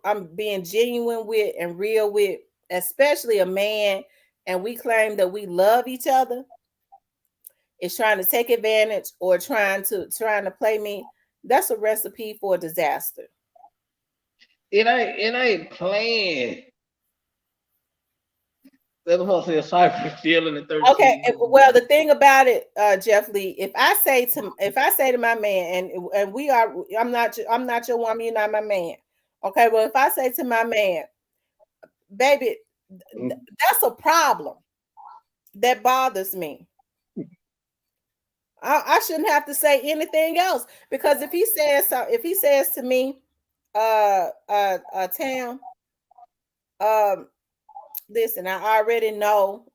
I'm being genuine with and real with, especially a man, and we claim that we love each other, is trying to take advantage or trying to play me, that's a recipe for disaster. It ain't playing. That's what I say. Cypress still in the Okay, 13. well, the thing about it, Jeff Lee, if I say to my man, and we are, I'm not your woman, you're not my man. Okay, well, if I say to my man, baby, that's a problem that bothers me. I shouldn't have to say anything else because if he says to me, Tam, um, listen, I already know,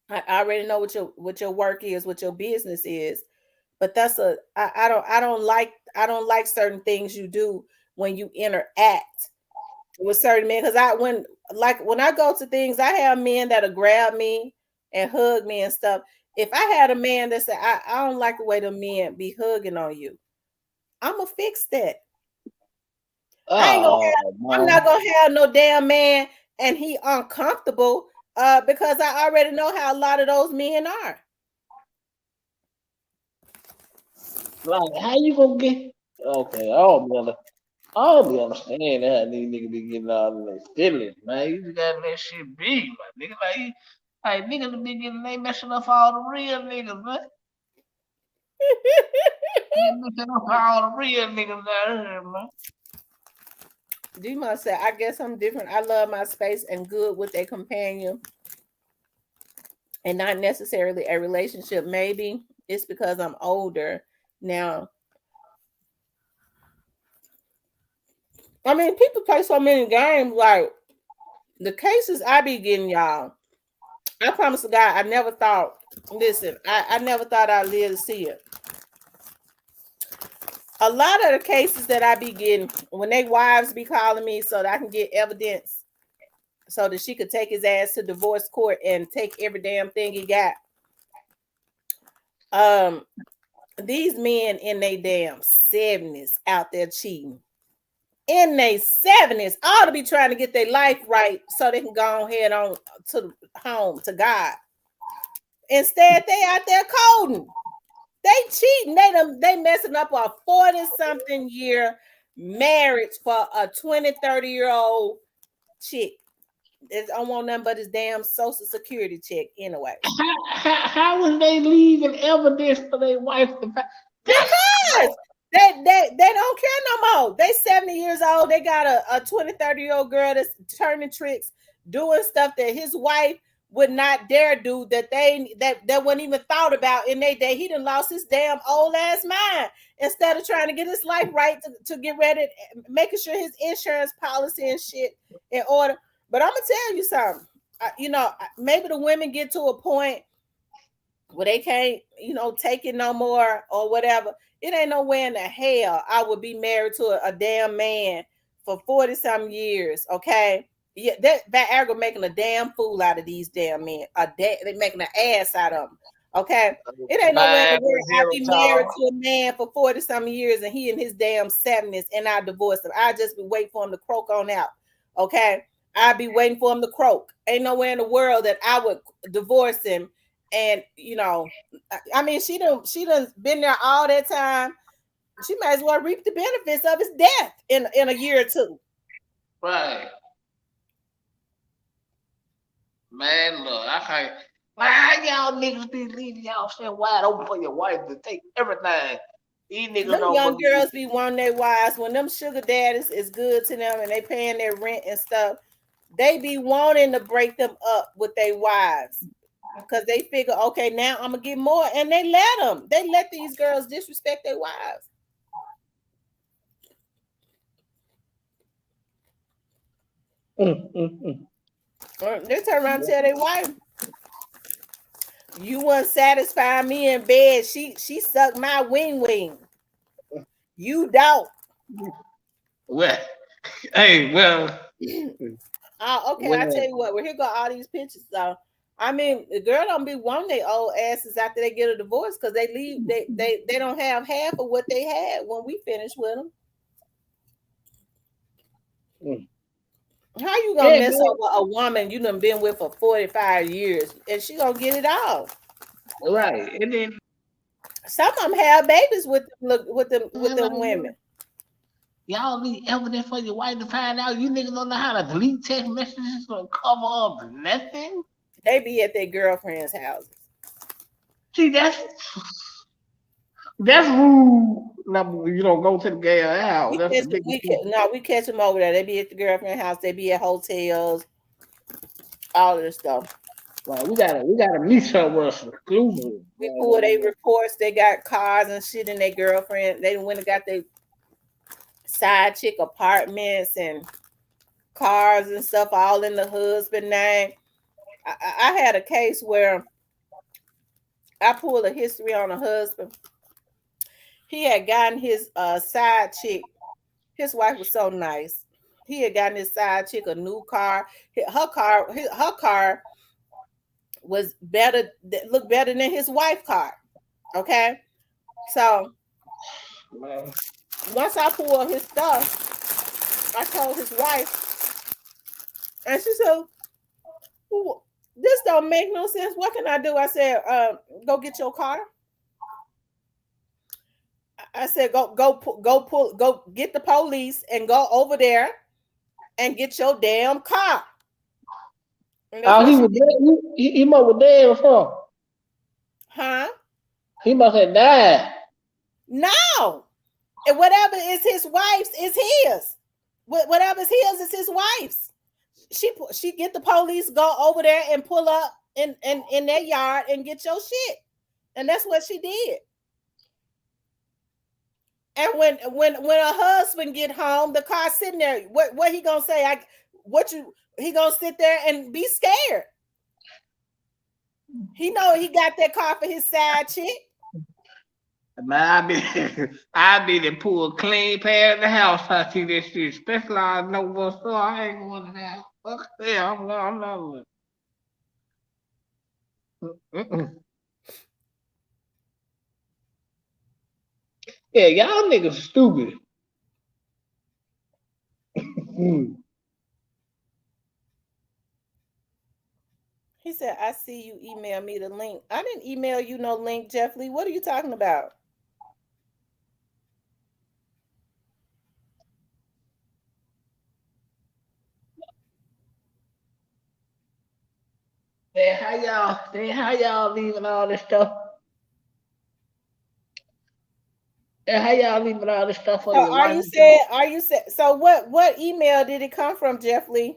I already know what your work is, what your business is, but I don't like certain things you do when you interact with certain men because when I go to things, I have men that'll grab me and hug me and stuff. If I had a man that said I don't like the way the men be hugging on you, I'm gonna fix that. I ain't gonna Oh I'm not man. gonna have no damn man and he uncomfortable because I already know how a lot of those men are. Like, how you gonna get? Okay, I don't be understanding how these niggas be getting all of their feelings, man. You just gotta let shit be, my nigga. Like niggas be getting, they messing up all the real niggas, man. They messing up all the real niggas out here, man. D must say, I guess I'm different. I love my space and good with a companion and not necessarily a relationship. Maybe it's because I'm older now. I mean, people play so many games. Like the cases I be getting, y'all. I promise to God, I never thought. Listen, I never thought I'd live to see it. A lot of the cases that I be getting, when they wives be calling me so that I can get evidence, so that she could take his ass to divorce court and take every damn thing he got. Um, these men in their damn 70s out there cheating. In their 70s, ought to be trying to get their life right so they can go ahead on to home to God. Instead, they out there coding. They cheating. They messing up a 40-something year marriage for a 20, 30-year-old chick. I don't want nothing but his damn social security check anyway. How was they leaving evidence for their wife to find? That's Because they don't care no more. They 70 years old. They got a 20, 30-year-old girl that's turning tricks, doing stuff that his wife would not dare do, that wasn't even thought about in their day. He done lost his damn old ass mind instead of trying to get his life right to get ready, making sure his insurance policy and shit in order. But I'm gonna tell you something. Maybe the women get to a point where they can't, take it no more or whatever. It ain't no way in the hell I would be married to a damn man for 40 some years, okay? Yeah, that Viagra making a damn fool out of these damn men. They making an ass out of them. Okay, it ain't nowhere in the Man, world I zero be married tolerance. to a man for 40 some years and he in his damn 70s and I divorce him. I just be waiting for him to croak on out. Okay, I be waiting for him to croak. Ain't nowhere in the world that I would divorce him. And I mean, she done been there all that time. She might as well reap the benefits of his death in a year or two. Right. Man, look, I can't. Like, how y'all niggas be leaving y'all shit wide open for your wife to take everything? These niggas Them don't young believe. girls be wanting their wives when them sugar daddies is good to them and they paying their rent and stuff. They be wanting to break them up with their wives because they figure, okay, now I'm gonna get more, and they let them. They let these girls disrespect their wives. Mm. They turn around and tell their wife, "You wouldn't satisfy me in bed. She sucked my wing. You don't." Well, hey, well, Okay, I tell well, you what. Well, here go all these pictures. So, I mean, the girl don't be wanting their old asses after they get a divorce because they leave. They don't have half of what they had when we finished with them. mm. How you gonna Yeah, mess man. over a woman you done been with for 45 years and she gonna get it all? Right. And then, Some of them have babies with them. Look with them women. y'all need evidence for your wife to find out you niggas don't know how to delete text messages or cover up nothing. They be at their girlfriends' houses. See, that's rude. Now, you don't go to the gay house. That's the biggest thing. We catch them over there. They be at the girlfriend house. They be at hotels. All of this stuff. Right. We gotta meet somewhere exclusive. We pull their reports. They got cars and shit in their girlfriend. They went and got their side chick apartments and cars and stuff all in the husband name. I had a case where I pulled a history on a husband. He had gotten his side chick. His wife was so nice. He had gotten his side chick a new car. Her car was better, looked better than his wife car. Okay, so Man. once I pulled his stuff, I told his wife, and she said, "Well, this don't make no sense. What can I do?" I said, "Go get your car." I said, go get the police and go over there and get your damn car." And that's Oh, what he she was did. dead. He must was dead or something. Huh? He must have died. No. And whatever is his wife's is his. Whatever is his is his wife's. She get the police, go over there and pull up in their yard and get your shit. And that's what she did. And when a husband get home, the car sitting there. What he gonna say? He gonna sit there and be scared. He know he got that car for his side chick. Man, I be to pull a clean pair in the house. I see this shit specialized no one store. I ain't going to that. Fuck yeah, I'm not. Mm-mm. Yeah, y'all niggas stupid. Mm. He said, "I see you email me the link." I didn't email you no link, Jeff Lee. What are you talking about? How y'all leaving all this stuff? How y'all leaving all this stuff for So your wife? And stuff? are you said so what email did it come from, Jeff Lee?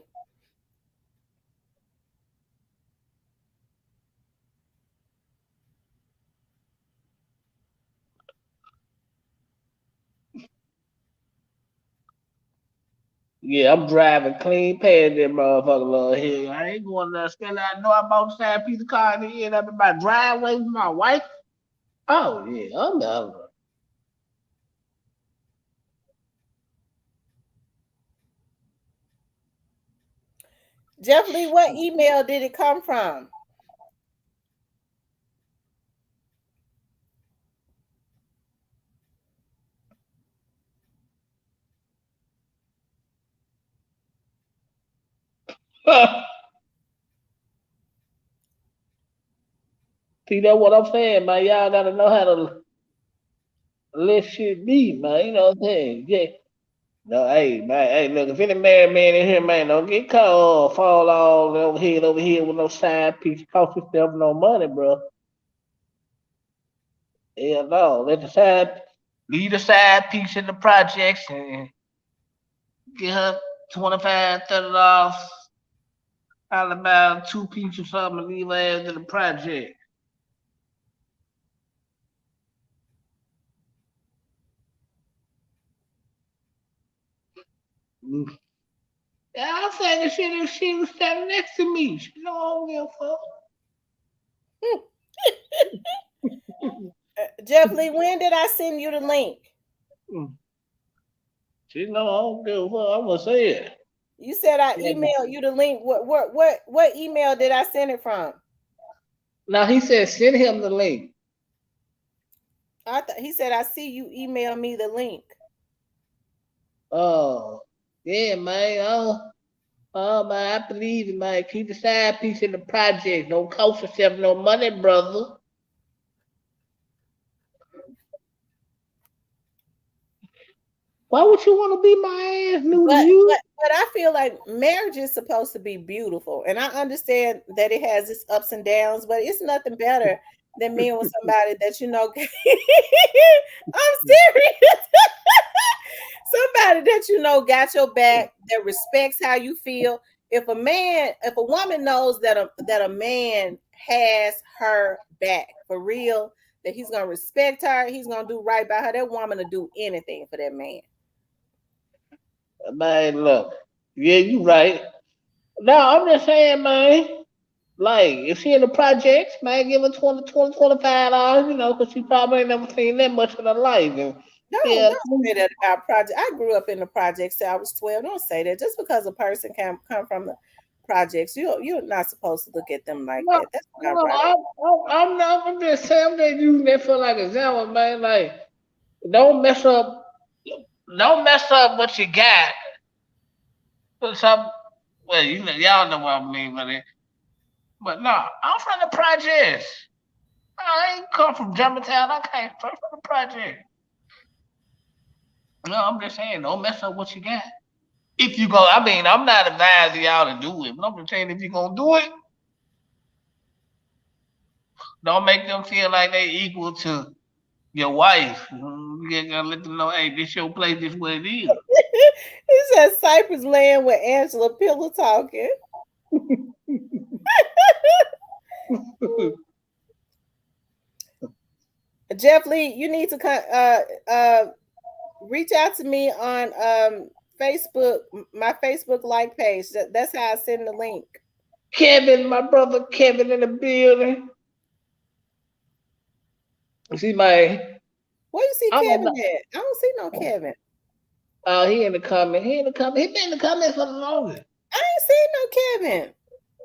Yeah, I'm driving clean past that motherfucker little hill. I ain't going to stand out. I know I'm outside a piece of car and end up in my driveway with my wife. Oh yeah, I'm not. Jeff Lee, what email did it come from? See, that's what I'm saying, man. Y'all gotta know how to let shit be, man. You know what I'm saying? Yeah. No, hey, man. Hey, look, if any married man in here, man, don't get caught fall all over here with no side piece, cost yourself no money, bro. Hell no. Leave the side piece in the projects and get her 25, $30 out about two pieces or something and leave her ass in the project. Mm. Yeah, I'm saying this shit if she was standing next to me. She know I don't give a Jeff Lee, when did I send you the link? fuck. She know I don't give a fuck. I'm gonna say it. You said I Yeah. emailed you the link. What email did I send it from? Now he said send him the link. I thought he said I see you email me the link. Oh, yeah, man. Oh, man, I believe it, man. Keep the side piece in the project. Don't cost yourself no money, brother. Why would you want to be my ass new But you? but but I feel like marriage is supposed to be beautiful, and I understand that it has its ups and downs, but it's nothing better than being with somebody that you know. I'm serious. Somebody that you know got your back, that respects how you feel. If a woman knows that a man has her back for real, that he's gonna respect her, he's gonna do right by her. That woman to do anything for that man. Man, look. Yeah, you right. Now, I'm just saying, man. Like, if she in the projects, man, give her 25 $25, because she probably ain't never seen that much in her life. And, Don't yeah, don't say that about project. I grew up in the projects till I was 12. Don't say that. Just because a person can come from the projects, you're not supposed to look at them like no, that. That's not no, right. I'm not. I'm just saying. I'm just using that for like example, man. Like, don't mess up. Don't mess up what you got for some. Well, y'all know what I mean, but no, I'm from the projects. I ain't come from Germantown. I came from the project. No, I'm just saying, don't mess up what you got. If you go, I mean, I'm not advising y'all to do it, but I'm just saying, if you're gonna do it, don't make them feel like they equal to your wife. You gotta let them know, hey, this your place, this what it is. It says Cypress Land with Angela Pillow talking. Jeff Lee, you need to reach out to me on Facebook, my Facebook like page. That's how I send the link. Kevin, my brother Kevin in the building. See my, Where you see I don't Kevin know. at? I don't see no Kevin. He in the comment. He in the comment. He been in the comments for the longest. I ain't seen no Kevin.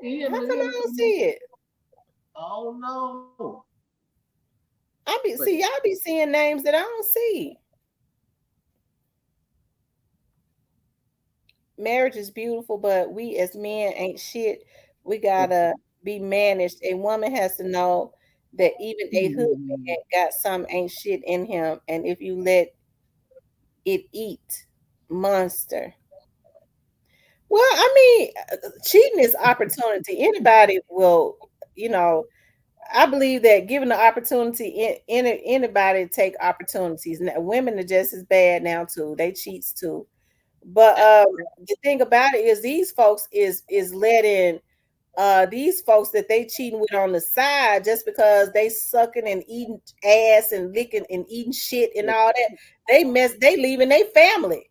He How in come I the don't see it? oh no. But Y'all be seeing names that I don't see. Marriage is beautiful, but we as men ain't shit. We gotta be managed. A woman has to know that even a hood man got some ain't shit in him, and if you let it eat, monster. Well, I mean, cheating is opportunity. Anybody will, you know. I believe that given the opportunity, anybody take opportunities. Now, women are just as bad now too. They cheats too. But the thing about it is, these folks is letting these folks that they cheating with on the side just because they sucking and eating ass and licking and eating shit and all that. They leaving their family.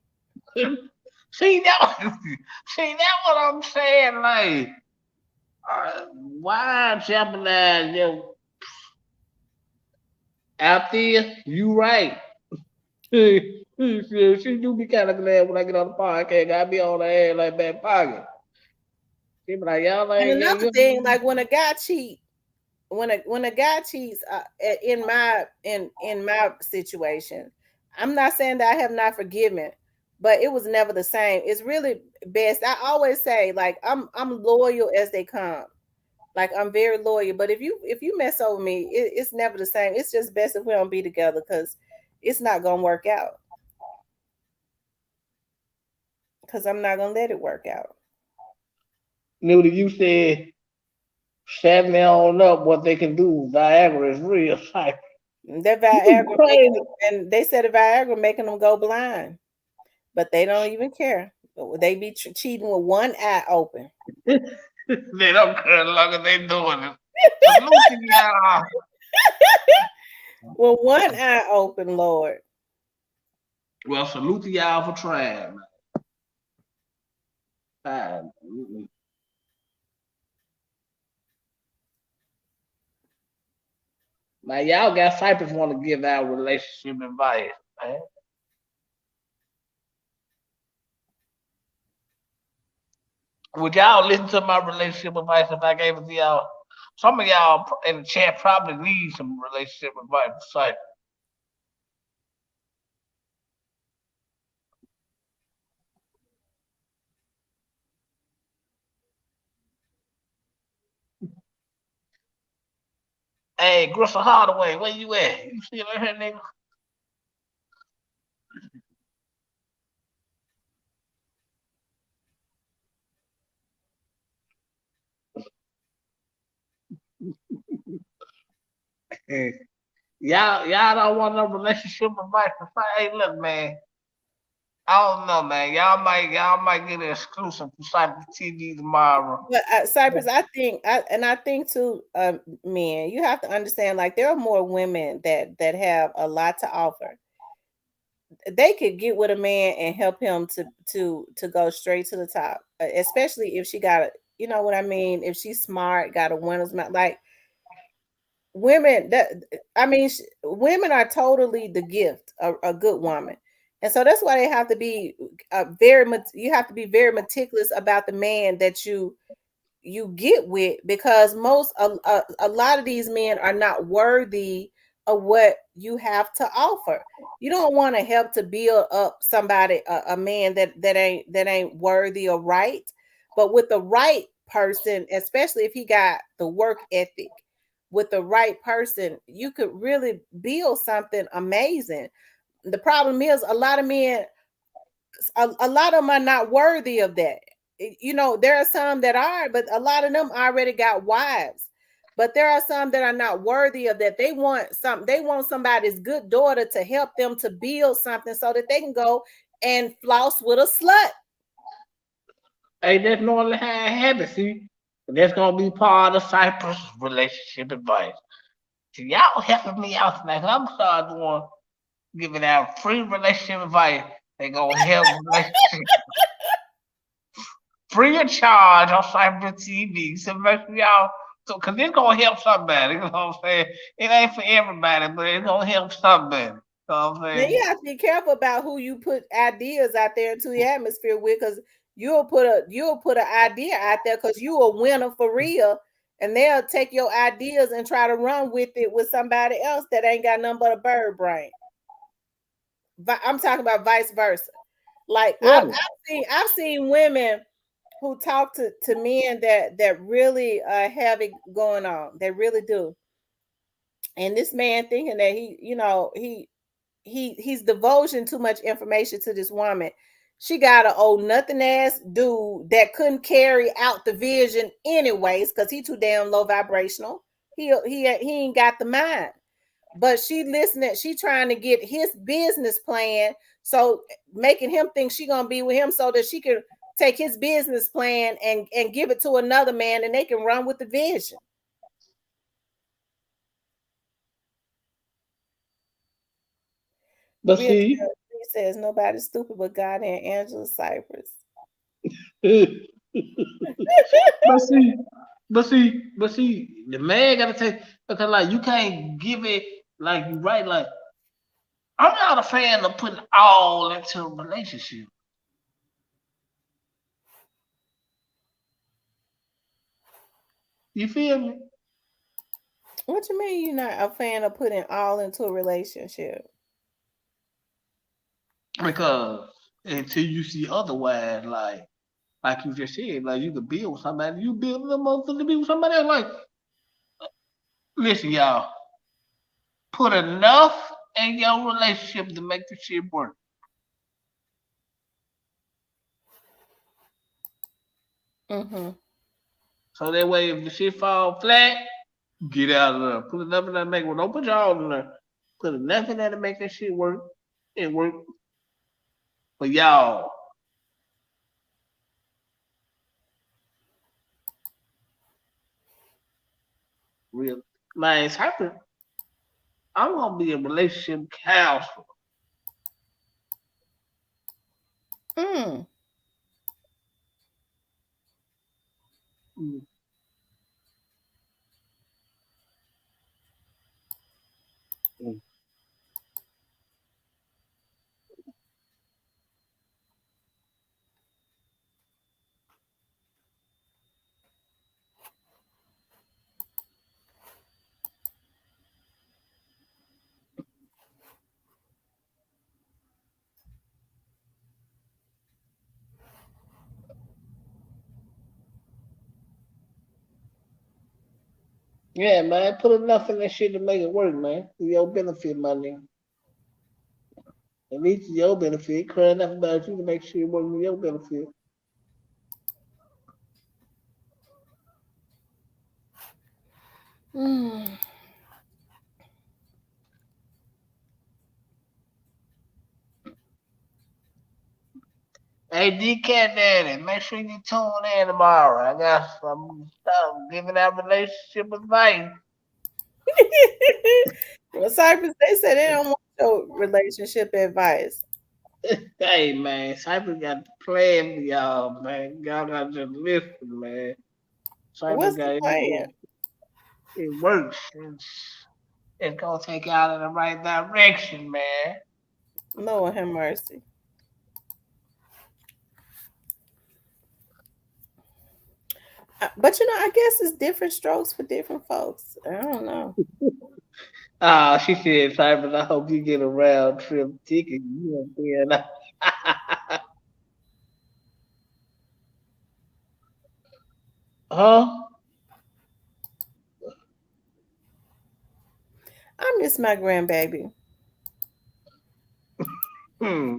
see that see that what I'm saying, like why jeopardize your out there? You right. She do be kind of glad when I get on the podcast. I be on the air like that pocket. She be like, y'all And ain't another you. thing, like when a guy cheat, when a guy cheats, in my situation, I'm not saying that I have not forgiven, but it was never the same. It's really best. I always say, like, I'm loyal as they come. Like, I'm very loyal. But if you mess over me, it's never the same. It's just best if we don't be together because it's not gonna work out. Because I'm not gonna let it work out. Nudie, you said 70 on up what they can do. Viagra is real. Like, That you Viagra making crazy. them, and they said the Viagra making them go blind, but they don't even care. They be cheating with one eye open. They don't care as long as they doing it. Salute to y'all. With one eye open, Lord. Well, salute to y'all for trying, man. Now y'all got Cypress want to give out relationship advice, man. Would y'all listen to my relationship advice if I gave it to y'all? Some of y'all in the chat probably need some relationship advice. Cypress. Hey, Grissom Hardaway, where you at? You still in here, nigga? Hey, y'all don't want no relationship advice. Hey, look, man. I don't know, man. Y'all might get an exclusive from Cypress TV tomorrow. But Cypress, I think too, men, you have to understand, like, there are more women that have a lot to offer. They could get with a man and help him to go straight to the top, especially if she got a, you know what I mean, if she's smart, got a winner's mind. Like, women that I mean, women are totally the gift, a good woman, and so that's why they have to be you have to be very meticulous about the man that you get with, because a lot of these men are not worthy of what you have to offer. You don't want to help to build up somebody, a man that ain't worthy or right. But with the right person, especially if he got the work ethic, with the right person, you could really build something amazing. The problem is a lot of men, a lot of them are not worthy of that. You know, there are some that are, but a lot of them already got wives. But there are some that are not worthy of that. They want somebody's good daughter to help them to build something so that they can go and floss with a slut. Hey, that's normally how it happens. See, that's gonna be part of Cypress relationship advice. So y'all helping me out tonight. 'Cause I'm start doing giving out free relationship advice. They gonna help relationship free of charge on Cypress TV. So make sure y'all. So, cause it's gonna help somebody. You know what I'm saying? It ain't for everybody, but it's gonna help somebody. You know what I'm Now saying? you have to be careful about who you put ideas out there into the atmosphere with, because you'll put an idea out there because you a winner for real, and they'll take your ideas and try to run with it with somebody else that ain't got nothing but a bird brain. I'm talking about vice versa. Like, Right. I've seen women who talk to men that really have it going on. They really do. And this man thinking that he's divulging too much information to this woman. She got an old nothing ass dude that couldn't carry out the vision anyways because he too damn low vibrational. He ain't got the mind. But she listening, she trying to get his business plan, so making him think she gonna be with him so that she can take his business plan and give it to another man and they can run with the vision. But Real see, he says nobody's stupid but God and Angela Cypress. but see, but see, the man gotta take because like you can't give it like you right. Like I'm not a fan of putting all into a relationship. You feel me? What you mean you're not a fan of putting all into a relationship? Because until you see otherwise, like you just said, like you could build with somebody, you build them motherfucker to be with somebody else. Like, listen, y'all, put enough in your relationship to make the shit work. Mm-hmm. So that way, if the shit fall flat, get out of there. Put enough in there to make it work. Don't put y'all in there. Put enough in there to make that shit work. It work for y'all. Real. Man, it's happening. I'm gonna be a relationship counselor. Mm. Mm. Mm. Yeah, man. Put enough in that shit to make it work, man. For your benefit, my nigga. At least for your benefit. Care enough about you to make sure it work for your benefit. Mm. Hey, D Cat Daddy, make sure you tune in tomorrow. I got some stuff giving out relationship advice. Well, Cypress, they said they don't want your relationship advice. Hey, man, Cypress got the plan for y'all, man. Y'all got to just listen, man. Cypress What's the got it. plan? It works. It's gonna take y'all in the right direction, man. Lord have mercy. But I guess it's different strokes for different folks. I don't know. Ah, she said, Cypress, I hope you get a round trip ticket. You know, huh? I miss my grandbaby. Hmm.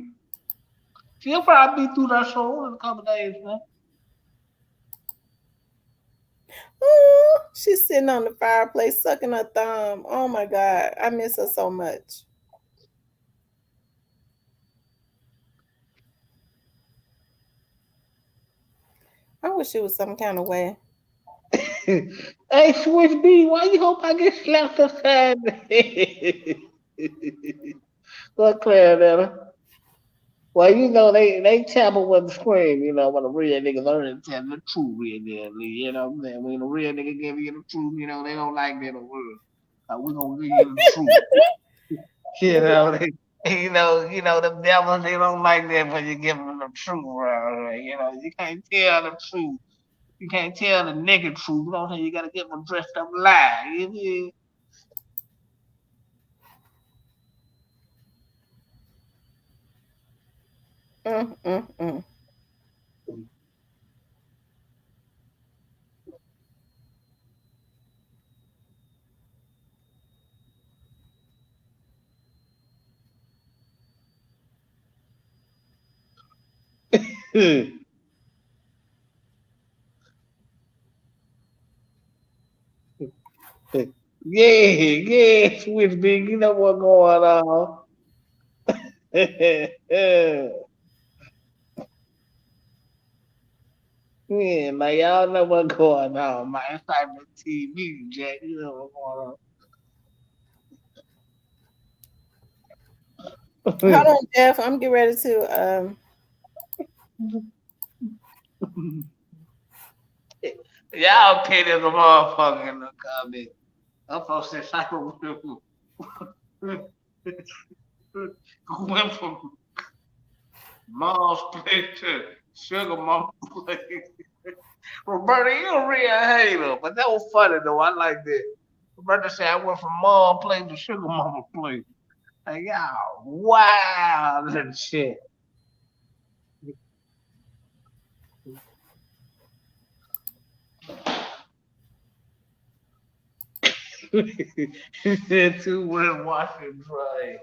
She'll probably be through that show in a couple days, man. Ooh, she's sitting on the fireplace sucking her thumb. Oh my God, I miss her so much. I wish it was some kind of way. Hey, Switch B, why you hope I get slapped upside the head? Look, Claire, well, you know, they tamper with the screen, you know, when a real nigga learn to tell the truth, really, you know what I'm saying? When a real nigga give you the truth, you know, they don't like that word. We gonna give you the truth. You know, them devils, they don't like that when you give them the truth around here. You know, you can't tell the truth. You can't tell the naked truth. You know what I'm saying? You gotta get them dressed up lie. Mm, mm, mm. Yeah, Switch Big, you know what's going on. Yeah, man, y'all know what's going on, man. It's like the TV, Jack. You know what's Hold going on, Jeff. I'm getting ready to on. Y'all petty as a motherfucker in the comment. I'm supposed to say cycle went from mom's place to sugar mama place. Roberta, you a real hater, but that was funny though. I like that. Roberta said I went from mom plate to sugar mama plate. Like, y'all, wow, and shit. She said two went wash and dry.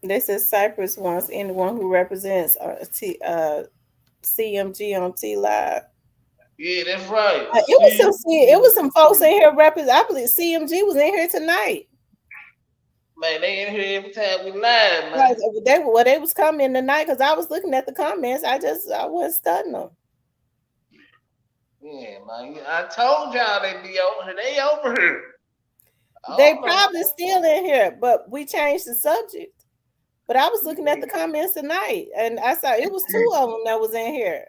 This is Cypress wants anyone who represents CMG on T Live. Yeah, that's right. It was some folks in here represent. I believe CMG was in here tonight. Man, they in here every time we live, man. Like, they was coming tonight because I was looking at the comments. I wasn't studying them. Yeah, man. I told y'all they be over here. They over here. They probably still in here, but we changed the subject. But I was looking at the comments tonight, and I saw it was two of them that was in here.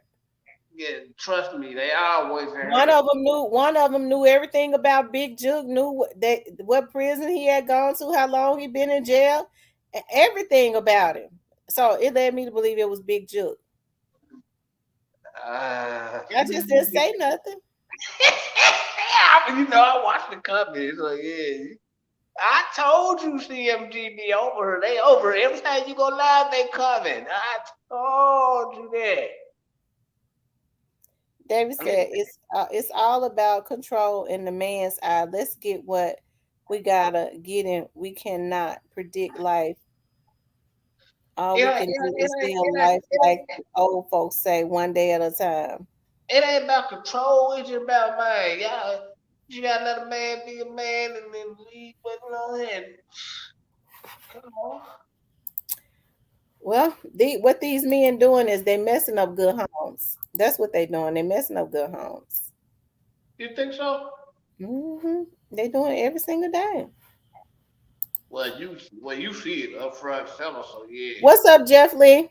Yeah, trust me, they always in here. One of them knew everything about Big Jug, knew what prison he had gone to, how long he been in jail, everything about him. So it led me to believe it was Big Jug. I just didn't say nothing. I watched the comments. So yeah, I told you CMG be over here. They over here. Every time you go live, they coming. I told you that. David said it's all about control in the man's eye. Let's get what we gotta get in. We cannot predict life. All we can do is live life like old folks say, one day at a time. It ain't about control. It's just about man. Y'all, you gotta let a man be a man and then leave what and come on. Well, what these men doing is they messing up good homes. That's what they doing. They messing up good homes. You think so? They doing it every single day. Well, you see it up front, fella. So yeah. What's up, Jeff Lee?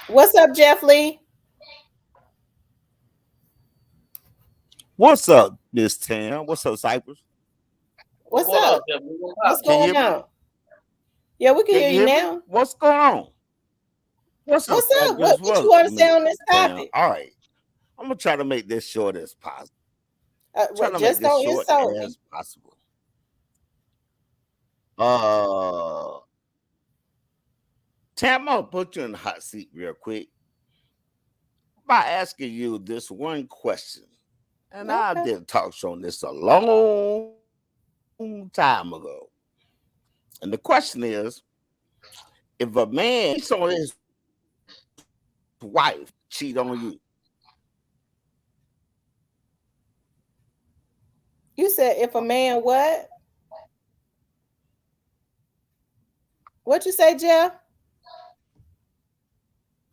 What's up, Jeff Lee? What's up, Miss Tam? What's up, Cypress? What's up? What's going on? Yeah, we can hear you now. What's going on? What's up? What you want to say on this topic? All right. I'm going to try to make this short as possible. Just don't insult me. As possible. Tam, I'm going to put you in the hot seat real quick by asking you this one question. And I did a talk show on this a long time ago. And the question is, if a man cheats on his wife, cheat on you. You said if a man what? What you say, Jeff?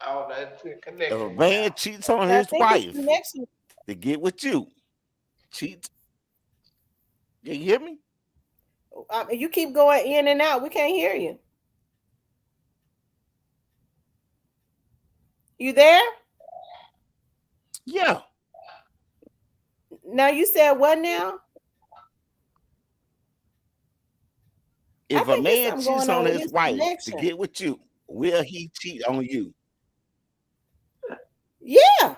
Oh, that's the connection. If a man cheats on his wife to get with you, cheat. You hear me? You keep going in and out. We can't hear you. You there? Yeah. Now you said what now? If a man cheats on his wife to get with you, will he cheat on you? Yeah.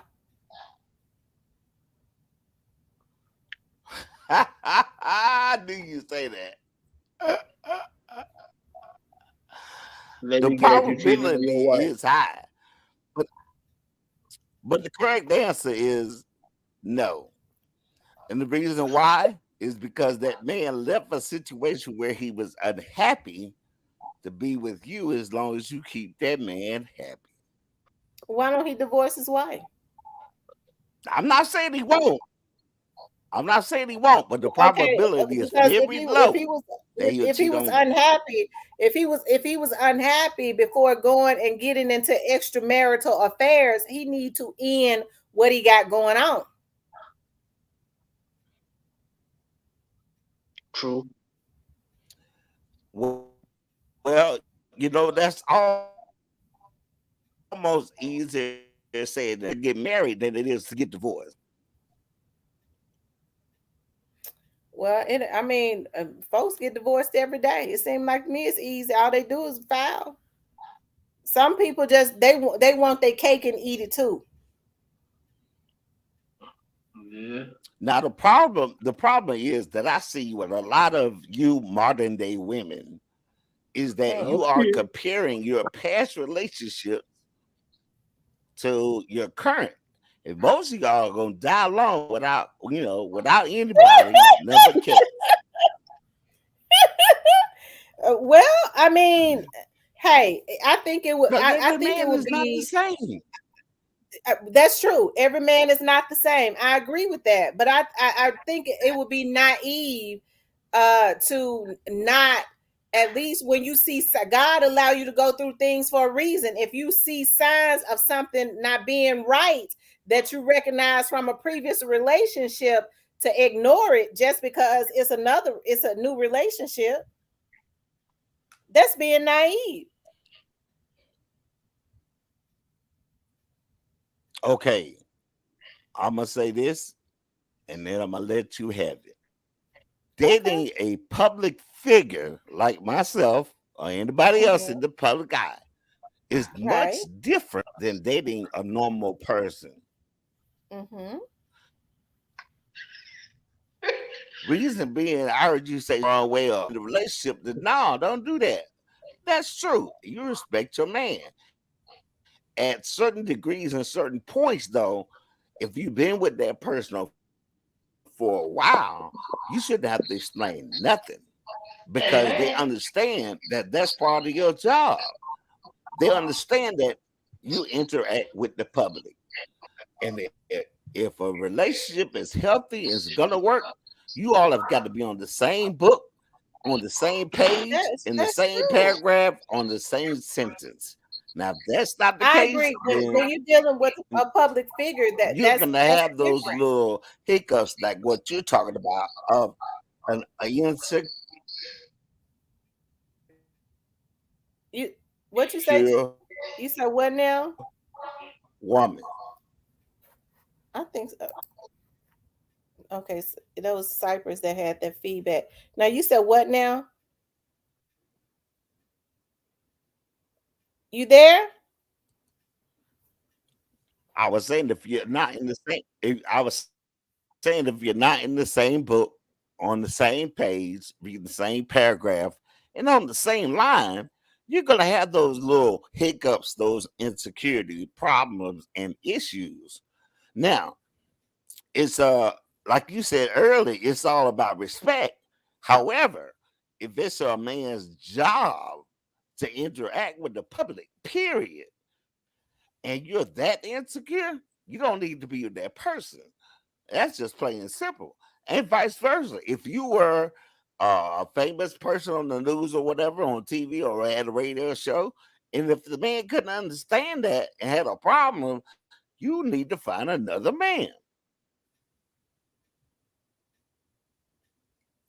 Do you say that? The probability is high. But the correct answer is no. And the reason why is because that man left a situation where he was unhappy to be with you as long as you keep that man happy. Why don't he divorce his wife? I'm not saying he won't. But the probability is very low. If he was unhappy before going and getting into extramarital affairs, he need to end what he got going on. True. Well, that's almost easier to say to get married than it is to get divorced. Well, I mean, folks get divorced every day. It seems like to me it's easy. All they do is file. Some people just they want their cake and eat it too. Yeah. Now the problem is that I see with a lot of you modern day women is that Mm. you are comparing your past relationship to your current. If most of y'all are gonna die alone without anybody, never cares. Well, I mean, hey, I think it would. Because I every think it man would is not the be. same. That's true. Every man is not the same. I agree with that. But I think it would be naive to not, at least when you see God allow you to go through things for a reason. If you see signs of something not being right that you recognize from a previous relationship, to ignore it just because it's a new relationship, that's being naive. Okay, I'm gonna say this, and then I'm gonna let you have it. Okay. Dating a public figure like myself or anybody else in Hmm. the public eye is Right. much different than dating a normal person. Hmm. Reason being, I heard you say the wrong way of the relationship. That no, don't do that. That's true. You respect your man. At certain degrees and certain points, though, if you've been with that person for a while, you shouldn't have to explain nothing because they Amen. understand that that's part of your job. They understand that you interact with the public. And if a relationship is healthy, it's gonna work, you all have got to be on the same book, on the same page, in the That's same true. paragraph, on the same sentence. Now, if that's not the I case, agree. then When you're dealing with a public figure, you're gonna that's have those different. little hiccups like what you're talking about of an insecure You what you say? You said what now? woman. I think so. Okay, so that was Cypress that had that feedback. Now you said what now? You there? I was saying if you're not in the same, I was saying if you're not in the same book, on the same page, reading the same paragraph, and on the same line, you're gonna have those little hiccups, those insecurity problems and issues. Now, it's like you said earlier, it's all about respect. However, if it's a man's job to interact with the public, period, and you're that insecure, you don't need to be with that person. That's just plain and simple. And vice versa. If you were a famous person on the news or whatever, on TV or at a radio show, and if the man couldn't understand that and had a problem, you need to find another man.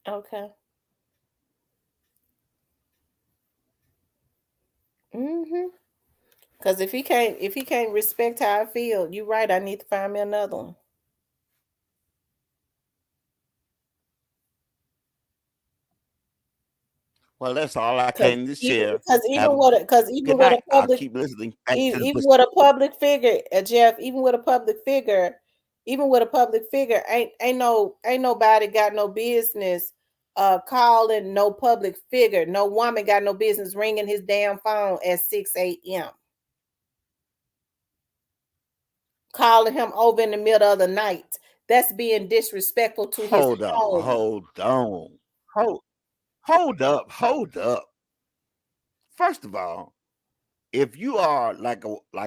Okay. Mm-hmm. Because if he can't respect how I feel, you're right. I need to find me another one. Well, that's all I came to share. Have a good night. I'll With a keep public listening. Back to the push. even with a public figure, Jeff, even with a public figure, ain't nobody got no business calling no public figure. No woman got no business ringing his damn phone at 6 a.m. calling him over in the middle of the night. That's being disrespectful to his Hold on, home. hold on, hold, hold up. First of all, if you are like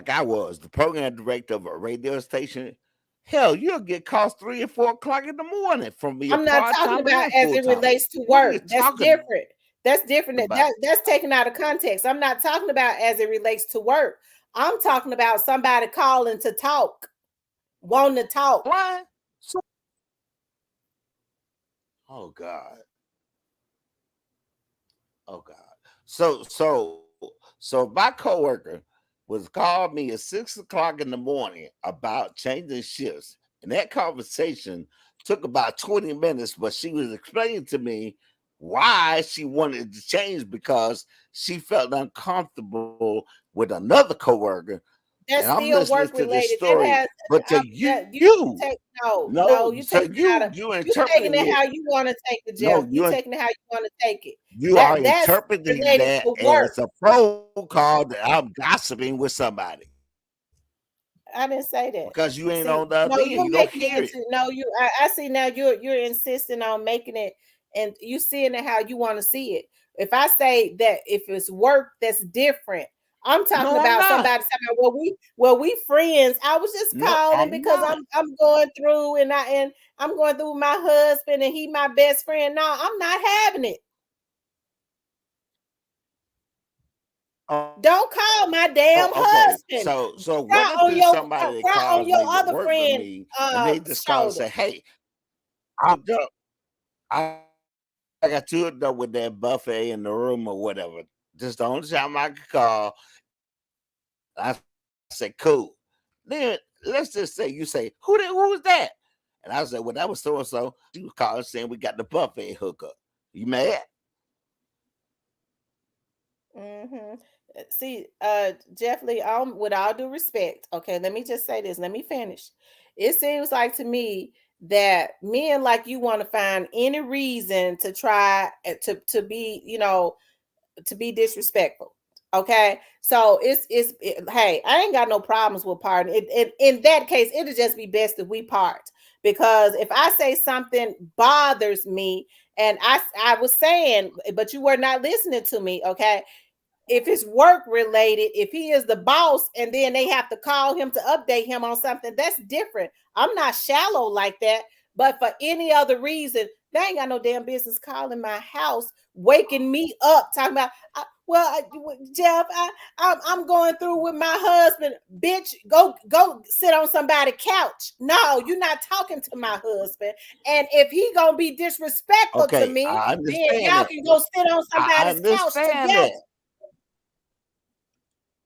I was, the program director of a radio station, hell, you'll get calls 3 and 4 o'clock in the morning from your I'm not part talking time about and as full it time. relates to What are work. you That's talking different. That's different. about? That's taken out of context. I'm not talking about as it relates to work. I'm talking about somebody calling to talk, wanting to talk. Why? So, oh God, oh God. So my coworker was called me at 6 o'clock in the morning about changing shifts, and that conversation took about 20 minutes, but she was explaining to me why she wanted to change because she felt uncomfortable with another coworker. That's And I'm still listening work to this related. That story, has but to that you, you take no, no, you so taking it out of you you taking interpreting it it. how you want to take it, No, Jeff. You taking it how you want to take it. you are That's interpreting related that to work. as a phone call that I'm gossiping with somebody I didn't say that. because you ain't See, on the no, other end. you're You don't making it hear it. into no. I see now. You're insisting on making it, and you seeing it how you want to see it. If I say that if it's work, that's different. I'm talking No, I'm about not. somebody saying, "Well, we friends." I was just No, calling I'm because not. I'm going through and I'm going through with my husband and he my best friend. No, I'm not having it. Don't call my damn Okay. husband. So Cry what if on there's your somebody that cry on calls your me to other work with friend me and they just call and shoulder. say, "Hey, I'm done. I got two of them with that buffet in the room or whatever." Just the only time I could call, I say, "Cool." Then let's just say you say, Who was that?" And I said, "Well, that was so and so. She was calling saying we got the buffet hookup. You mad?" Mm-hmm. See, Jeff Lee, with all due respect, okay, let me just say this. Let me finish. It seems like to me that men like you want to find any reason to try to be, to be disrespectful. Okay, so hey, I ain't got no problems with parting. In that case, it'll just be best if we part because if I say something bothers me, and I was saying, but you were not listening to me. Okay, if it's work related, if he is the boss and then they have to call him to update him on something, that's different. I'm not shallow like that. But for any other reason, they ain't got no damn business calling my house, waking me up, talking about, Jeff, I'm going through with my husband. Bitch, go sit on somebody's couch. No, you're not talking to my husband. And if he gonna be disrespectful to Okay, me, I then understand y'all that. can go sit on I somebody's couch understand together. that.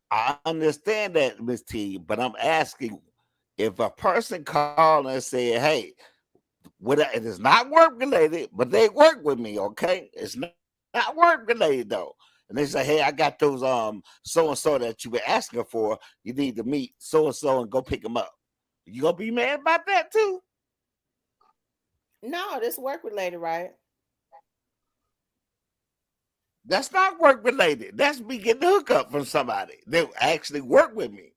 I understand that, Miss T, but I'm asking if a person called and said, "Hey, it is not work related, but they work with me, okay? It's not work related though." And they say, "Hey, I got those so and so that you were asking for. You need to meet so and so and go pick them up." You gonna be mad about that too? No, this work related, right? That's not work related. That's me getting the hookup from somebody that actually work with me.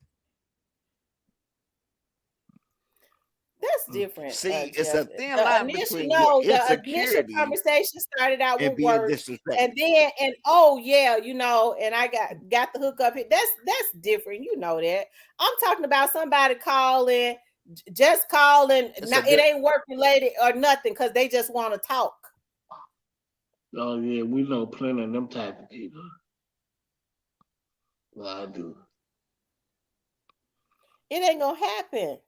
That's different, See, it's Jeff. a thin The line initial between your no, the initial insecurity conversation started out and with being work, and disrespected. then oh yeah, and I got the hookup here. That's different, you know that. I'm talking about somebody calling, just calling. It's Now a it ain't work related or nothing because they just want to talk. Oh yeah, we know plenty of them type of people. Well, I do. It ain't gonna happen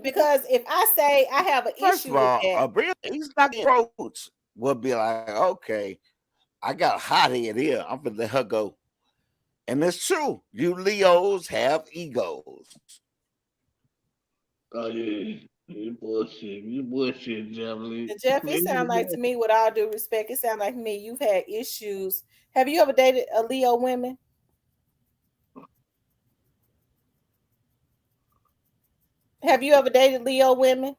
because if I say I have an First of issue with all, that. he's not getting approach. Will be like, okay, I got a hot head here. I'm gonna let her go. And it's true. You Leos have egos. Oh yeah, you bullshit, Jeff. Jeff, it sounds like to me, with all due respect, it sounds like me you've had issues. Have you ever dated a Leo woman? Have you ever dated Leo women?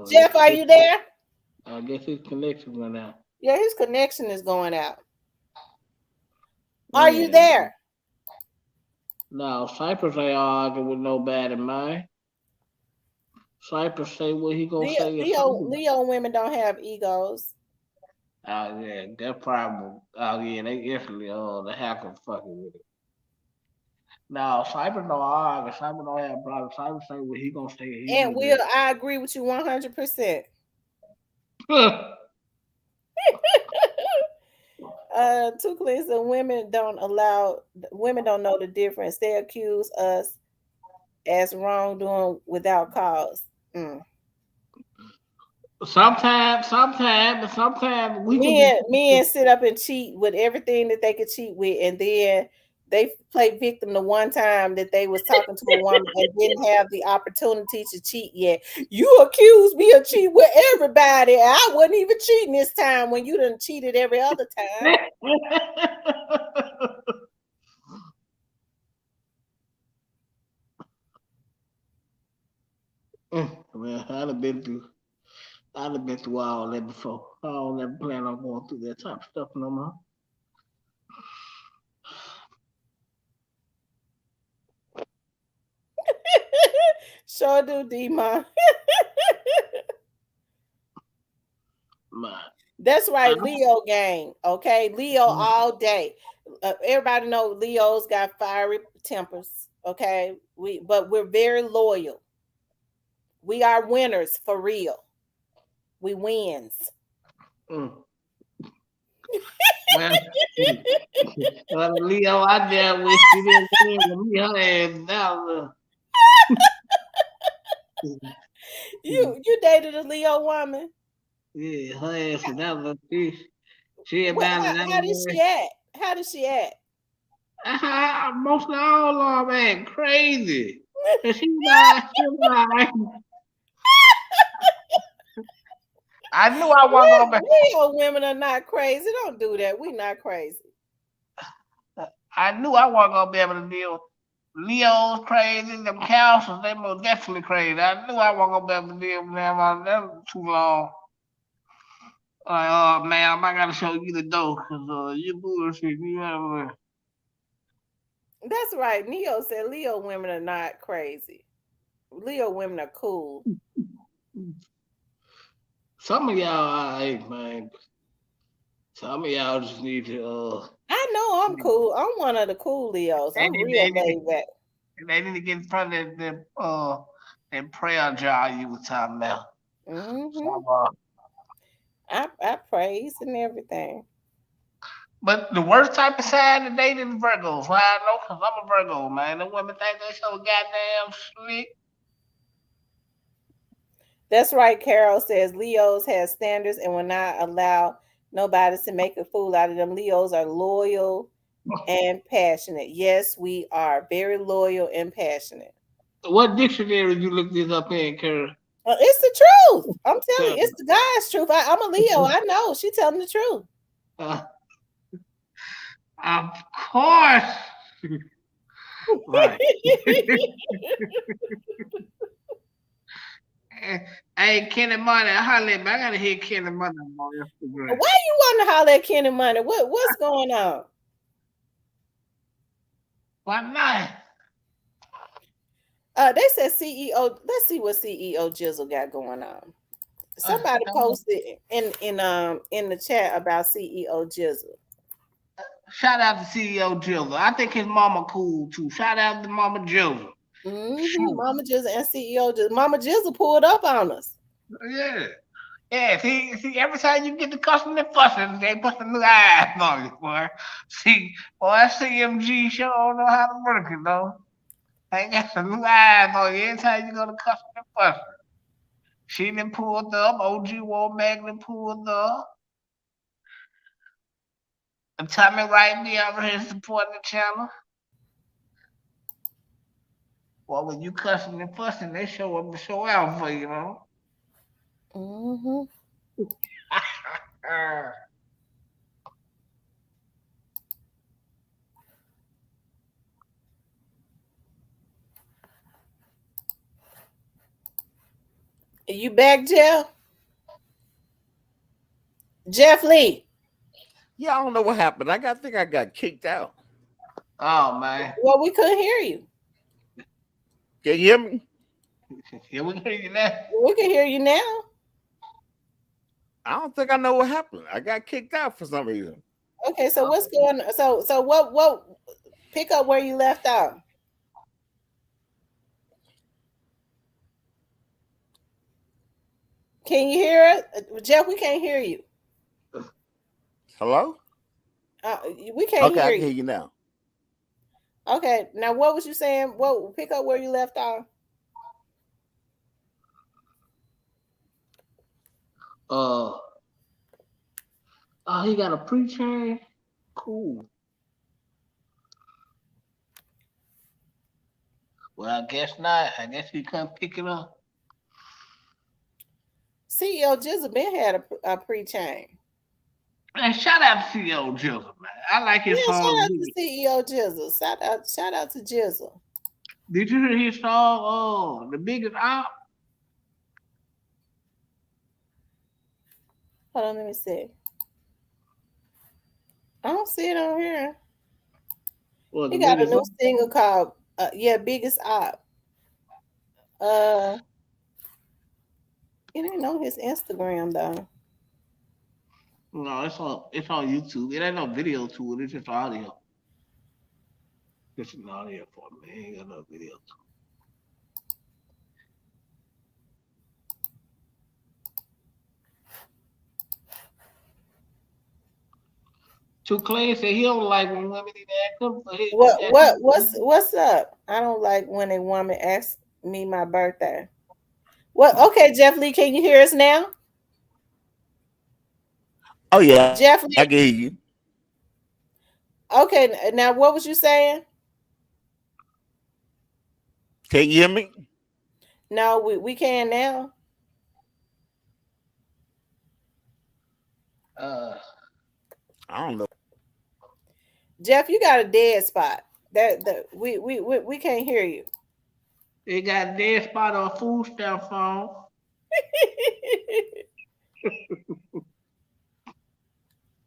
Jeff, are you there? I guess his connection went out. Yeah, his connection is going out. Are you Man, there? no, Cypress ain't arguing with nobody, man. Cypress say what he gonna say or something. Leo women don't have egos. Oh yeah, that problem. Oh yeah, they instantly the hacker fucking with it. No, Cypress don't argue. Cypress don't have problems. Cypress say what he gonna say. He And do that. I agree with you 100%. Two cleans and women don't know the difference. They accuse us as wrongdoing without cause. Mm. Sometimes we can be. Men sit up and cheat with everything that they could cheat with, and then they played victim the one time that they was talking to a woman and didn't have the opportunity to cheat yet. You accused me of cheating with everybody. I wasn't even cheating this time when you done cheated every other time. Well, I'd have been through all that before. I don't ever plan on going through that type of stuff no more. Sure do, D-Ma. My, That's I, right, Leo gang. Okay, Leo all day. Everybody know Leos got fiery tempers. Okay, but we're very loyal. We are winners for real. We wins. mm. Well, well, Leo, I dealt with, she didn't win with me. Her ass down. You dated a Leo woman. Yeah, her ass was down. She about it. How did she act? How did she act? Mostly all of them man, crazy. And she like, I knew I wasn't gonna Leo women are not crazy. Don't do that. We not crazy. I knew I wasn't gonna be able to deal with Leo's crazy, them councils, they most definitely crazy. I knew I wasn't gonna be able to deal with them. That was too long. Like, ma'am, I gotta show you the door, cause you bullshit. You know, That's right. Neo said Leo women are not crazy. Leo women are cool. some of y'all, alright, man. Some of y'all just need to, I know I'm cool. I'm one of the cool Leos. they I'm need, real they need, laid back. they need to get in front of that prayer jar you was talking about. Hmm. Some, I praise and everything. but the worst type of sign to date is Virgos. Why I know? Cause I'm a Virgo, man. The women think they so goddamn slick. That's right. Carol says Leos has standards and will not allow nobody to make a fool out of them. Leos are loyal and passionate. Yes, we are very loyal and passionate. What dictionary you look this up in, Kara? Well, it's the truth. I'm telling you, it's the guy's truth. I'm a Leo. I know. She telling the truth. Uh, of course. Right. Hey, Kenny Money, holla at me. I gotta hear Kenny Money on Why Instagram. you want to holler at Kenny Money? What's going on? Why not? They said CEO. Let's see what CEO Jizzle got going on. Somebody Uh, posted in the chat about CEO Jizzle. Shout out to CEO Jizzle. I think his mama cool too. Shout out to Mama Jizzle. Mm-hmm. Shoot. Mama Jizzle and CEO Jizzle. Mama Jizzle pulled up on us. Yeah. Yeah, see, every time you get the cussing and fussing, they put some new eyes on you, boy. See, boy, CMG sure don't know how to work it, though. They got some new eyes on you every time you go to cussing and fussing. She done pulled up, OG War Magnet pulled up. And Tommy Wright be over here supporting the channel. Well, when you cussing and fussing, they show up to show out for you, know. Mm-hmm. Are you back, Jeff? Jeff Lee. Yeah, I don't know what happened. think I got kicked out. Oh man. Well, we couldn't hear you. Can you hear me? Yeah, we can hear you now. We can hear you now. I don't think I know what happened. I got kicked out for some reason. Okay, so what's going on? So what pick up where you left off. Can you hear it? Jeff, we can't hear you. Hello? We can't Okay, I hear can hear you. you now. Okay, now what was you saying? What pick up where you left off? Uh, oh, he got a pre-chain. Cool. Well, I guess not. I guess he couldn't pick it up. CEO Jizzle been had a pre-chain. Man, shout out to CEO Jizzle, man. I like his Yeah, shout song. out to CEO Jizzle. Shout out to Jizzle. Did you hear his song? Oh, the biggest op. Hold on, let me see. I don't see it on here. Or He the got a biggest new op. single called Biggest Op. Uh it ain't on his Instagram though. No, it's on YouTube. It ain't no video to it. It's just audio. Just an audio for me. Ain't got no video. Too clean said he don't like when women eat ass up, but What's up? I don't like when a woman asks me my birthday. What? Okay, Jeff Lee, can you hear us now? Oh yeah, I Jeff can hear Lee. you. Okay, now what was you saying? Can you hear me? No, we can now. uh I don't know. Jeff, you got a dead spot. That we can't hear you. they got dead spot on food stamp phone.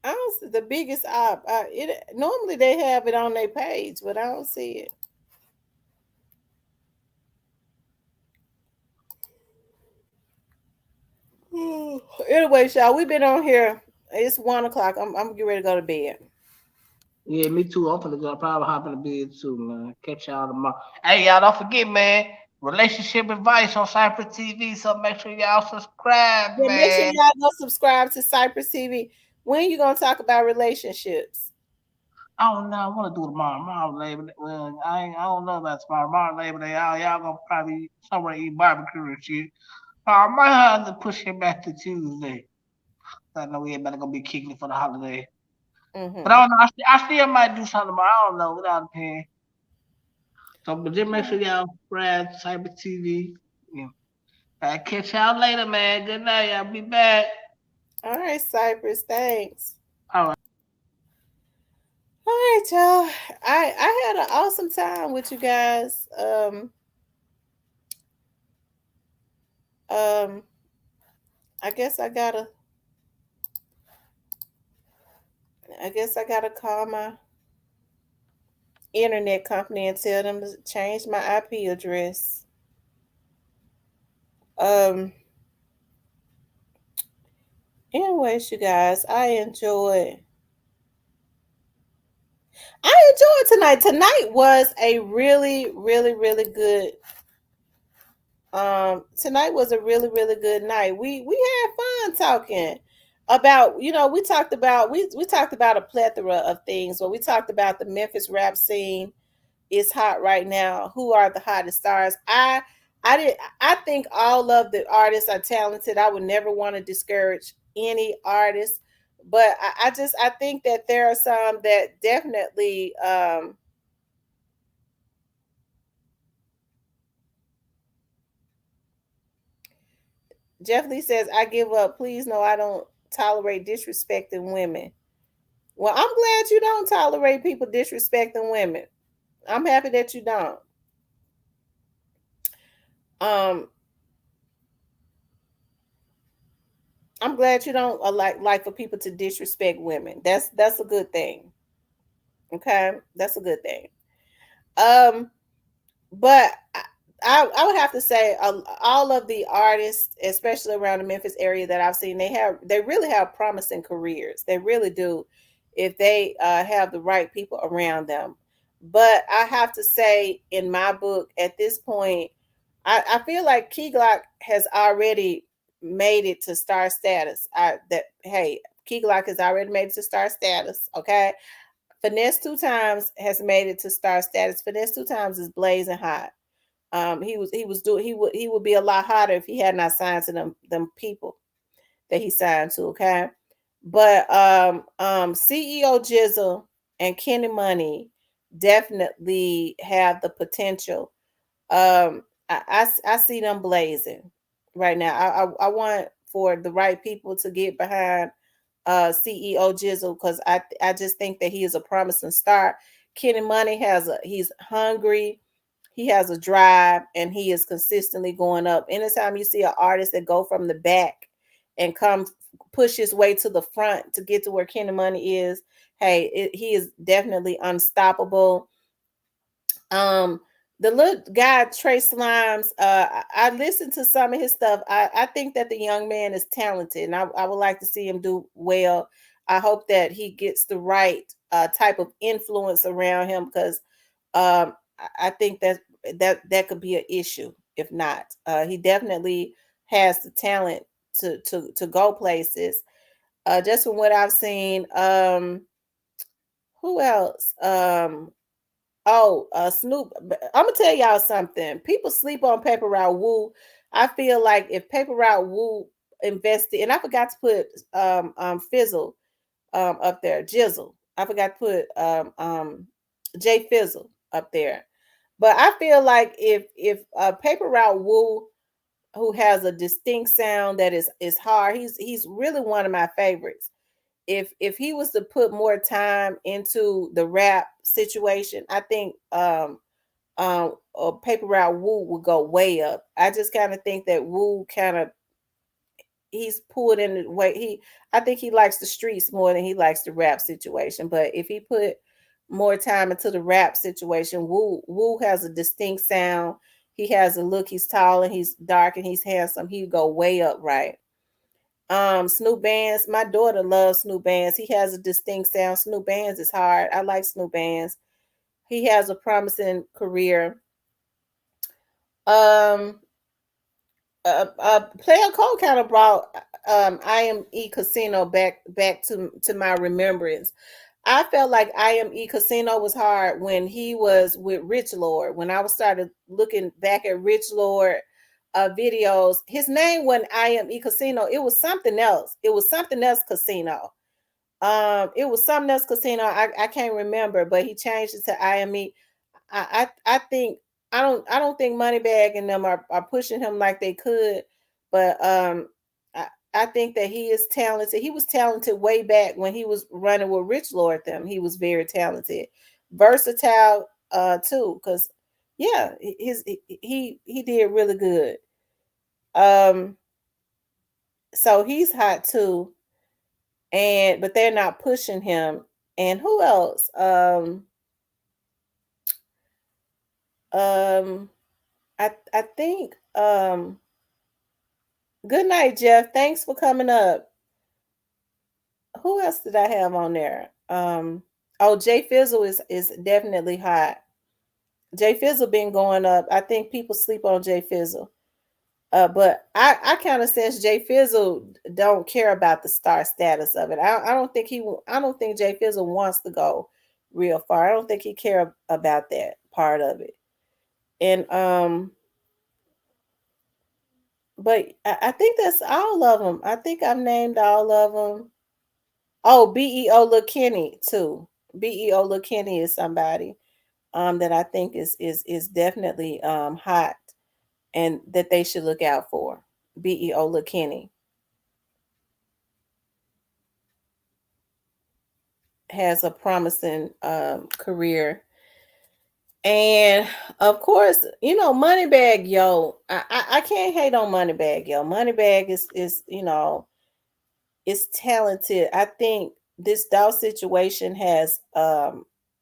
I don't see the biggest op. It normally they have it on their page, but I don't see it. Anyway, y'all, we've been on here. It's 1 o'clock. I'm getting ready to go to bed. Yeah, me too. I'm finna go probably hop in the bed too, man. Catch y'all tomorrow. Hey, y'all don't forget, man. Relationship advice on Cypress TV. So make sure y'all subscribe, Yeah, make sure man. y'all go subscribe to Cypress TV. When you gonna talk about relationships? I don't know. I want to do it tomorrow. Tomorrow Labor Day. Well, I don't know about tomorrow. Tomorrow Labor Day. Y'all gonna probably somewhere eat barbecue and shit. I might have to push it back to Tuesday. I know everybody gonna be kicking it for the holiday. But I Mm-hmm. don't know. I still might do something tomorrow. I don't know. Without paying. So, but just make sure y'all subscribe to Cyber TV. Yeah. I'll catch y'all later, man. Good night. I'll be back. All right, Cypress. Thanks. All right. All right, y'all. I had an awesome time with you guys. Um. I guess I gotta. I guess I gotta call my internet company and tell them to change my IP address. Um. Anyways, you guys, I enjoyed tonight. Tonight was a really, really, really good. Tonight was a really, really good night. We had fun talking about. We talked about a plethora of things. Well, we talked about the Memphis rap scene is hot right now. Who are the hottest stars? I think all of the artists are talented. I would never want to discourage any artist, but I think that there are some that definitely Jeff Lee says, I give up. Please no, I don't tolerate disrespecting women. Well, I'm glad you don't tolerate people disrespecting women. I'm happy that you don't. Um, I'm glad you don't like for people to disrespect women. That's a good thing. Okay, that's a good thing. Um, but I would have to say all of the artists, especially around the Memphis area that I've seen, they really have promising careers. They really do, if they have the right people around them. But I have to say, in my book, at this point, I feel like Key Glock has already made it to star status. Key Glock has already made it to star status. Okay, Finesse Two Times has made it to star status. Finesse Two Times is blazing hot. He would be a lot hotter if he had not signed to them people that he signed to. Okay, but CEO Jizzle and Kenny Money definitely have the potential I see them blazing right now. I want for the right people to get behind CEO Jizzle because I just think that he is a promising start. Kenny Money he's hungry, he has a drive, and he is consistently going up. Anytime you see an artist that go from the back and come push his way to the front to get to where Kenny Money is, hey, he is definitely unstoppable. Um, the little guy Trey Slimes, I listened to some of his stuff. I think that the young man is talented, and I would like to see him do well. I hope that he gets the right type of influence around him because I think that could be an issue if not. He definitely has the talent to go places. Just from what I've seen, who else? Oh, Snoop. I'm gonna tell y'all something. People sleep on Paper Route Woo. I feel like if Paper Route Woo invested, and I forgot to put Fizzle up there, Jizzle. I forgot to put Jay Fizzle up there. But I feel like if Paper Route Woo, who has a distinct sound that is hard, he's really one of my favorites. If he was to put more time into the rap situation, I think Paper Route Woo would go way up. I just kind of think that Woo kind of he's pulled in the way I think he likes the streets more than he likes the rap situation. But if he put more time into the rap situation, Woo has a distinct sound. He has a look. He's tall and he's dark and he's handsome. He'd go way up, right? Snoop Bands. My daughter loves Snoop Bands. He has a distinct sound. Snoop Bands is hard. I like Snoop Bands. He has a promising career. Um, Player Cole kind of brought IME Casino back to my remembrance. I felt like IME Casino was hard when he was with Rich Lord. When I was started looking back at Rich Lord videos, his name wasn't IME Casino. It was something else. It was something else Casino. It was something else Casino. I can't remember, but he changed it to IME. I think I don't think Moneybag and them are pushing him like they could, but I think that he is talented. He was talented way back when he was running with Rich Lord them. He was very talented, versatile too. Cause yeah, he did really good. Um, so he's hot too, and but they're not pushing him. And who else? Um, I think good night, Jeff. Thanks for coming up. Who else did I have on there? Oh, Jay Fizzle is definitely hot. Jay Fizzle been going up. I think people sleep on Jay Fizzle. But I kind of sense Jay Fizzle don't care about the star status of it. I don't think Jay Fizzle wants to go real far. I don't think he care about that part of it. And but I think that's all of them. I think I've named all of them. Oh, BEO Lil Kenny too. BEO Lil Kenny is somebody that I think is definitely hot and that they should look out for. BEO Lil Kenny has a promising career. And of course, Moneybag Yo. I can't hate on Moneybag Yo. Moneybag is is talented. I think this Dow situation has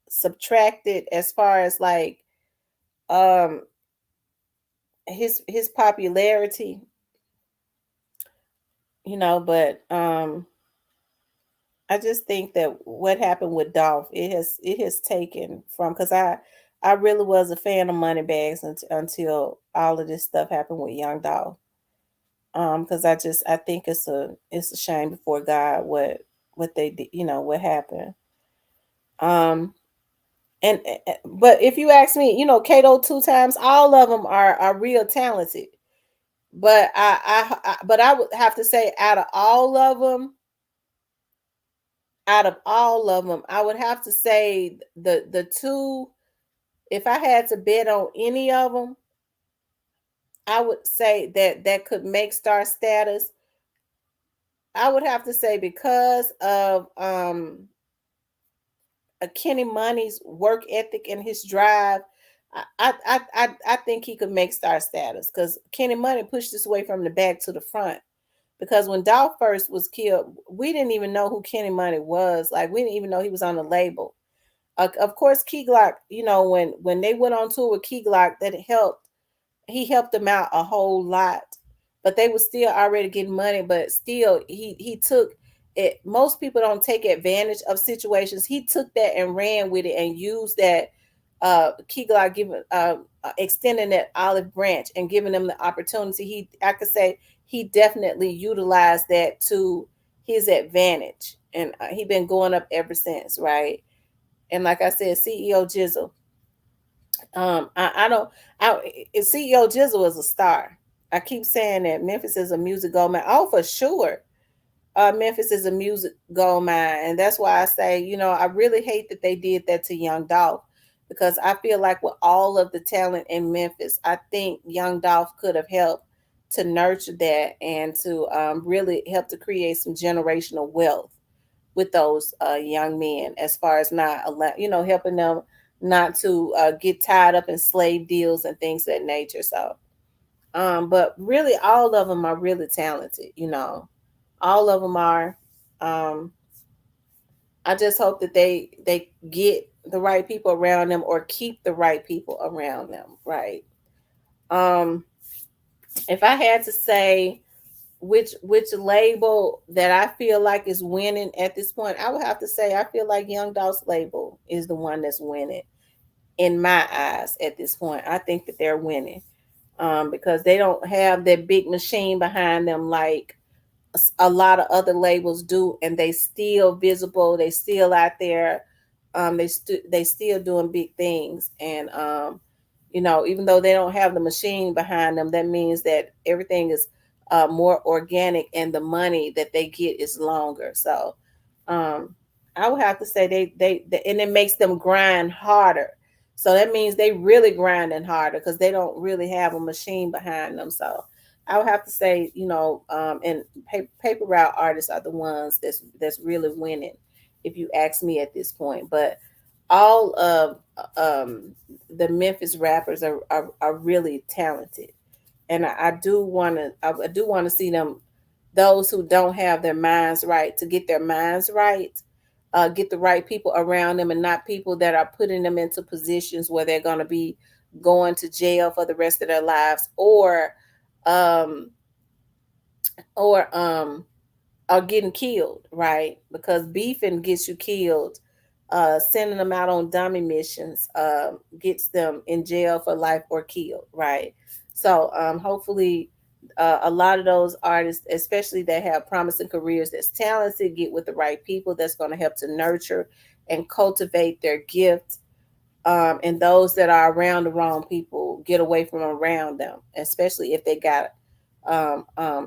subtracted as far as like um his popularity, but I just think that what happened with Dolph, it has taken from because I really was a fan of Moneybags until all of this stuff happened with Young Dolph. Because I think it's a shame before God what they did, what happened. Um, and but if you ask me, Kato two times, all of them are real talented. But but I would have to say out of all of them, I would have to say the two. If I had to bet on any of them, I would say that that could make star status. I would have to say because of Kenny Money's work ethic and his drive. I think he could make star status because Kenny Money pushed this away from the back to the front. Because when Dolph first was killed, we didn't even know who Kenny Money was. Like we didn't even know he was on the label. Of course, Key Glock. You know when they went on tour with Key Glock, that helped. He helped them out a whole lot, but they were still already getting money. But still, he took it. Most people don't take advantage of situations. He took that and ran with it and used that. Key Glock giving extending that olive branch and giving them the opportunity. I could say he definitely utilized that to his advantage, and he been going up ever since, right? And like I said, CEO Jizzle. I don't. CEO Jizzle is a star. I keep saying that Memphis is a music gold mine. Oh, for sure. Memphis is a music gold mine, and that's why I say, I really hate that they did that to Young Dolph because I feel like with all of the talent in Memphis, I think Young Dolph could have helped to nurture that and to really help to create some generational wealth with those young men, as far as not helping them not to get tied up in slave deals and things of that nature. So, but really, all of them are really talented. All of them are. Um, I just hope that they get the right people around them or keep the right people around them. Right. Um, if I had to say which label that I feel like is winning at this point, I would have to say I feel like Young Dolph's label is the one that's winning in my eyes at this point. I think that they're winning because they don't have that big machine behind them like a lot of other labels do, and they still visible. They still out there. They still doing big things, and even though they don't have the machine behind them, that means that everything is more organic, and the money that they get is longer. So, um, I would have to say and it makes them grind harder. So that means they really grinding harder because they don't really have a machine behind them. So I would have to say, and paper route artists are the ones that's really winning, if you ask me at this point. But all of the Memphis rappers are really talented, and I do want to see them, those who don't have their minds right, to get their minds right, get the right people around them, and not people that are putting them into positions where they're going to be going to jail for the rest of their lives, um or are getting killed, right? Because beefing gets you killed. Sending them out on dummy missions gets them in jail for life or killed, right? So hopefully, a lot of those artists, especially that have promising careers, that's talented, get with the right people that's going to help to nurture and cultivate their gift. And those that are around the wrong people, get away from around them, especially if they got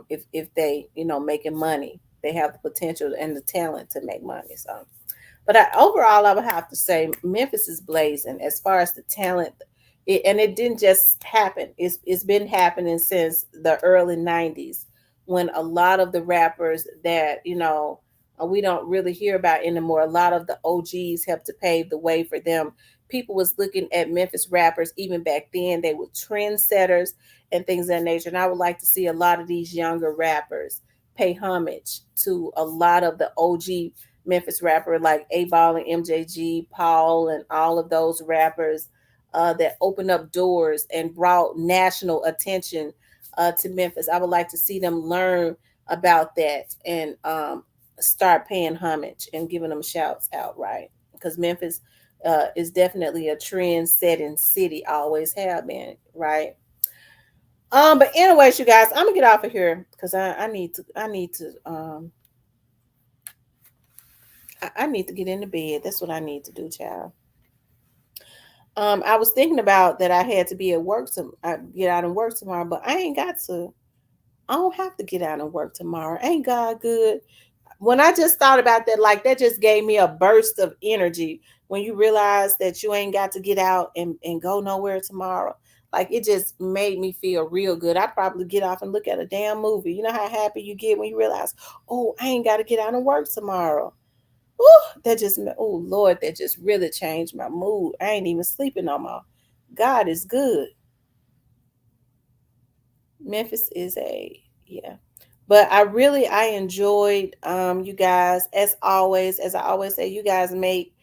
if they making money, they have the potential and the talent to make money. So, but overall, I would have to say Memphis is blazing as far as the talent. And it didn't just happen. It's been happening since the early '90s, when a lot of the rappers that we don't really hear about anymore. A lot of the OGs helped to pave the way for them. People was looking at Memphis rappers even back then. They were trendsetters and things of that nature. And I would like to see a lot of these younger rappers pay homage to a lot of the OG Memphis rapper like A Ball and MJG, Paul, and all of those rappers that opened up doors and brought national attention to Memphis. I would like to see them learn about that and start paying homage and giving them shouts out, right? Because Memphis is definitely a trend setting city, always have been, right? But anyways, you guys, I'm gonna get off of here because I need to get into bed. That's what I need to do, child. I was thinking about that I had to be at work I get out and work tomorrow, but I ain't got to. I don't have to get out and work tomorrow. Ain't God good? When I just thought about that, like that just gave me a burst of energy when you realize that you ain't got to get out and go nowhere tomorrow. Like it just made me feel real good. I'd probably get off and look at a damn movie. You know how happy you get when you realize, oh, I ain't got to get out and work tomorrow. Ooh, that just, oh Lord, that just really changed my mood. I ain't even sleeping no more. God is good. Memphis is a, yeah. But I enjoyed you guys, as always. As I always say, you guys make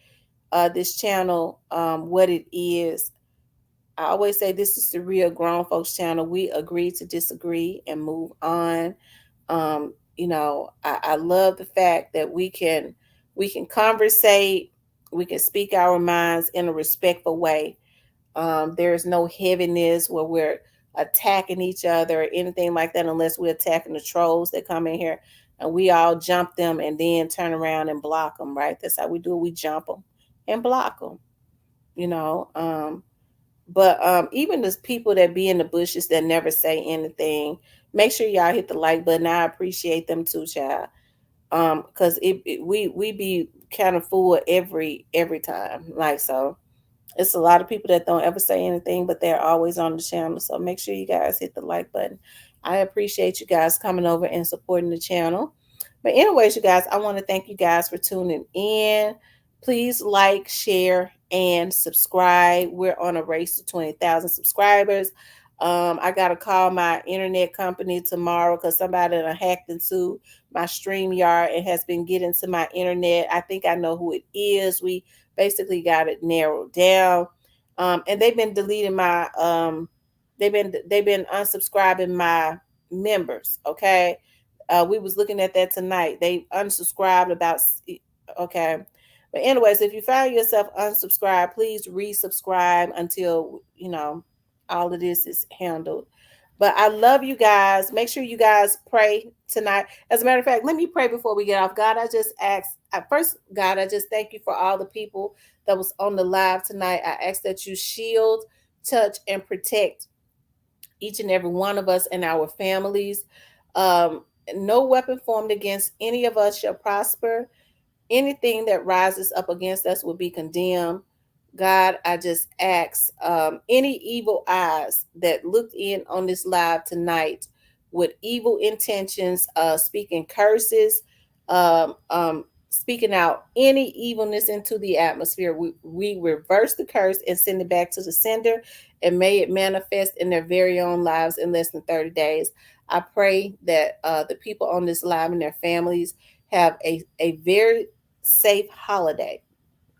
this channel what it is. I always say this is the real grown folks channel. We agree to disagree and move on. I love the fact that we can conversate, we can speak our minds in a respectful way. There is no heaviness where we're attacking each other or anything like that, unless we're attacking the trolls that come in here and we all jump them and then turn around and block them. Right? That's how we do it. We jump them and block them. You know. But even the people that be in the bushes that never say anything, make sure y'all hit the like button. I appreciate them too, child. Because we be kind of fooled every time. Like so, it's a lot of people that don't ever say anything, but they're always on the channel. So make sure you guys hit the like button. I appreciate you guys coming over and supporting the channel. But anyways, you guys, I want to thank you guys for tuning in. Please like, share, and subscribe. We're on a race to 20,000 subscribers. I got to call my internet company tomorrow because somebody done hacked into my StreamYard and has been getting to my internet. I think I know who it is. We basically got it narrowed down. And they've been deleting my they've been unsubscribing my members. Okay. We was looking at that tonight. They unsubscribed about okay. But anyways, if you find yourself unsubscribed, please resubscribe until all of this is handled. But I love you guys. Make sure you guys pray tonight. As a matter of fact, let me pray before we get off. God, I just ask first, God, I just thank you for all the people that was on the live tonight. I ask that you shield, touch, and protect each and every one of us and our families. Um, no weapon formed against any of us shall prosper. Anything that rises up against us will be condemned. God, I just ask any evil eyes that looked in on this live tonight with evil intentions, speaking curses, speaking out any evilness into the atmosphere. We reverse the curse and send it back to the sender, and may it manifest in their very own lives in less than 30 days. I pray that the people on this live and their families have a very safe holiday.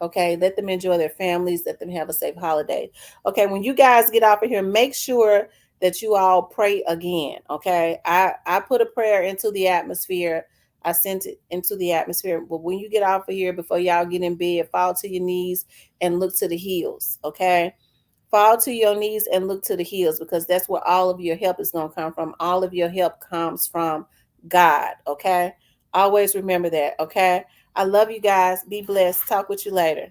Okay, let them enjoy their families, let them have a safe holiday. Okay, when you guys get off of here, make sure that you all pray again. Okay, I put a prayer into the atmosphere. I sent it into the atmosphere. But when you get off of here, before y'all get in bed, fall to your knees and look to the hills. Okay, fall to your knees and look to the hills, because that's where all of your help is going to come from. All of your help comes from God. Okay, always remember that. Okay, I love you guys. Be blessed. Talk with you later.